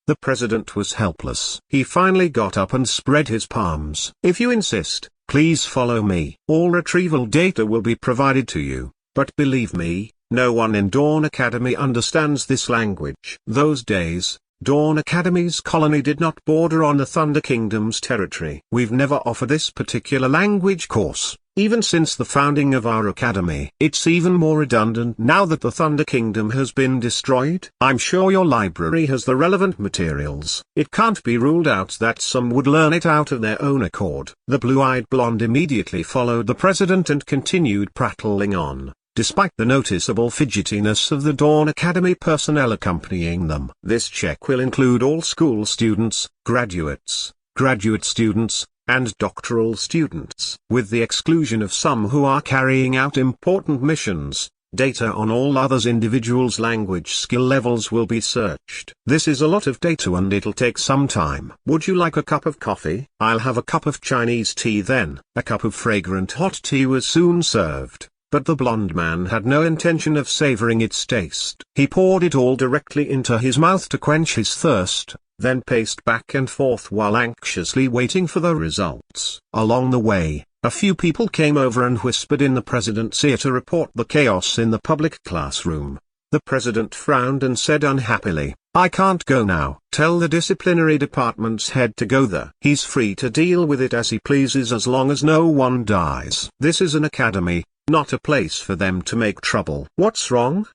Speaker 1: The president was helpless. He finally got up and spread his palms. If you insist, please follow me. All retrieval data will be provided to you, but believe me, no one in Dawn Academy understands this language. Those days, Dawn Academy's colony did not border on the Thunder Kingdom's territory. We've never offered this particular language course, even since the founding of our academy. It's even more redundant now that the Thunder Kingdom has been destroyed. I'm sure your library has the relevant materials. It can't be ruled out that some would learn it out of their own accord. The blue-eyed blonde immediately followed the president and continued prattling on, despite the noticeable fidgetiness of the Dawn Academy personnel accompanying them. This check will include all school students, graduates, graduate students, and doctoral students. With the exclusion of some who are carrying out important missions, data on all others' individuals' language skill levels will be searched. This is a lot of data and it'll take some time. Would you like a cup of coffee? I'll have a cup of Chinese tea then. A cup of fragrant hot tea was soon served, but the blonde man had no intention of savoring its taste. He poured it all directly into his mouth to quench his thirst, then paced back and forth while anxiously waiting for the results. Along the way, a few people came over and whispered in the president's ear to report the chaos in the public classroom. The president frowned and said unhappily, I can't go now. Tell the disciplinary department's head to go there. He's free to deal with it as he pleases as long as no one dies. This is an academy, not a place for them to make trouble. What's wrong?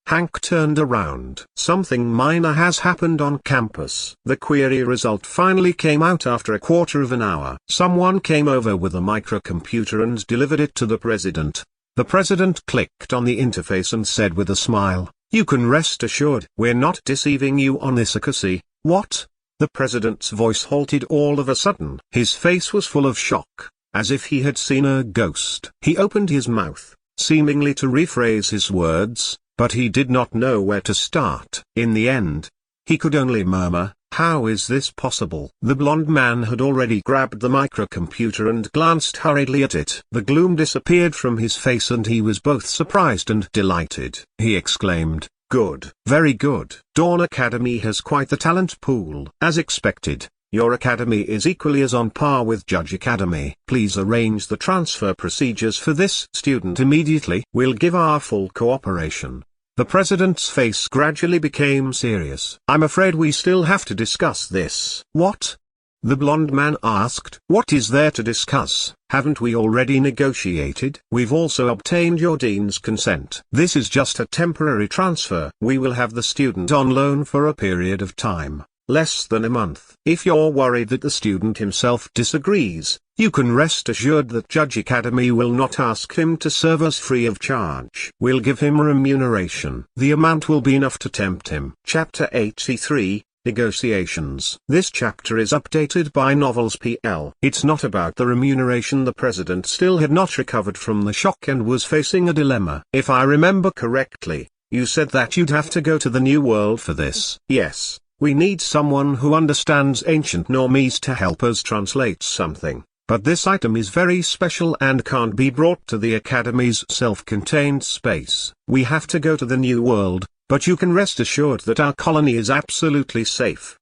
Speaker 1: Hank turned around. Something minor has happened on campus. The query result finally came out after a quarter of an hour. Someone came over with a microcomputer and delivered it to the president. The president clicked on the interface and said with a smile, you can rest assured we're not deceiving you on this accuracy. What? The president's voice halted all of a sudden. His face was full of shock, as if he had seen a ghost. He opened his mouth, seemingly to rephrase his words, but he did not know where to start. In the end, he could only murmur, how is this possible? The blonde man had already grabbed the microcomputer and glanced hurriedly at it. The gloom disappeared from his face and he was both surprised and delighted. He exclaimed, good, very good. Dawn Academy has quite the talent pool. As expected, your academy is equally as on par with Judge Academy. Please arrange the transfer procedures for this student immediately. We'll give our full cooperation. The president's face gradually became serious. I'm afraid we still have to discuss this. What? The blonde man asked. What is there to discuss? Haven't we already negotiated? We've also obtained your dean's consent. This is just a temporary transfer. We will have the student on loan for a period of time, less than a month. If you're worried that the student himself disagrees, you can rest assured that Judge Academy will not ask him to serve us free of charge. We'll give him remuneration. The amount will be enough to tempt him. Chapter 83, Negotiations. This chapter is updated by Novels PL. It's not about the remuneration. The president still had not recovered from the shock and was facing a dilemma. If I remember correctly, you said that you'd have to go to the New World for this. Yes. We need someone who understands ancient Normies to help us translate something, but this item is very special and can't be brought to the Academy's self-contained space. We have to go to the New World, but you can rest assured that our colony is absolutely safe.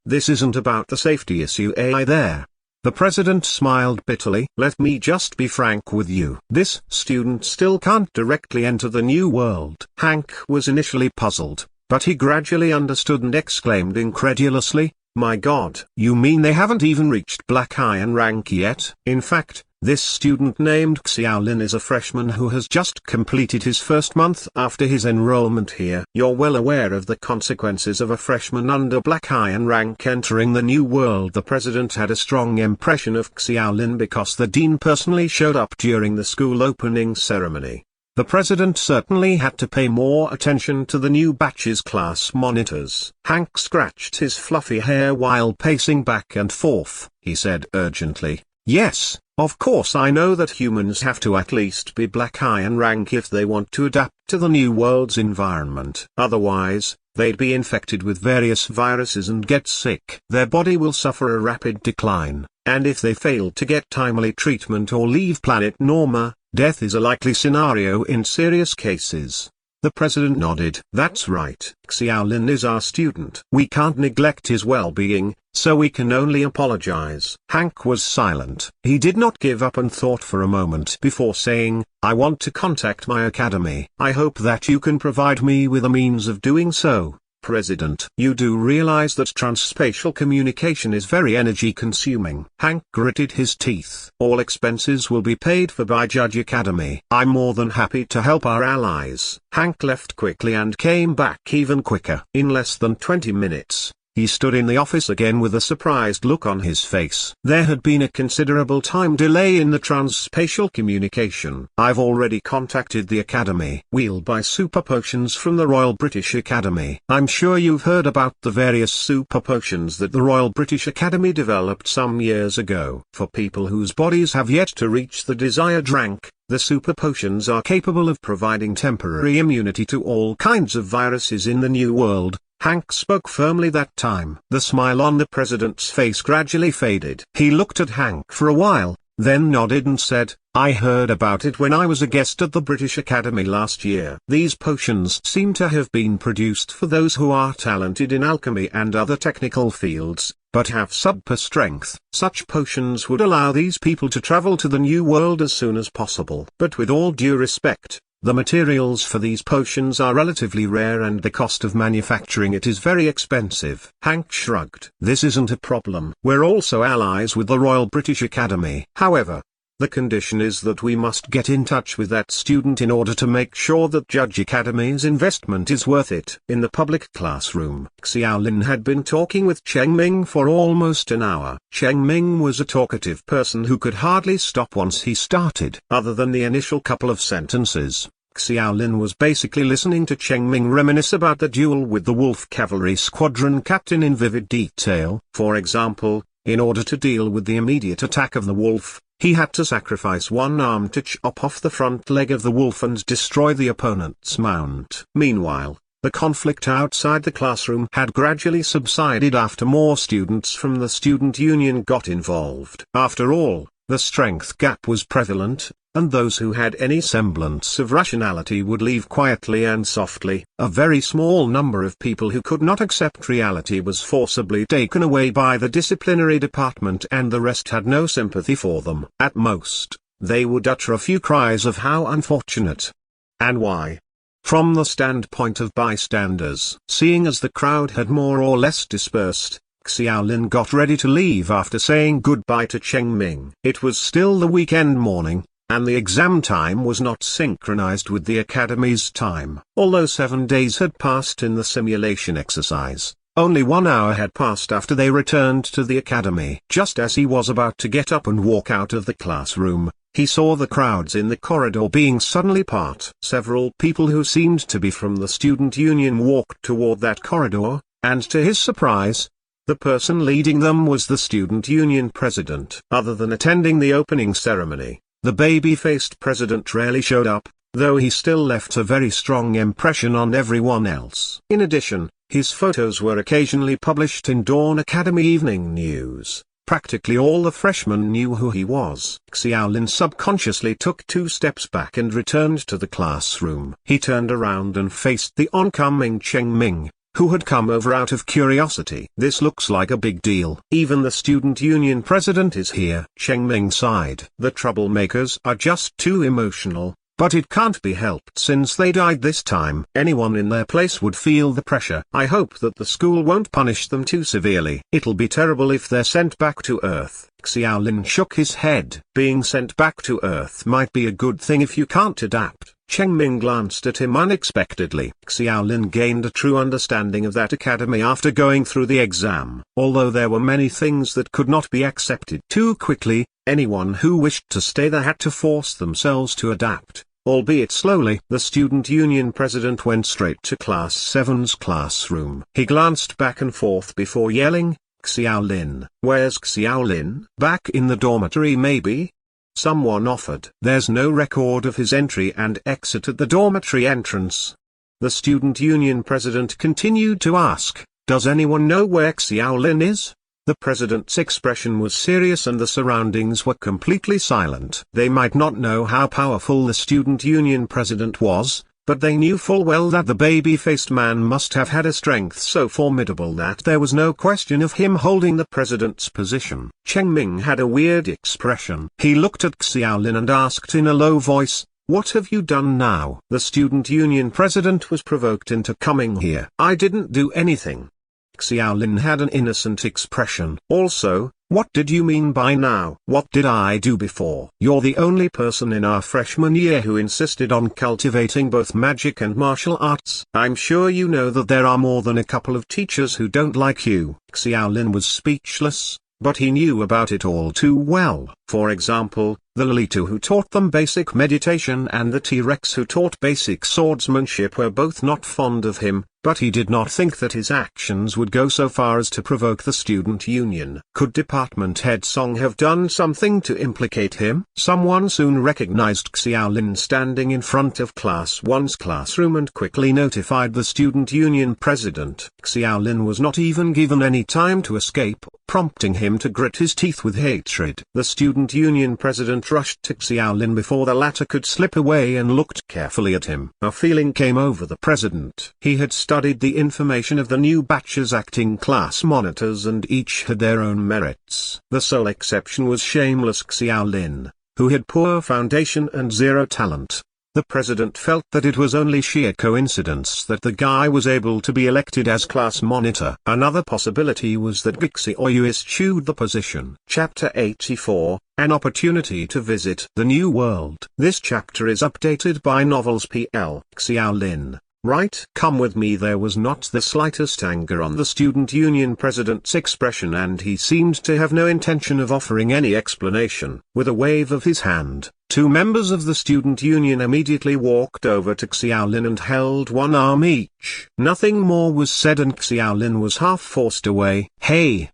Speaker 1: This isn't about the safety issue there. The president smiled bitterly. Let me just be frank with you. This student still can't directly enter the new world. Hank was initially puzzled, but he gradually understood and exclaimed incredulously, "My God, you mean they haven't even reached Black Iron rank yet?" In fact, this student named Xiaolin is a freshman who has just completed his first month after his enrollment here. You're well aware of the consequences of a freshman under Black Iron rank entering the new world. The president had a strong impression of Xiaolin because the dean personally showed up during the school opening ceremony. The president certainly had to pay more attention to the new batch's class monitors. Hank scratched his fluffy hair while pacing back and forth. He said urgently, "Yes, of course I know that humans have to at least be Black Iron rank if they want to adapt to the new world's environment. Otherwise, they'd be infected with various viruses and get sick. Their body will suffer a rapid decline, and if they fail to get timely treatment or leave planet Norma, death is a likely scenario in serious cases." The president nodded. "That's right. Xiaolin is our student. We can't neglect his well-being, so we can only apologize." Hank was silent. He did not give up and thought for a moment before saying, "I want to contact my academy. I hope that you can provide me with a means of doing so, President." "You do realize that transspatial communication is very energy-consuming?" Hank gritted his teeth. "All expenses will be paid for by Judge Academy. I'm more than happy to help our allies." Hank left quickly and came back even quicker. In less than 20 minutes, he stood in the office again with a surprised look on his face. There had been a considerable time delay in the transspatial communication. "I've already contacted the Academy. We'll buy super potions from the Royal British Academy. I'm sure you've heard about the various super potions that the Royal British Academy developed some years ago. For people whose bodies have yet to reach the desired rank, the super potions are capable of providing temporary immunity to all kinds of viruses in the new world." Hank spoke firmly that time. The smile on the president's face gradually faded. He looked at Hank for a while, then nodded and said, "I heard about it when I was a guest at the British Academy last year. These potions seem to have been produced for those who are talented in alchemy and other technical fields, but have subpar strength. Such potions would allow these people to travel to the new world as soon as possible. But with all due respect, the materials for these potions are relatively rare and the cost of manufacturing it is very expensive." Hank shrugged. "This isn't a problem. We're also allies with the Royal British Academy. However, the condition is that we must get in touch with that student in order to make sure that Judge Academy's investment is worth it." In the public classroom, Xiaolin had been talking with Cheng Ming for almost an hour. Cheng Ming was a talkative person who could hardly stop once he started. Other than the initial couple of sentences, Xiaolin was basically listening to Cheng Ming reminisce about the duel with the Wolf Cavalry Squadron captain in vivid detail. For example, in order to deal with the immediate attack of the wolf, he had to sacrifice one arm to chop off the front leg of the wolf and destroy the opponent's mount. Meanwhile, the conflict outside the classroom had gradually subsided after more students from the student union got involved. After all, the strength gap was prevalent, and those who had any semblance of rationality would leave quietly and softly. A very small number of people who could not accept reality was forcibly taken away by the disciplinary department and the rest had no sympathy for them. At most, they would utter a few cries of how unfortunate. And why? From the standpoint of bystanders. Seeing as the crowd had more or less dispersed, Xiaolin got ready to leave after saying goodbye to Cheng Ming. It was still the weekend morning, and the exam time was not synchronized with the Academy's time. Although 7 days had passed in the simulation exercise, only 1 hour had passed after they returned to the Academy. Just as he was about to get up and walk out of the classroom, he saw the crowds in the corridor being suddenly part. Several people who seemed to be from the student union walked toward that corridor, and to his surprise, the person leading them was the student union president. Other than attending the opening ceremony, the baby-faced president rarely showed up, though he still left a very strong impression on everyone else. In addition, his photos were occasionally published in Dawn Academy Evening News. Practically all the freshmen knew who he was. Xiaolin subconsciously took 2 steps back and returned to the classroom. He turned around and faced the oncoming Cheng Ming, who had come over out of curiosity. This looks like a big deal. Even the student union president is here. Cheng Ming sighed. The troublemakers are just too emotional. But it can't be helped since they died this time. Anyone in their place would feel the pressure. I hope that the school won't punish them too severely. It'll be terrible if they're sent back to Earth. Xiaolin shook his head. Being sent back to Earth might be a good thing if you can't adapt. Cheng Ming glanced at him unexpectedly. Xiaolin gained a true understanding of that academy after going through the exam. Although there were many things that could not be accepted too quickly, anyone who wished to stay there had to force themselves to adapt, albeit slowly. The student union president went straight to Class 7's classroom. He glanced back and forth before yelling, "Xiaolin, where's Xiaolin?" "Back in the dormitory maybe?" someone offered. There's no record of his entry and exit at the dormitory entrance. The student union president continued to ask, "Does anyone know where Xiaolin is?" The president's expression was serious and the surroundings were completely silent. They might not know how powerful the student union president was, but they knew full well that the baby-faced man must have had a strength so formidable that there was no question of him holding the president's position. Cheng Ming had a weird expression. He looked at Xiaolin and asked in a low voice, "What have you done now?" The student union president was provoked into coming here. "I didn't do anything." Xiaolin had an innocent expression. "Also, what did you mean by now?" "What did I do before?" "You're the only person in our freshman year who insisted on cultivating both magic and martial arts. I'm sure you know that there are more than a couple of teachers who don't like you." Xiaolin was speechless, but he knew about it all too well. For example, the Lolitu who taught them basic meditation and the T-Rex who taught basic swordsmanship were both not fond of him, but he did not think that his actions would go so far as to provoke the student union. Could Department Head Song have done something to implicate him? Someone soon recognized Xiaolin standing in front of Class 1's classroom and quickly notified the student union president. Xiaolin was not even given any time to escape, prompting him to grit his teeth with hatred. The student union president rushed to Xiaolin before the latter could slip away and looked carefully at him. A feeling came over the president. He had studied the information of the new batch's acting class monitors and each had their own merits. The sole exception was shameless Xiaolin, who had poor foundation and zero talent. The president felt that it was only sheer coincidence that the guy was able to be elected as class monitor. Another possibility was that Bixi Oyu eschewed the position. Chapter 84, An Opportunity to Visit the New World. This chapter is updated by Novels PL. Xiaolin, right? Come with me. There was not the slightest anger on the student union president's expression and he seemed to have no intention of offering any explanation. With a wave of his hand, two members of the student union immediately walked over to Xiaolin and held one arm each. Nothing more was said and Xiaolin was half forced away. Hey,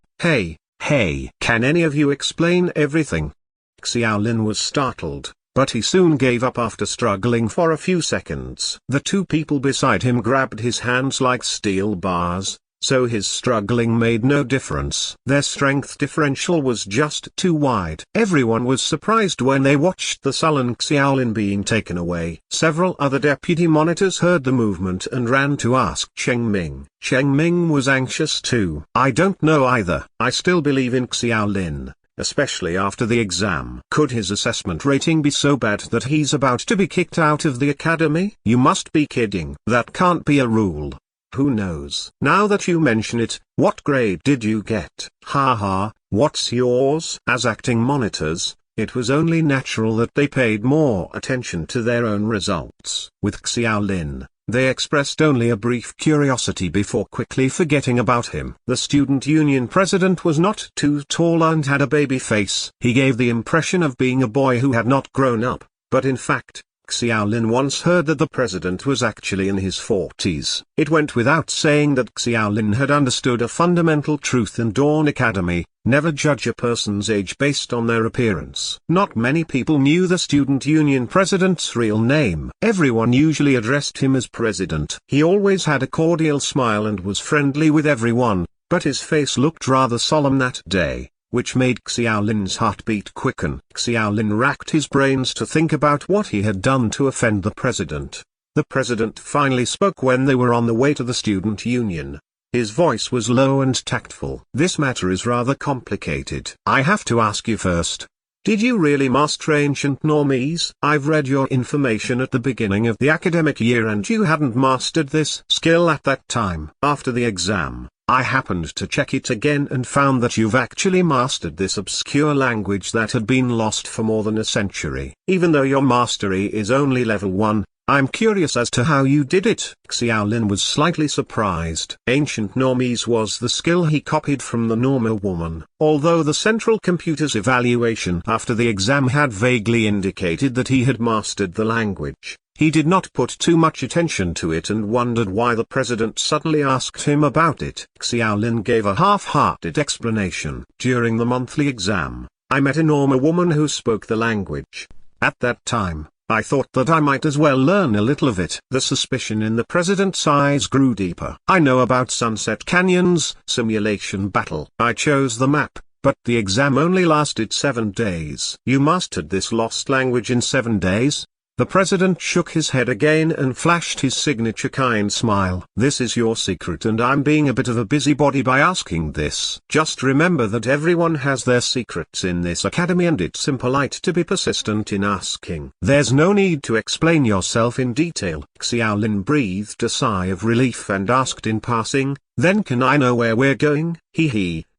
Speaker 1: can any of you explain everything? Xiaolin was startled, but he soon gave up after struggling for a few seconds. The two people beside him grabbed his hands like steel bars, so his struggling made no difference. Their strength differential was just too wide. Everyone was surprised when they watched the sullen Xiaolin being taken away. Several other deputy monitors heard the movement and ran to ask Cheng Ming. Cheng Ming was anxious too. "I don't know either. I still believe in Xiaolin, especially after the exam. Could his assessment rating be so bad that he's about to be kicked out of the academy? You must be kidding. That can't be a rule. Who knows? Now that you mention it, what grade did you get?" Haha, what's yours? As acting monitors, it was only natural that they paid more attention to their own results. With Xiaolin, they expressed only a brief curiosity before quickly forgetting about him. The student union president was not too tall and had a baby face. He gave the impression of being a boy who had not grown up, but in fact, Xiaolin once heard that the president was actually in his 40s. It went without saying that Xiaolin had understood a fundamental truth in Dawn Academy: never judge a person's age based on their appearance. Not many people knew the student union president's real name. Everyone usually addressed him as president. He always had a cordial smile and was friendly with everyone, but his face looked rather solemn that day, which made Xiaolin's heartbeat quicken. Xiaolin racked his brains to think about what he had done to offend the president. The president finally spoke when they were on the way to the student union. His voice was low and tactful. This matter is rather complicated. I have to ask you first. Did you really master ancient Normese? I've read your information at the beginning of the academic year and you hadn't mastered this skill at that time. After the exam, I happened to check it again and found that you've actually mastered this obscure language that had been lost for more than a century. Even though your mastery is only level 1, I'm curious as to how you did it. Xiaolin was slightly surprised. Ancient Normese was the skill he copied from the Norma woman. Although the central computer's evaluation after the exam had vaguely indicated that he had mastered the language, he did not put too much attention to it and wondered why the president suddenly asked him about it. Xiaolin gave a half-hearted explanation. During the monthly exam, I met a Norma woman who spoke the language. At that time, I thought that I might as well learn a little of it. The suspicion in the president's eyes grew deeper. I know about Sunset Canyon's simulation battle. I chose the map, but the exam only lasted 7 days. You mastered this lost language in 7 days? The president shook his head again and flashed his signature kind smile. This is your secret and I'm being a bit of a busybody by asking this. Just remember that everyone has their secrets in this academy and it's impolite to be persistent in asking. There's no need to explain yourself in detail. Xiaolin breathed a sigh of relief and asked in passing, then can I know where we're going?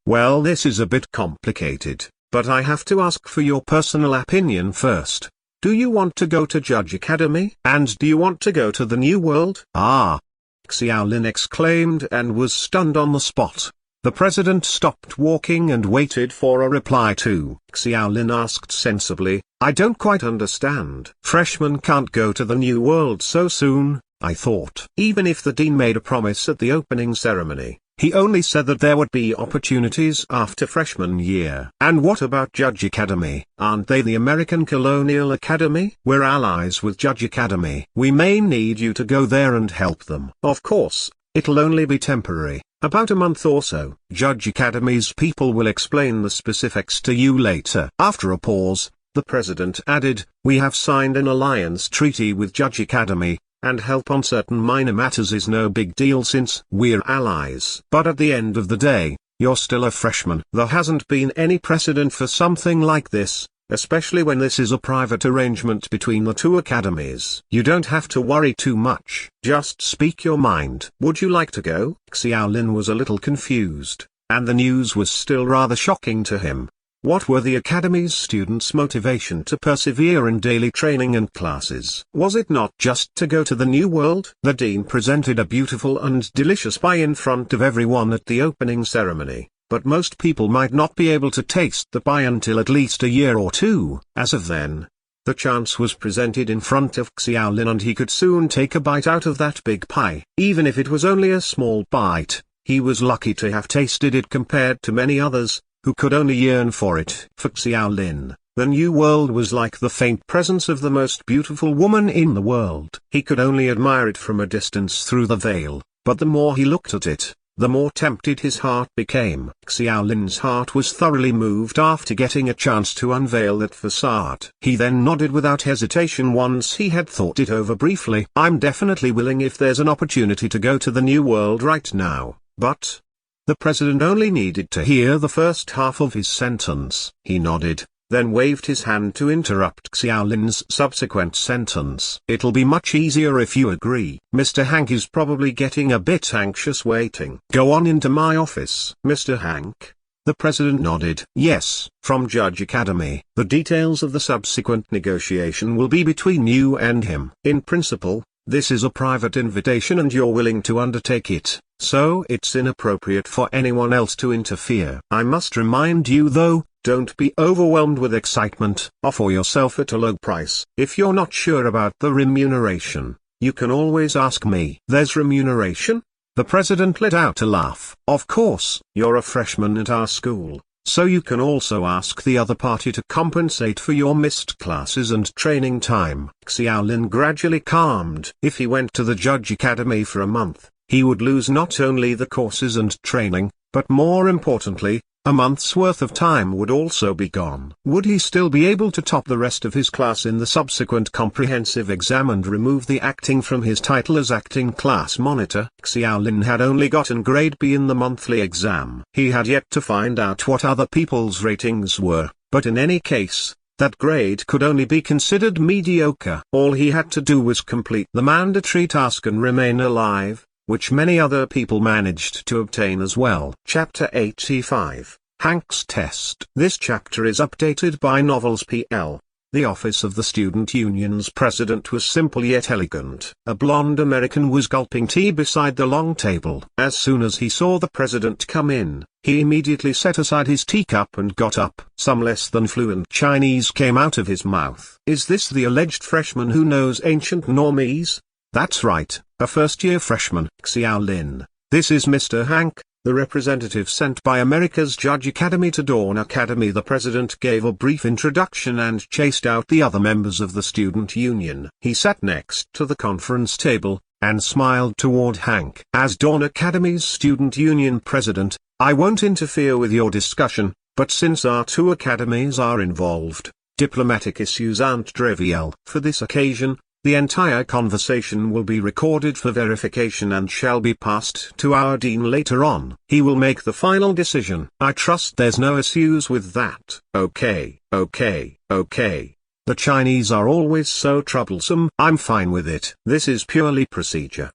Speaker 1: Well, this is a bit complicated, but I have to ask for your personal opinion first. Do you want to go to Judge Academy? And do you want to go to the New World? Ah! Xiaolin exclaimed and was stunned on the spot. The president stopped walking and waited for a reply too. Xiaolin asked sensibly, I don't quite understand. Freshmen can't go to the New World so soon, I thought. Even if the dean made a promise at the opening ceremony, he only said that there would be opportunities after freshman year. And what about Judge Academy? Aren't they the American Colonial Academy? We're allies with Judge Academy. We may need you to go there and help them. Of course, it'll only be temporary, about a month or so. Judge Academy's people will explain the specifics to you later. After a pause, the president added, we have signed an alliance treaty with Judge Academy, and help on certain minor matters is no big deal since we're allies. But at the end of the day, you're still a freshman. There hasn't been any precedent for something like this, especially when this is a private arrangement between the two academies. You don't have to worry too much. Just speak your mind. Would you like to go? Xiaolin was a little confused, and the news was still rather shocking to him. What were the Academy's students' motivation to persevere in daily training and classes? Was it not just to go to the New World? The dean presented a beautiful and delicious pie in front of everyone at the opening ceremony, but most people might not be able to taste the pie until at least a year or two. As of then, the chance was presented in front of Xiaolin and he could soon take a bite out of that big pie. Even if it was only a small bite, he was lucky to have tasted it compared to many others who could only yearn for it. For Xiaolin, the New World was like the faint presence of the most beautiful woman in the world. He could only admire it from a distance through the veil, but the more he looked at it, the more tempted his heart became. Xiaolin's heart was thoroughly moved after getting a chance to unveil that facade. He then nodded without hesitation once he had thought it over briefly. I'm definitely willing if there's an opportunity to go to the New World right now, but... The president only needed to hear the first half of his sentence. He nodded, then waved his hand to interrupt Xiaolin's subsequent sentence. It'll be much easier if you agree. Mr. Hank is probably getting a bit anxious waiting. Go on into my office. Mr. Hank? The president nodded. Yes, from Judge Academy. The details of the subsequent negotiation will be between you and him. In principle, this is a private invitation and you're willing to undertake it, so it's inappropriate for anyone else to interfere. I must remind you though, don't be overwhelmed with excitement. Offer yourself at a low price. If you're not sure about the remuneration, you can always ask me. There's remuneration? The president let out a laugh. Of course, you're a freshman at our school, so you can also ask the other party to compensate for your missed classes and training time. Xiaolin gradually calmed. If he went to the Judge Academy for a month, he would lose not only the courses and training, but more importantly, A month's worth of time would also be gone. Would he still be able to top the rest of his class in the subsequent comprehensive exam and remove the acting from his title as acting class monitor? Xiaolin had only gotten grade B in the monthly exam. He had yet to find out what other people's ratings were, but in any case, that grade could only be considered mediocre. All he had to do was complete the mandatory task and remain alive, which many other people managed to obtain as well. Chapter 85, Hank's Test. This chapter is updated by Novels PL. The office of the Student Union's president was simple yet elegant. A blonde American was gulping tea beside the long table. As soon as he saw the president come in, he immediately set aside his teacup and got up. Some less than fluent Chinese came out of his mouth. Is this the alleged freshman who knows ancient Normese? That's right, a first-year freshman. Xiaolin, this is Mr. Hank, the representative sent by America's Judge Academy to Dawn Academy. The president gave a brief introduction and chased out the other members of the student union. He sat next to the conference table, and smiled toward Hank. As Dawn Academy's student union president, I won't interfere with your discussion, but since our two academies are involved, diplomatic issues aren't trivial. For this occasion, the entire conversation will be recorded for verification and shall be passed to our dean later on. He will make the final decision. I trust there's no issues with that. Okay. The Chinese are always so troublesome. I'm fine with it. This is purely procedure.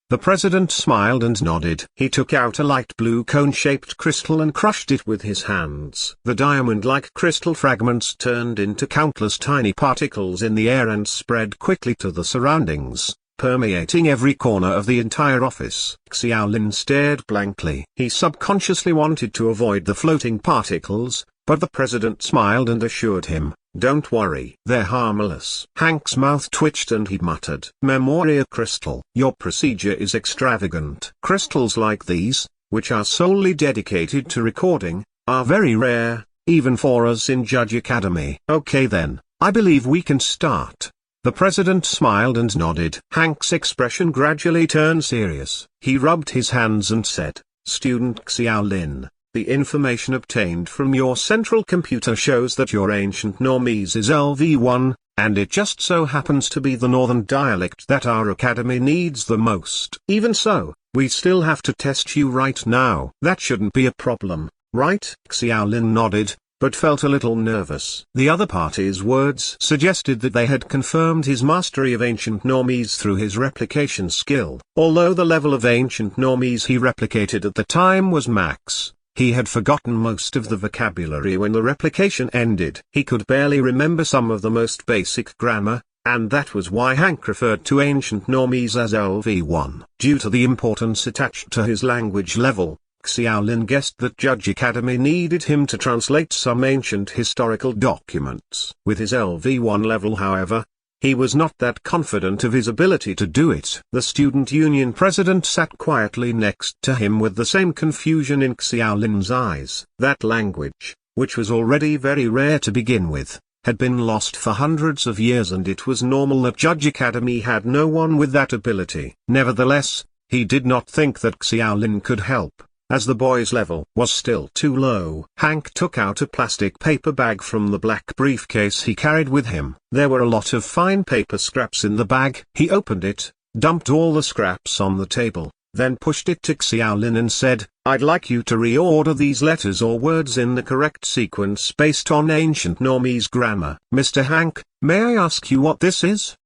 Speaker 1: The president smiled and nodded. He took out a light blue cone-shaped crystal and crushed it with his hands. The diamond-like crystal fragments turned into countless tiny particles in the air and spread quickly to the surroundings, permeating every corner of the entire office. Xiaolin stared blankly. He subconsciously wanted to avoid the floating particles, but the president smiled and assured him, "Don't worry, they're harmless." Hank's mouth twitched and he muttered, "Memoria crystal. Your procedure is extravagant. Crystals like these, which are solely dedicated to recording, are very rare, even for us in Judge Academy." Okay then, I believe we can start. The president smiled and nodded. Hank's expression gradually turned serious. He rubbed his hands and said, "Student Xiaolin, the information obtained from your central computer shows that your ancient Normese is LV1, and it just so happens to be the northern dialect that our academy needs the most. Even so, we still have to test you right now. That shouldn't be a problem, right?" Xiaolin nodded, but felt a little nervous. The other party's words suggested that they had confirmed his mastery of ancient Normese through his replication skill. Although the level of ancient Normese he replicated at the time was max, he had forgotten most of the vocabulary when the replication ended. He could barely remember some of the most basic grammar, and that was why Hank referred to ancient Normese as LV1. Due to the importance attached to his language level, Xiaolin guessed that Judge Academy needed him to translate some ancient historical documents. With his LV1 level, however, he was not that confident of his ability to do it. The student union president sat quietly next to him with the same confusion in Xiaolin's eyes. That language, which was already very rare to begin with, had been lost for hundreds of years, and it was normal that Judge Academy had no one with that ability. Nevertheless, he did not think that Xiaolin could help, as the boy's level was still too low. Hank took out a plastic paper bag from the black briefcase he carried with him. There were a lot of fine paper scraps in the bag. He opened it, dumped all the scraps on the table, then pushed it to Xiaolin and said, "I'd like you to reorder these letters or words in the correct sequence based on ancient Normese grammar." "Mr. Hank, may I ask you what this is?"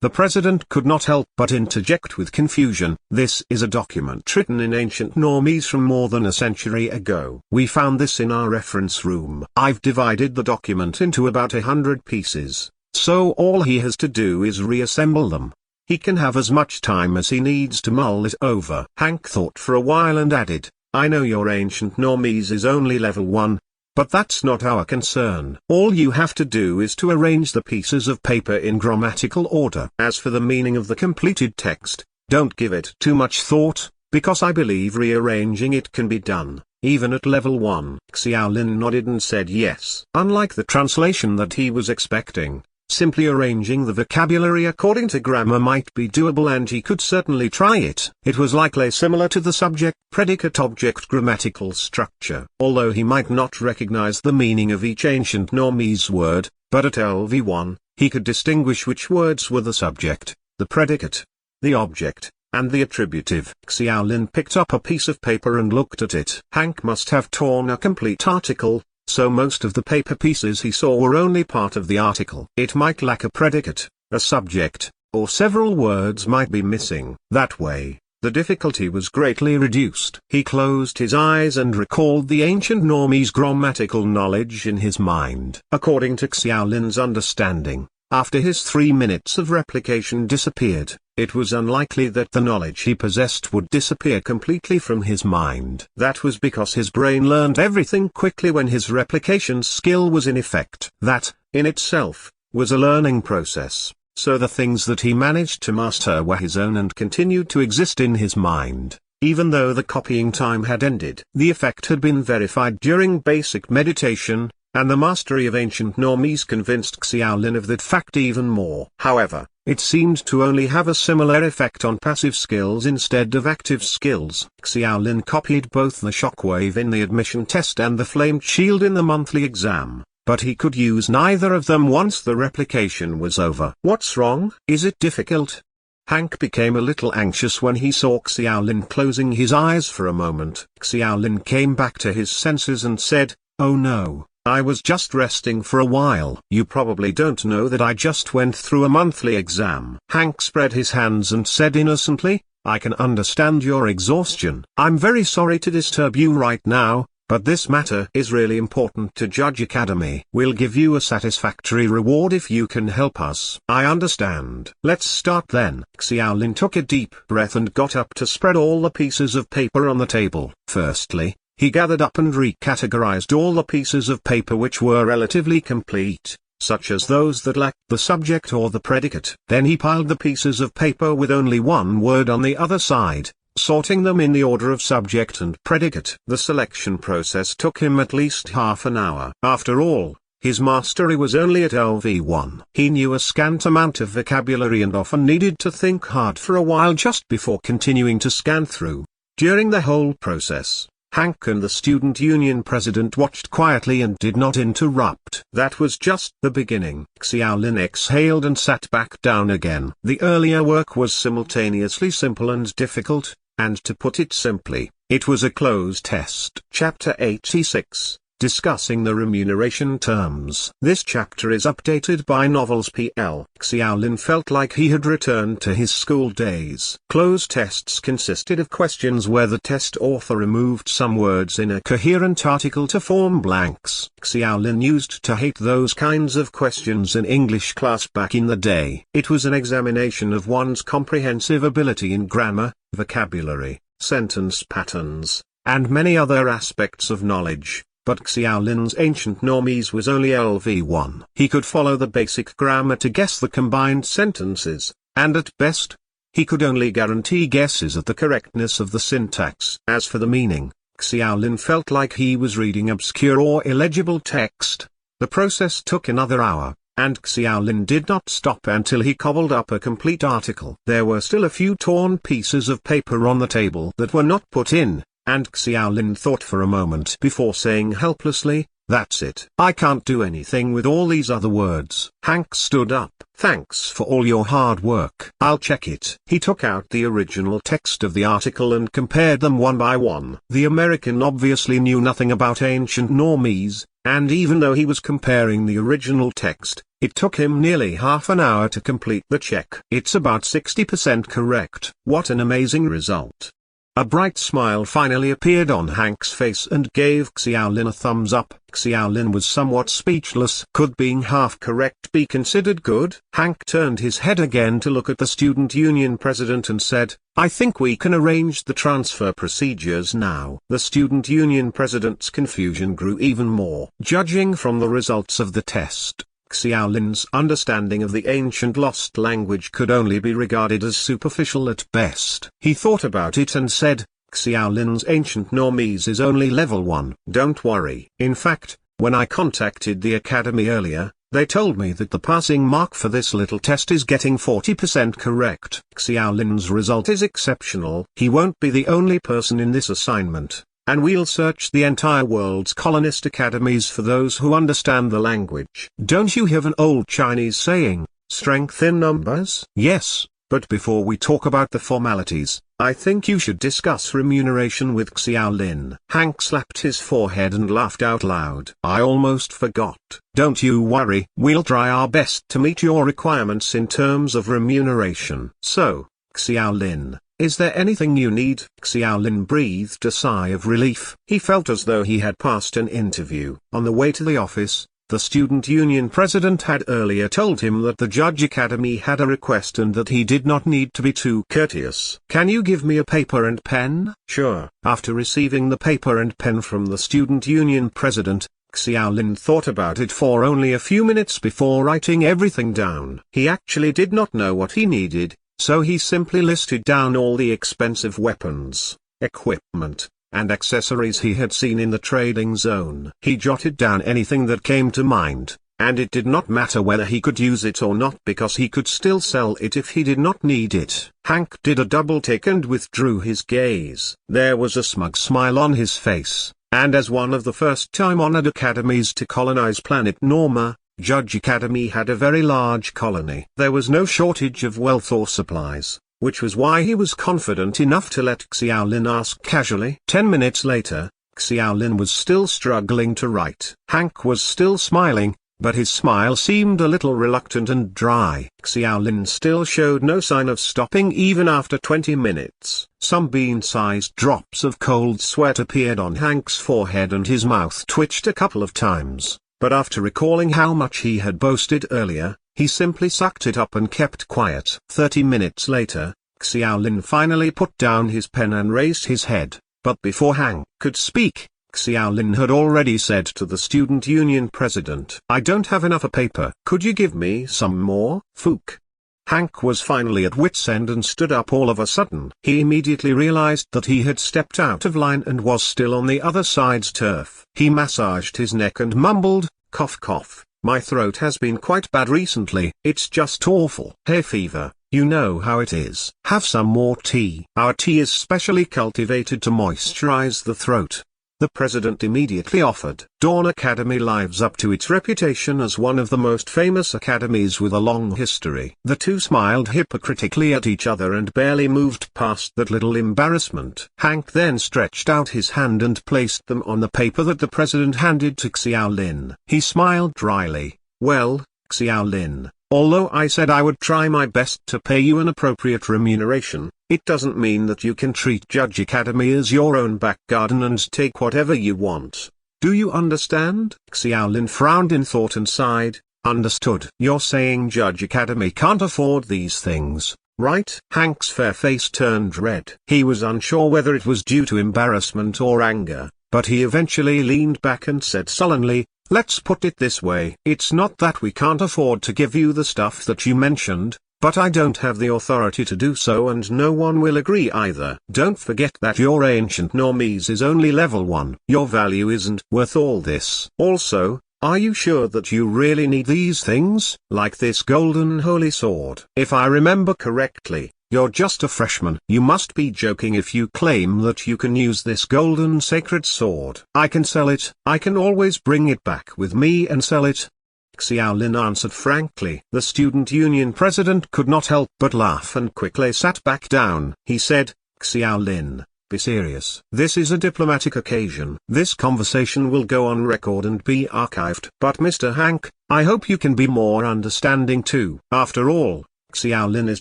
Speaker 1: The president could not help but interject with confusion. "This is a document written in ancient Normese from more than a century ago. We found this in our reference room. I've divided the document into about 100 pieces, so all he has to do is reassemble them. He can have as much time as he needs to mull it over." Hank thought for a while and added, "I know your ancient Normese is only level 1, but that's not our concern. All you have to do is to arrange the pieces of paper in grammatical order. As for the meaning of the completed text, don't give it too much thought, because I believe rearranging it can be done, even at level 1. Xiaolin nodded and said yes. Unlike the translation that he was expecting,
Speaker 2: Simply arranging the vocabulary according to grammar might be doable, and he could certainly try it. It was likely similar to the subject-predicate-object grammatical structure. Although he might not recognize the meaning of each ancient Normese word, but at LV1, he could distinguish which words were the subject, the predicate, the object, and the attributive. Xiaolin picked up a piece of paper and looked at it. Hank must have torn a complete article, so most of the paper pieces he saw were only part of the article. It might lack a predicate, a subject, or several words might be missing. That way, the difficulty was greatly reduced. He closed his eyes and recalled the ancient Normese grammatical knowledge in his mind. According to Xiaolin's understanding, after his 3 minutes of replication disappeared, it was unlikely that the knowledge he possessed would disappear completely from his mind. That was because his brain learned everything quickly when his replication skill was in effect. That, in itself, was a learning process, so the things that he managed to master were his own and continued to exist in his mind, even though the copying time had ended. The effect had been verified during basic meditation, and the mastery of ancient Normese convinced Xiaolin of that fact even more. However, it seemed to only have a similar effect on passive skills instead of active skills. Xiaolin copied both the shockwave in the admission test and the flamed shield in the monthly exam, but he could use neither of them once the replication was over. What's wrong? Is it difficult? Hank became a little anxious when he saw Xiaolin closing his eyes for a moment. Xiaolin came back to his senses and said, "Oh no. I was just resting for a while." "You probably don't know that I just went through a monthly exam." Hank spread his hands and said innocently, "I can understand your exhaustion. I'm very sorry to disturb you right now, but this matter is really important to Judge Academy. We'll give you a satisfactory reward if you can help us." "I understand. Let's start then." Xiaolin took a deep breath and got up to spread all the pieces of paper on the table. Firstly, he gathered up and recategorized all the pieces of paper which were relatively complete, such as those that lacked the subject or the predicate. Then he piled the pieces of paper with only one word on the other side, sorting them in the order of subject and predicate. The selection process took him at least half an hour. After all, his mastery was only at LV1. He knew a scant amount of vocabulary and often needed to think hard for a while just before continuing to scan through. During the whole process, Hank and the student union president watched quietly and did not interrupt. That was just the beginning. Xiaolin exhaled and sat back down again. The earlier work was simultaneously simple and difficult, and to put it simply, it was a closed test. Chapter 86, Discussing the Remuneration Terms. This chapter is updated by Novels PL. Xiaolin felt like he had returned to his school days. Closed tests consisted of questions where the test author removed some words in a coherent article to form blanks. Xiaolin used to hate those kinds of questions in English class back in the day. It was an examination of one's comprehensive ability in grammar, vocabulary, sentence patterns, and many other aspects of knowledge. But Xiaolin's ancient Normese was only LV1. He could follow the basic grammar to guess the combined sentences, and at best, he could only guarantee guesses at the correctness of the syntax. As for the meaning, Xiaolin felt like he was reading obscure or illegible text. The process took another hour, and Xiaolin did not stop until he cobbled up a complete article. There were still a few torn pieces of paper on the table that were not put in, and Xiaolin thought for a moment before saying helplessly, "That's it. I can't do anything with all these other words." Hank stood up. "Thanks for all your hard work. I'll check it." He took out the original text of the article and compared them one by one. The American obviously knew nothing about ancient Normese, and even though he was comparing the original text, it took him nearly half an hour to complete the check. "It's about 60% correct." "What an amazing result." A bright smile finally appeared on Hank's face and gave Xiaolin a thumbs up. Xiaolin was somewhat speechless. Could being half correct be considered good? Hank turned his head again to look at the student union president and said, "I think we can arrange the transfer procedures now." The student union president's confusion grew even more. Judging from the results of the test, Xiaolin's understanding of the ancient lost language could only be regarded as superficial at best. He thought about it and said, "Xiaolin's ancient Normese is only level 1. Don't worry. In fact, when I contacted the academy earlier,
Speaker 1: They told me that the passing mark for this little test is getting 40% correct. Xiaolin's result is exceptional. He won't be the only person in this assignment, and we'll search the entire world's colonist academies for those who understand the language. Don't you have an old Chinese saying, strength in numbers? Yes, but before we talk about the formalities, I think you should discuss remuneration with Xiaolin. Hank slapped his forehead and laughed out loud. I almost forgot. Don't you worry, we'll try our best to meet your requirements in terms of remuneration. So, Xiaolin, is there anything you need? Xiaolin breathed a sigh of relief. He felt as though he had passed an interview. On the way to the office, the student union president had earlier told him that the Judge Academy had a request and that he did not need to be too courteous. Can you give me a paper and pen? Sure. After receiving the paper and pen from the student union president, Xiaolin thought about it for only a few minutes before writing everything down. He actually did not know what he needed, so he simply listed down all the expensive weapons, equipment, and accessories he had seen in the trading zone. He jotted down anything that came to mind, and it did not matter whether he could use it or not because he could still sell it if he did not need it. Hank did a double take and withdrew his gaze. There was a smug smile on his face, and as one of the first time-honored academies to colonize planet Norma, Judge Academy had a very large colony. There was no shortage of wealth or supplies, which was why he was confident enough to let Xiaolin ask casually. 10 minutes later, Xiaolin was still struggling to write. Hank was still smiling, but his smile seemed a little reluctant and dry. Xiaolin still showed no sign of stopping even after 20 minutes. Some bean-sized drops of cold sweat appeared on Hank's forehead and his mouth twitched a couple of times, but after recalling how much he had boasted earlier, he simply sucked it up and kept quiet. 30 minutes later, Xiaolin finally put down his pen and raised his head, but before Hank could speak, Xiaolin had already said to the student union president, I don't have enough paper. Could you give me some more? Fook. Hank was finally at wit's end and stood up all of a sudden. He immediately realized that he had stepped out of line and was still on the other side's turf. He massaged his neck and mumbled, cough cough. My throat has been quite bad recently. It's just awful. Hay fever, you know how it is. Have some more tea. Our tea is specially cultivated to moisturize the throat. The president immediately offered. Dawn Academy lives up to its reputation as one of the most famous academies with a long history. The two smiled hypocritically at each other and barely moved past that little embarrassment. Hank then stretched out his hand and placed them on the paper that the president handed to Xiaolin. He smiled dryly. Well, Xiaolin, although I said I would try my best to pay you an appropriate remuneration, it doesn't mean that you can treat Judge Academy as your own back garden and take whatever you want. Do you understand? Xiaolin frowned in thought and sighed. Understood. You're saying Judge Academy can't afford these things, right? Hank's fair face turned red. He was unsure whether it was due to embarrassment or anger, but he eventually leaned back and said sullenly, let's put it this way. It's not that we can't afford to give you the stuff that you mentioned, but I don't have the authority to do so and no one will agree either. Don't forget that your ancient normies is only level 1. Your value isn't worth all this. Also, are you sure that you really need these things? Like this golden holy sword? If I remember correctly, you're just a freshman. You must be joking if you claim that you can use this golden sacred sword. I can sell it. I can always bring it back with me and sell it. Xiaolin answered frankly. The student union president could not help but laugh and quickly sat back down. He said, Xiaolin, be serious. This is a diplomatic occasion. This conversation will go on record and be archived. But Mr. Hank, I hope you can be more understanding too. After all, Xiaolin is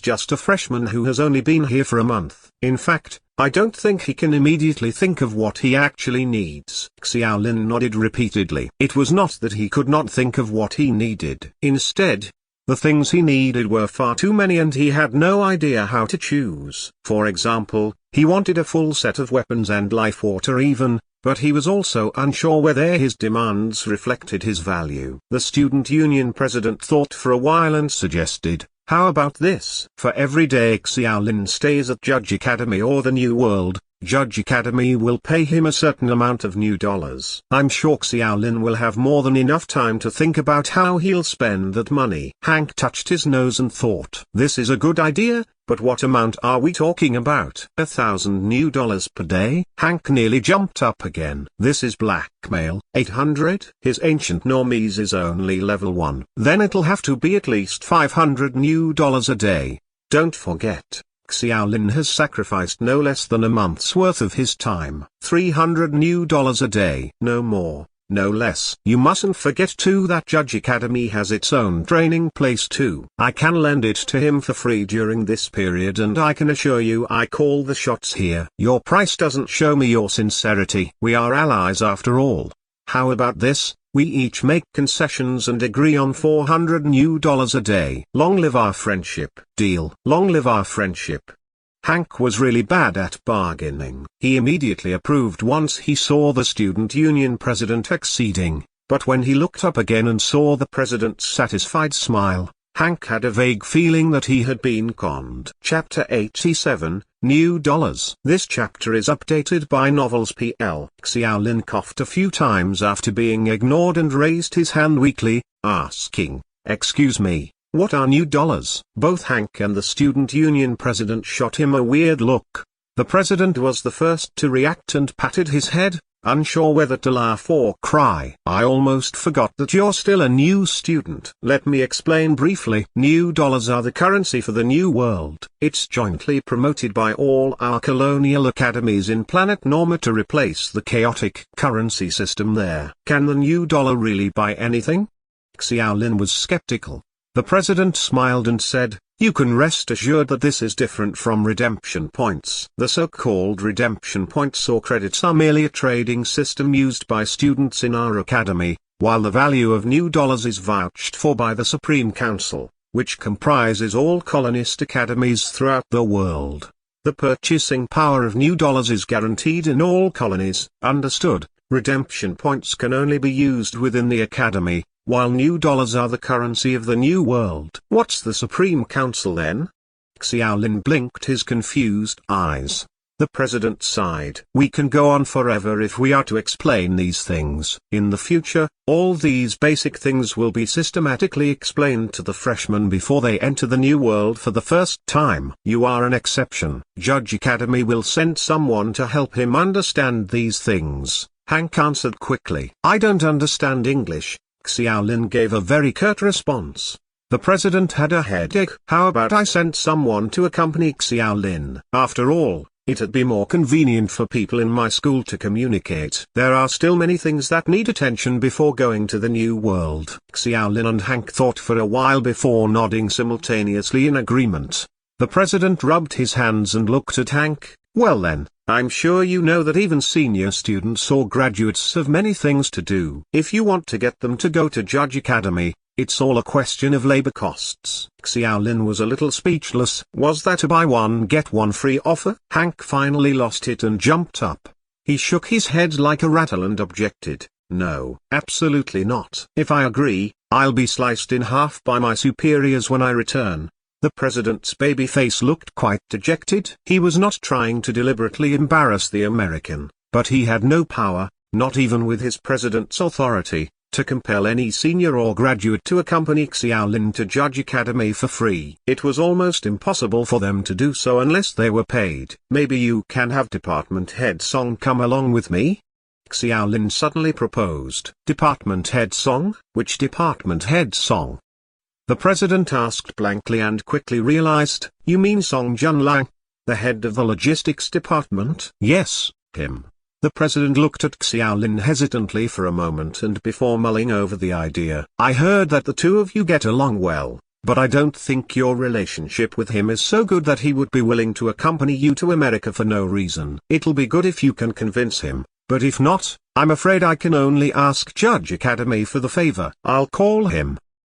Speaker 1: just a freshman who has only been here for a month. In fact, I don't think he can immediately think of what he actually needs. Xiaolin nodded repeatedly. It was not that he could not think of what he needed. Instead, the things he needed were far too many and he had no idea how to choose. For example, he wanted a full set of weapons and life water even, but he was also unsure whether his demands reflected his value. The student union president thought for a while and suggested, how about this? For every day Xiaolin stays at Judge Academy or the New World, Judge Academy will pay him a certain amount of new dollars. I'm sure Xiaolin will have more than enough time to think about how he'll spend that money. Hank touched his nose and thought, this is a good idea, but what amount are we talking about? 1,000 new dollars per day? Hank nearly jumped up again. This is blackmail. 800? His ancient normies is only level 1. Then it'll have to be at least 500 new dollars a day. Don't forget, Xiaolin has sacrificed no less than a month's worth of his time. 300 new dollars a day. No more, no less. You mustn't forget too that Judge Academy has its own training place too. I can lend it to him for free during this period, and I can assure you I call the shots here. Your price doesn't show me your sincerity. We are allies after all. How about this? We each make concessions and agree on 400 new dollars a day. Long live our friendship. Deal. Long live our friendship. Hank was really bad at bargaining. He immediately approved once he saw the student union president acceding, but when he looked up again and saw the president's satisfied smile, Hank had a vague feeling that he had been conned. Chapter 87, New Dollars. This chapter is updated by Novels PL. Xiaolin coughed a few times after being ignored and raised his hand weakly, asking, "Excuse me, what are new dollars?" Both Hank and the student union president shot him a weird look. The president was the first to react and patted his head, unsure whether to laugh or cry. "I almost forgot that you're still a new student. Let me explain briefly. New dollars are the currency for the new world. It's jointly promoted by all our colonial academies in planet Norma to replace the chaotic currency system there. Can the new dollar really buy anything?" Xiaolin was skeptical. The president smiled and said, "You can rest assured that this is different from redemption points. The so-called redemption points or credits are merely a trading system used by students in our academy, while the value of new dollars is vouched for by the Supreme Council, which comprises all colonist academies throughout the world. The purchasing power of new dollars is guaranteed in all colonies." Understood. Redemption points can only be used within the academy, while new dollars are the currency of the new world. What's the Supreme Council then? Xiaolin blinked his confused eyes. The president sighed. "We can go on forever if we are to explain these things. In the future, all these basic things will be systematically explained to the freshmen before they enter the new world for the first time. You are an exception. Judge Academy will send someone to help him understand these things." Hank answered quickly. "I don't understand English." Xiaolin gave a very curt response. The president had a headache. "How about I sent someone to accompany Xiaolin? After all, it'd be more convenient for people in my school to communicate. There are still many things that need attention before going to the new world." Xiaolin and Hank thought for a while before nodding simultaneously in agreement. The president rubbed his hands and looked at Hank. "Well then, I'm sure you know that even senior students or graduates have many things to do. If you want to get them to go to Judge Academy, it's all a question of labor costs." Xiaolin was a little speechless. Was that a buy one get one free offer? Hank finally lost it and jumped up. He shook his head like a rattle and objected. "No, absolutely not. If I agree, I'll be sliced in half by my superiors when I return." The president's baby face looked quite dejected. He was not trying to deliberately embarrass the American, but he had no power, not even with his president's authority, to compel any senior or graduate to accompany Xiaolin to Judge Academy for free. It was almost impossible for them to do so unless they were paid. "Maybe you can have Department Head Song come along with me?" Xiaolin suddenly proposed. "Department Head Song? Which Department Head Song?" The president asked blankly and quickly realized. "You mean Song Junlang, the head of the logistics department?" "Yes, him." The president looked at Xiaolin hesitantly for a moment and before mulling over the idea. "I heard that the two of you get along well, but I don't think your relationship with him is so good that he would be willing to accompany you to America for no reason. It'll be good if you can convince him, but if not, I'm afraid I can only ask Judge Academy for the favor. I'll call him."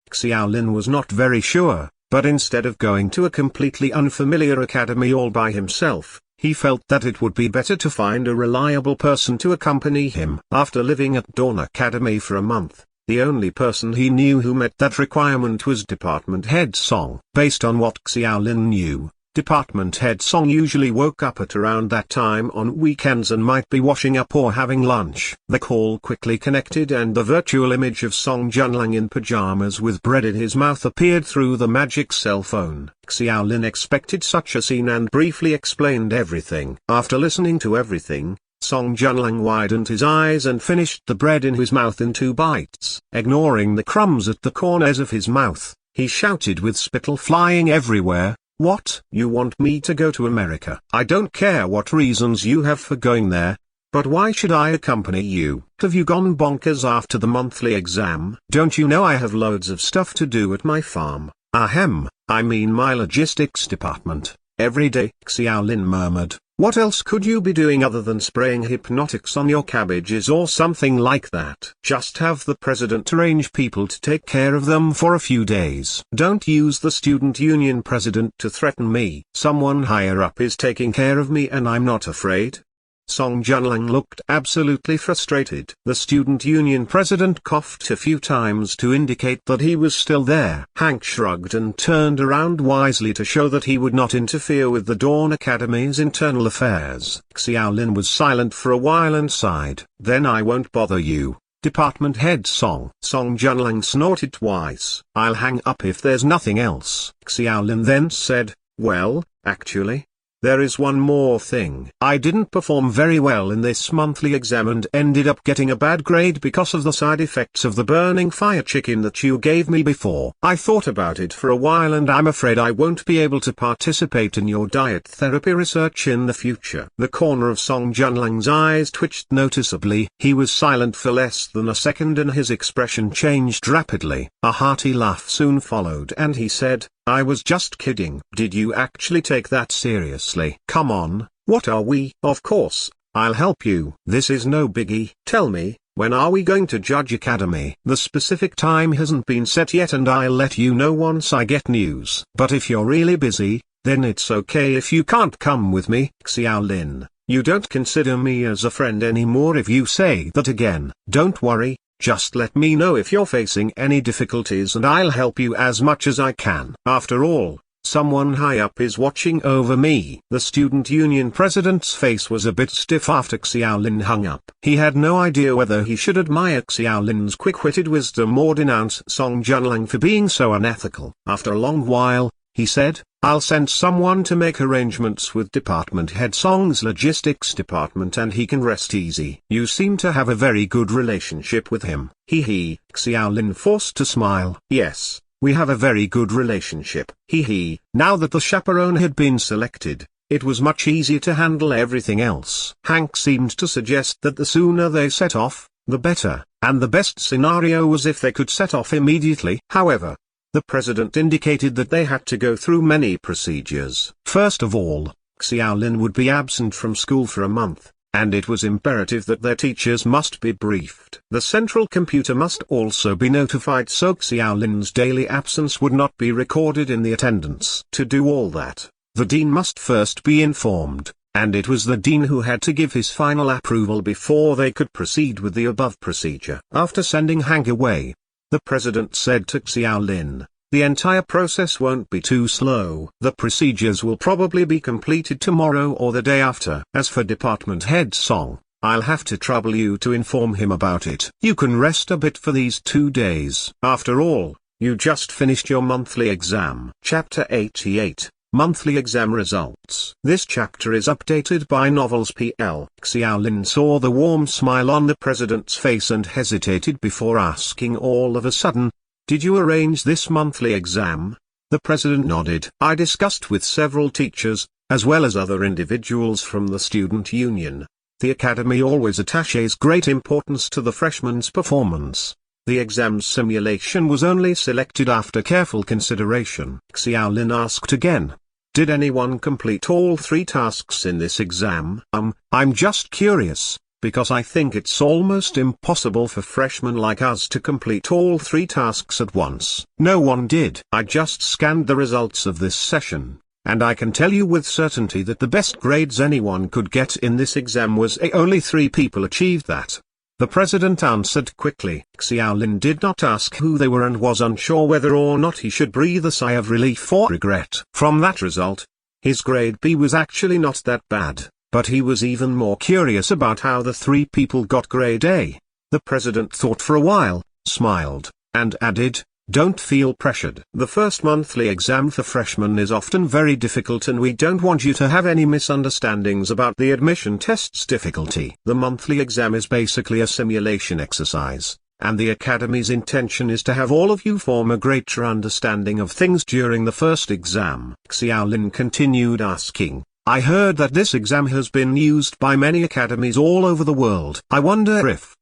Speaker 1: Xiaolin was not very sure, but instead of going to a completely unfamiliar academy all by himself, he felt that it would be better to find a reliable person to accompany him. After living at Dawn Academy for a month, the only person he knew who met that requirement was Department Head Song. Based on what Xiaolin knew, Department head Song usually woke up at around that time on weekends and might be washing up or having lunch. The call quickly connected and the virtual image of Song Junlang in pajamas with bread in his mouth appeared through the magic cell phone. Xiao Lin expected such a scene and briefly explained everything. After listening to everything, Song Junlang widened his eyes and finished the bread in his mouth in 2 bites. Ignoring the crumbs at the corners of his mouth, he shouted with spittle flying everywhere, "What? You want me to go to America? I don't care what reasons you have for going there, but why should I accompany you? Have you gone bonkers after the monthly exam? Don't you know I have loads of stuff to do at my farm? Ahem, I mean my logistics department, every day," Xiao Lin murmured. "What else could you be doing other than spraying hypnotics on your cabbages or something like that? Just have the president arrange people to take care of them for a few days. Don't use the student union president to threaten me. Someone higher up is taking care of me and I'm not afraid." Song Junlang looked absolutely frustrated. The student union president coughed a few times to indicate that he was still there. Hank shrugged and turned around wisely to show that he would not interfere with the Dawn Academy's internal affairs. Xiao Lin was silent for a while and sighed. "Then I won't bother you, department head Song." Song Junlang snorted twice. "I'll hang up if there's nothing else." Xiao Lin then said, "Well, actually, there is one more thing. I didn't perform very well in this monthly exam and ended up getting a bad grade because of the side effects of the burning fire chicken that you gave me before. I thought about it for a while and I'm afraid I won't be able to participate in your diet therapy research in the future." The corner of Song Junlang's eyes twitched noticeably. He was silent for less than a second and his expression changed rapidly. A hearty laugh soon followed and he said, "I was just kidding." "Did you actually take that seriously?" "Come on, what are we?" "Of course, I'll help you. This is no biggie." "Tell me, when are we going to Judge Academy?" "The specific time hasn't been set yet and I'll let you know once I get news. But if you're really busy, then it's okay if you can't come with me." "Xiao Lin, you don't consider me as a friend anymore if you say that again." "Don't worry. Just let me know if you're facing any difficulties and I'll help you as much as I can. After all, someone high up is watching over me." The student union president's face was a bit stiff after Xiao Lin hung up. He had no idea whether he should admire Xiao Lin's quick-witted wisdom or denounce Song Junlang for being so unethical. After a long while, he said, "I'll send someone to make arrangements with department head Song's logistics department and he can rest easy." "You seem to have a very good relationship with him." He. Xiao Lin forced to smile. "Yes, we have a very good relationship." He. Now that the chaperone had been selected, it was much easier to handle everything else. Hank seemed to suggest that the sooner they set off, the better, and the best scenario was if they could set off immediately. However, the president indicated that they had to go through many procedures. First of all, Xiao Lin would be absent from school for a month, and it was imperative that their teachers must be briefed. The central computer must also be notified so Xiao Lin's daily absence would not be recorded in the attendance. To do all that, the dean must first be informed, and it was the dean who had to give his final approval before they could proceed with the above procedure. After sending Hank away, the president said to Xiao Lin, "The entire process won't be too slow. The procedures will probably be completed tomorrow or the day after. As for department head Song, I'll have to trouble you to inform him about it. You can rest a bit for these 2 days. After all, you just finished your monthly exam." Chapter 88, Monthly Exam Results. This chapter is updated by Novels PL. Xiao Lin saw the warm smile on the president's face and hesitated before asking all of a sudden, "Did you arrange this monthly exam?" The president nodded. "I discussed with several teachers, as well as other individuals from the student union. The academy always attaches great importance to the freshman's performance. The exam simulation was only selected after careful consideration." Xiao Lin asked again, "Did anyone complete all 3 tasks in this exam?" I'm just curious, because I think it's almost impossible for freshmen like us to complete all 3 tasks at once." "No one did. I just scanned the results of this session, and I can tell you with certainty that the best grades anyone could get in this exam was A. Only 3 people achieved that." The president answered quickly. Xiao Lin did not ask who they were and was unsure whether or not he should breathe a sigh of relief or regret. From that result, His grade B was actually not that bad, but he was even more curious about how the three people got grade A. The president thought for a while, smiled, and added, "Don't feel pressured. The first monthly exam for freshmen is often very difficult and we don't want you to have any misunderstandings about the admission test's difficulty. The monthly exam is basically a simulation exercise, and the Academy's intention is to have all of you form a greater understanding of things during the first exam." Xiaolin continued asking, "I heard that this exam has been used by many academies all over the world. I wonder if..."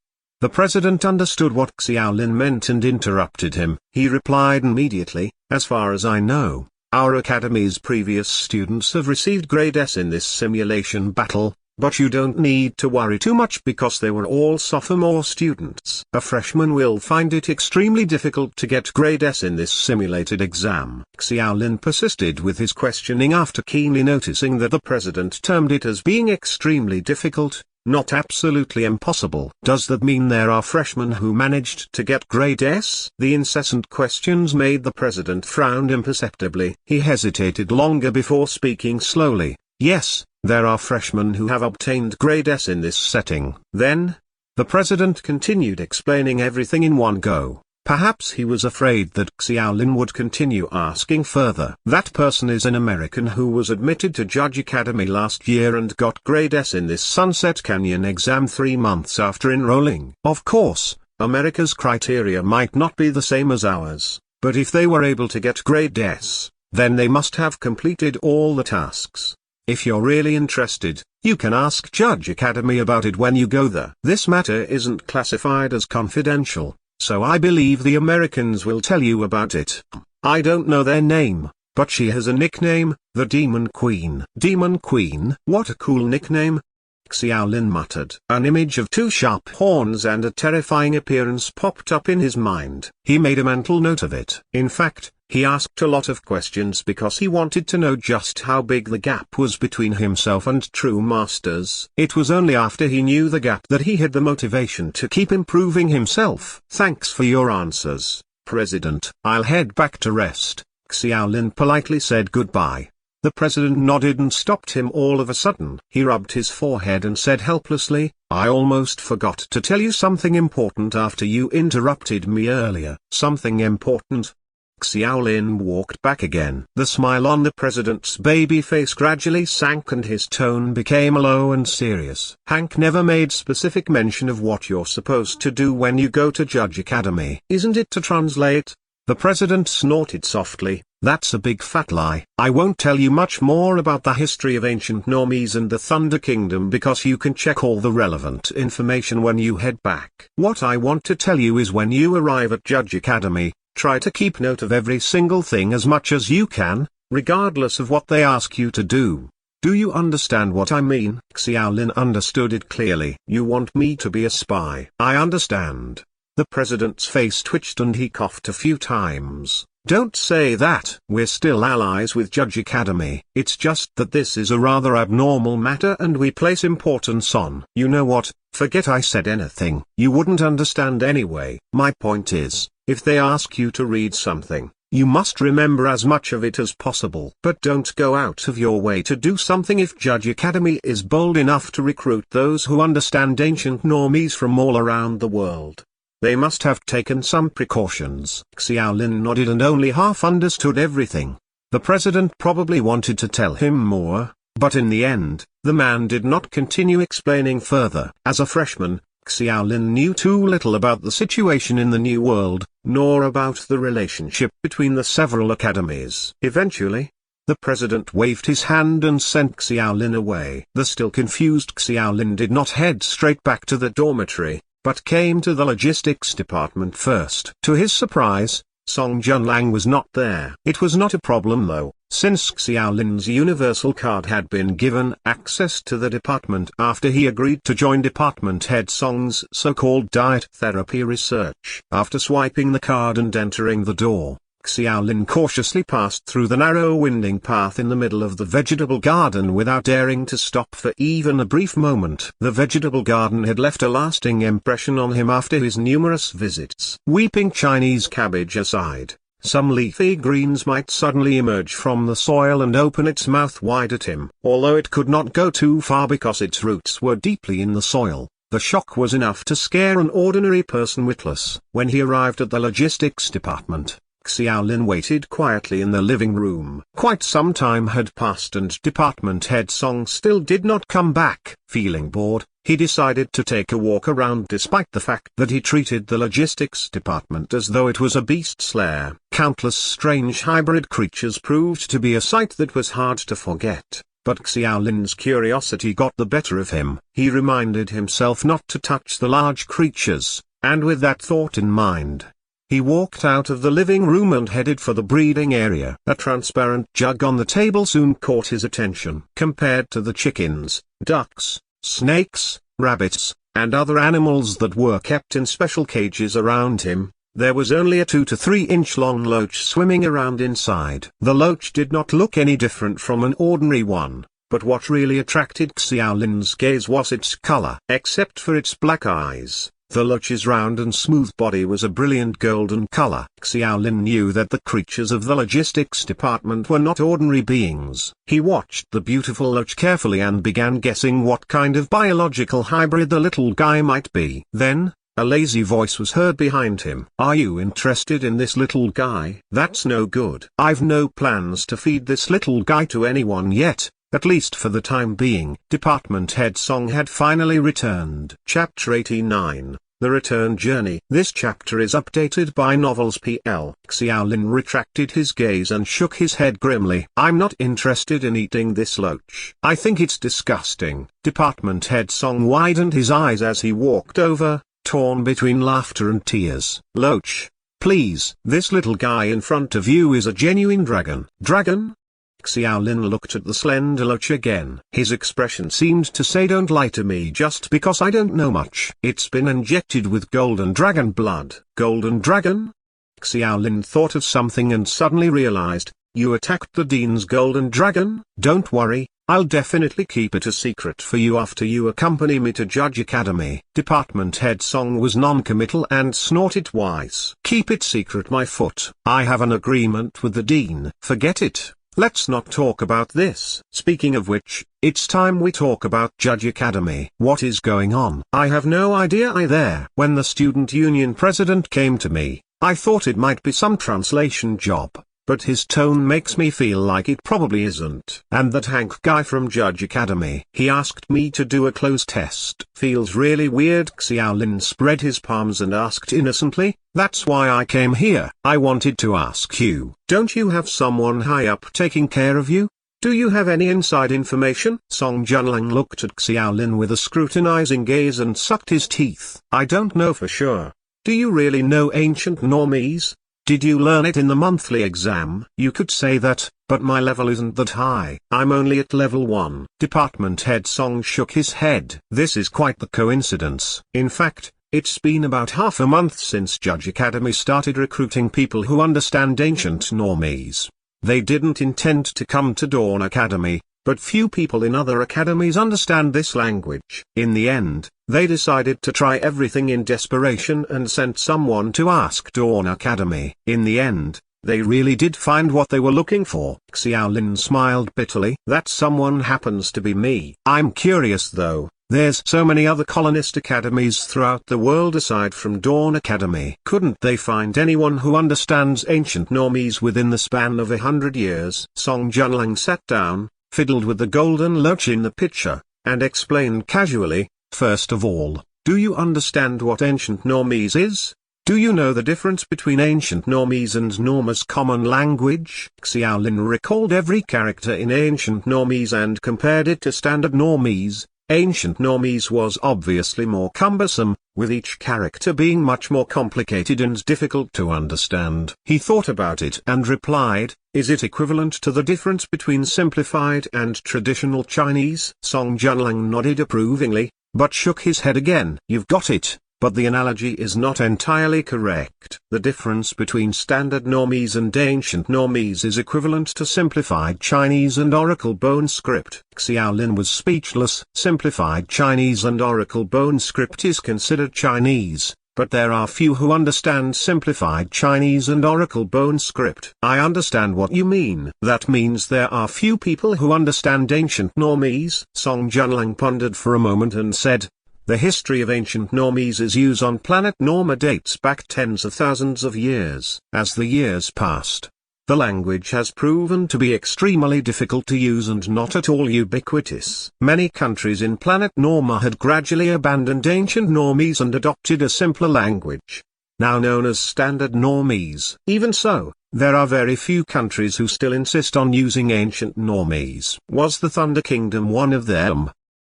Speaker 1: The president understood what Xiaolin meant and interrupted him. He replied immediately, "As far as I know, our academy's previous students have received grade S in this simulation battle, but you don't need to worry too much because they were all sophomore students. A freshman will find it extremely difficult to get grade S in this simulated exam." Xiaolin persisted with his questioning after keenly noticing that the president termed it as being extremely difficult, not absolutely impossible. "Does that mean there are freshmen who managed to get grade S?" The incessant questions made the president frown imperceptibly. He hesitated longer before speaking slowly. "Yes, there are freshmen who have obtained grade S in this setting." Then, the president continued explaining everything in one go. Perhaps he was afraid that Xiaolin would continue asking further. "That person is an American who was admitted to Judge Academy last year and got grade S in this Sunset Canyon exam 3 months after enrolling." Of course, America's criteria might not be the same as ours, but if they were able to get grade S, then they must have completed all the tasks. If you're really interested, you can ask Judge Academy about it when you go there. This matter isn't classified as confidential, so I believe the Americans will tell you about it. I don't know their name, but she has a nickname, the Demon Queen. Demon Queen? What a cool nickname. Xiaolin muttered. An image of 2 sharp horns and a terrifying appearance popped up in his mind. He made a mental note of it. In fact, he asked a lot of questions because he wanted to know just how big the gap was between himself and true masters. It was only after he knew the gap that he had the motivation to keep improving himself. "Thanks for your answers, President. I'll head back to rest." Xiaolin politely said goodbye. The president nodded and stopped him all of a sudden. He rubbed his forehead and said helplessly, "I almost forgot to tell you something important after you interrupted me earlier." "Something important?" Xiaolin walked back again. The smile on the president's baby face gradually sank and his tone became low and serious. "Hank never made specific mention of what you're supposed to do when you go to Judge Academy. Isn't it to translate?" The president snorted softly. "That's a big fat lie. I won't tell you much more about the history of ancient normies and the Thunder Kingdom because you can check all the relevant information when you head back. What I want to tell you is when you arrive at Judge Academy, try to keep note of every single thing as much as you can, regardless of what they ask you to do. Do you understand what I mean?" Xiaolin understood it clearly. "You want me to be a spy?" "I understand." The president's face twitched and he coughed a few times. "Don't say that. We're still allies with Judge Academy. It's just that this is a rather abnormal matter and we place importance on." "You know what, forget I said anything. You wouldn't understand anyway. My point is, if they ask you to read something, you must remember as much of it as possible. But don't go out of your way to do something if Judge Academy is bold enough to recruit those who understand ancient normies from all around the world. They must have taken some precautions." Xiaolin nodded and only half understood everything. The president probably wanted to tell him more, but in the end, the man did not continue explaining further. As a freshman, Xiaolin knew too little about the situation in the New World, nor about the relationship between the several academies. Eventually, the president waved his hand and sent Xiaolin away. The still confused Xiaolin did not head straight back to the dormitory, but came to the logistics department first. To his surprise, Song Junlang was not there. It was not a problem though, since Xiaolin's universal card had been given access to the department after he agreed to join department head Song's so-called diet therapy research. After swiping the card and entering the door, Xiaolin cautiously passed through the narrow winding path in the middle of the vegetable garden without daring to stop for even a brief moment. The vegetable garden had left a lasting impression on him after his numerous visits. Weeping Chinese cabbage aside, Some leafy greens might suddenly emerge from the soil and open its mouth wide at him. Although it could not go too far because its roots were deeply in the soil, the shock was enough to scare an ordinary person witless. When he arrived at the logistics department, Xiaolin waited quietly in the living room. Quite some time had passed and department head Song still did not come back. Feeling bored, he decided to take a walk around despite the fact that he treated the logistics department as though it was a beast's lair. Countless strange hybrid creatures proved to be a sight that was hard to forget. But Xiaolin's curiosity got the better of him. He reminded himself not to touch the large creatures, and with that thought in mind, he walked out of the living room and headed for the breeding area. A transparent jug on the table soon caught his attention. Compared to the chickens, ducks, snakes, rabbits, and other animals that were kept in special cages around him, there was only a 2 to 3 inch long loach swimming around inside. The loach did not look any different from an ordinary one, but what really attracted Xiaolin's gaze was its color. Except for its black eyes, the loach's round and smooth body was a brilliant golden color. Xiaolin knew that the creatures of the logistics department were not ordinary beings. He watched the beautiful loach carefully and began guessing what kind of biological hybrid the little guy might be. Then, a lazy voice was heard behind him. "Are you interested in this little guy?" "That's no good. I've no plans to feed this little guy to anyone yet, at least for the time being." Department head Song had finally returned. Chapter 89, The Return Journey. This chapter is updated by Novels PL. Xiaolin retracted his gaze and shook his head grimly. "I'm not interested in eating this loach. I think it's disgusting." Department head Song widened his eyes as he walked over, torn between laughter and tears. "Loach, please. This little guy in front of you is a genuine dragon." "Dragon?" Xiaolin looked at the slender loach again. His expression seemed to say, "Don't lie to me just because I don't know much. It's been injected with golden dragon blood." "Golden dragon?" Xiaolin thought of something and suddenly realized, "You attacked the Dean's golden dragon?" "Don't worry, I'll definitely keep it a secret for you after you accompany me to Judge Academy." Department head Song was non-committal and snorted twice. "Keep it secret, my foot. I have an agreement with the Dean." "Forget it. Let's not talk about this." "Speaking of which, it's time we talk about Judge Academy." "What is going on?" "I have no idea either. When the student union president came to me, I thought it might be some translation job, but his tone makes me feel like it probably isn't." "And that Hank guy from Judge Academy, he asked me to do a close test." "Feels really weird." Xiaolin spread his palms and asked innocently, "That's why I came here." "I wanted to ask you, don't you have someone high up taking care of you? Do you have any inside information?" Song Junlang looked at Xiaolin with a scrutinizing gaze and sucked his teeth. "I don't know for sure. Do you really know ancient Normese? Did you learn it in the monthly exam?" "You could say that, but my level isn't that high. I'm only at level 1. Department head Song shook his head. "This is quite the coincidence. In fact, it's been about half a month since Judge Academy started recruiting people who understand ancient Normese. They didn't intend to come to Dawn Academy, but few people in other academies understand this language. In the end, they decided to try everything in desperation and sent someone to ask Dawn Academy. In the end, they really did find what they were looking for." Xiaolin smiled bitterly. "That someone happens to be me." "I'm curious though, there's so many other colonist academies throughout the world aside from Dawn Academy. Couldn't they find anyone who understands ancient Normese within the span of 100 years? Song Junlang sat down, fiddled with the golden loach in the pitcher, and explained casually, "First of all, do you understand what ancient Normese is? Do you know the difference between ancient Normese and Norma's common language?" Xiaolin recalled every character in ancient Normese and compared it to standard Normese. Ancient Normese was obviously more cumbersome, with each character being much more complicated and difficult to understand. He thought about it and replied, "Is it equivalent to the difference between simplified and traditional Chinese?" Song Junlang nodded approvingly, but shook his head again. "You've got it, but the analogy is not entirely correct. The difference between standard Normese and ancient Normese is equivalent to simplified Chinese and Oracle Bone script." Xiaolin was speechless. Simplified Chinese and Oracle Bone script is considered Chinese, but there are few who understand simplified Chinese and Oracle bone script. I understand what you mean. That means there are few people who understand ancient Normese. Song Junlang pondered for a moment and said, the history of ancient Normese's use on planet Norma dates back tens of thousands of years. As the years passed, the language has proven to be extremely difficult to use and not at all ubiquitous. Many countries in planet Norma had gradually abandoned ancient Normese and adopted a simpler language, now known as Standard Normese. Even so, there are very few countries who still insist on using ancient Normese. Was the Thunder Kingdom one of them?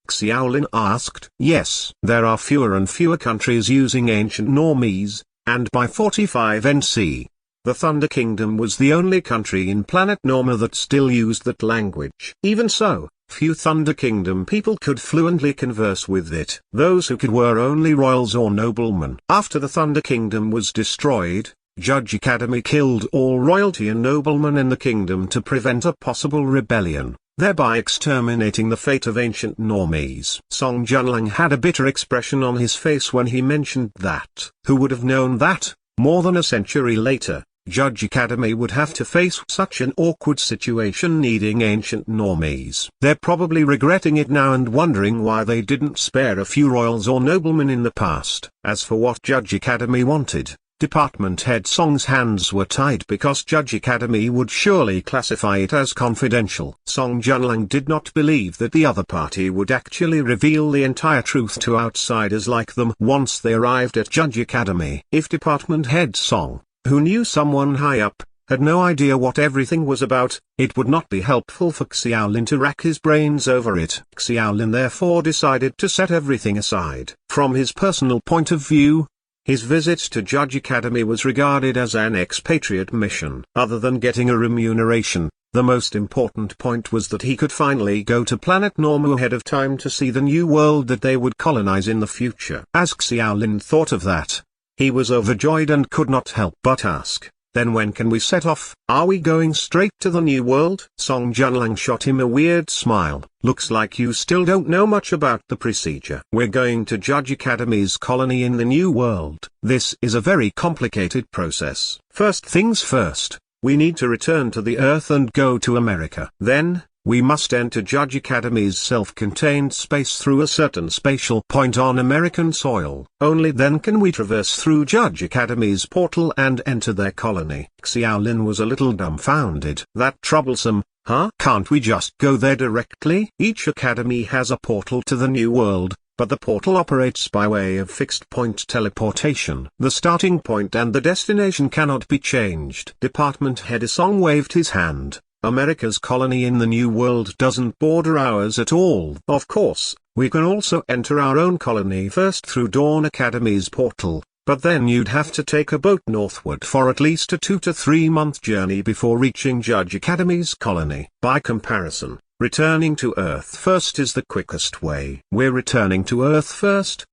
Speaker 1: Xiaolin asked. Yes, there are fewer and fewer countries using ancient Normese, and by 45 NC, the Thunder Kingdom was the only country in planet Norma that still used that language. Even so, few Thunder Kingdom people could fluently converse with it. Those who could were only royals or noblemen. After the Thunder Kingdom was destroyed, Judge Academy killed all royalty and noblemen in the kingdom to prevent a possible rebellion, thereby exterminating the fate of ancient Normese. Song Junlang had a bitter expression on his face when he mentioned that. Who would have known that, more than a century later, Judge Academy would have to face such an awkward situation needing ancient Normese. They're probably regretting it now and wondering why they didn't spare a few royals or noblemen in the past. As for what Judge Academy wanted, Department Head Song's hands were tied because Judge Academy would surely classify it as confidential. Song Junlang did not believe that the other party would actually reveal the entire truth to outsiders like them once they arrived at Judge Academy. If Department Head Song, who knew someone high up, had no idea what everything was about, it would not be helpful for Xiaolin to rack his brains over it. Xiaolin therefore decided to set everything aside. From his personal point of view, his visit to Judge Academy was regarded as an expatriate mission. Other than getting a remuneration, the most important point was that he could finally go to planet Norma ahead of time to see the new world that they would colonize in the future. As Xiaolin thought of that, he was overjoyed and could not help but ask, then when can we set off? Are we going straight to the new world? Song Junlang shot him a weird smile. Looks like you still don't know much about the procedure. We're going to Judge Academy's colony in the new world. This is a very complicated process. First things first, we need to return to the Earth and go to America. Then, we must enter Judge Academy's self-contained space through a certain spatial point on American soil. Only then can we traverse through Judge Academy's portal and enter their colony. Xiaolin was a little dumbfounded. That troublesome, huh? Can't we just go there directly? Each academy has a portal to the new world, but the portal operates by way of fixed-point teleportation. The starting point and the destination cannot be changed. Department Head Song waved his hand. America's colony in the New World doesn't border ours at all. Of course, we can also enter our own colony first through Dawn Academy's portal, but then you'd have to take a boat northward for at least a 2 to 3 month journey before reaching Judge Academy's colony. By comparison, returning to Earth first is the quickest way. We're returning to Earth first?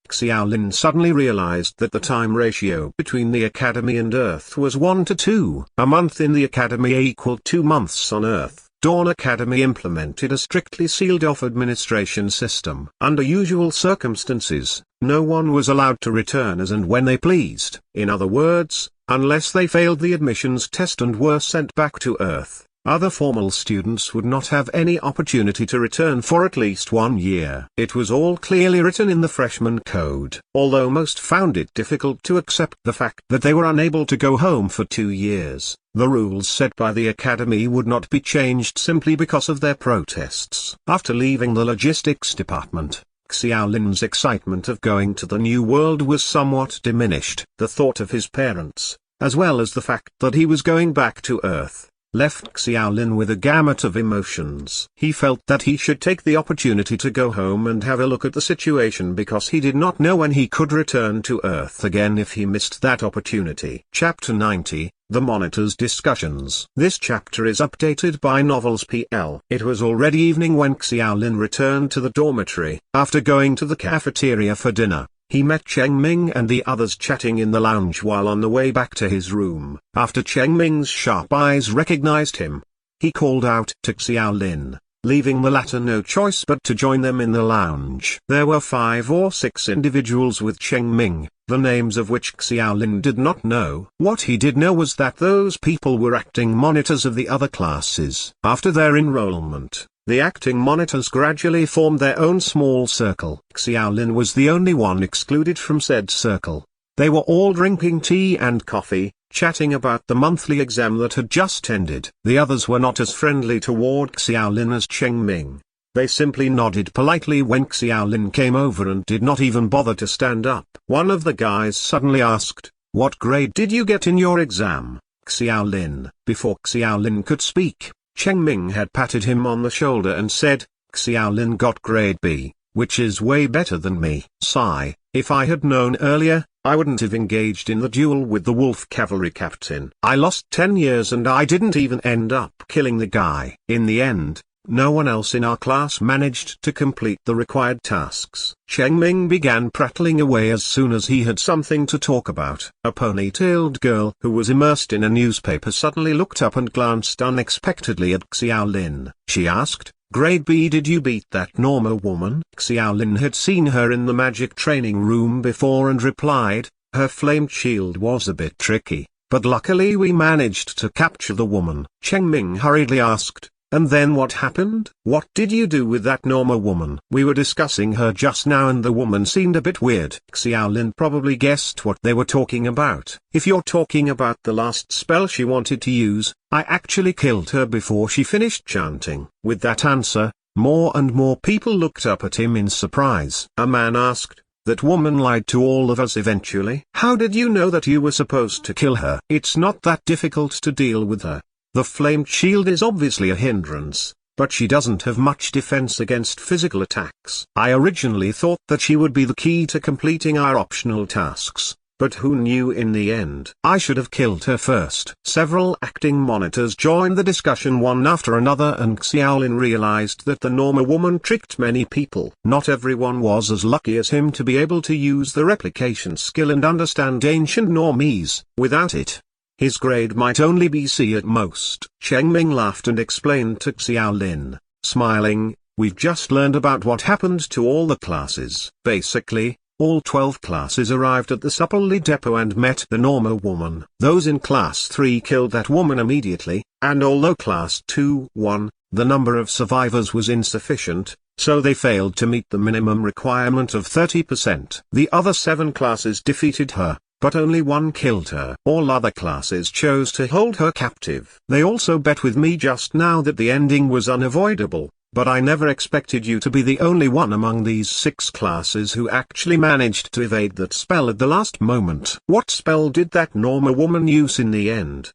Speaker 1: Xiaolin suddenly realized that the time ratio between the Academy and Earth was 1 to 2. A month in the Academy equaled 2 months on Earth. Dawn Academy implemented a strictly sealed-off administration system. Under usual circumstances, no one was allowed to return as and when they pleased. In other words, unless they failed the admissions test and were sent back to Earth, other formal students would not have any opportunity to return for at least 1 year. It was all clearly written in the freshman code. Although most found it difficult to accept the fact that they were unable to go home for 2 years, the rules set by the Academy would not be changed simply because of their protests. After leaving the logistics department, Xiaolin's excitement of going to the new world was somewhat diminished. The thought of his parents, as well as the fact that he was going back to Earth, left Xiaolin with a gamut of emotions. He felt that he should take the opportunity to go home and have a look at the situation because he did not know when he could return to Earth again if he missed that opportunity. Chapter 90, The Monitor's Discussions. This chapter is updated by Novels PL. It was already evening when Xiaolin returned to the dormitory. After going to the cafeteria for dinner, he met Cheng Ming and the others chatting in the lounge while on the way back to his room. After Cheng Ming's sharp eyes recognized him, he called out to Xiaolin, leaving the latter no choice but to join them in the lounge. There were 5 or 6 individuals with Cheng Ming,
Speaker 2: the names of which Xiaolin did not know. What he did know was that those people were acting monitors of the other classes. After their enrollment, the acting monitors gradually formed their own small circle. Xiaolin was the only one excluded from said circle. They were all drinking tea and coffee, chatting about the monthly exam that had just ended. The others were not as friendly toward Xiaolin as Cheng Ming. They simply nodded politely when Xiaolin came over and did not even bother to stand up. One of the guys suddenly asked, "What grade did you get in your exam, Xiaolin?" Before Xiaolin could speak, Cheng Ming had patted him on the shoulder and said, "Xiaolin got grade B, which is way better than me." Sigh, if I had known earlier, I wouldn't have engaged in the duel with the wolf cavalry captain. I lost 10 years and I didn't even end up killing the guy. In the end, no one else in our class managed to complete the required tasks. Cheng Ming began prattling away as soon as he had something to talk about. A ponytailed girl who was immersed in a newspaper suddenly looked up and glanced unexpectedly at Xiaolin. She asked, "Grade B, did you beat that Norma woman?" Xiaolin had seen her in the magic training room before and replied, "Her flamed shield was a bit tricky, but luckily we managed to capture the woman." Cheng Ming hurriedly asked, "And then what happened?" "What did you do with that Norma woman?" "We were discussing her just now and the woman seemed a bit weird." Xiaolin probably guessed what they were talking about. "If you're talking about the last spell she wanted to use, I actually killed her before she finished chanting." With that answer, more and more people looked up at him in surprise. A man asked, "That woman lied to all of us eventually. How did you know that you were supposed to kill her?" "It's not that difficult to deal with her. The flamed shield is obviously a hindrance, but she doesn't have much defense against physical attacks. I originally thought that she would be the key to completing our optional tasks, but who knew in the end? I should have killed her first." Several acting monitors joined the discussion one after another and Xiaolin realized that the Norma woman tricked many people. Not everyone was as lucky as him to be able to use the replication skill and understand ancient Normese. Without it, his grade might only be C at most. Cheng Ming laughed and explained to Xiaolin, smiling, "We've just learned about what happened to all the classes. Basically, all 12 classes arrived at the Supplely depot and met the Norma woman. Those in Class 3 killed that woman immediately, and although Class 2 won, the number of survivors was insufficient, so they failed to meet the minimum requirement of 30%. The other 7 classes defeated her, but only one killed her. All other classes chose to hold her captive. They also bet with me just now that the ending was unavoidable, but I never expected you to be the only one among these 6 classes who actually managed to evade that spell at the last moment." "What spell did that Norma woman use in the end?"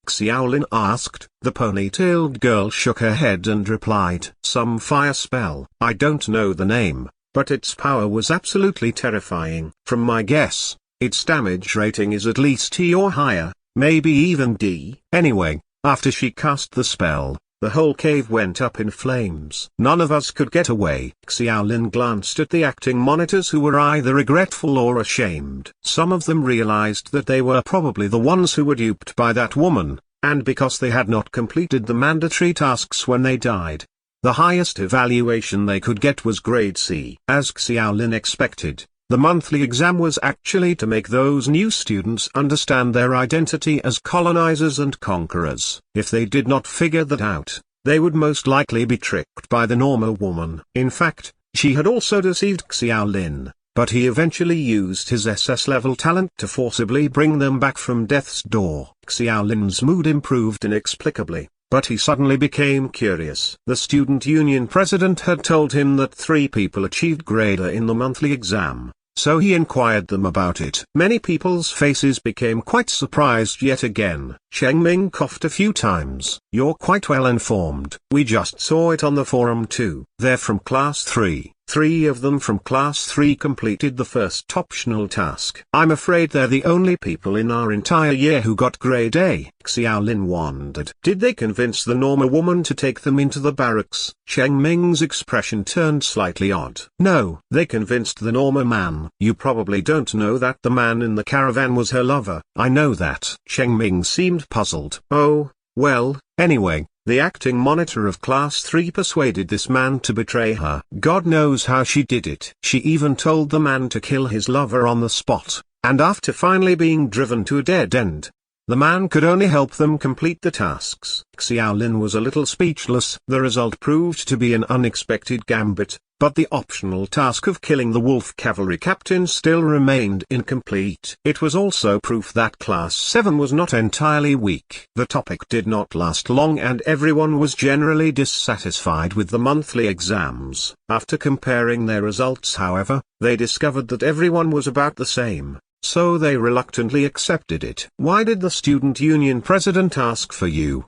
Speaker 2: Xiaolin asked. The ponytailed girl shook her head and replied, "Some fire spell. I don't know the name, but its power was absolutely terrifying. From my guess, its damage rating is at least E or higher, maybe even D." Anyway, after she cast the spell, the whole cave went up in flames. None of us could get away. Xiaolin glanced at the acting monitors who were either regretful or ashamed. Some of them realized that they were probably the ones who were duped by that woman, and because they had not completed the mandatory tasks when they died, the highest evaluation they could get was grade C. As Xiaolin expected, the monthly exam was actually to make those new students understand their identity as colonizers and conquerors. If they did not figure that out, they would most likely be tricked by the Norma woman. In fact, she had also deceived Xiaolin, but he eventually used his SS-level talent to forcibly bring them back from death's door. Xiaolin's mood improved inexplicably, but he suddenly became curious. The student union president had told him that 3 people achieved grade A in the monthly exam, so he inquired them about it. Many people's faces became quite surprised yet again. Cheng Ming coughed a few times. "You're quite well informed. We just saw it on the forum too. They're from Class 3. 3 of them from Class 3 completed the first optional task. I'm afraid they're the only people in our entire year who got grade A." Xiaolin wondered. Did they convince the Norma woman to take them into the barracks? Cheng Ming's expression turned slightly odd. "No, they convinced the Norma man." "You probably don't know that the man in the caravan was her lover." "I know that." Cheng Ming seemed puzzled. "Oh, well, anyway, the acting monitor of Class 3 persuaded this man to betray her. God knows how she did it. She even told the man to kill his lover on the spot.
Speaker 1: and after finally being driven to a dead end, the man could only help them complete the tasks. Xiaolin was a little speechless. The result proved to be an unexpected gambit, but the optional task of killing the wolf cavalry captain still remained incomplete. It was also proof that Class 7 was not entirely weak. The topic did not last long and everyone was generally dissatisfied with the monthly exams. After comparing their results, however, they discovered that everyone was about the same, so they reluctantly accepted it. "Why did the student union president ask for you?"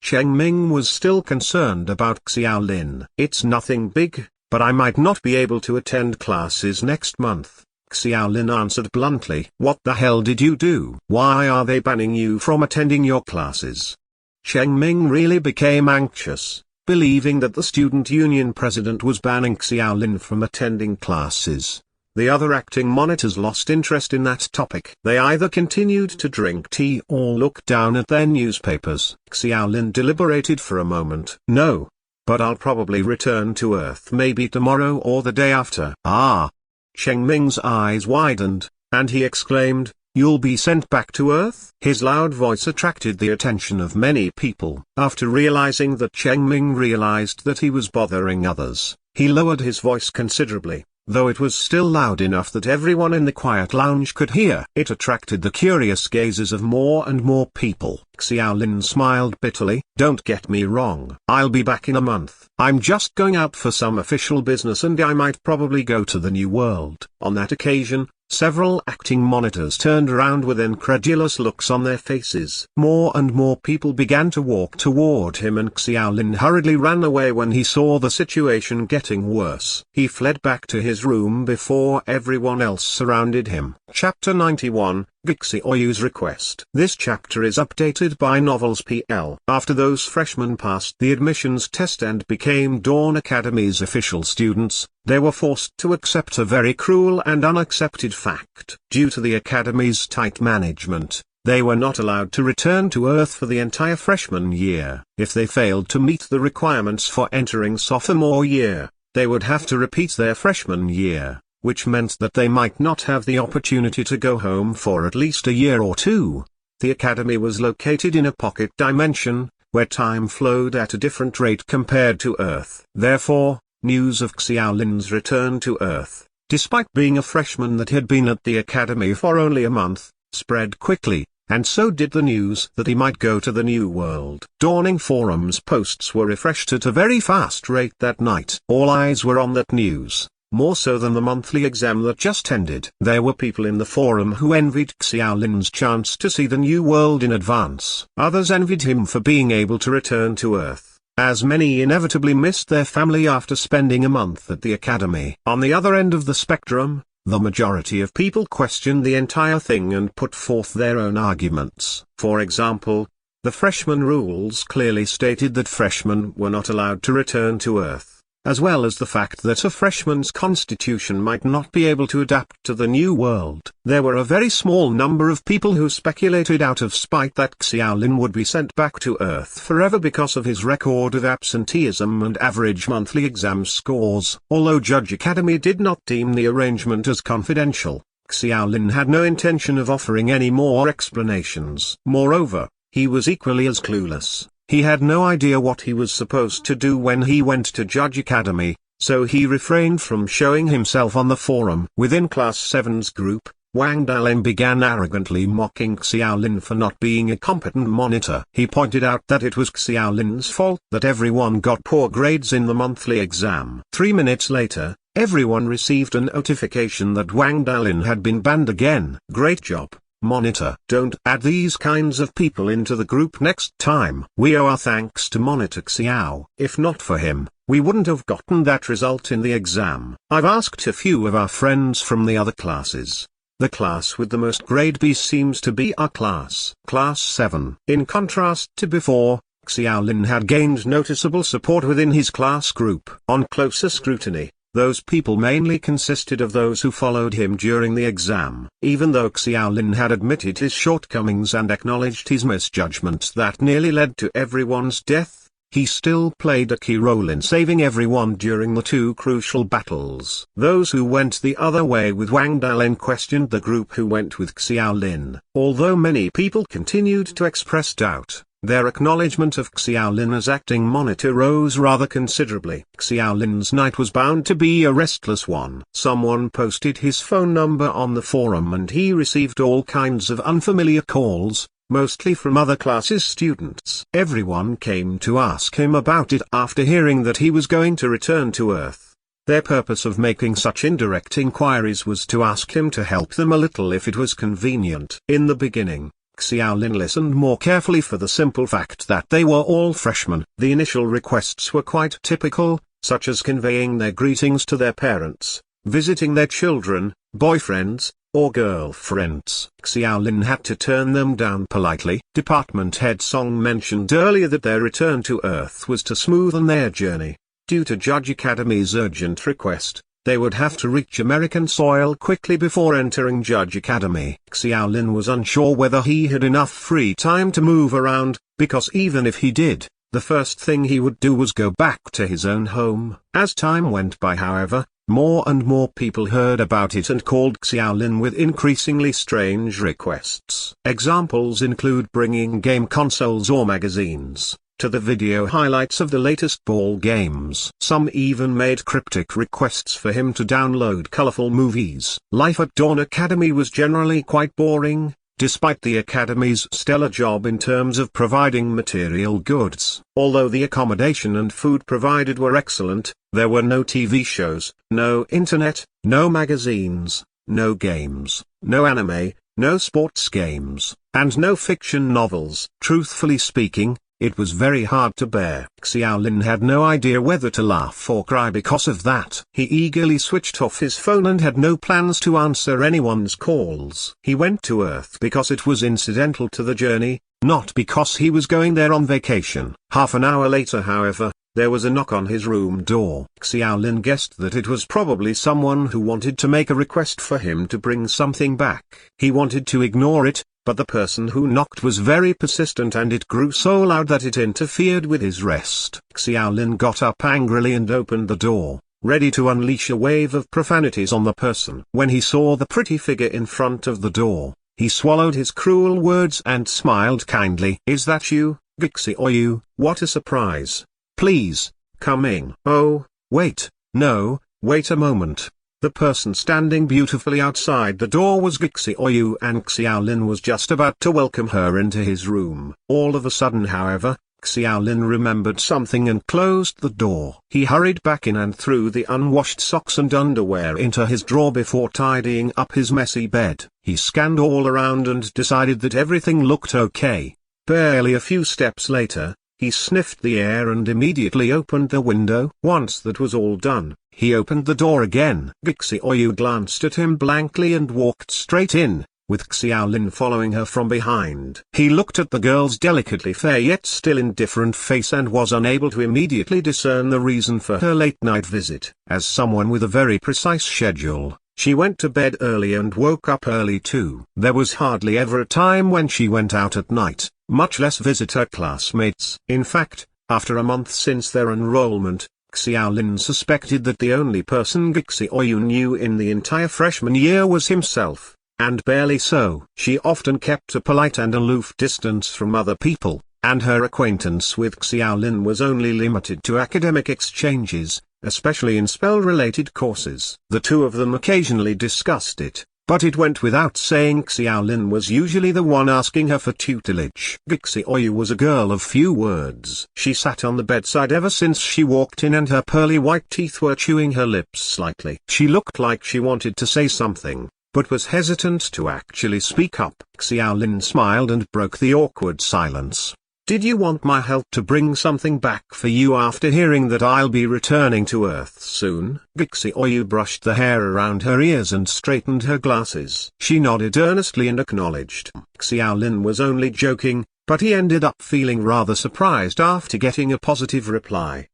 Speaker 1: Cheng Ming was still concerned about Xiaolin. "It's nothing big, but I might not be able to attend classes next month," Xiaolin answered bluntly. "What the hell did you do? Why are they banning you from attending your classes?" Cheng Ming really became anxious, believing that the student union president was banning Xiaolin from attending classes. The other acting monitors lost interest in that topic. They either continued to drink tea or look down at their newspapers. Xiaolin deliberated for a moment. "No. But I'll probably return to Earth maybe tomorrow or the day after." "Ah!" Cheng Ming's eyes widened, and he exclaimed, "You'll be sent back to Earth?" His loud voice attracted the attention of many people. After realizing that Cheng Ming realized that he was bothering others, he lowered his voice considerably, though it was still loud enough that everyone in the quiet lounge could hear. It attracted the curious gazes of more and more people. Xiaolin smiled bitterly. "Don't get me wrong. I'll be back in a month. I'm just going out for some official business and I might probably go to the New World." On that occasion, several acting monitors turned around with incredulous looks on their faces. More and more people began to walk toward him and Xiaolin hurriedly ran away when he saw the situation getting worse. He fled back to his room before everyone else surrounded him. Chapter 91, Gixi Oyu's Request. This chapter is updated by Novels PL. After those freshmen passed the admissions test and became Dawn Academy's official students, they were forced to accept a very cruel and unaccepted fact. Due to the Academy's tight management, they were not allowed to return to Earth for the entire freshman year. If they failed to meet the requirements for entering sophomore year, they would have to repeat their freshman year, which meant that they might not have the opportunity to go home for at least a year or two. The Academy was located in a pocket dimension, where time flowed at a different rate compared to Earth. Therefore, news of Xiaolin's return to Earth, despite being a freshman that had been at the Academy for only a month, spread quickly, and so did the news that he might go to the New World. Dawning Forum's posts were refreshed at a very fast rate that night. All eyes were on that news, more so than the monthly exam that just ended. There were people in the forum who envied Xiaolin's chance to see the New World in advance. Others envied him for being able to return to Earth, as many inevitably missed their family after spending a month at the Academy. On the other end of the spectrum, the majority of people questioned the entire thing and put forth their own arguments. For example, the freshman rules clearly stated that freshmen were not allowed to return to Earth, as well as the fact that a freshman's constitution might not be able to adapt to the New World. There were a very small number of people who speculated out of spite that Xiaolin would be sent back to Earth forever because of his record of absenteeism and average monthly exam scores. Although Judge Academy did not deem the arrangement as confidential, Xiaolin had no intention of offering any more explanations. Moreover, he was equally as clueless. He had no idea what he was supposed to do when he went to Judge Academy, so he refrained from showing himself on the forum. Within Class 7's group, Wang Dalin began arrogantly mocking Xiaolin for not being a competent monitor. He pointed out that it was Xiaolin's fault that everyone got poor grades in the monthly exam. 3 minutes later, everyone received a notification that Wang Dalin had been banned again. "Great job, Monitor." "Don't add these kinds of people into the group next time." "We owe our thanks to Monitor Xiao. If not for him, we wouldn't have gotten that result in the exam." "I've asked a few of our friends from the other classes. The class with the most grade B seems to be our class, Class 7. In contrast to before, Xiaolin had gained noticeable support within his class group. On closer scrutiny, those people mainly consisted of those who followed him during the exam. Even though Xiaolin had admitted his shortcomings and acknowledged his misjudgments that nearly led to everyone's death, he still played a key role in saving everyone during the two crucial battles. Those who went the other way with Wang Dalin questioned the group who went with Xiaolin. Although many people continued to express doubt, their acknowledgement of Xiaolin as acting monitor rose rather considerably. Xiaolin's night was bound to be a restless one. Someone posted his phone number on the forum and he received all kinds of unfamiliar calls, mostly from other classes' students. Everyone came to ask him about it after hearing that he was going to return to Earth. Their purpose of making such indirect inquiries was to ask him to help them a little if it was convenient. In the beginning, Xiaolin listened more carefully for the simple fact that they were all freshmen. The initial requests were quite typical, such as conveying their greetings to their parents, visiting their children, boyfriends, or girlfriends. Xiaolin had to turn them down politely. Department head Song mentioned earlier that their return to Earth was to smoothen their journey. Due to Judge Academy's urgent request, they would have to reach American soil quickly before entering Judge Academy. Xiaolin was unsure whether he had enough free time to move around, because even if he did, the first thing he would do was go back to his own home. As time went by, however, more and more people heard about it and called Xiaolin with increasingly strange requests. Examples include bringing game consoles or magazines to the video highlights of the latest ball games. Some even made cryptic requests for him to download colorful movies. Life at Dawn Academy was generally quite boring, despite the Academy's stellar job in terms of providing material goods. Although the accommodation and food provided were excellent, there were no TV shows, no internet, no magazines, no games, no anime, no sports games, and no fiction novels. Truthfully speaking, it was very hard to bear. Xiaolin had no idea whether to laugh or cry because of that. He eagerly switched off his phone and had no plans to answer anyone's calls. He went to Earth because it was incidental to the journey, not because he was going there on vacation. Half an hour later, however, there was a knock on his room door. Xiaolin guessed that it was probably someone who wanted to make a request for him to bring something back. He wanted to ignore it, but the person who knocked was very persistent and it grew so loud that it interfered with his rest. Xiaolin got up angrily and opened the door, ready to unleash a wave of profanities on the person. When he saw the pretty figure in front of the door, he swallowed his cruel words and smiled kindly. "Is that you, Gixioyu? What a surprise. Please, come in." "Oh, wait, no, wait a moment." The person standing beautifully outside the door was Gixioyu and Xiaolin was just about to welcome her into his room. All of a sudden, however, Xiaolin remembered something and closed the door. He hurried back in and threw the unwashed socks and underwear into his drawer before tidying up his messy bed. He scanned all around and decided that everything looked okay. Barely a few steps later, he sniffed the air and immediately opened the window. Once that was all done, he opened the door again. Gixioyu glanced at him blankly and walked straight in, with Xiaolin following her from behind. He looked at the girl's delicately fair yet still indifferent face and was unable to immediately discern the reason for her late-night visit. As someone with a very precise schedule, she went to bed early and woke up early too. There was hardly ever a time when she went out at night, much less visit her classmates. In fact, after a month since their enrollment, Xiaolin suspected that the only person Gixioyu knew in the entire freshman year was himself, and barely so. She often kept a polite and aloof distance from other people, and her acquaintance with Xiaolin was only limited to academic exchanges, especially in spell-related courses. The two of them occasionally discussed it, but it went without saying Xiaolin was usually the one asking her for tutelage. Gixioyu was a girl of few words. She sat on the bedside ever since she walked in and her pearly white teeth were chewing her lips slightly. She looked like she wanted to say something, but was hesitant to actually speak up. Xiaolin smiled and broke the awkward silence. "Did you want my help to bring something back for you after hearing that I'll be returning to Earth soon?" Gixioyu brushed the hair around her ears and straightened her glasses. She nodded earnestly and acknowledged. Xiaolin was only joking, but he ended up feeling rather surprised after getting a positive reply.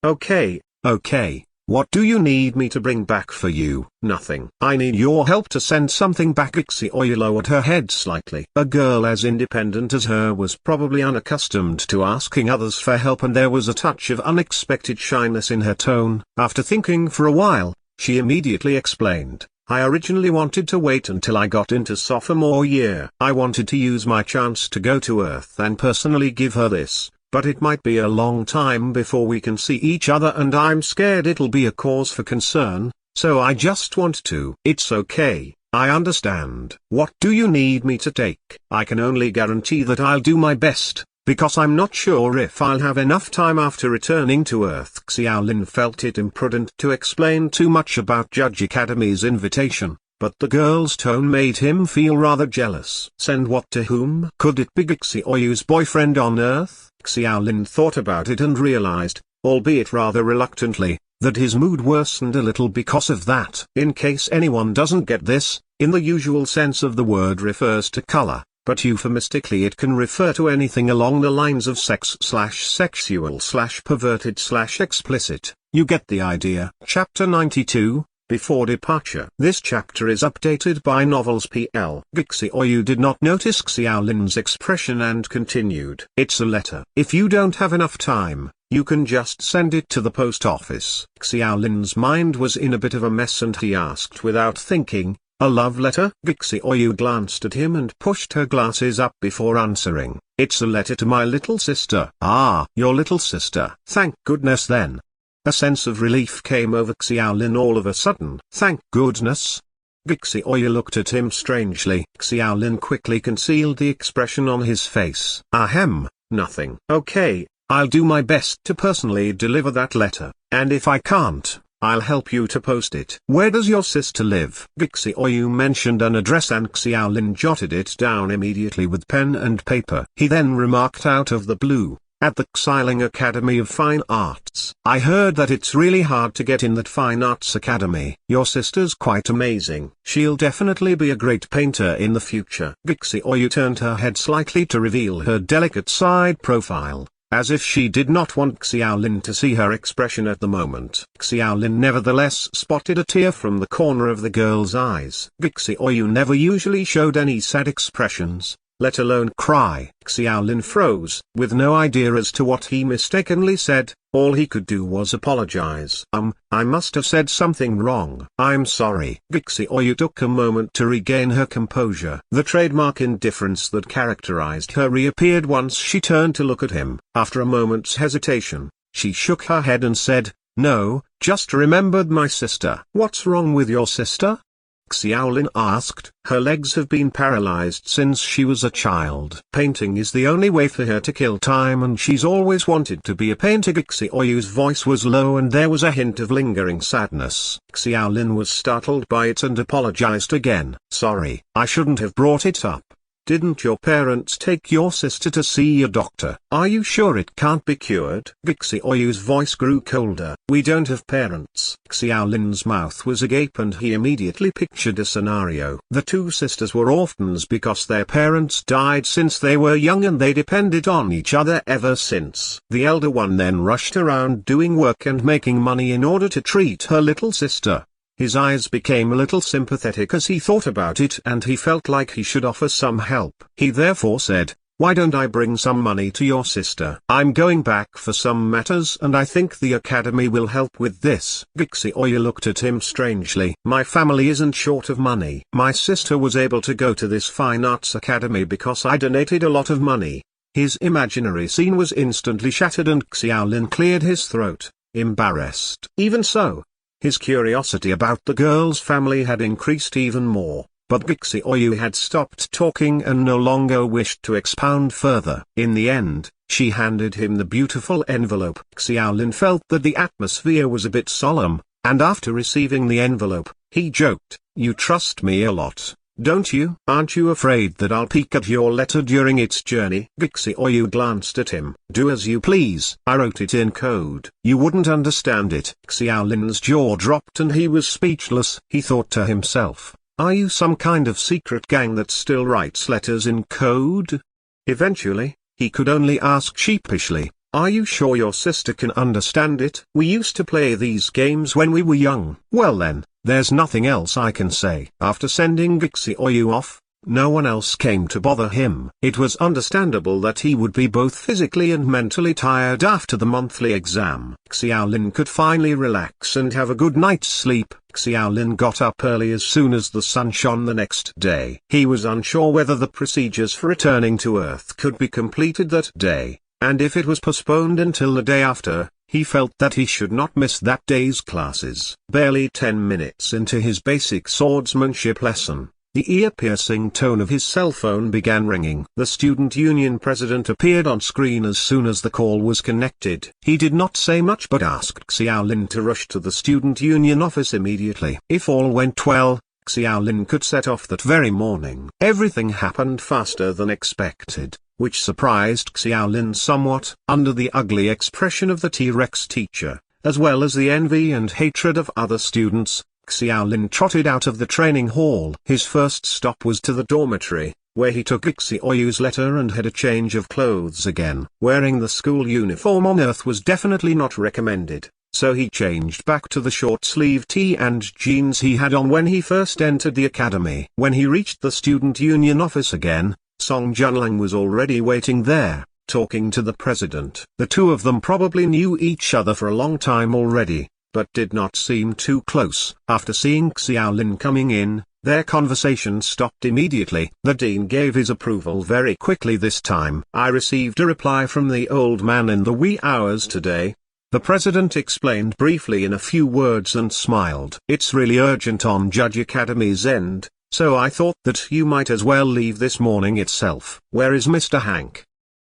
Speaker 1: Okay, What do you need me to bring back for you? Nothing. I need your help to send something back. Ixioyu lowered her head slightly. A girl as independent as her was probably unaccustomed to asking others for help, and there was a touch of unexpected shyness in her tone. After thinking for a while, she immediately explained. I originally wanted to wait until I got into sophomore year. I wanted to use my chance to go to Earth and personally give her this, but it might be a long time before we can see each other, and I'm scared it'll be a cause for concern, so I just want to. It's okay, I understand. What do you need me to take? I can only guarantee that I'll do my best, because I'm not sure if I'll have enough time after returning to Earth. Xiaolin felt it imprudent to explain too much about Judge Academy's invitation, but the girl's tone made him feel rather jealous. Send what to whom? Could it be Xioyu's boyfriend on Earth? Xiaolin thought about it and realized, albeit rather reluctantly, that his mood worsened a little because of that. In case anyone doesn't get this, in the usual sense of the word refers to color, but euphemistically it can refer to anything along the lines of sex/sexual/perverted/explicit. You get the idea. Chapter 92, Before Departure. This chapter is updated by Novels PL. Xioyu did not notice Xiaolin's expression and continued. It's a letter. If you don't have enough time, you can just send it to the post office. Xiaolin's mind was in a bit of a mess and he asked without thinking, a love letter? Xioyu glanced at him and pushed her glasses up before answering. It's a letter to my little sister. Ah, your little sister. Thank goodness then. A sense of relief came over Xiaolin all of a sudden. Thank goodness. Xioyu looked at him strangely. Xiaolin quickly concealed the expression on his face. Ahem, nothing. Okay, I'll do my best to personally deliver that letter, and if I can't, I'll help you to post it. Where does your sister live? Xioyu mentioned an address and Xiaolin jotted it down immediately with pen and paper. He then remarked out of the blue, at the Xiling Academy of Fine Arts. I heard that it's really hard to get in that Fine Arts Academy. Your sister's quite amazing. She'll definitely be a great painter in the future. Xioyu turned her head slightly to reveal her delicate side profile, as if she did not want Xiaolin to see her expression at the moment. Xiaolin nevertheless spotted a tear from the corner of the girl's eyes. Xioyu never usually showed any sad expressions, let alone cry. Xiaolin froze. With no idea as to what he mistakenly said, all he could do was apologize. I must have said something wrong. I'm sorry. Xioyu took a moment to regain her composure. The trademark indifference that characterized her reappeared once she turned to look at him. After a moment's hesitation, she shook her head and said, no, just remembered my sister. What's wrong with your sister? Xiaolin asked. Her legs have been paralyzed since she was a child. Painting is the only way for her to kill time, and she's always wanted to be a painter. Xioyu's voice was low and there was a hint of lingering sadness. Xiaolin was startled by it and apologized again. Sorry, I shouldn't have brought it up. Didn't your parents take your sister to see a doctor? Are you sure it can't be cured? Xioyu's voice grew colder. We don't have parents. Xiaolin's mouth was agape and he immediately pictured a scenario. The two sisters were orphans because their parents died since they were young and they depended on each other ever since. The elder one then rushed around doing work and making money in order to treat her little sister. His eyes became a little sympathetic as he thought about it, and he felt like he should offer some help. He therefore said, why don't I bring some money to your sister? I'm going back for some matters and I think the academy will help with this. Xioyu looked at him strangely. My family isn't short of money. My sister was able to go to this fine arts academy because I donated a lot of money. His imaginary scene was instantly shattered and Xiaolin cleared his throat, embarrassed. Even so, his curiosity about the girl's family had increased even more, but Xioyu had stopped talking and no longer wished to expound further. In the end, she handed him the beautiful envelope. Xiaolin felt that the atmosphere was a bit solemn, and after receiving the envelope, he joked, you trust me a lot, don't you? Aren't you afraid that I'll peek at your letter during its journey? Xioyu glanced at him. Do as you please. I wrote it in code. You wouldn't understand it. Xiaolin's jaw dropped and he was speechless. He thought to himself, are you some kind of secret gang that still writes letters in code? Eventually, he could only ask sheepishly, Are you sure your sister can understand it? We used to play these games when we were young. Well then, there's nothing else I can say. After sending Gixi Oyu off, no one else came to bother him. It was understandable that he would be both physically and mentally tired after the monthly exam. Xiaolin could finally relax and have a good night's sleep. Xiaolin got up early as soon as the sun shone the next day. He was unsure whether the procedures for returning to Earth could be completed that day, and if it was postponed until the day after, he felt that he should not miss that day's classes. Barely 10 minutes into his basic swordsmanship lesson, the ear-piercing tone of his cell phone began ringing. The student union president appeared on screen as soon as the call was connected. He did not say much but asked Xiaolin to rush to the student union office immediately. If all went well, Xiaolin could set off that very morning. Everything happened faster than expected, which surprised Xiaolin somewhat. Under the ugly expression of the T-Rex teacher, as well as the envy and hatred of other students, Xiaolin trotted out of the training hall. His first stop was to the dormitory, where he took Gixi Oyu's letter and had a change of clothes again. Wearing the school uniform on Earth was definitely not recommended, so he changed back to the short-sleeve tee and jeans he had on when he first entered the academy. When he reached the student union office again, Song Junlang was already waiting there, talking to the president. The two of them probably knew each other for a long time already, but did not seem too close. After seeing Xiaolin coming in, their conversation stopped immediately. The dean gave his approval very quickly this time. I received a reply from the old man in the wee hours today. The president explained briefly in a few words and smiled. It's really urgent on Judge Academy's end, so I thought that you might as well leave this morning itself. Where is Mr. Hank?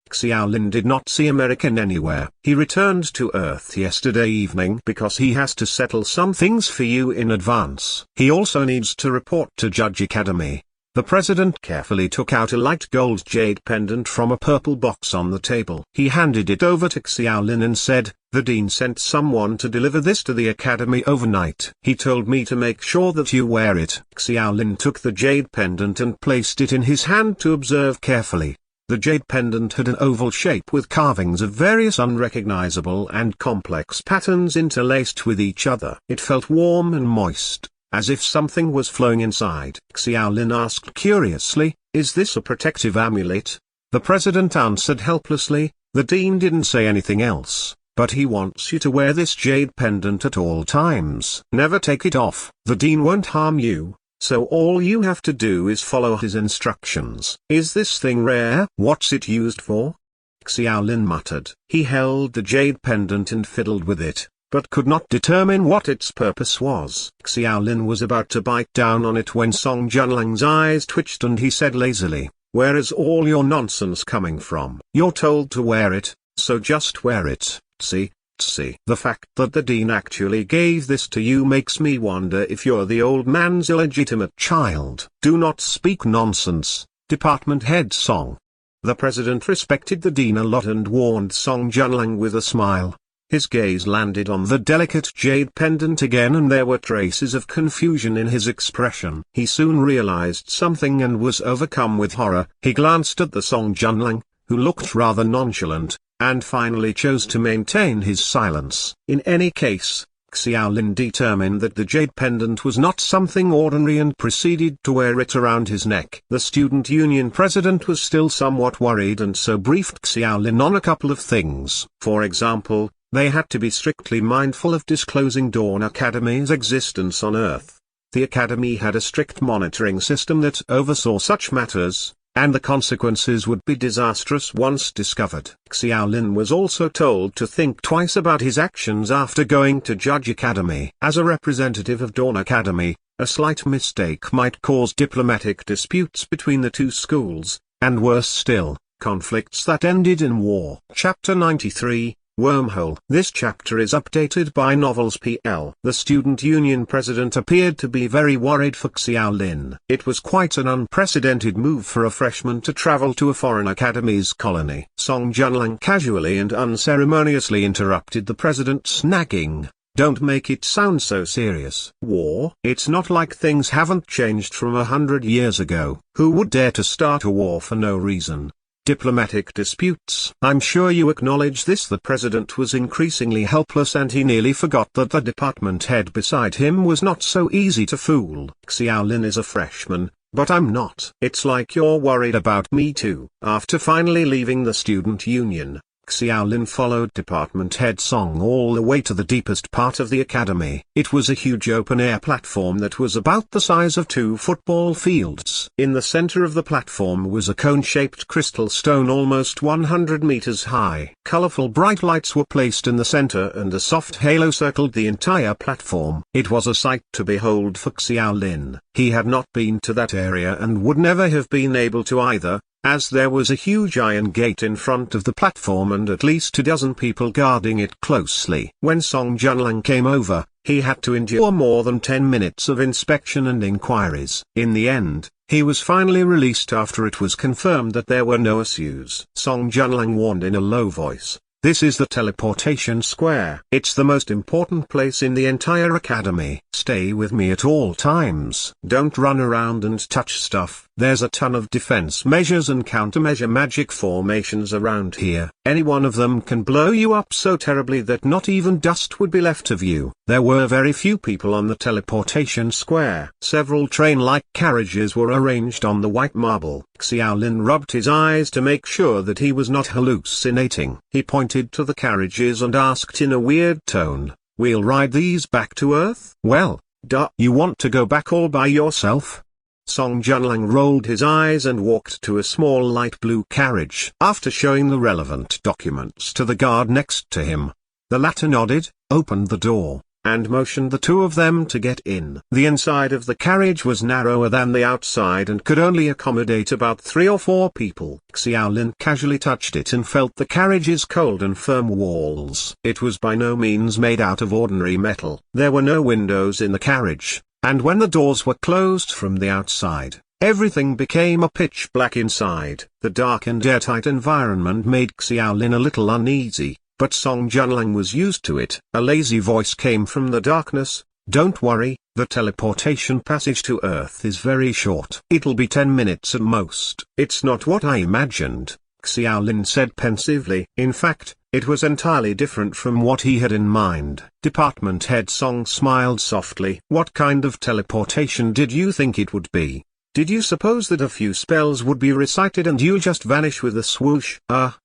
Speaker 1: Xiaolin did not see American anywhere. He returned to Earth yesterday evening because he has to settle some things for you in advance. He also needs to report to Judge Academy. The president carefully took out a light gold jade pendant from a purple box on the table. He handed it over to Xiaolin and said, "The dean sent someone to deliver this to the academy overnight. He told me to make sure that you wear it." Xiaolin took the jade pendant and placed it in his hand to observe carefully. The jade pendant had an oval shape with carvings of various unrecognizable and complex patterns interlaced with each other. It felt warm and moist, as if something was flowing inside. Xiaolin asked curiously, "Is this a protective amulet?" The president answered helplessly, "The dean didn't say anything else, but he wants you to wear this jade pendant at all times. Never take it off. The dean won't harm you, so all you have to do is follow his instructions." "Is this thing rare? What's it used for?" Xiaolin muttered. He held the jade pendant and fiddled with it, but could not determine what its purpose was. Xiaolin was about to bite down on it when Song Junlang's eyes twitched and he said lazily, "Where is all your nonsense coming from? You're told to wear it, so just wear it. See? The fact that the dean actually gave this to you makes me wonder if you're the old man's illegitimate child." "Do not speak nonsense, Department Head Song." The president respected the dean a lot and warned Song Junlang with a smile. His gaze landed on the delicate jade pendant again and there were traces of confusion in his expression. He soon realized something and was overcome with horror. He glanced at the Song Junlang, who looked rather nonchalant, and finally chose to maintain his silence. In any case, Xiaolin determined that the jade pendant was not something ordinary and proceeded to wear it around his neck. The student union president was still somewhat worried and so briefed Xiaolin on a couple of things. For example, they had to be strictly mindful of disclosing Dawn Academy's existence on Earth. The academy had a strict monitoring system that oversaw such matters, and the consequences would be disastrous once discovered. Xiaolin was also told to think twice about his actions after going to Judge Academy. As a representative of Dawn Academy, a slight mistake might cause diplomatic disputes between the two schools, and worse still, conflicts that ended in war. Chapter 93, Wormhole. This chapter is updated by Novels PL. The student union president appeared to be very worried for Xiaolin. It was quite an unprecedented move for a freshman to travel to a foreign academy's colony. Song Junlang casually and unceremoniously interrupted the president's nagging. "Don't make it sound so serious. War? It's not like things haven't changed from 100 years ago. Who would dare to start a war for no reason? Diplomatic disputes. I'm sure you acknowledge this. The president was increasingly helpless and he nearly forgot that the department head beside him was not so easy to fool. Xiaolin is a freshman, but I'm not. It's like you're worried about me too. After finally leaving the student union, Xiaolin followed department head Song all the way to the deepest part of the academy. It was a huge open-air platform that was about the size of 2 football fields. In the center of the platform was a cone-shaped crystal stone almost 100 meters high. Colorful bright lights were placed in the center and a soft halo circled the entire platform. It was a sight to behold for Xiaolin. He had not been to that area and would never have been able to either, as there was a huge iron gate in front of the platform and at least 24 people guarding it closely. When Song Junlang came over, he had to endure more than 10 minutes of inspection and inquiries. In the end, he was finally released after it was confirmed that there were no issues. Song Junlang warned in a low voice, "This is the teleportation square. It's the most important place in the entire academy. Stay with me at all times. Don't run around and touch stuff. There's a ton of defense measures and countermeasure magic formations around here. Any one of them can blow you up so terribly that not even dust would be left of you." There were very few people on the teleportation square. Several train-like carriages were arranged on the white marble. Xiaolin rubbed his eyes to make sure that he was not hallucinating. He pointed to the carriages and asked in a weird tone, "We'll ride these back to Earth?" "Well, duh. You want to go back all by yourself?" Song Junlang rolled his eyes and walked to a small light blue carriage. After showing the relevant documents to the guard next to him, the latter nodded, opened the door, and motioned the two of them to get in. The inside of the carriage was narrower than the outside and could only accommodate about 3 or 4 people. Xiaolin casually touched it and felt the carriage's cold and firm walls. It was by no means made out of ordinary metal. There were no windows in the carriage, and when the doors were closed from the outside, everything became a pitch black inside. The dark and airtight environment made Xiaolin a little uneasy, but Song Junlang was used to it. A lazy voice came from the darkness, "Don't worry, the teleportation passage to Earth is very short. It'll be 10 minutes at most." "It's not what I imagined," Xiaolin said pensively. In fact, it was entirely different from what he had in mind. Department head Song smiled softly. "What kind of teleportation did you think it would be? Did you suppose that a few spells would be recited and you'll just vanish with a swoosh?"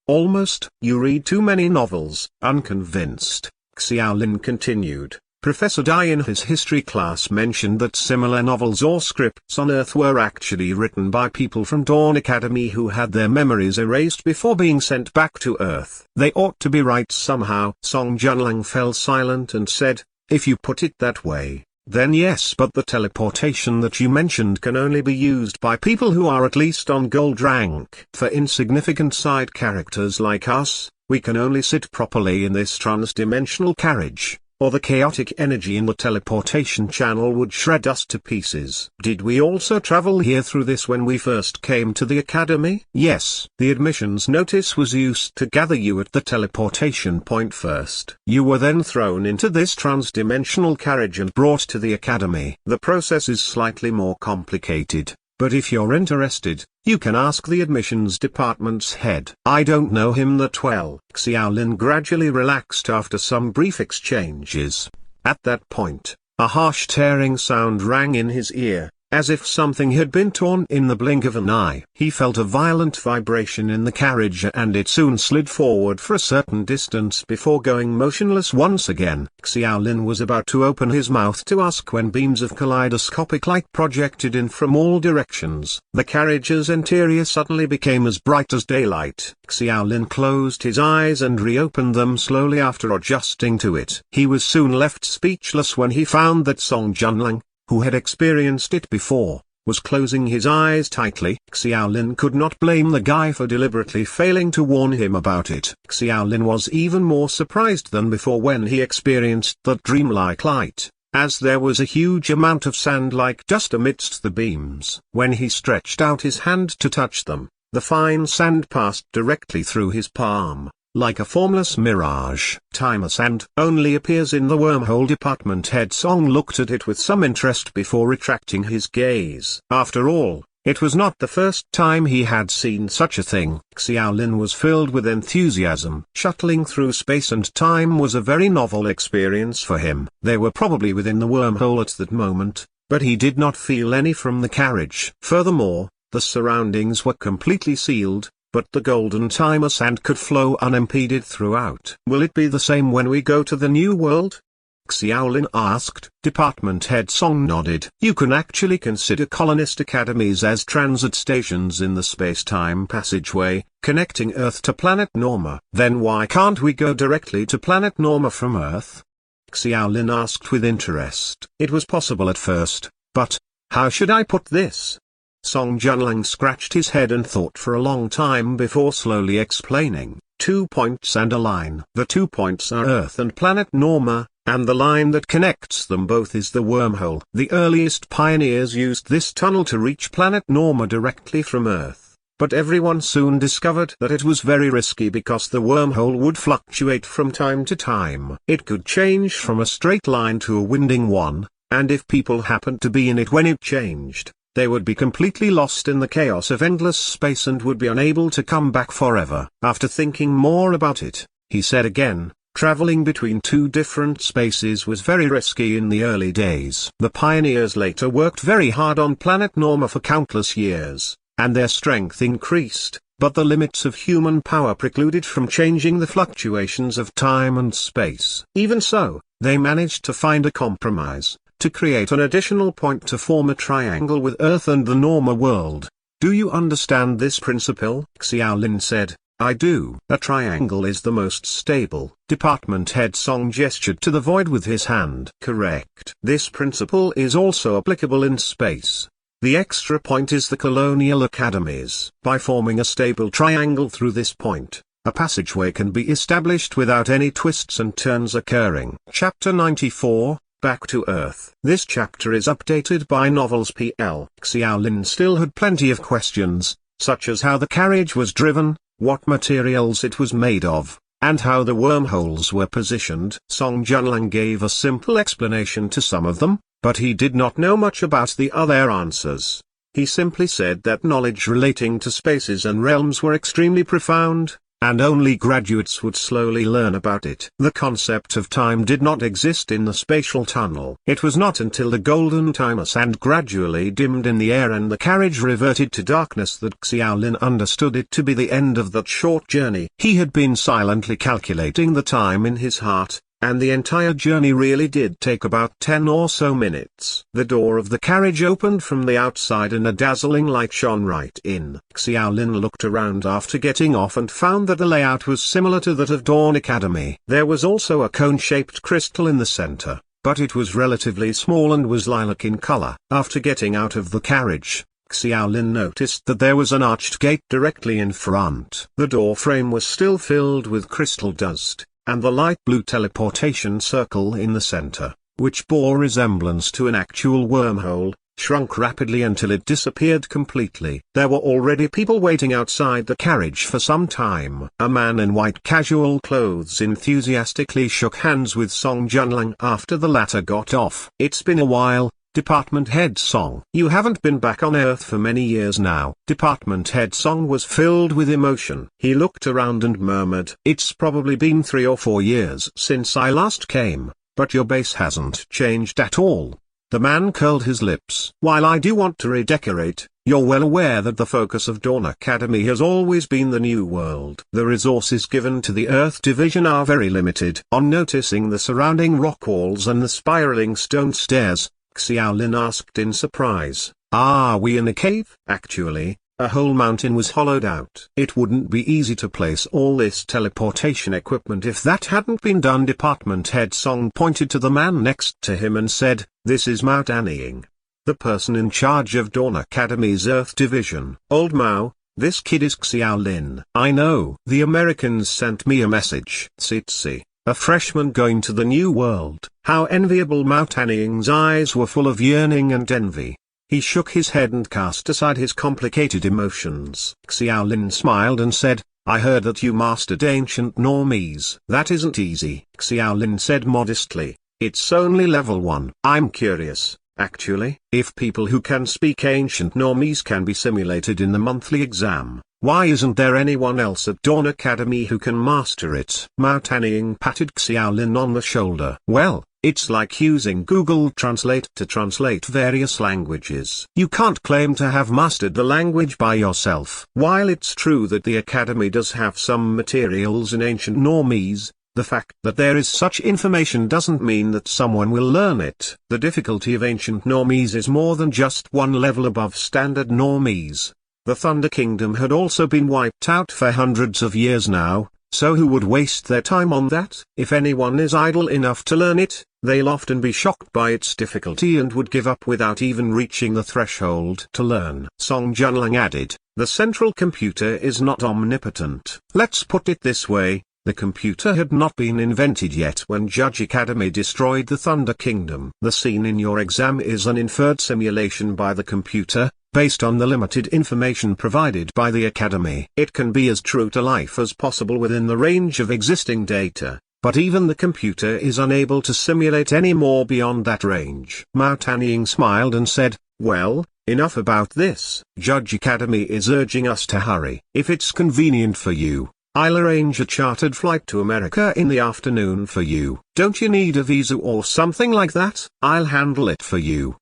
Speaker 1: Almost. You read too many novels." Unconvinced, Xiaolin continued. Professor Dai in his history class mentioned that similar novels or scripts on Earth were actually written by people from Dawn Academy who had their memories erased before being sent back to Earth. They ought to be right somehow. Song Junlang fell silent and said, "If you put it that way, then yes, but the teleportation that you mentioned can only be used by people who are at least on gold rank. For insignificant side characters like us, we can only sit properly in this trans-dimensional carriage, or the chaotic energy in the teleportation channel would shred us to pieces." "Did we also travel here through this when we first came to the academy?" "Yes. The admissions notice was used to gather you at the teleportation point first. You were then thrown into this trans-dimensional carriage and brought to the academy. The process is slightly more complicated, but if you're interested, you can ask the admissions department's head." "I don't know him that well." Xiaolin gradually relaxed after some brief exchanges. At that point, a harsh tearing sound rang in his ear, as if something had been torn in the blink of an eye. He felt a violent vibration in the carriage and it soon slid forward for a certain distance before going motionless once again. Xiaolin was about to open his mouth to ask when beams of kaleidoscopic light projected in from all directions. The carriage's interior suddenly became as bright as daylight. Xiaolin closed his eyes and reopened them slowly after adjusting to it. He was soon left speechless when he found that Song Junlang, who had experienced it before, was closing his eyes tightly. Xiaolin could not blame the guy for deliberately failing to warn him about it. Xiaolin was even more surprised than before when he experienced that dreamlike light, as there was a huge amount of sand like dust amidst the beams. When he stretched out his hand to touch them, the fine sand passed directly through his palm, like a formless mirage. "Timer sand only appears in the wormhole." Department head Song looked at it with some interest before retracting his gaze. After all, It was not the first time he had seen such a thing. Xiaolin was filled with enthusiasm. Shuttling through space and time was a very novel experience for him. They were probably within the wormhole at that moment, but he did not feel any from the carriage. Furthermore, the surroundings were completely sealed, but the golden timer sand could flow unimpeded throughout. Will it be the same when we go to the new world? Xiaolin asked. Department head Song nodded. You can actually consider colonist academies as transit stations in the space-time passageway, connecting Earth to planet Norma. Then why can't we go directly to planet Norma from Earth? Xiaolin asked with interest. It was possible at first, but how should I put this? Song Junlang scratched his head and thought for a long time before slowly explaining. 2 points and a line. The 2 points are Earth and planet Norma, and the line that connects them both is the wormhole. The earliest pioneers used this tunnel to reach planet Norma directly from Earth, but everyone soon discovered that it was very risky because the wormhole would fluctuate from time to time. It could change from a straight line to a winding one, and if people happened to be in it when it changed, they would be completely lost in the chaos of endless space and would be unable to come back forever. After thinking more about it, he said again, traveling between two different spaces was very risky in the early days. The pioneers later worked very hard on planet Norma for countless years, and their strength increased, but the limits of human power precluded from changing the fluctuations of time and space. Even so, they managed to find a compromise, to create an additional point to form a triangle with Earth and the Norma world. Do you understand this principle? Xiaolin said. I do. A triangle is the most stable. Department head Song gestured to the void with his hand. Correct. This principle is also applicable in space. The extra point is the colonial academies. By forming a stable triangle through this point, a passageway can be established without any twists and turns occurring. Chapter 94, Back to Earth. This chapter is updated by Novels PL. Xiaolin still had plenty of questions, such as how the carriage was driven, what materials it was made of, and how the wormholes were positioned. Song Junlang gave a simple explanation to some of them, but he did not know much about the other answers. He simply said that knowledge relating to spaces and realms were extremely profound, and only graduates would slowly learn about it. The concept of time did not exist in the spatial tunnel. It was not until the golden timer sand gradually dimmed in the air and the carriage reverted to darkness that Xiaolin understood it to be the end of that short journey. He had been silently calculating the time in his heart, and the entire journey really did take about 10 or so minutes. The door of the carriage opened from the outside and a dazzling light shone right in. Xiaolin looked around after getting off and found that the layout was similar to that of Dawn Academy. There was also a cone-shaped crystal in the center, but it was relatively small and was lilac in color. After getting out of the carriage, Xiaolin noticed that there was an arched gate directly in front. The door frame was still filled with crystal dust, and the light blue teleportation circle in the center, which bore resemblance to an actual wormhole, shrunk rapidly until it disappeared completely. There were already people waiting outside the carriage for some time. A man in white casual clothes enthusiastically shook hands with Song Junlang after the latter got off. It's been a while, Department Head Song. You haven't been back on Earth for many years now. Department Head Song was filled with emotion. He looked around and murmured, It's probably been 3 or 4 years since I last came, but your base hasn't changed at all. The man curled his lips. While I do want to redecorate, you're well aware that the focus of Dawn Academy has always been the New World. The resources given to the Earth Division are very limited. On noticing the surrounding rock walls and the spiraling stone stairs, Xiaolin asked in surprise, Are we in a cave? Actually, a whole mountain was hollowed out. It wouldn't be easy to place all this teleportation equipment if that hadn't been done. Department Head Song pointed to the man next to him and said, This is Mao Danying, the person in charge of Dawn Academy's Earth Division. Old Mao, this kid is Xiaolin. I know. The Americans sent me a message. Tsitsi, a freshman going to the New World. How enviable. Mao Danying's eyes were full of yearning and envy. He shook his head and cast aside his complicated emotions. Xiaolin smiled and said, I heard that you mastered ancient Normese. That isn't easy, Xiaolin said modestly. It's only level 1. I'm curious, Actually, if people who can speak ancient Normese can be simulated in the monthly exam, why isn't there anyone else at Dawn Academy who can master it? Mao Tanying patted Xiaolin on the shoulder. Well, it's like using Google Translate to translate various languages. You can't claim to have mastered the language by yourself. While it's true that the Academy does have some materials in ancient Normese, the fact that there is such information doesn't mean that someone will learn it. The difficulty of ancient Normese is more than just one level above standard Normese. The Thunder Kingdom had also been wiped out for hundreds of years now, so who would waste their time on that? If anyone is idle enough to learn it, they'll often be shocked by its difficulty and would give up without even reaching the threshold to learn. Song Junlang added, the central computer is not omnipotent. Let's put it this way. The computer had not been invented yet when Judge Academy destroyed the Thunder Kingdom. The scene in your exam is an inferred simulation by the computer, based on the limited information provided by the Academy. It can be as true to life as possible within the range of existing data, but even the computer is unable to simulate any more beyond that range. Mao Tanying smiled and said, well, enough about this. Judge Academy is urging us to hurry. If it's convenient for you, I'll arrange a chartered flight to America in the afternoon for you. Don't you need a visa or something like that? I'll handle it for you.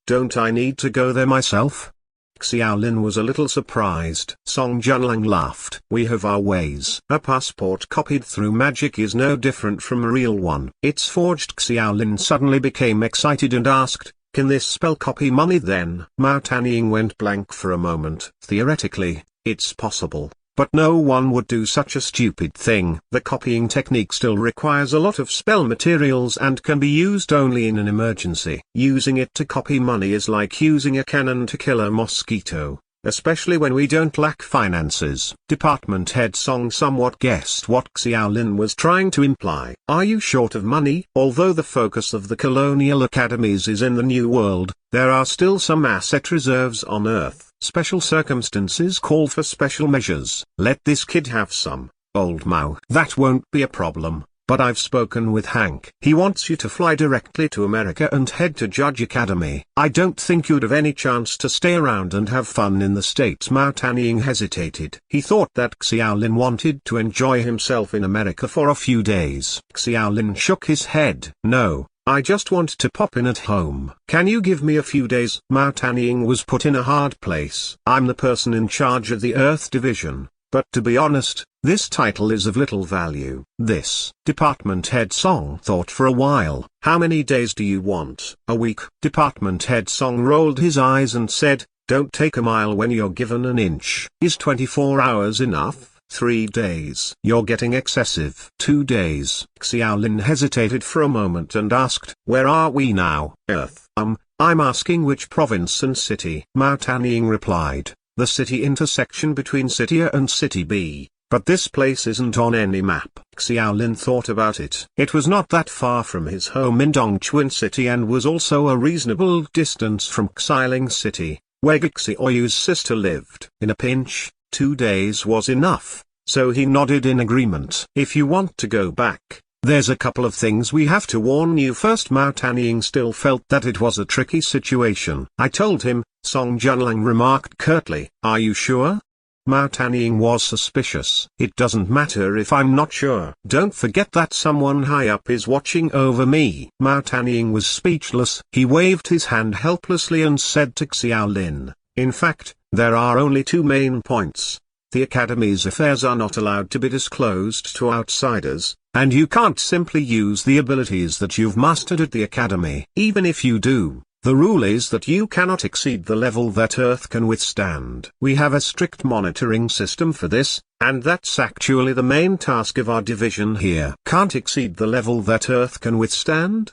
Speaker 1: Don't I need to go there myself? Xiaolin was a little surprised. Song Junlang laughed. We have our ways. A passport copied through magic is no different from a real one. It's forged. Xiaolin suddenly became excited and asked, can this spell copy money then? Mao Tanying went blank for a moment. Theoretically, it's possible. But no one would do such a stupid thing. The copying technique still requires a lot of spell materials and can be used only in an emergency. Using it to copy money is like using a cannon to kill a mosquito, especially when we don't lack finances. Department head Song somewhat guessed what Xiaolin was trying to imply. Are you short of money? Although the focus of the colonial academies is in the New World, there are still some asset reserves on Earth. Special circumstances call for special measures. Let this kid have some, old Mao. That won't be a problem, but I've spoken with Hank. He wants you to fly directly to America and head to Judge Academy. I don't think you'd have any chance to stay around and have fun in the States. Mao Tanying hesitated. He thought that Xiaolin wanted to enjoy himself in America for a few days. Xiaolin shook his head. No. I just want to pop in at home. Can you give me a few days? Mao Tanying was put in a hard place. I'm the person in charge of the Earth Division, but to be honest, this title is of little value. This department head Song thought for a while. How many days do you want? A week? Department head Song rolled his eyes and said, don't take a mile when you're given an inch. Is 24 hours enough? 3 days. You're getting excessive. 2 days. Xiaolin hesitated for a moment and asked, where are we now? Earth. I'm asking which province and city. Mao Tanying replied, the city intersection between City A and City B, but this place isn't on any map. Xiaolin thought about it. It was not that far from his home in Dongchuan City and was also a reasonable distance from Xiling City, where Xiaoyu's sister lived. In a pinch, 2 days was enough, so he nodded in agreement. If you want to go back, there's a couple of things we have to warn you first. Mao Tanying still felt that it was a tricky situation. I told him, Song Junlang remarked curtly. Are you sure? Mao Tanying was suspicious. It doesn't matter if I'm not sure. Don't forget that someone high up is watching over me. Mao Tanying was speechless. He waved his hand helplessly and said to Xiaolin, in fact, there are only 2 main points. The Academy's affairs are not allowed to be disclosed to outsiders, and you can't simply use the abilities that you've mastered at the Academy. Even if you do, the rule is that you cannot exceed the level that Earth can withstand. We have a strict monitoring system for this, and that's actually the main task of our division here. Can't exceed the level that Earth can withstand?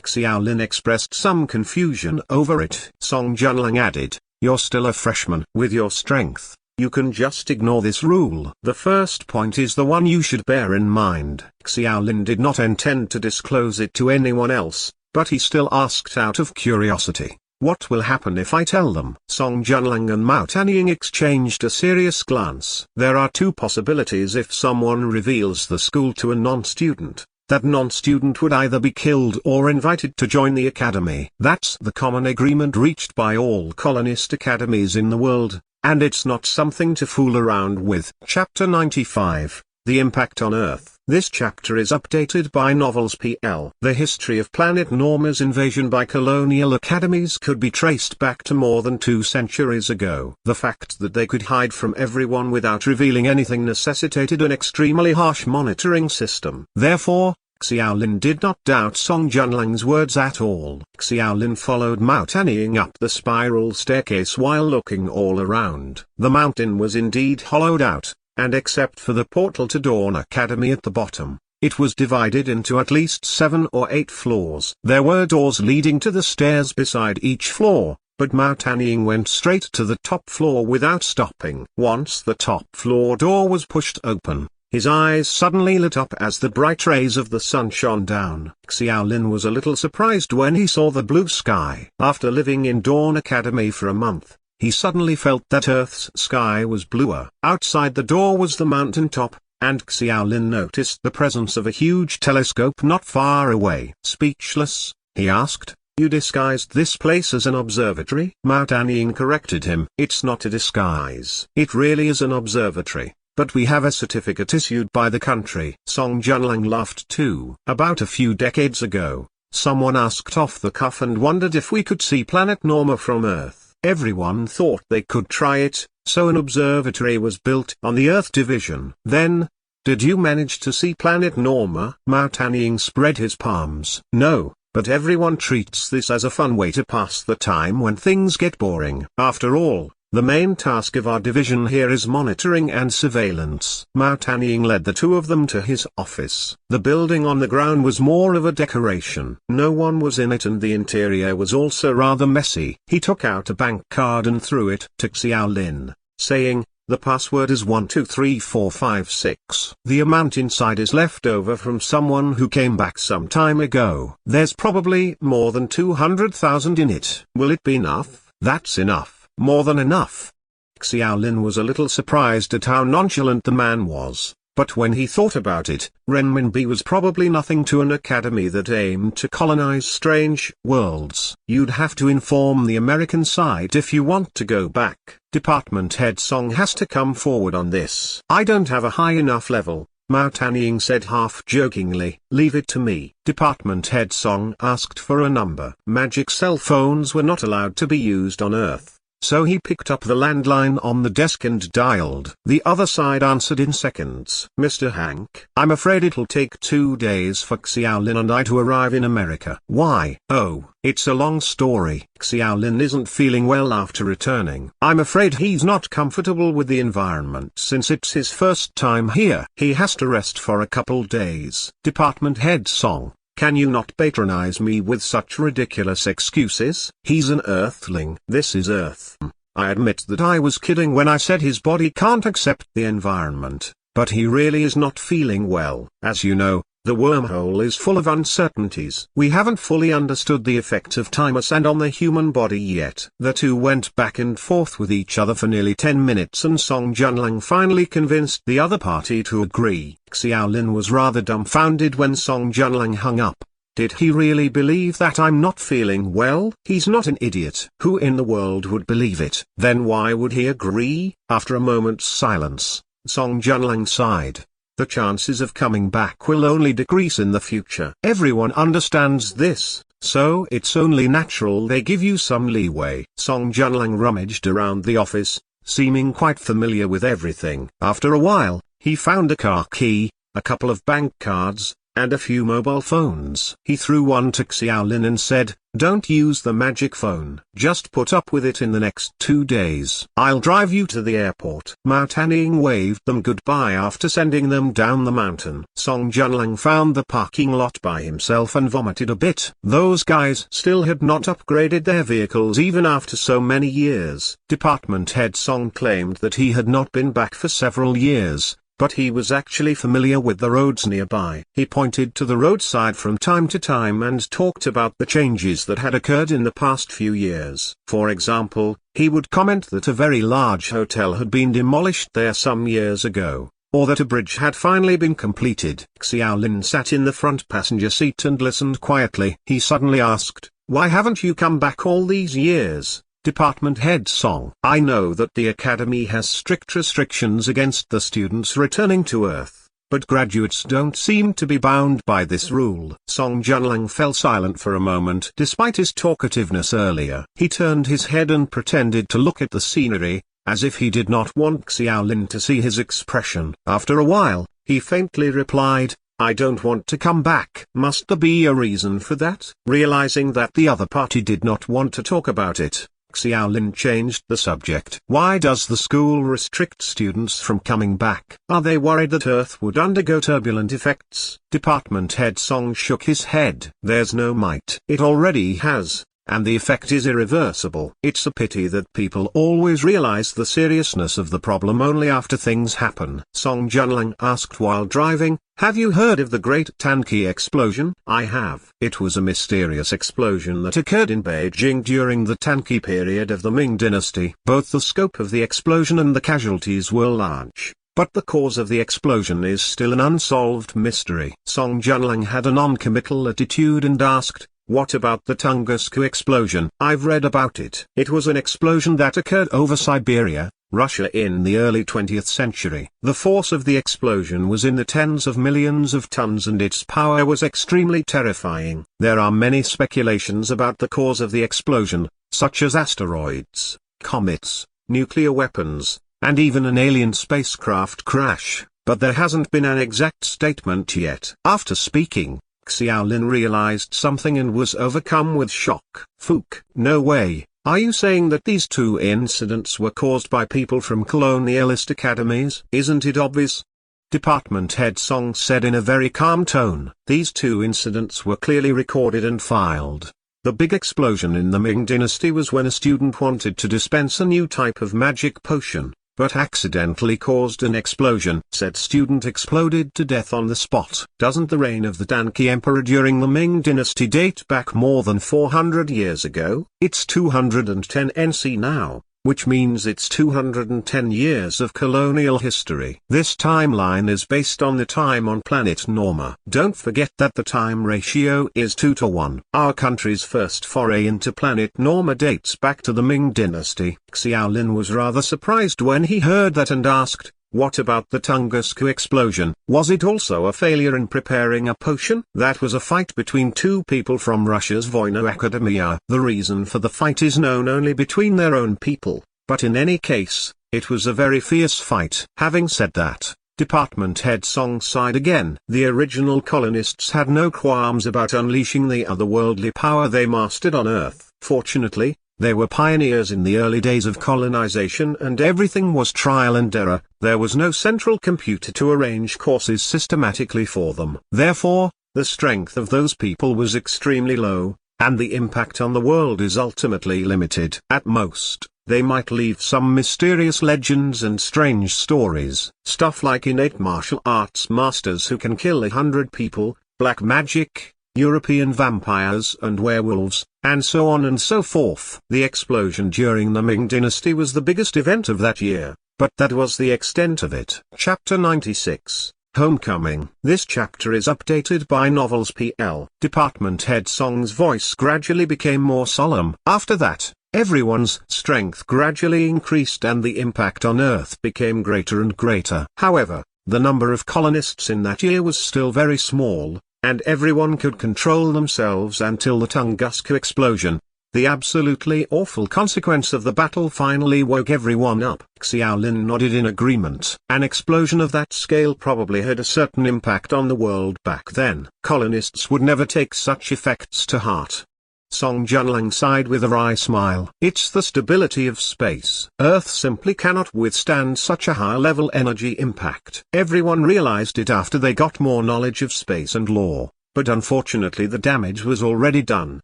Speaker 1: Xiaolin expressed some confusion over it. Song Junlang added, you're still a freshman. With your strength, you can just ignore this rule. The first point is the one you should bear in mind. Xiaolin did not intend to disclose it to anyone else, but he still asked out of curiosity, what will happen if I tell them? Song Junlang and Mao Tanying exchanged a serious glance. There are 2 possibilities if someone reveals the school to a non-student. that non-student would either be killed or invited to join the academy. That's the common agreement reached by all colonist academies in the world, and it's not something to fool around with. Chapter 95, The Impact on Earth. This chapter is updated by Novels PL. The history of Planet Norma's invasion by colonial academies could be traced back to more than 2 centuries ago. The fact that they could hide from everyone without revealing anything necessitated an extremely harsh monitoring system. Therefore, Xiaolin did not doubt Song Junlang's words at all. Xiaolin followed Mao Tanying up the spiral staircase while looking all around. The mountain was indeed hollowed out, and except for the portal to Dawn Academy at the bottom, it was divided into at least 7 or 8 floors. There were doors leading to the stairs beside each floor, but Mao Tanying went straight to the top floor without stopping. Once the top floor door was pushed open, his eyes suddenly lit up as the bright rays of the sun shone down. Xiaolin was a little surprised when he saw the blue sky. After living in Dawn Academy for a month, he suddenly felt that Earth's sky was bluer. Outside the door was the mountain top, and Xiaolin noticed the presence of a huge telescope not far away. Speechless, he asked, "You disguised this place as an observatory?" Mao Tanying corrected him. "It's not a disguise. It really is an observatory, but we have a certificate issued by the country." Song Junlang laughed too. "About a few decades ago, someone asked off the cuff and wondered if we could see Planet Norma from Earth. Everyone thought they could try it, so an observatory was built on the Earth division. Then, did you manage to see Planet Norma?" Mao Tanying spread his palms. "No, but everyone treats this as a fun way to pass the time when things get boring. After all, the main task of our division here is monitoring and surveillance." Mao Tanying led the two of them to his office. The building on the ground was more of a decoration. No one was in it and the interior was also rather messy. He took out a bank card and threw it to Xiaolin, saying, "The password is 123456. The amount inside is left over from someone who came back some time ago. There's probably more than 200,000 in it. Will it be enough?" "That's enough. More than enough." Xiaolin was a little surprised at how nonchalant the man was, but when he thought about it, renminbi was probably nothing to an academy that aimed to colonize strange worlds. "You'd have to inform the American side if you want to go back. Department Head Song has to come forward on this." "I don't have a high enough level," Mao Tanying said half-jokingly. "Leave it to me." Department Head Song asked for a number. Magic cell phones were not allowed to be used on Earth, so he picked up the landline on the desk and dialed. The other side answered in seconds. "Mr. Hank, I'm afraid it'll take 2 days for Xiaolin and I to arrive in America." "Why?" "Oh, it's a long story. Xiaolin isn't feeling well after returning. I'm afraid he's not comfortable with the environment since it's his first time here. He has to rest for a couple days." Department Head Song, "Can you not patronize me with such ridiculous excuses? He's an Earthling. This is Earth. I admit that I was kidding when I said his body can't accept the environment, but he really is not feeling well. As you know, the wormhole is full of uncertainties. We haven't fully understood the effect of time and on the human body yet." The two went back and forth with each other for nearly 10 minutes and Song Junlang finally convinced the other party to agree. Xiaolin was rather dumbfounded when Song Junlang hung up. Did he really believe that I'm not feeling well? He's not an idiot. Who in the world would believe it? Then why would he agree? After a moment's silence, Song Junlang sighed. The chances of coming back will only decrease in the future. Everyone understands this, so it's only natural they give you some leeway. Song Junlang rummaged around the office, seeming quite familiar with everything. After a while, he found a car key, a couple of bank cards, and a few mobile phones. He threw one to Xiaolin and said, "Don't use the magic phone. Just put up with it in the next 2 days. I'll drive you to the airport." Mao Tanying waved them goodbye after sending them down the mountain. Song Junlang found the parking lot by himself and vomited a bit. Those guys still had not upgraded their vehicles even after so many years. Department Head Song claimed that he had not been back for several years, but he was actually familiar with the roads nearby. He pointed to the roadside from time to time and talked about the changes that had occurred in the past few years. For example, he would comment that a very large hotel had been demolished there some years ago, or that a bridge had finally been completed. Xiaolin sat in the front passenger seat and listened quietly. He suddenly asked, "Why haven't you come back all these years?" Department Head Song: "I know that the Academy has strict restrictions against the students returning to Earth, but graduates don't seem to be bound by this rule." Song Junlang fell silent for a moment. Despite his talkativeness earlier, he turned his head and pretended to look at the scenery, as if he did not want Xiaolin to see his expression. After a while, he faintly replied, "I don't want to come back." "Must there be a reason for that?" Realizing that the other party did not want to talk about it, Xiaolin changed the subject. "Why does the school restrict students from coming back? Are they worried that Earth would undergo turbulent effects?" Department Head Song shook his head. "There's no might. It already has, and the effect is irreversible. It's a pity that people always realize the seriousness of the problem only after things happen." Song Junlang asked while driving, "Have you heard of the Great Tanki Explosion?" "I have. It was a mysterious explosion that occurred in Beijing during the Tanki period of the Ming Dynasty. Both the scope of the explosion and the casualties were large, but the cause of the explosion is still an unsolved mystery." Song Junlang had a non-committal attitude and asked, "What about the Tunguska explosion?" "I've read about it. It was an explosion that occurred over Siberia, Russia in the early 20th century. The force of the explosion was in the tens of millions of tons and its power was extremely terrifying. There are many speculations about the cause of the explosion, such as asteroids, comets, nuclear weapons, and even an alien spacecraft crash, but there hasn't been an exact statement yet." After speaking, Xiaolin realized something and was overcome with shock. "Fook, no way. Are you saying that these two incidents were caused by people from colonialist academies? Isn't it obvious?" Department Head Song said in a very calm tone. "These two incidents were clearly recorded and filed. The big explosion in the Ming Dynasty was when a student wanted to dispense a new type of magic potion, but accidentally caused an explosion. Said student exploded to death on the spot." "Doesn't the reign of the Tanki Emperor during the Ming Dynasty date back more than 400 years ago?" "It's 210 NC now, which means it's 210 years of colonial history. This timeline is based on the time on planet Norma. Don't forget that the time ratio is 2:1. Our country's first foray into planet Norma dates back to the Ming Dynasty." Xiaolin was rather surprised when he heard that and asked, "What about the Tunguska explosion? Was it also a failure in preparing a potion?" "That was a fight between two people from Russia's Voino Academia. The reason for the fight is known only between their own people, but in any case, it was a very fierce fight." Having said that, Department Head Song sighed again. The original colonists had no qualms about unleashing the otherworldly power they mastered on Earth. Fortunately, they were pioneers in the early days of colonization and everything was trial and error. There was no central computer to arrange courses systematically for them. Therefore, the strength of those people was extremely low, and the impact on the world is ultimately limited. At most, they might leave some mysterious legends and strange stories. Stuff like innate martial arts masters who can kill 100 people, black magic, European vampires and werewolves, and so on and so forth. The explosion during the Ming Dynasty was the biggest event of that year, but that was the extent of it. Chapter 96, Homecoming. This chapter is updated by Novels PL. Department Head Song's voice gradually became more solemn. After that, everyone's strength gradually increased and the impact on Earth became greater and greater. However, the number of colonists in that year was still very small, and everyone could control themselves until the Tunguska explosion. The absolutely awful consequence of the battle finally woke everyone up. Xiaolin nodded in agreement. An explosion of that scale probably had a certain impact on the world back then. Colonists would never take such effects to heart. Song Junlang sighed with a wry smile. "It's the stability of space. Earth simply cannot withstand such a high-level energy impact." Everyone realized it after they got more knowledge of space and law, but unfortunately the damage was already done.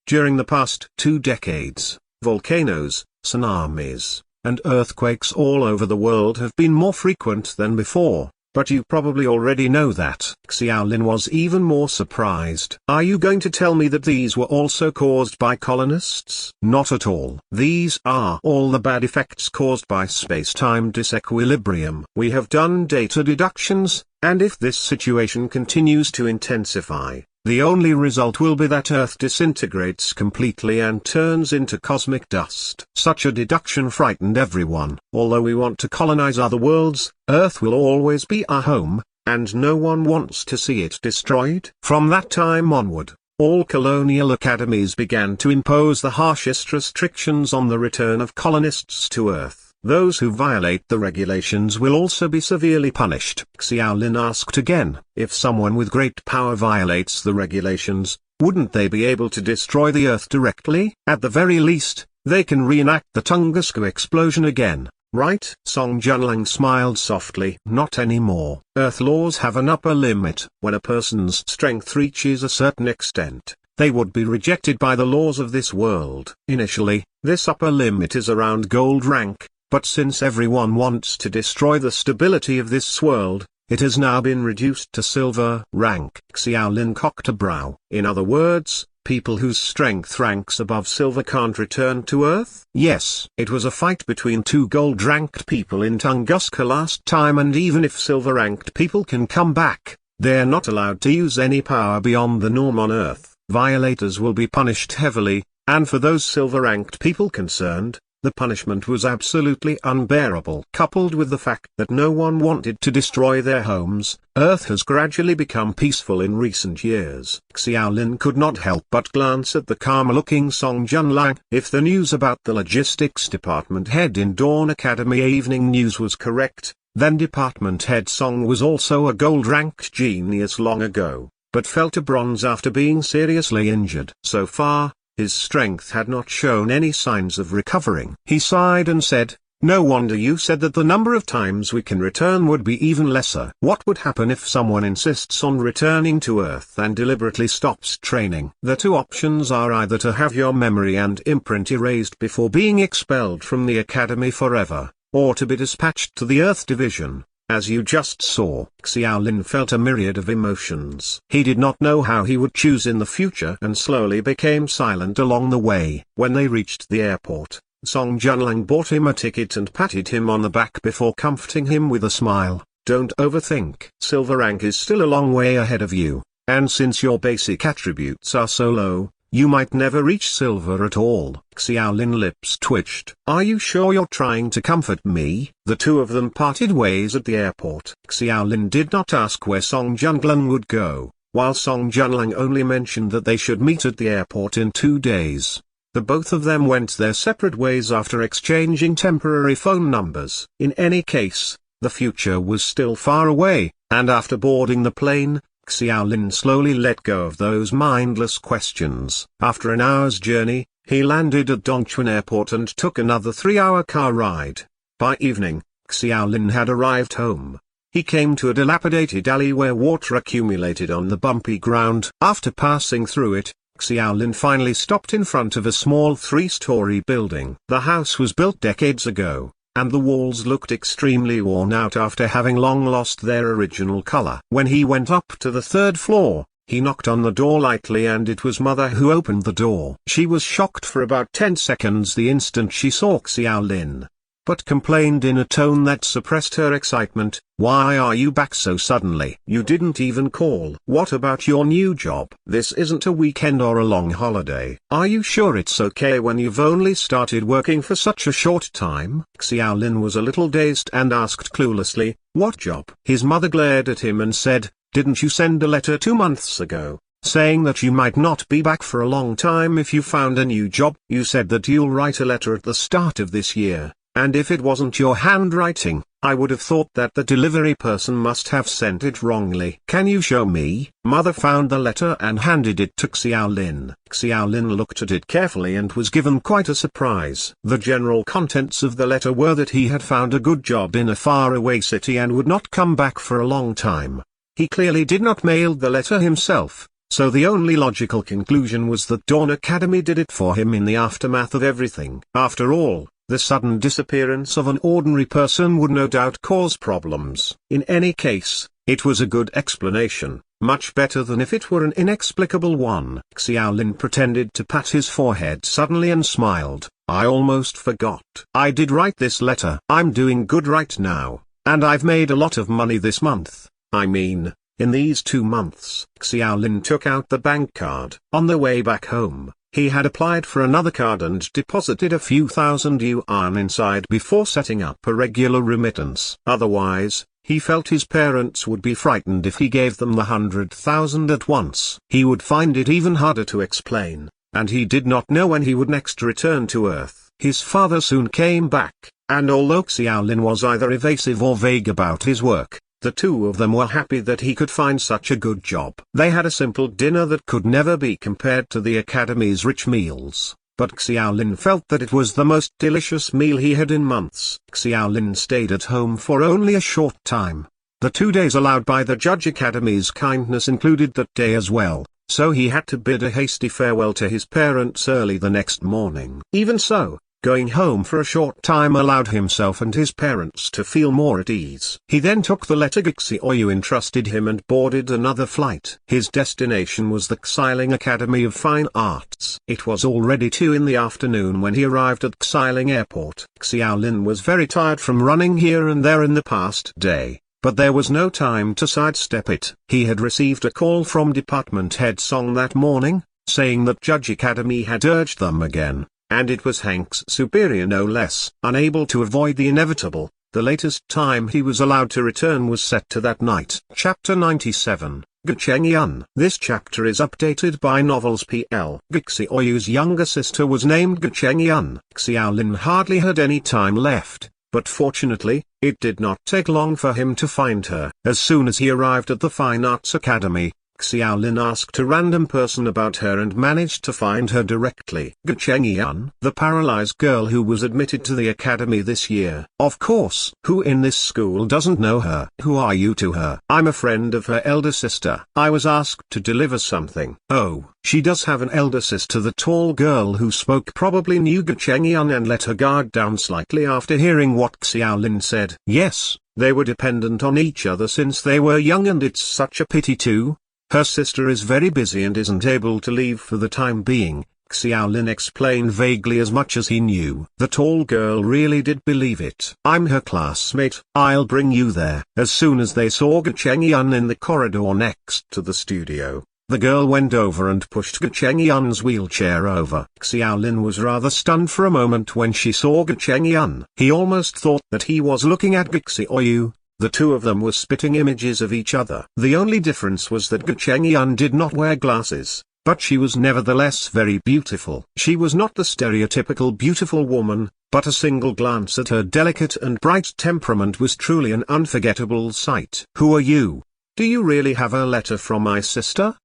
Speaker 1: During the past 2 decades, volcanoes, tsunamis, and earthquakes all over the world have been more frequent than before, but you probably already know that. Xiaolin was even more surprised. Are you going to tell me that these were also caused by colonists? Not at all. These are all the bad effects caused by space-time disequilibrium. We have done data deductions, and if this situation continues to intensify, the only result will be that Earth disintegrates completely and turns into cosmic dust. Such a deduction frightened everyone. Although we want to colonize other worlds, Earth will always be our home, and no one wants to see it destroyed. From that time onward, all colonial academies began to impose the harshest restrictions on the return of colonists to Earth. Those who violate the regulations will also be severely punished. Xiaolin asked again, if someone with great power violates the regulations, wouldn't they be able to destroy the Earth directly? At the very least, they can reenact the Tunguska explosion again, right? Song Junlang smiled softly. Not anymore. Earth laws have an upper limit. When a person's strength reaches a certain extent, they would be rejected by the laws of this world. Initially, this upper limit is around gold rank. But since everyone wants to destroy the stability of this world, it has now been reduced to silver rank. Xiaolin cocked a brow. In other words, people whose strength ranks above silver can't return to Earth? Yes. It was a fight between two gold-ranked people in Tunguska last time, and even if silver-ranked people can come back, they're not allowed to use any power beyond the norm on Earth. Violators will be punished heavily, and for those silver-ranked people concerned, the punishment was absolutely unbearable. Coupled with the fact that no one wanted to destroy their homes, Earth has gradually become peaceful in recent years. Xiaolin could not help but glance at the calm-looking Song Junlang. If the news about the logistics department head in Dawn Academy Evening News was correct, then department head Song was also a gold-ranked genius long ago, but fell to bronze after being seriously injured. So far, his strength had not shown any signs of recovering. He sighed and said, no wonder you said that the number of times we can return would be even lesser. What would happen if someone insists on returning to Earth and deliberately stops training? The two options are either to have your memory and imprint erased before being expelled from the academy forever, or to be dispatched to the Earth Division. As you just saw, Xiaolin felt a myriad of emotions. He did not know how he would choose in the future and slowly became silent along the way. When they reached the airport, Song Junlang bought him a ticket and patted him on the back before comforting him with a smile. Don't overthink. Silver rank is still a long way ahead of you, and since your basic attributes are so low, you might never reach silver at all. Xiaolin lips twitched. Are you sure you're trying to comfort me? The two of them parted ways at the airport. Xiaolin did not ask where Song Junlang would go, while Song Junlang only mentioned that they should meet at the airport in 2 days. The both of them went their separate ways after exchanging temporary phone numbers. In any case, the future was still far away, and after boarding the plane, Xiaolin slowly let go of those mindless questions. After an hour's journey, he landed at Dongchuan Airport and took another 3-hour car ride. By evening, Xiaolin had arrived home. He came to a dilapidated alley where water accumulated on the bumpy ground. After passing through it, Xiaolin finally stopped in front of a small 3-story building. The house was built decades ago, and the walls looked extremely worn out after having long lost their original color. When he went up to the 3rd floor, he knocked on the door lightly and it was Mother who opened the door. She was shocked for about 10 seconds the instant she saw Xiaolin, but complained in a tone that suppressed her excitement, why are you back so suddenly? You didn't even call. What about your new job? This isn't a weekend or a long holiday. Are you sure it's okay when you've only started working for such a short time? Xiaolin was a little dazed and asked cluelessly, what job? His mother glared at him and said, didn't you send a letter 2 months ago, saying that you might not be back for a long time if you found a new job? You said that you'll write a letter at the start of this year. And if it wasn't your handwriting, I would have thought that the delivery person must have sent it wrongly. Can you show me? Mother found the letter and handed it to Xiaolin. Xiaolin looked at it carefully and was given quite a surprise. The general contents of the letter were that he had found a good job in a faraway city and would not come back for a long time. He clearly did not mail the letter himself, so the only logical conclusion was that Dawn Academy did it for him in the aftermath of everything. After all, The sudden disappearance of an ordinary person would no doubt cause problems. In any case, it was a good explanation, much better than if it were an inexplicable one. Xiaolin pretended to pat his forehead suddenly and smiled. I almost forgot. I did write this letter. I'm doing good right now, and I've made a lot of money this month. I mean, in these 2 months. Xiaolin took out the bank card. On the way back home, he had applied for another card and deposited a few thousand yuan inside before setting up a regular remittance. Otherwise, he felt his parents would be frightened if he gave them the 100,000 at once. He would find it even harder to explain, and he did not know when he would next return to Earth. His father soon came back, and although Xiaolin was either evasive or vague about his work, the two of them were happy that he could find such a good job. They had a simple dinner that could never be compared to the academy's rich meals, but Xiaolin felt that it was the most delicious meal he had in months. Xiaolin stayed at home for only a short time. The 2 days allowed by the Judge Academy's kindness included that day as well, so he had to bid a hasty farewell to his parents early the next morning. Even so, going home for a short time allowed himself and his parents to feel more at ease. He then took the letter Xiaoyu entrusted him and boarded another flight. His destination was the Xiling Academy of Fine Arts. It was already 2 in the afternoon when he arrived at Xiling Airport. Xiaolin was very tired from running here and there in the past day, but there was no time to sidestep it. He had received a call from Department Head Song that morning, saying that Judge Academy had urged them again. And it was Hank's superior no less. Unable to avoid the inevitable, the latest time he was allowed to return was set to that night. Chapter 97, Gucheng. This chapter is updated by Novels PL. Xiaoyu's younger sister was named Gucheng. Xiaolin hardly had any time left, but fortunately, it did not take long for him to find her. As soon as he arrived at the Fine Arts Academy, Xiaolin asked a random person about her and managed to find her directly. Gucheng, the paralyzed girl who was admitted to the academy this year. Of course. Who in this school doesn't know her? Who are you to her? I'm a friend of her elder sister. I was asked to deliver something. Oh, she does have an elder sister. The tall girl who spoke probably knew Gucheng and let her guard down slightly after hearing what Xiaolin said. Yes, they were dependent on each other since they were young, and it's such a pity too. Her sister is very busy and isn't able to leave for the time being. Xiaolin explained vaguely as much as he knew. The tall girl really did believe it. I'm her classmate. I'll bring you there. As soon as they saw Gucheng in the corridor next to the studio, the girl went over and pushed Gucheng's wheelchair over. Xiaolin was rather stunned for a moment when she saw Gucheng. He almost thought that he was looking at Xiaoyu. The two of them were spitting images of each other. The only difference was that Gucheng did not wear glasses, but she was nevertheless very beautiful. She was not the stereotypical beautiful woman, but a single glance at her delicate and bright temperament was truly an unforgettable sight. Who are you? Do you really have a letter from my sister?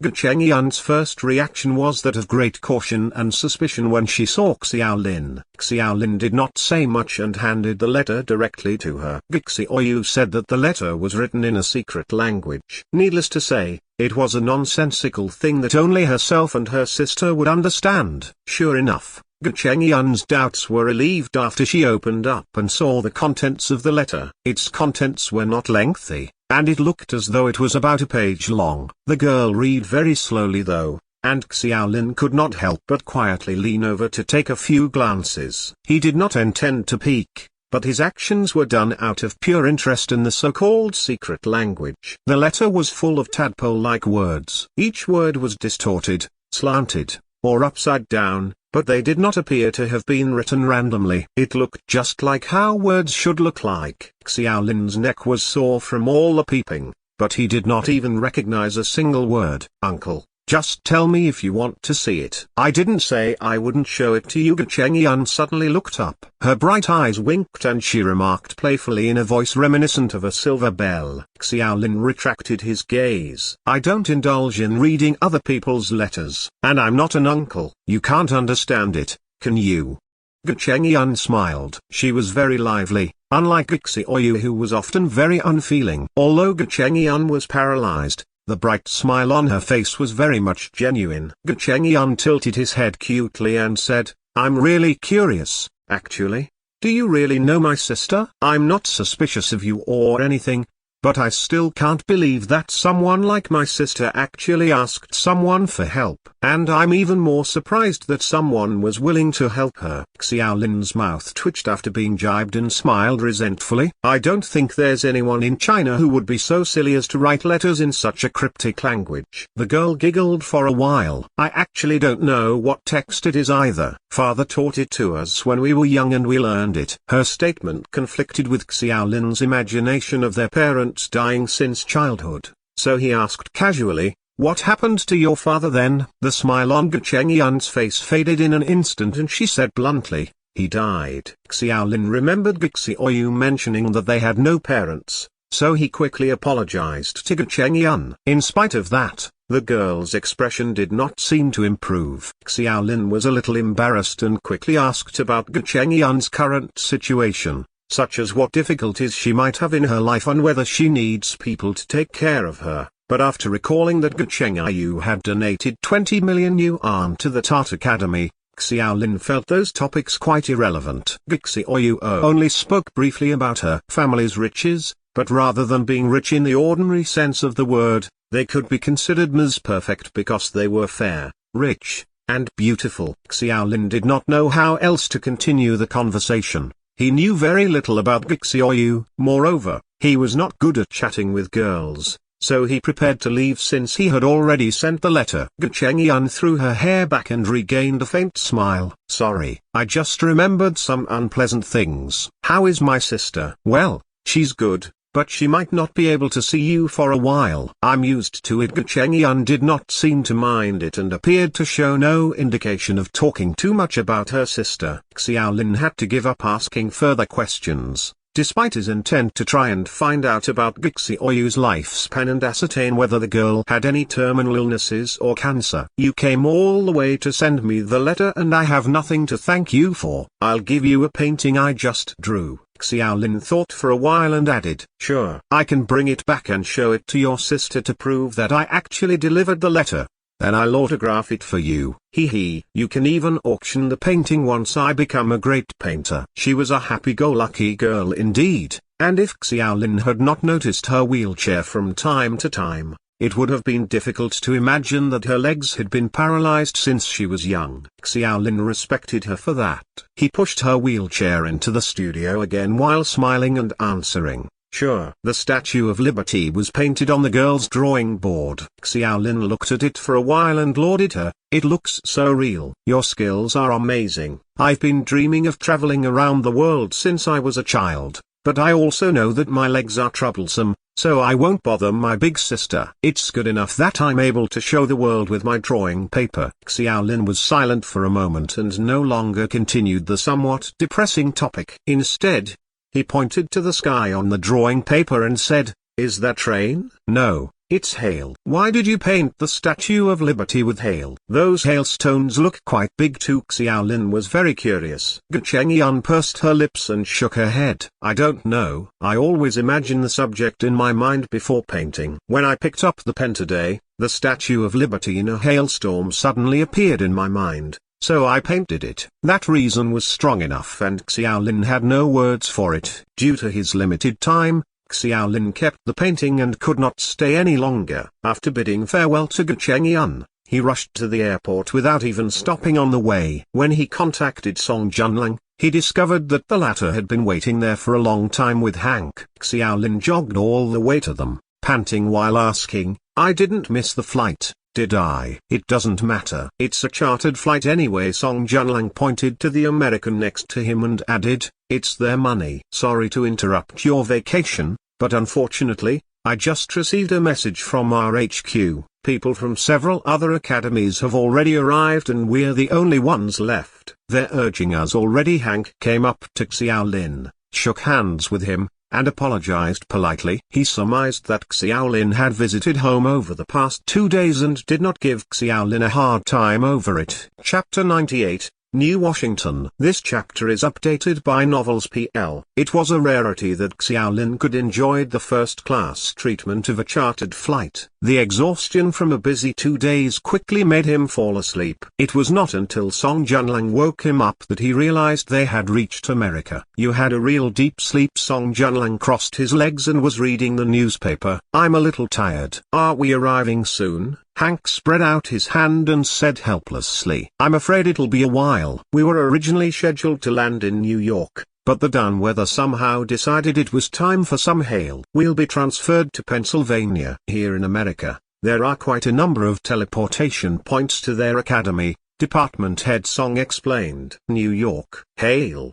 Speaker 1: Gucheng's first reaction was that of great caution and suspicion when she saw Xiaolin. Xiaolin did not say much and handed the letter directly to her. Xiaoyu said that the letter was written in a secret language. Needless to say, it was a nonsensical thing that only herself and her sister would understand. Sure enough, Gucheng's doubts were relieved after she opened up and saw the contents of the letter. Its contents were not lengthy, and it looked as though it was about a page long. The girl read very slowly though, and Xiaolin could not help but quietly lean over to take a few glances. He did not intend to peek, but his actions were done out of pure interest in the so-called secret language. The letter was full of tadpole-like words. Each word was distorted, slanted, or upside down, but they did not appear to have been written randomly. It looked just like how words should look like. Xiaolin's neck was sore from all the peeping, but he did not even recognize a single word. Uncle, just tell me if you want to see it. I didn't say I wouldn't show it to you. Gucheng suddenly looked up. Her bright eyes winked and she remarked playfully in a voice reminiscent of a silver bell. Xiaolin retracted his gaze. I don't indulge in reading other people's letters. And I'm not an uncle. You can't understand it, can you? Gucheng smiled. She was very lively, unlike Xiaoyu who was often very unfeeling. Although Gucheng was paralyzed, the bright smile on her face was very much genuine. Gucheng tilted his head cutely and said, I'm really curious, Actually? Do you really know my sister? I'm not suspicious of you or anything, but I still can't believe that someone like my sister actually asked someone for help. And I'm even more surprised that someone was willing to help her. Xiaolin's mouth twitched after being jibed and smiled resentfully. I don't think there's anyone in China who would be so silly as to write letters in such a cryptic language. The girl giggled for a while. I actually don't know what text it is either. Father taught it to us when we were young and we learned it. Her statement conflicted with Xiaolin's imagination of their parents dying since childhood, so he asked casually, "What happened to your father then?" The smile on Ge Chengyan's face faded in an instant and she said bluntly, "He died." Xiaolin remembered Ge Xiaoyu mentioning that they had no parents, so he quickly apologized to Ge Chengyan. In spite of that, the girl's expression did not seem to improve. Xiaolin was a little embarrassed and quickly asked about Ge Chengyan's current situation, such as what difficulties she might have in her life and whether she needs people to take care of her. But after recalling that Ge Chengyu had donated 20 million yuan to the Tat Academy, Xiaolin felt those topics quite irrelevant. Ge Xiaoyu only spoke briefly about her family's riches, but rather than being rich in the ordinary sense of the word, they could be considered as perfect because they were fair, rich, and beautiful. Xiaolin did not know how else to continue the conversation. He knew very little about Ge Xiaoyu. Moreover, he was not good at chatting with girls, so he prepared to leave since he had already sent the letter. Ge Chengyan threw her hair back and regained a faint smile. "Sorry, I just remembered some unpleasant things." "How is my sister?" "Well, she's good, but she might not be able to see you for a while." "I'm used to it." Ge Chengyan did not seem to mind it and appeared to show no indication of talking too much about her sister. Xiaolin had to give up asking further questions, despite his intent to try and find out about Ge Xiaoyu's lifespan and ascertain whether the girl had any terminal illnesses or cancer. "You came all the way to send me the letter and I have nothing to thank you for. I'll give you a painting I just drew." Xiaolin thought for a while and added, "Sure, I can bring it back and show it to your sister to prove that I actually delivered the letter. Then I'll autograph it for you. Hee. You can even auction the painting once I become a great painter." She was a happy-go-lucky girl indeed, and if Xiaolin had not noticed her wheelchair from time to time, it would have been difficult to imagine that her legs had been paralyzed since she was young. Xiaolin respected her for that. He pushed her wheelchair into the studio again while smiling and answering, "Sure." The Statue of Liberty was painted on the girl's drawing board. Xiaolin looked at it for a while and lauded her. "It looks so real." "Your skills are amazing. I've been dreaming of traveling around the world since I was a child, but I also know that my legs are troublesome, so I won't bother my big sister. It's good enough that I'm able to show the world with my drawing paper." Xiaolin was silent for a moment and no longer continued the somewhat depressing topic. Instead, he pointed to the sky on the drawing paper and said, "Is that rain?" "No, it's hail." "Why did you paint the Statue of Liberty with hail?" "Those hailstones look quite big too." Xiaolin was very curious. Ge Chengyan pursed her lips and shook her head. "I don't know. I always imagine the subject in my mind before painting. When I picked up the pen today, the Statue of Liberty in a hailstorm suddenly appeared in my mind, so I painted it." That reason was strong enough and Xiaolin had no words for it. Due to his limited time, Xiaolin kept the painting and could not stay any longer. After bidding farewell to Ge Chengyan, he rushed to the airport without even stopping on the way. When he contacted Song Junlang, he discovered that the latter had been waiting there for a long time with Hank. Xiaolin jogged all the way to them, panting while asking, "I didn't miss the flight, did I?" "It doesn't matter. It's a chartered flight anyway." Song Junlang pointed to the American next to him and added, "It's their money." "Sorry to interrupt your vacation, but unfortunately, I just received a message from our HQ. People from several other academies have already arrived and we're the only ones left. They're urging us already." Hank came up to Xiaolin, shook hands with him, and apologized politely. He surmised that Xiaolin had visited home over the past 2 days and did not give Xiaolin a hard time over it. Chapter 98, New Washington. This chapter is updated by Novels PL. It was a rarity that Xiaolin could enjoy the first-class treatment of a chartered flight. The exhaustion from a busy 2 days quickly made him fall asleep. It was not until Song Junlang woke him up that he realized they had reached America. "You had a real deep sleep." Song Junlang crossed his legs and was reading the newspaper. "I'm a little tired." "Are we arriving soon?" Hank spread out his hand and said helplessly. "I'm afraid it'll be a while. We were originally scheduled to land in New York, but the down weather somehow decided it was time for some hail. We'll be transferred to Pennsylvania." Here in America, there are quite a number of teleportation points to their academy, Department Head Song explained. "New York, hail."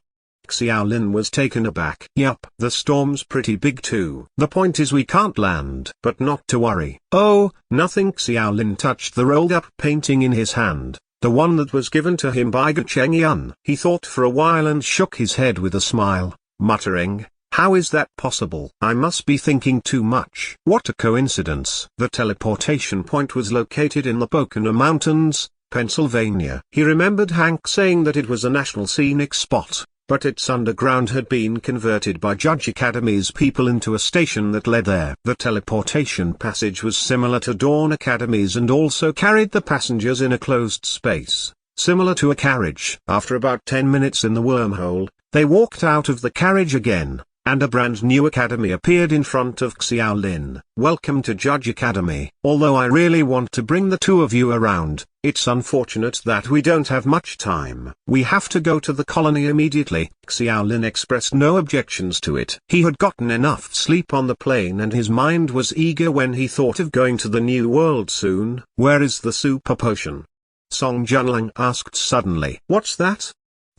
Speaker 1: Xiaolin was taken aback. "Yup, the storm's pretty big too. The point is we can't land. But not to worry." "Oh, nothing." Xiaolin touched the rolled-up painting in his hand, the one that was given to him by Ge Chengyun. He thought for a while and shook his head with a smile, muttering, "How is that possible? I must be thinking too much." What a coincidence. The teleportation point was located in the Pocono Mountains, Pennsylvania. He remembered Hank saying that it was a national scenic spot, but its underground had been converted by Judge Academy's people into a station that led there. The teleportation passage was similar to Dawn Academy's and also carried the passengers in a closed space, similar to a carriage. After about 10 minutes in the wormhole, they walked out of the carriage again, and a brand new academy appeared in front of Xiaolin. "Welcome to Judge Academy. Although I really want to bring the two of you around, it's unfortunate that we don't have much time. We have to go to the colony immediately." Xiaolin expressed no objections to it. He had gotten enough sleep on the plane and his mind was eager when he thought of going to the new world soon. "Where is the super potion?" Song Junlang asked suddenly. "What's that?"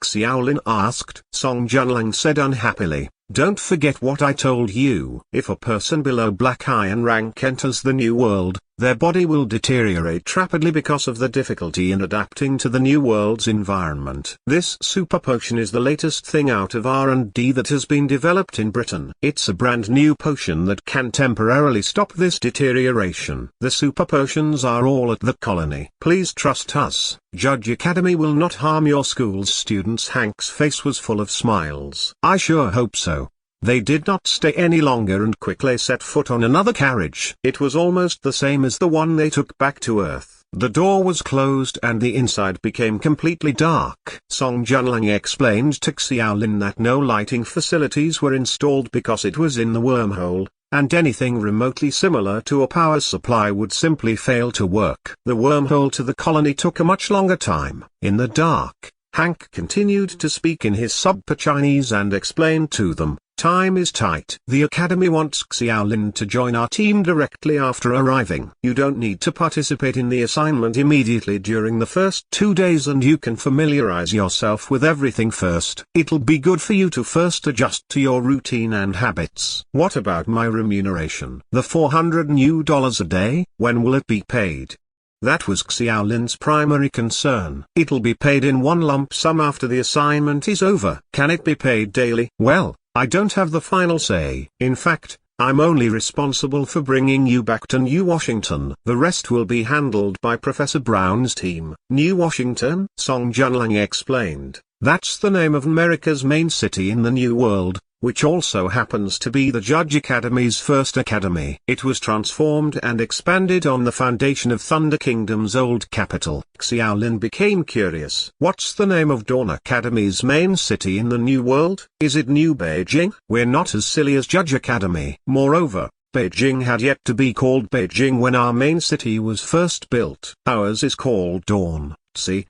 Speaker 1: Xiaolin asked. Song Junlang said unhappily, "Don't forget what I told you. If a person below Black Iron rank enters the new world, their body will deteriorate rapidly because of the difficulty in adapting to the new world's environment. This super potion is the latest thing out of R&D that has been developed in Britain. It's a brand new potion that can temporarily stop this deterioration. The super potions are all at the colony. Please trust us. Judge Academy will not harm your school's students." Hank's face was full of smiles. "I sure hope so." They did not stay any longer and quickly set foot on another carriage. It was almost the same as the one they took back to Earth. The door was closed and the inside became completely dark. Song Junlang explained to Xiaolin that no lighting facilities were installed because it was in the wormhole, and anything remotely similar to a power supply would simply fail to work. The wormhole to the colony took a much longer time. In the dark, Hank continued to speak in his sub-Chinese and explained to them, "Time is tight. The Academy wants Xiaolin to join our team directly after arriving. You don't need to participate in the assignment immediately during the first 2 days and you can familiarize yourself with everything first. It'll be good for you to first adjust to your routine and habits." "What about my remuneration?" "The $400 a day? When will it be paid?" That was Xiaolin's primary concern. "It'll be paid in one lump sum after the assignment is over." "Can it be paid daily?" "Well, I don't have the final say. In fact, I'm only responsible for bringing you back to New Washington. The rest will be handled by Professor Brown's team." "New Washington?" Song Junlang explained. "That's the name of America's main city in the New World, which also happens to be the Judge Academy's first academy. It was transformed and expanded on the foundation of Thunder Kingdom's old capital." Xiaolin became curious. "What's the name of Dawn Academy's main city in the New World? Is it New Beijing?" "We're not as silly as Judge Academy. Moreover, Beijing had yet to be called Beijing when our main city was first built. Ours is called Dawn. See?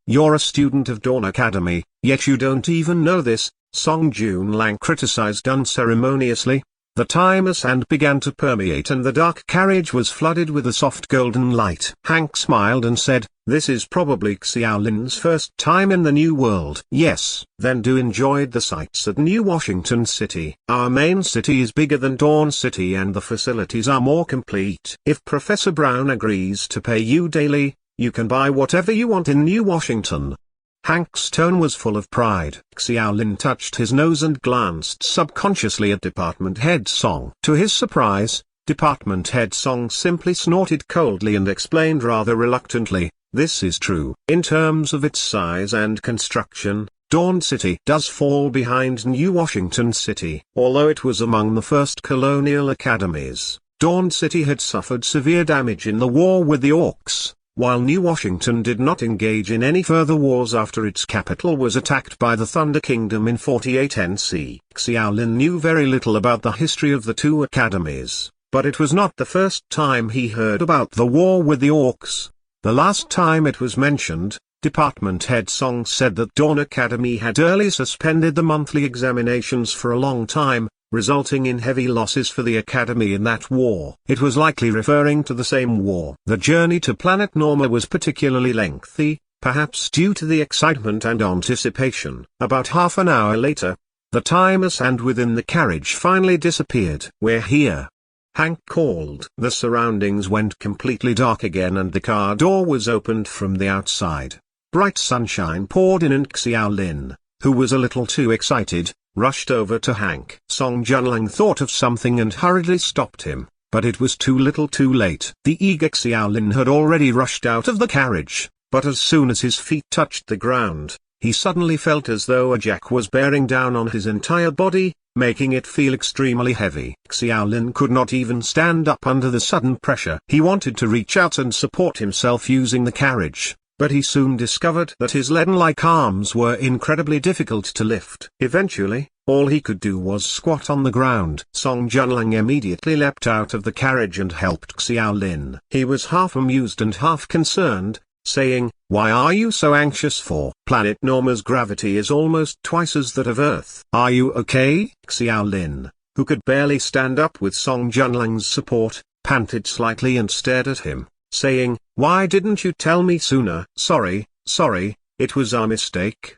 Speaker 1: You're a student of Dawn Academy, yet you don't even know this," Song Junlang criticized unceremoniously. The timer sand began to permeate and the dark carriage was flooded with a soft golden light. Hank smiled and said, "This is probably Xiaolin's first time in the New World." "Yes, then do enjoy the sights at New Washington City. Our main city is bigger than Dawn City and the facilities are more complete. If Professor Brown agrees to pay you daily, you can buy whatever you want in New Washington." Hank's tone was full of pride. Xiaolin touched his nose and glanced subconsciously at Department Head Song. To his surprise, Department Head Song simply snorted coldly and explained rather reluctantly, This is true. In terms of its size and construction, Dawn City does fall behind New Washington City. Although it was among the first colonial academies, Dawn City had suffered severe damage in the war with the Orcs, while New Washington did not engage in any further wars after its capital was attacked by the Thunder Kingdom in 48 NC. Xiaolin knew very little about the history of the two academies, but it was not the first time he heard about the war with the Orcs. The last time it was mentioned, Department Head Song said that Dawn Academy had early suspended the monthly examinations for a long time, resulting in heavy losses for the Academy in that war. It was likely referring to the same war. The journey to Planet Norma was particularly lengthy, perhaps due to the excitement and anticipation. About half an hour later, the timers and within the carriage finally disappeared. "We're here," Hank called. The surroundings went completely dark again and the car door was opened from the outside. Bright sunshine poured in and Xiaolin, who was a little too excited, rushed over to Hank. Song Junlang thought of something and hurriedly stopped him, but it was too little too late. The eager Xiaolin had already rushed out of the carriage, but as soon as his feet touched the ground, he suddenly felt as though a jack was bearing down on his entire body, making it feel extremely heavy. Xiaolin could not even stand up under the sudden pressure. He wanted to reach out and support himself using the carriage, but he soon discovered that his leaden-like arms were incredibly difficult to lift. Eventually, all he could do was squat on the ground. Song Junlang immediately leapt out of the carriage and helped Xiaolin. He was half amused and half concerned, saying, "Why are you so anxious for? Planet Norma's gravity is almost twice as that of Earth. Are you okay?" Xiaolin, who could barely stand up with Song Junlang's support, panted slightly and stared at him, saying, "Why didn't you tell me sooner?" Sorry, it was our mistake."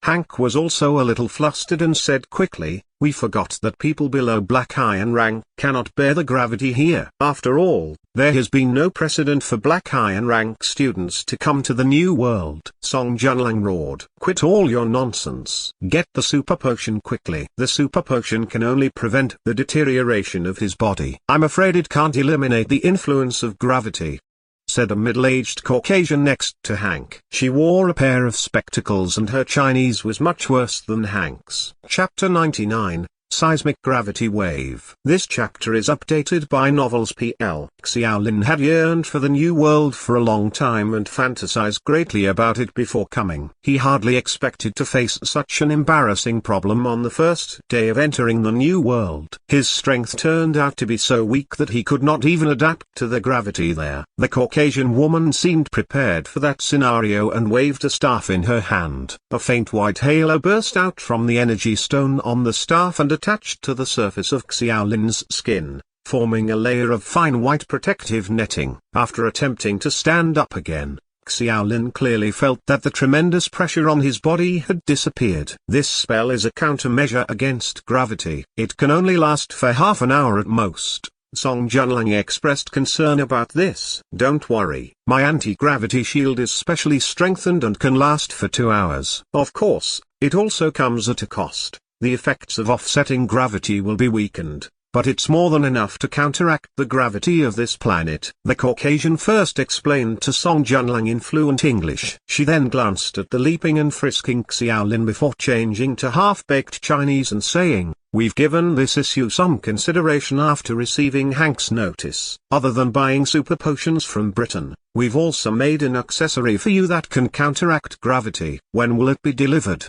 Speaker 1: Hank was also a little flustered and said quickly, "We forgot that people below Black Iron rank cannot bear the gravity here. After all, there has been no precedent for Black Iron rank students to come to the New World." Song Junlang roared, "Quit all your nonsense. Get the super potion quickly." "The super potion can only prevent the deterioration of his body. I'm afraid it can't eliminate the influence of gravity," said a middle-aged Caucasian next to Hank. She wore a pair of spectacles and her Chinese was much worse than Hank's. Chapter 99, Seismic Gravity Wave. This chapter is updated by Novels PL. Xiaolin had yearned for the New World for a long time and fantasized greatly about it before coming. He hardly expected to face such an embarrassing problem on the first day of entering the New World. His strength turned out to be so weak that he could not even adapt to the gravity there. The Caucasian woman seemed prepared for that scenario and waved a staff in her hand. A faint white halo burst out from the energy stone on the staff and attached to the surface of Xiaolin's skin, forming a layer of fine white protective netting. After attempting to stand up again, Xiaolin clearly felt that the tremendous pressure on his body had disappeared. This spell is a countermeasure against gravity. It can only last for half an hour at most. Song Junlang expressed concern about this. "Don't worry, my anti-gravity shield is specially strengthened and can last for 2 hours. Of course, it also comes at a cost. The effects of offsetting gravity will be weakened, but it's more than enough to counteract the gravity of this planet." The Caucasian first explained to Song Junlang in fluent English. She then glanced at the leaping and frisking Xiaolin before changing to half-baked Chinese and saying, "We've given this issue some consideration after receiving Hank's notice. Other than buying super potions from Britain, we've also made an accessory for you that can counteract gravity. When will it be delivered?"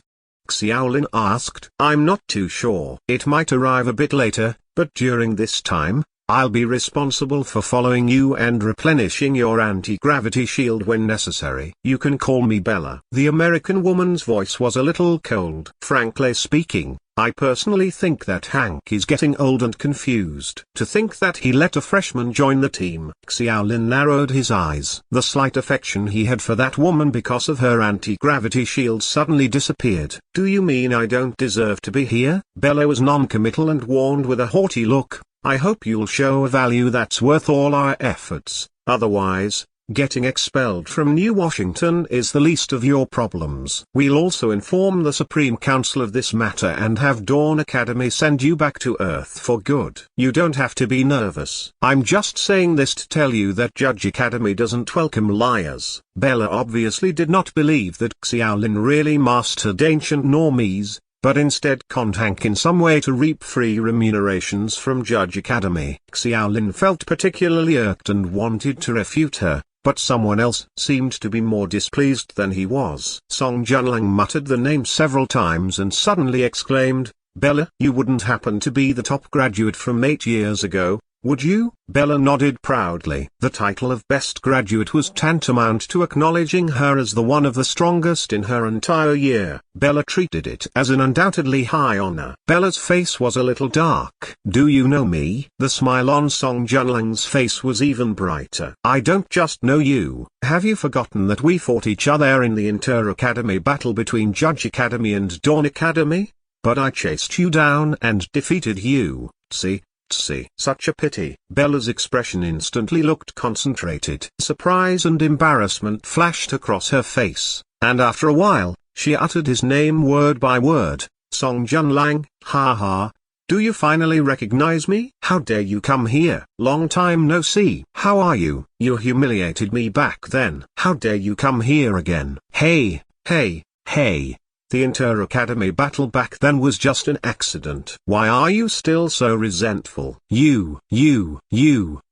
Speaker 1: Xiaolin asked. "I'm not too sure. It might arrive a bit later, but during this time, I'll be responsible for following you and replenishing your anti-gravity shield when necessary. You can call me Bella." The American woman's voice was a little cold. "Frankly speaking, I personally think that Hank is getting old and confused. To think that he let a freshman join the team." Xiaolin narrowed his eyes. The slight affection he had for that woman because of her anti-gravity shield suddenly disappeared. "Do you mean I don't deserve to be here?" Bella was non-committal and warned with a haughty look, "I hope you'll show a value that's worth all our efforts, otherwise, Getting expelled from New Washington is the least of your problems. We'll also inform the Supreme Council of this matter and have Dawn Academy send you back to Earth for good. You don't have to be nervous. I'm just saying this to tell you that Judge Academy doesn't welcome liars. Bella obviously did not believe that Xiaolin really mastered ancient normies, but instead conned Hank in some way to reap free remunerations from Judge Academy. Xiaolin felt particularly irked and wanted to refute her, but someone else seemed to be more displeased than he was. Song Junlang muttered the name several times and suddenly exclaimed, "Bella, you wouldn't happen to be the top graduate from 8 years ago, would you?" Bella nodded proudly. The title of best graduate was tantamount to acknowledging her as the one of the strongest in her entire year. Bella treated it as an undoubtedly high honor. Bella's face was a little dark. "Do you know me?" The smile on Song Junlang's face was even brighter. "I don't just know you. Have you forgotten that we fought each other in the inter-academy battle between Judge Academy and Dawn Academy? But I chased you down and defeated you, see? Such a pity." Bella's expression instantly looked concentrated. Surprise and embarrassment flashed across her face, and after a while, she uttered his name word by word. "Song Junlang, ha ha. Do you finally recognize me? How dare you come here? Long time no see. How are you? You humiliated me back then. How dare you come here again? Hey. The inter-academy battle back then was just an accident. Why are you still so resentful? You.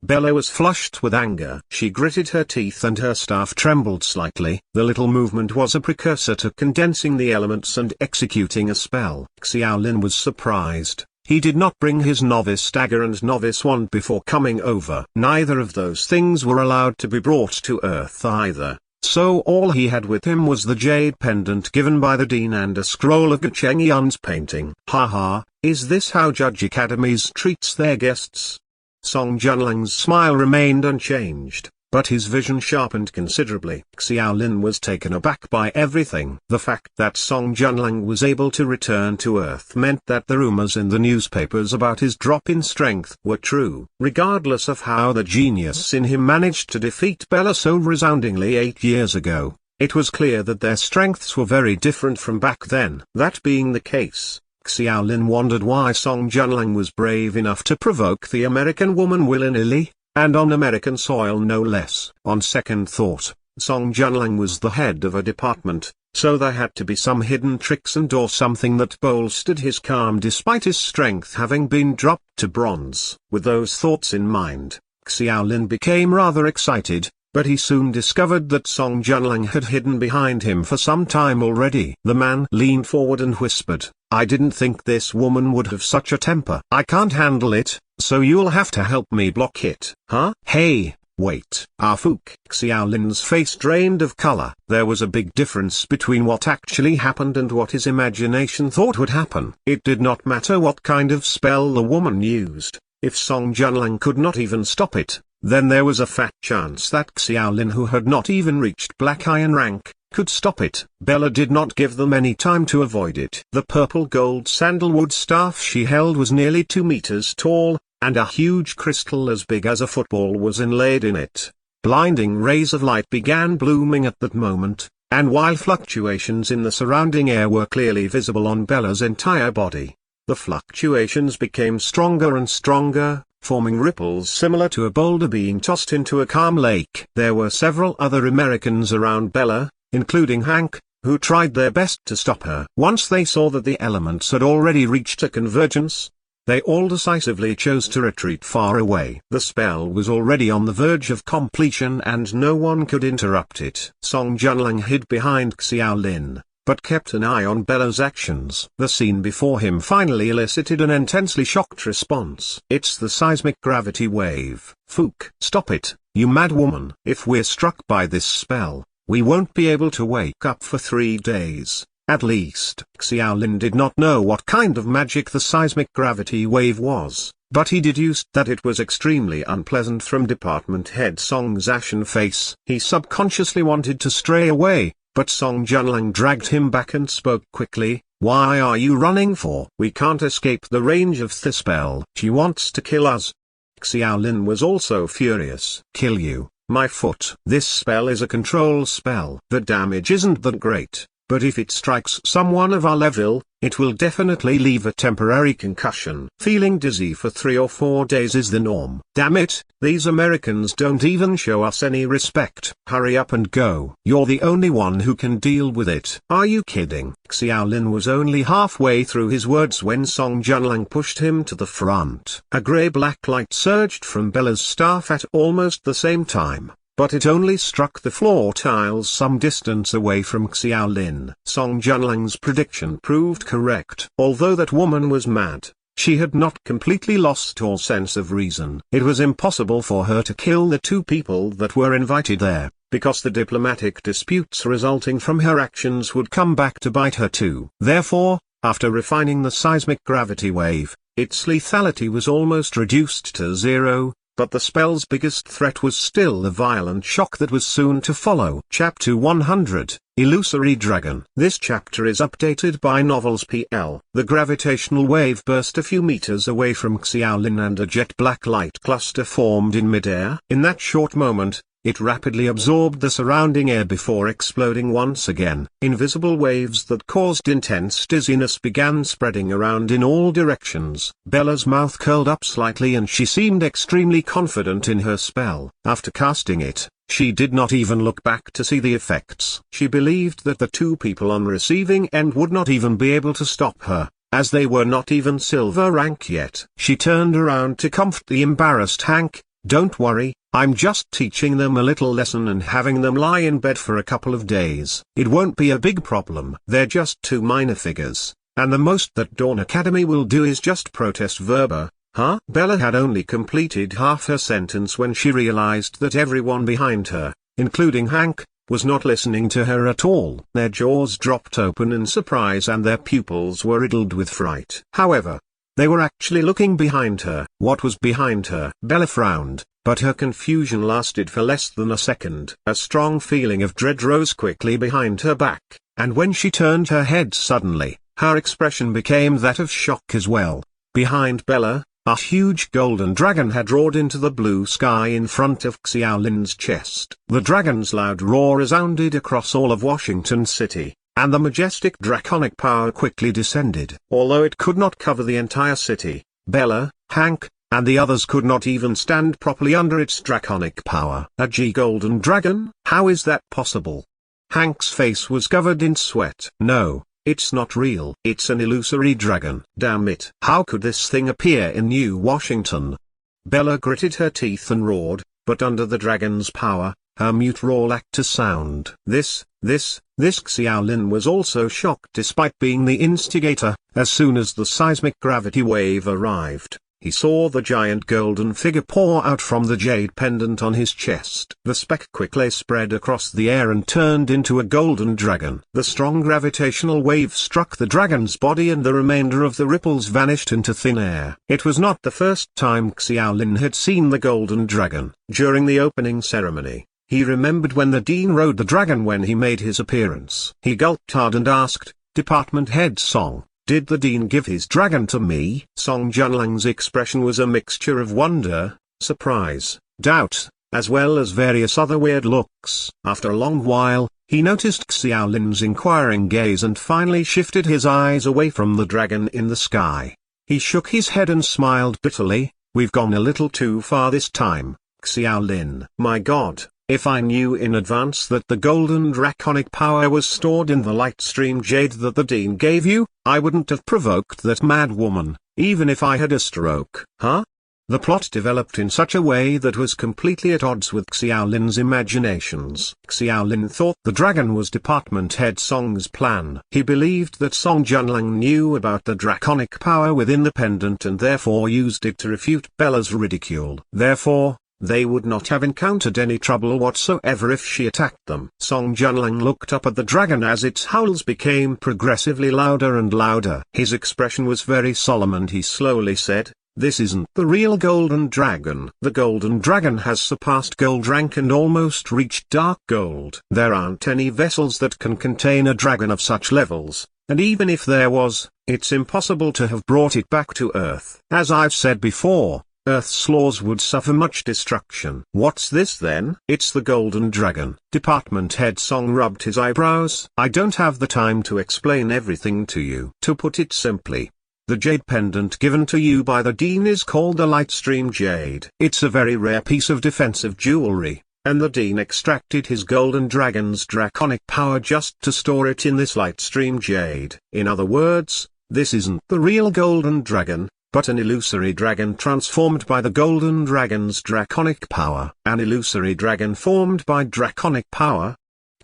Speaker 1: Bella was flushed with anger. She gritted her teeth and her staff trembled slightly. The little movement was a precursor to condensing the elements and executing a spell. Xiaolin was surprised. He did not bring his novice dagger and novice wand before coming over. Neither of those things were allowed to be brought to Earth either. So all he had with him was the jade pendant given by the dean and a scroll of Cheng Yun's painting. Haha, is this how Judge Academies treats their guests? Song Junlang's smile remained unchanged, but his vision sharpened considerably. Xiaolin was taken aback by everything. The fact that Song Junlang was able to return to Earth meant that the rumors in the newspapers about his drop in strength were true. Regardless of how the genius in him managed to defeat Bella so resoundingly 8 years ago, it was clear that their strengths were very different from back then. That being the case, Xiaolin wondered why Song Junlang was brave enough to provoke the American woman willy-nilly, and on American soil no less. On second thought, Song Junlang was the head of a department, so there had to be some hidden tricks and or something that bolstered his calm despite his strength having been dropped to bronze. With those thoughts in mind, Xiaolin became rather excited, but he soon discovered that Song Junlang had hidden behind him for some time already. The man leaned forward and whispered, "I didn't think this woman would have such a temper. I can't handle it, so you'll have to help me block it." "Huh? Hey, wait." Fook. Xiaolin's face drained of color. There was a big difference between what actually happened and what his imagination thought would happen. It did not matter what kind of spell the woman used. If Song Junlang could not even stop it, then there was a fat chance that Xiaolin, who had not even reached Black Iron rank, could stop it. Bella did not give them any time to avoid it. The purple gold sandalwood staff she held was nearly 2 meters tall, and a huge crystal as big as a football was inlaid in it. Blinding rays of light began blooming at that moment, and while fluctuations in the surrounding air were clearly visible on Bella's entire body, the fluctuations became stronger and stronger, forming ripples similar to a boulder being tossed into a calm lake. There were several other Americans around Bella, including Hank, who tried their best to stop her. Once they saw that the elements had already reached a convergence, they all decisively chose to retreat far away. The spell was already on the verge of completion and no one could interrupt it. Song Junlang hid behind Xiaolin, but kept an eye on Bella's actions. The scene before him finally elicited an intensely shocked response. "It's the seismic gravity wave." "Fook, stop it, you mad woman. If we're struck by this spell, we won't be able to wake up for 3 days, at least." Xiaolin did not know what kind of magic the seismic gravity wave was, but he deduced that it was extremely unpleasant from department head Song's ashen face. He subconsciously wanted to stray away, but Song Junlang dragged him back and spoke quickly. "Why are you running for? We can't escape the range of the spell. She wants to kill us." Xiaolin was also furious. "Kill you? my foot. This spell is a control spell. The damage isn't that great, but if it strikes someone of our level, it will definitely leave a temporary concussion. Feeling dizzy for 3 or 4 days is the norm. Damn it, these Americans don't even show us any respect. Hurry up and go. You're the only one who can deal with it. Are you kidding? Xiaolin was only halfway through his words when Song Junlang pushed him to the front. A grey-black light surged from Bella's staff at almost the same time, but it only struck the floor tiles some distance away from Xiaolin. Song Junlang's prediction proved correct. Although that woman was mad, she had not completely lost all sense of reason. It was impossible for her to kill the 2 people that were invited there, because the diplomatic disputes resulting from her actions would come back to bite her too. Therefore, after refining the seismic gravity wave, its lethality was almost reduced to 0. But the spell's biggest threat was still the violent shock that was soon to follow. Chapter 100, Illusory Dragon. This chapter is updated by Novels PL. The gravitational wave burst a few meters away from Xiaolin and a jet black light cluster formed in midair. In that short moment, it rapidly absorbed the surrounding air before exploding once again. Invisible waves that caused intense dizziness began spreading around in all directions. Bella's mouth curled up slightly and she seemed extremely confident in her spell. After casting it, she did not even look back to see the effects. She believed that the 2 people on receiving end would not even be able to stop her, as they were not even silver rank yet. She turned around to comfort the embarrassed Hank. Don't worry, I'm just teaching them a little lesson and having them lie in bed for a couple of days. It won't be a big problem. They're just 2 minor figures, and the most that Dawn Academy will do is just protest verba. Huh? Bella had only completed half her sentence when she realized that everyone behind her, including Hank, was not listening to her at all. Their jaws dropped open in surprise and their pupils were riddled with fright. However, they were actually looking behind her. What was behind her? Bella frowned, but her confusion lasted for less than a second. A strong feeling of dread rose quickly behind her back, and when she turned her head suddenly, her expression became that of shock as well. Behind Bella, a huge golden dragon had roared into the blue sky in front of Xiaolin's chest. The dragon's loud roar resounded across all of Washington City, and the majestic draconic power quickly descended. Although it could not cover the entire city, Bella, Hank, and the others could not even stand properly under its draconic power. A G-Golden Dragon? How is that possible? Hank's face was covered in sweat. No, it's not real. It's an illusory dragon. Damn it. How could this thing appear in New Washington? Bella gritted her teeth and roared, but under the dragon's power, her mute roar lacked a sound. This Xiaolin was also shocked despite being the instigator. As soon as the seismic gravity wave arrived, he saw the giant golden figure pour out from the jade pendant on his chest. The speck quickly spread across the air and turned into a golden dragon. The strong gravitational wave struck the dragon's body and the remainder of the ripples vanished into thin air. It was not the first time Xiaolin had seen the golden dragon. During the opening ceremony, he remembered when the dean rode the dragon when he made his appearance. He gulped hard and asked, "Department Head Song, did the dean give his dragon to me?" Song Junlang's expression was a mixture of wonder, surprise, doubt, as well as various other weird looks. After a long while, he noticed Xiaolin's inquiring gaze and finally shifted his eyes away from the dragon in the sky. He shook his head and smiled bitterly. "We've gone a little too far this time, Xiaolin. My God. If I knew in advance that the golden draconic power was stored in the light stream jade that the dean gave you, I wouldn't have provoked that mad woman, even if I had a stroke." Huh? The plot developed in such a way that was completely at odds with Xiaolin's imaginations. Xiaolin thought the dragon was Department Head Song's plan. He believed that Song Junlang knew about the draconic power within the pendant and therefore used it to refute Bella's ridicule. Therefore, they would not have encountered any trouble whatsoever if she attacked them. Song Junlang looked up at the dragon as its howls became progressively louder and louder. His expression was very solemn and he slowly said, "This isn't the real golden dragon. The golden dragon has surpassed gold rank and almost reached dark gold. There aren't any vessels that can contain a dragon of such levels, and even if there was, it's impossible to have brought it back to Earth. As I've said before, Earth's laws would suffer much destruction. What's this then? It's the Golden Dragon. Department head Song rubbed his eyebrows. I don't have the time to explain everything to you. To put it simply, the jade pendant given to you by the Dean is called the Lightstream Jade. It's a very rare piece of defensive jewelry, and the Dean extracted his Golden Dragon's draconic power just to store it in this Lightstream Jade. In other words, this isn't the real Golden Dragon, but an illusory dragon transformed by the Golden Dragon's draconic power. An illusory dragon formed by draconic power?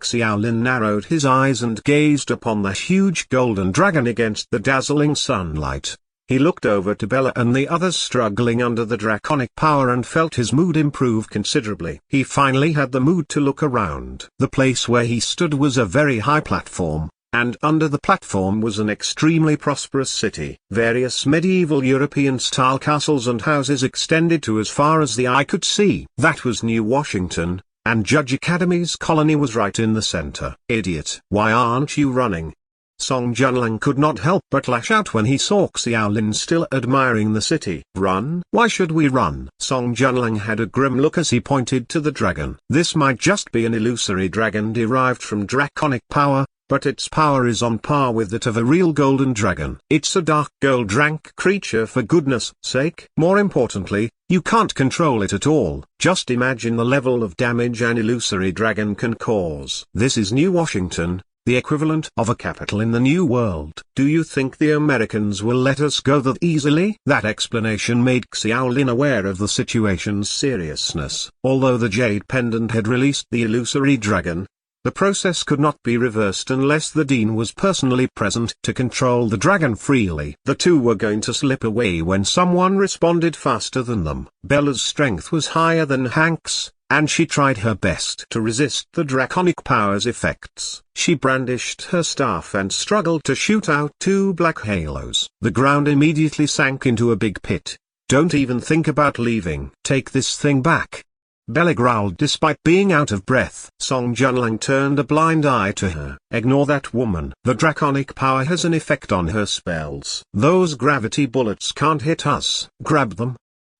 Speaker 1: Xiaolin narrowed his eyes and gazed upon the huge golden dragon against the dazzling sunlight. He looked over to Bella and the others struggling under the draconic power and felt his mood improve considerably. He finally had the mood to look around. The place where he stood was a very high platform, and under the platform was an extremely prosperous city. Various medieval European-style castles and houses extended to as far as the eye could see. That was New Washington, and Judge Academy's colony was right in the center. Idiot! Why aren't you running? Song Junlang could not help but lash out when he saw Xiaolin still admiring the city. Run? Why should we run? Song Junlang had a grim look as he pointed to the dragon. This might just be an illusory dragon derived from draconic power, but its power is on par with that of a real golden dragon. It's a dark gold rank creature, for goodness sake. More importantly, you can't control it at all. Just imagine the level of damage an illusory dragon can cause. This is New Washington, the equivalent of a capital in the New World. Do you think the Americans will let us go that easily? That explanation made Xiaolin aware of the situation's seriousness. Although the jade pendant had released the illusory dragon, the process could not be reversed unless the Dean was personally present to control the dragon freely. The two were going to slip away when someone responded faster than them. Bella's strength was higher than Hank's, and she tried her best to resist the draconic power's effects. She brandished her staff and struggled to shoot out two black halos. The ground immediately sank into a big pit. Don't even think about leaving. Take this thing back, Bella growled despite being out of breath. Song Junlang turned a blind eye to her. Ignore that woman. The draconic power has an effect on her spells. Those gravity bullets can't hit us. Grab them.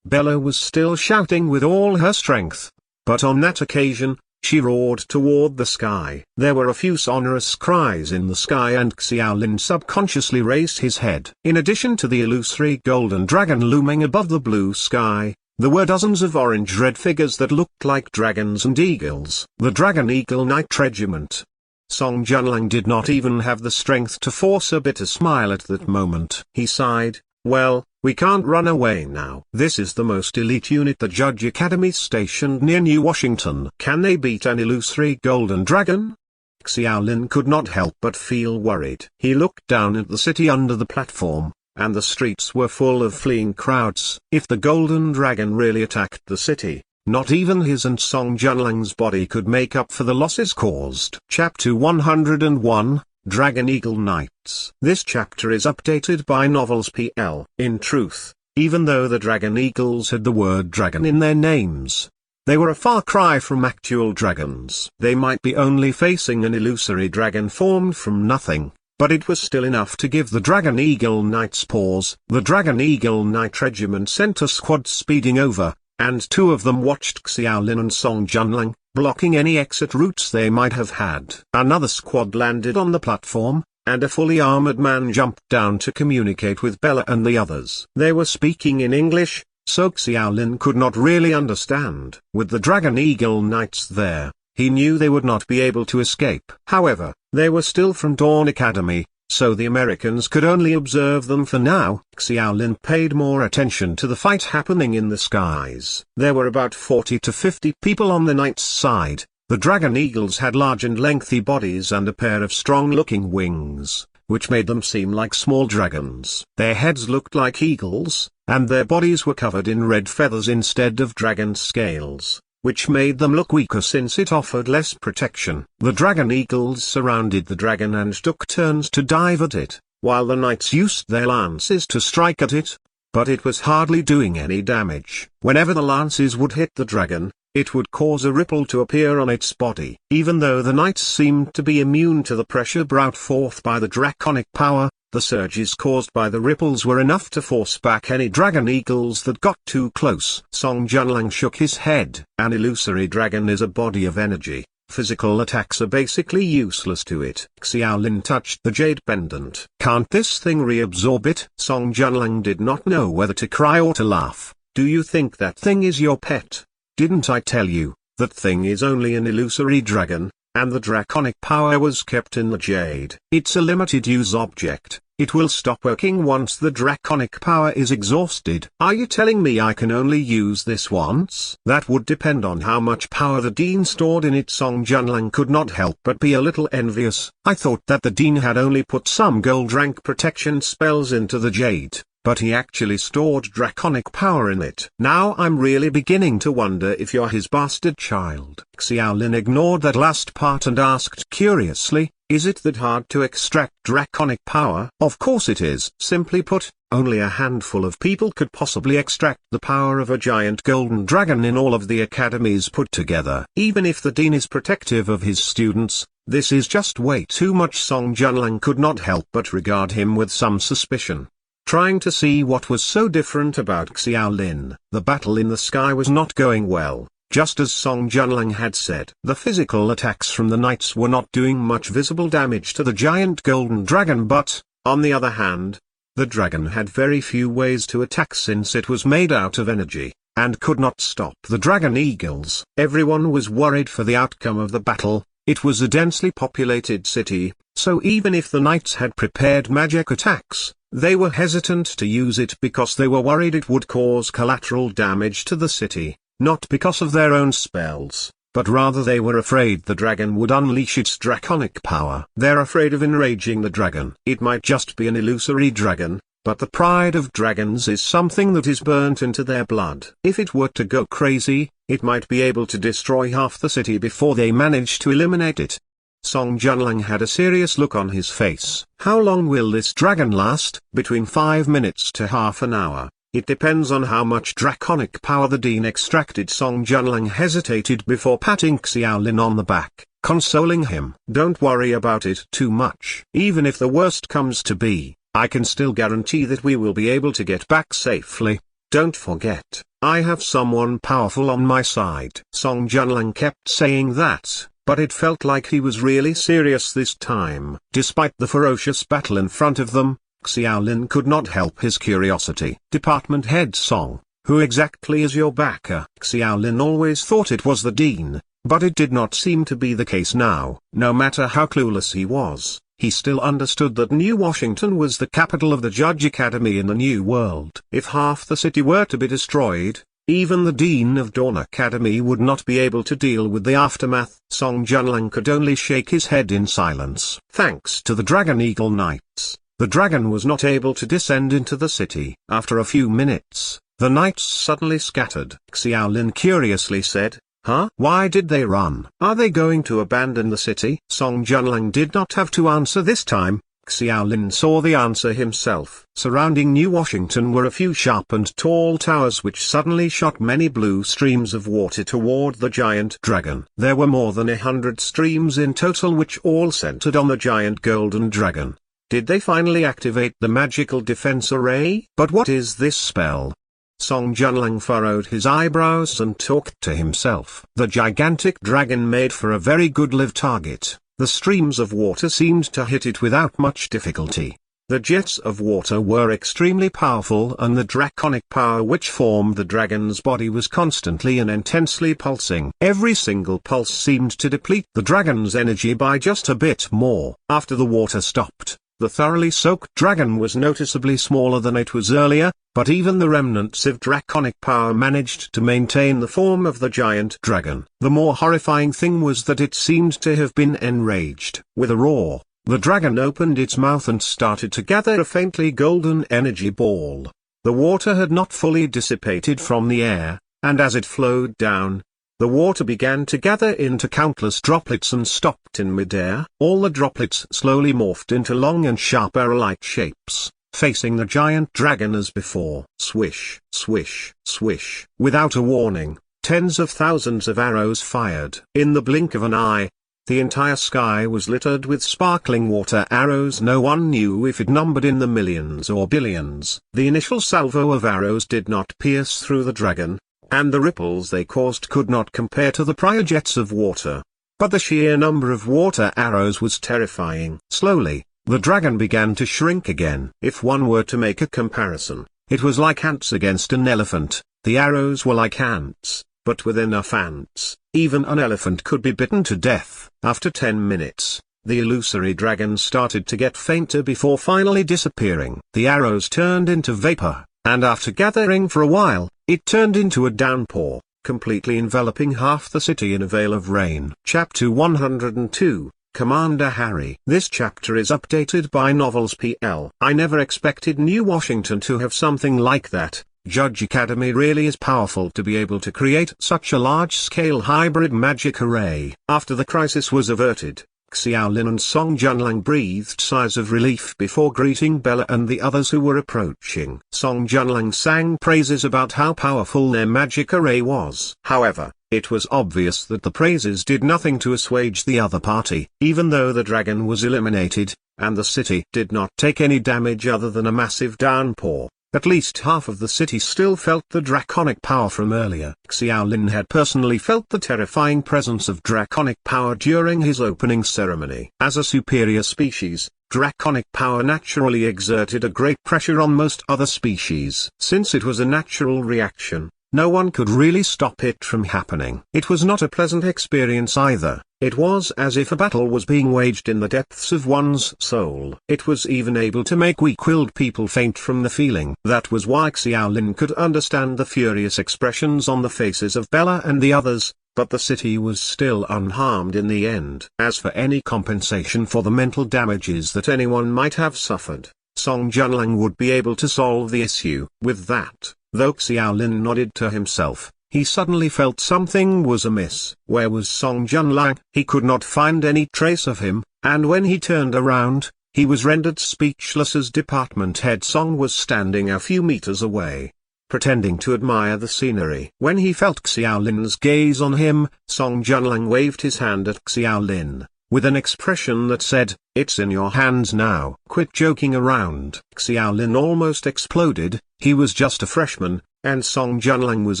Speaker 1: Bella was still shouting with all her strength, but on that occasion, she roared toward the sky. There were a few sonorous cries in the sky and Xiaolin subconsciously raised his head. In addition to the illusory golden dragon looming above the blue sky, there were dozens of orange-red figures that looked like dragons and eagles. The Dragon Eagle Knight Regiment. Song Junlang did not even have the strength to force a bitter smile at that moment. He sighed, well, we can't run away now. This is the most elite unit the Judge Academy stationed near New Washington. Can they beat an illusory golden dragon? Xiaolin could not help but feel worried. He looked down at the city under the platform, and the streets were full of fleeing crowds. If the Golden Dragon really attacked the city, not even his and Song Junlang's body could make up for the losses caused. Chapter 101, Dragon Eagle Knights. This chapter is updated by Novels PL. In truth, even though the Dragon Eagles had the word dragon in their names, they were a far cry from actual dragons. They might be only facing an illusory dragon formed from nothing, but it was still enough to give the Dragon Eagle Knights pause. The Dragon Eagle Knight Regiment sent a squad speeding over, and two of them watched Xiaolin and Song Junlang, blocking any exit routes they might have had. Another squad landed on the platform, and a fully armored man jumped down to communicate with Bella and the others. They were speaking in English, so Xiaolin could not really understand. With the Dragon Eagle Knights there, he knew they would not be able to escape. However, they were still from Dawn Academy, so the Americans could only observe them for now. Xiaolin paid more attention to the fight happening in the skies. There were about 40 to 50 people on the Knights' side. The Dragon Eagles had large and lengthy bodies and a pair of strong-looking wings, which made them seem like small dragons. Their heads looked like eagles, and their bodies were covered in red feathers instead of dragon scales, which made them look weaker since it offered less protection. The Dragon Eagles surrounded the dragon and took turns to dive at it, while the knights used their lances to strike at it, but it was hardly doing any damage. Whenever the lances would hit the dragon, it would cause a ripple to appear on its body. Even though the knights seemed to be immune to the pressure brought forth by the draconic power, The surges caused by the ripples were enough to force back any dragon eagles that got too close. Song Junlang shook his head. An illusory dragon is a body of energy. Physical attacks are basically useless to it. Xiaolin touched the jade pendant. Can't this thing reabsorb it? Song Junlang did not know whether to cry or to laugh. Do you think that thing is your pet? Didn't I tell you, that thing is only an illusory dragon, and the draconic power was kept in the jade. It's a limited use object. It will stop working once the draconic power is exhausted. Are you telling me I can only use this once? That would depend on how much power the Dean stored in it. Song Junlang could not help but be a little envious. I thought that the Dean had only put some gold rank protection spells into the jade, but he actually stored draconic power in it. Now I'm really beginning to wonder if you're his bastard child. Xiaolin ignored that last part and asked curiously, is it that hard to extract draconic power? Of course it is. Simply put, only a handful of people could possibly extract the power of a giant golden dragon in all of the academies put together. Even if the Dean is protective of his students, this is just way too much. Song Junlang could not help but regard him with some suspicion, trying to see what was so different about Xiaolin. The battle in the sky was not going well. Just as Song Junlang had said, the physical attacks from the knights were not doing much visible damage to the giant golden dragon, but, on the other hand, the dragon had very few ways to attack since it was made out of energy, and could not stop the dragon eagles. Everyone was worried for the outcome of the battle. It was a densely populated city, so even if the knights had prepared magic attacks, they were hesitant to use it because they were worried it would cause collateral damage to the city. Not because of their own spells, but rather they were afraid the dragon would unleash its draconic power. They're afraid of enraging the dragon. It might just be an illusory dragon, but the pride of dragons is something that is burnt into their blood. If it were to go crazy, it might be able to destroy half the city before they manage to eliminate it. Song Junlang had a serious look on his face. How long will this dragon last? Between 5 minutes to half an hour. It depends on how much draconic power the Dean extracted. Song Junlang hesitated before patting Xiaolin on the back, consoling him. Don't worry about it too much. Even if the worst comes to be, I can still guarantee that we will be able to get back safely. Don't forget, I have someone powerful on my side. Song Junlang kept saying that, but it felt like he was really serious this time. Despite the ferocious battle in front of them, Xiaolin could not help his curiosity. Department Head Song, who exactly is your backer? Xiaolin always thought it was the Dean, but it did not seem to be the case now. No matter how clueless he was, he still understood that New Washington was the capital of the Judge Academy in the New World. If half the city were to be destroyed, even the Dean of Dawn Academy would not be able to deal with the aftermath. Song Junlang could only shake his head in silence. Thanks to the Dragon Eagle Knights, the dragon was not able to descend into the city. After a few minutes, the knights suddenly scattered. Xiaolin curiously said, huh? Why did they run? Are they going to abandon the city? Song Junlang did not have to answer this time. Xiaolin saw the answer himself. Surrounding New Washington were a few sharp and tall towers which suddenly shot many blue streams of water toward the giant dragon. There were more than 100 streams in total which all centered on the giant golden dragon. Did they finally activate the magical defense array? But what is this spell? Song Junlang furrowed his eyebrows and talked to himself. The gigantic dragon made for a very good live target. The streams of water seemed to hit it without much difficulty. The jets of water were extremely powerful, and the draconic power which formed the dragon's body was constantly and intensely pulsing. Every single pulse seemed to deplete the dragon's energy by just a bit more. After the water stopped, the thoroughly soaked dragon was noticeably smaller than it was earlier, but even the remnants of draconic power managed to maintain the form of the giant dragon. The more horrifying thing was that it seemed to have been enraged. With a roar, the dragon opened its mouth and started to gather a faintly golden energy ball. The water had not fully dissipated from the air, and as it flowed down, the water began to gather into countless droplets and stopped in midair. All the droplets slowly morphed into long and sharp arrow-like shapes, facing the giant dragon as before. Swish, swish, swish. Without a warning, tens of thousands of arrows fired. In the blink of an eye, The entire sky was littered with sparkling water arrows. No one knew if it numbered in the millions or billions. The initial salvo of arrows did not pierce through the dragon, and the ripples they caused could not compare to the prior jets of water. But the sheer number of water arrows was terrifying. Slowly, the dragon began to shrink again. If one were to make a comparison, it was like ants against an elephant. The arrows were like ants, but with enough ants, even an elephant could be bitten to death. After 10 minutes, the illusory dragon started to get fainter before finally disappearing. The arrows turned into vapor, and after gathering for a while, it turned into a downpour, completely enveloping half the city in a veil of rain. Chapter 102, Commander Harry. This chapter is updated by Novels PL. I never expected New Washington to have something like that. Judge Academy really is powerful to be able to create such a large-scale hybrid magic array. After the crisis was averted, Xiaolin and Song Junlang breathed sighs of relief before greeting Bella and the others who were approaching. Song Junlang sang praises about how powerful their magic array was. However, it was obvious that the praises did nothing to assuage the other party. Even though the dragon was eliminated, and the city did not take any damage other than a massive downpour, at least half of the city still felt the draconic power from earlier. Xiaolin had personally felt the terrifying presence of draconic power during his opening ceremony. As a superior species, draconic power naturally exerted a great pressure on most other species. Since it was a natural reaction, no one could really stop it from happening. It was not a pleasant experience either. It was as if a battle was being waged in the depths of one's soul. It was even able to make weak-willed people faint from the feeling. That was why Xiaolin could understand the furious expressions on the faces of Bella and the others, but the city was still unharmed in the end. As for any compensation for the mental damages that anyone might have suffered, Song Junlang would be able to solve the issue. With that, though Xiaolin nodded to himself, he suddenly felt something was amiss. Where was Song Junlang? He could not find any trace of him, and when he turned around, he was rendered speechless as department head Song was standing a few meters away, pretending to admire the scenery. When he felt Xiaolin's gaze on him, Song Junlang waved his hand at Xiaolin, with an expression that said, "It's in your hands now. Quit joking around." Xiaolin almost exploded. He was just a freshman, and Song Junlang was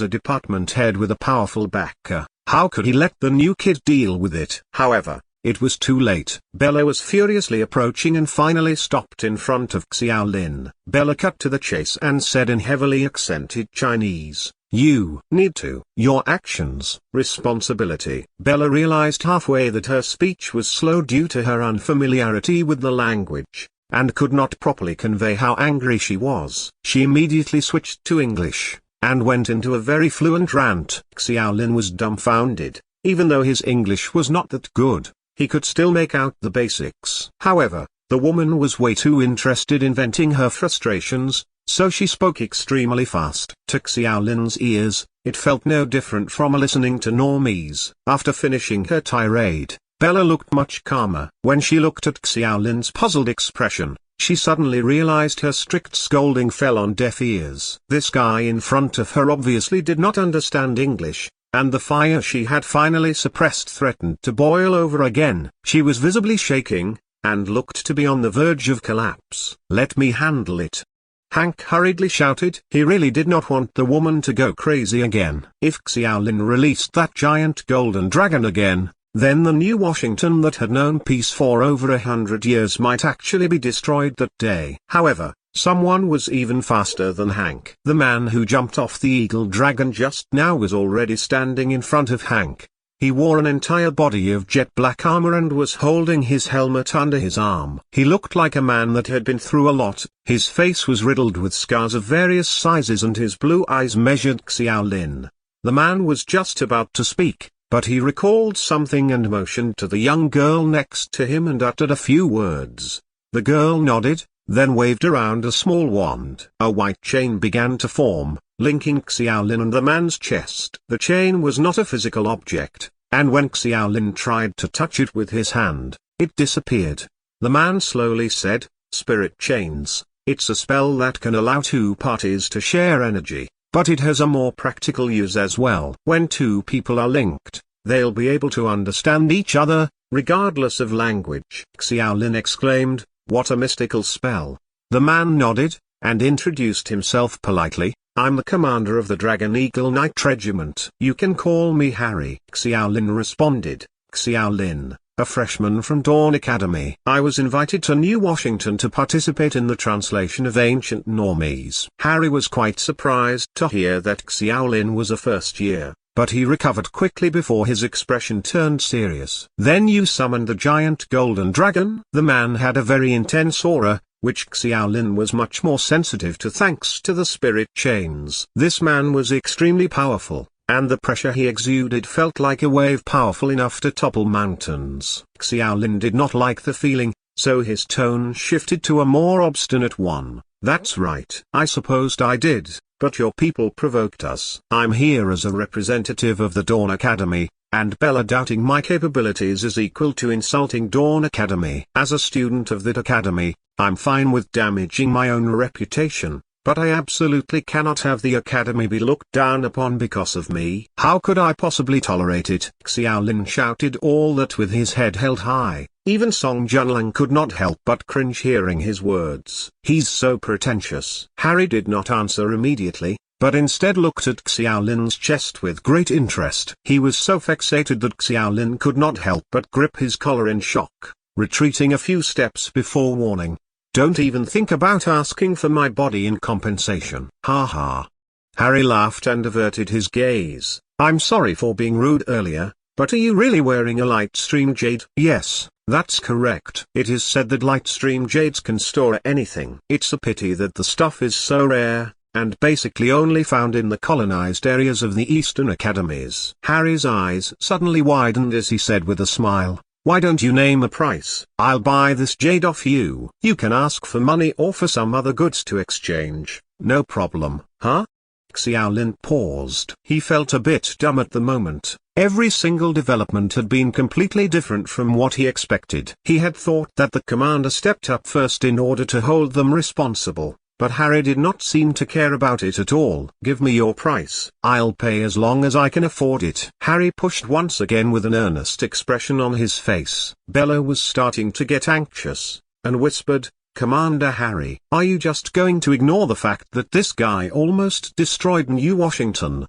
Speaker 1: a department head with a powerful backer. How could he let the new kid deal with it? However, it was too late. Bella was furiously approaching and finally stopped in front of Xiaolin. Bella cut to the chase and said in heavily accented Chinese, "You need to. Your actions, responsibility." Bella realized halfway that her speech was slow due to her unfamiliarity with the language, and could not properly convey how angry she was. She immediately switched to English, and went into a very fluent rant. Xiaolin was dumbfounded. Even though his English was not that good, he could still make out the basics. However, the woman was way too interested in venting her frustrations, so she spoke extremely fast. To Xiaolin's ears, it felt no different from listening to normies. After finishing her tirade, Bella looked much calmer. When she looked at Xiaolin's puzzled expression, she suddenly realized her strict scolding fell on deaf ears. This guy in front of her obviously did not understand English, and the fire she had finally suppressed threatened to boil over again. She was visibly shaking, and looked to be on the verge of collapse. "Let me handle it," Hank hurriedly shouted. He really did not want the woman to go crazy again. If Xiaolin released that giant golden dragon again, then the New Washington that had known peace for over 100 years might actually be destroyed that day. However, someone was even faster than Hank. The man who jumped off the eagle dragon just now was already standing in front of Hank. He wore an entire body of jet black armor and was holding his helmet under his arm. He looked like a man that had been through a lot. His face was riddled with scars of various sizes and his blue eyes measured Xiaolin. The man was just about to speak, but he recalled something and motioned to the young girl next to him and uttered a few words. The girl nodded, then waved around a small wand. A white chain began to form, linking Xiaolin and the man's chest. The chain was not a physical object, and when Xiaolin tried to touch it with his hand, it disappeared. The man slowly said, "Spirit chains, it's a spell that can allow two parties to share energy, but it has a more practical use as well. When two people are linked, they'll be able to understand each other, regardless of language. Xiaolin exclaimed, "What a mystical spell." The man nodded, and introduced himself politely. "I'm the commander of the Dragon Eagle Knight Regiment. You can call me Harry." Xiaolin responded. Xiaolin, a freshman from Dawn Academy. I was invited to New Washington to participate in the translation of ancient Normese. Harry was quite surprised to hear that Xiaolin was a first year, but he recovered quickly before his expression turned serious. "Then you summoned the giant golden dragon?" The man had a very intense aura, which Xiaolin was much more sensitive to thanks to the spirit chains. This man was extremely powerful, and the pressure he exuded felt like a wave powerful enough to topple mountains. Xiaolin did not like the feeling, so his tone shifted to a more obstinate one. "That's right. I supposed I did, but your people provoked us. I'm here as a representative of the Dawn Academy, and Bella doubting my capabilities is equal to insulting Dawn Academy. As a student of that academy, I'm fine with damaging my own reputation, but I absolutely cannot have the academy be looked down upon because of me. How could I possibly tolerate it?" Xiaolin shouted all that with his head held high. Even Song Junlang could not help but cringe hearing his words. "He's so pretentious." Harry did not answer immediately, but instead looked at Xiaolin's chest with great interest. He was so fixated that Xiaolin could not help but grip his collar in shock, retreating a few steps before warning, "Don't even think about asking for my body in compensation." "Ha ha." Harry laughed and averted his gaze. "I'm sorry for being rude earlier, but are you really wearing a Lightstream jade?" "Yes, that's correct." "It is said that Lightstream jades can store anything. It's a pity that the stuff is so rare, and basically only found in the colonized areas of the Eastern academies." Harry's eyes suddenly widened as he said with a smile, "Why don't you name a price? I'll buy this jade off you. You can ask for money or for some other goods to exchange, no problem." "Huh?" Xiaolin paused. He felt a bit dumb at the moment. Every single development had been completely different from what he expected. He had thought that the commander stepped up first in order to hold them responsible, but Harry did not seem to care about it at all. "Give me your price. I'll pay as long as I can afford it." Harry pushed once again with an earnest expression on his face. Bella was starting to get anxious, and whispered, "Commander Harry, are you just going to ignore the fact that this guy almost destroyed New Washington?"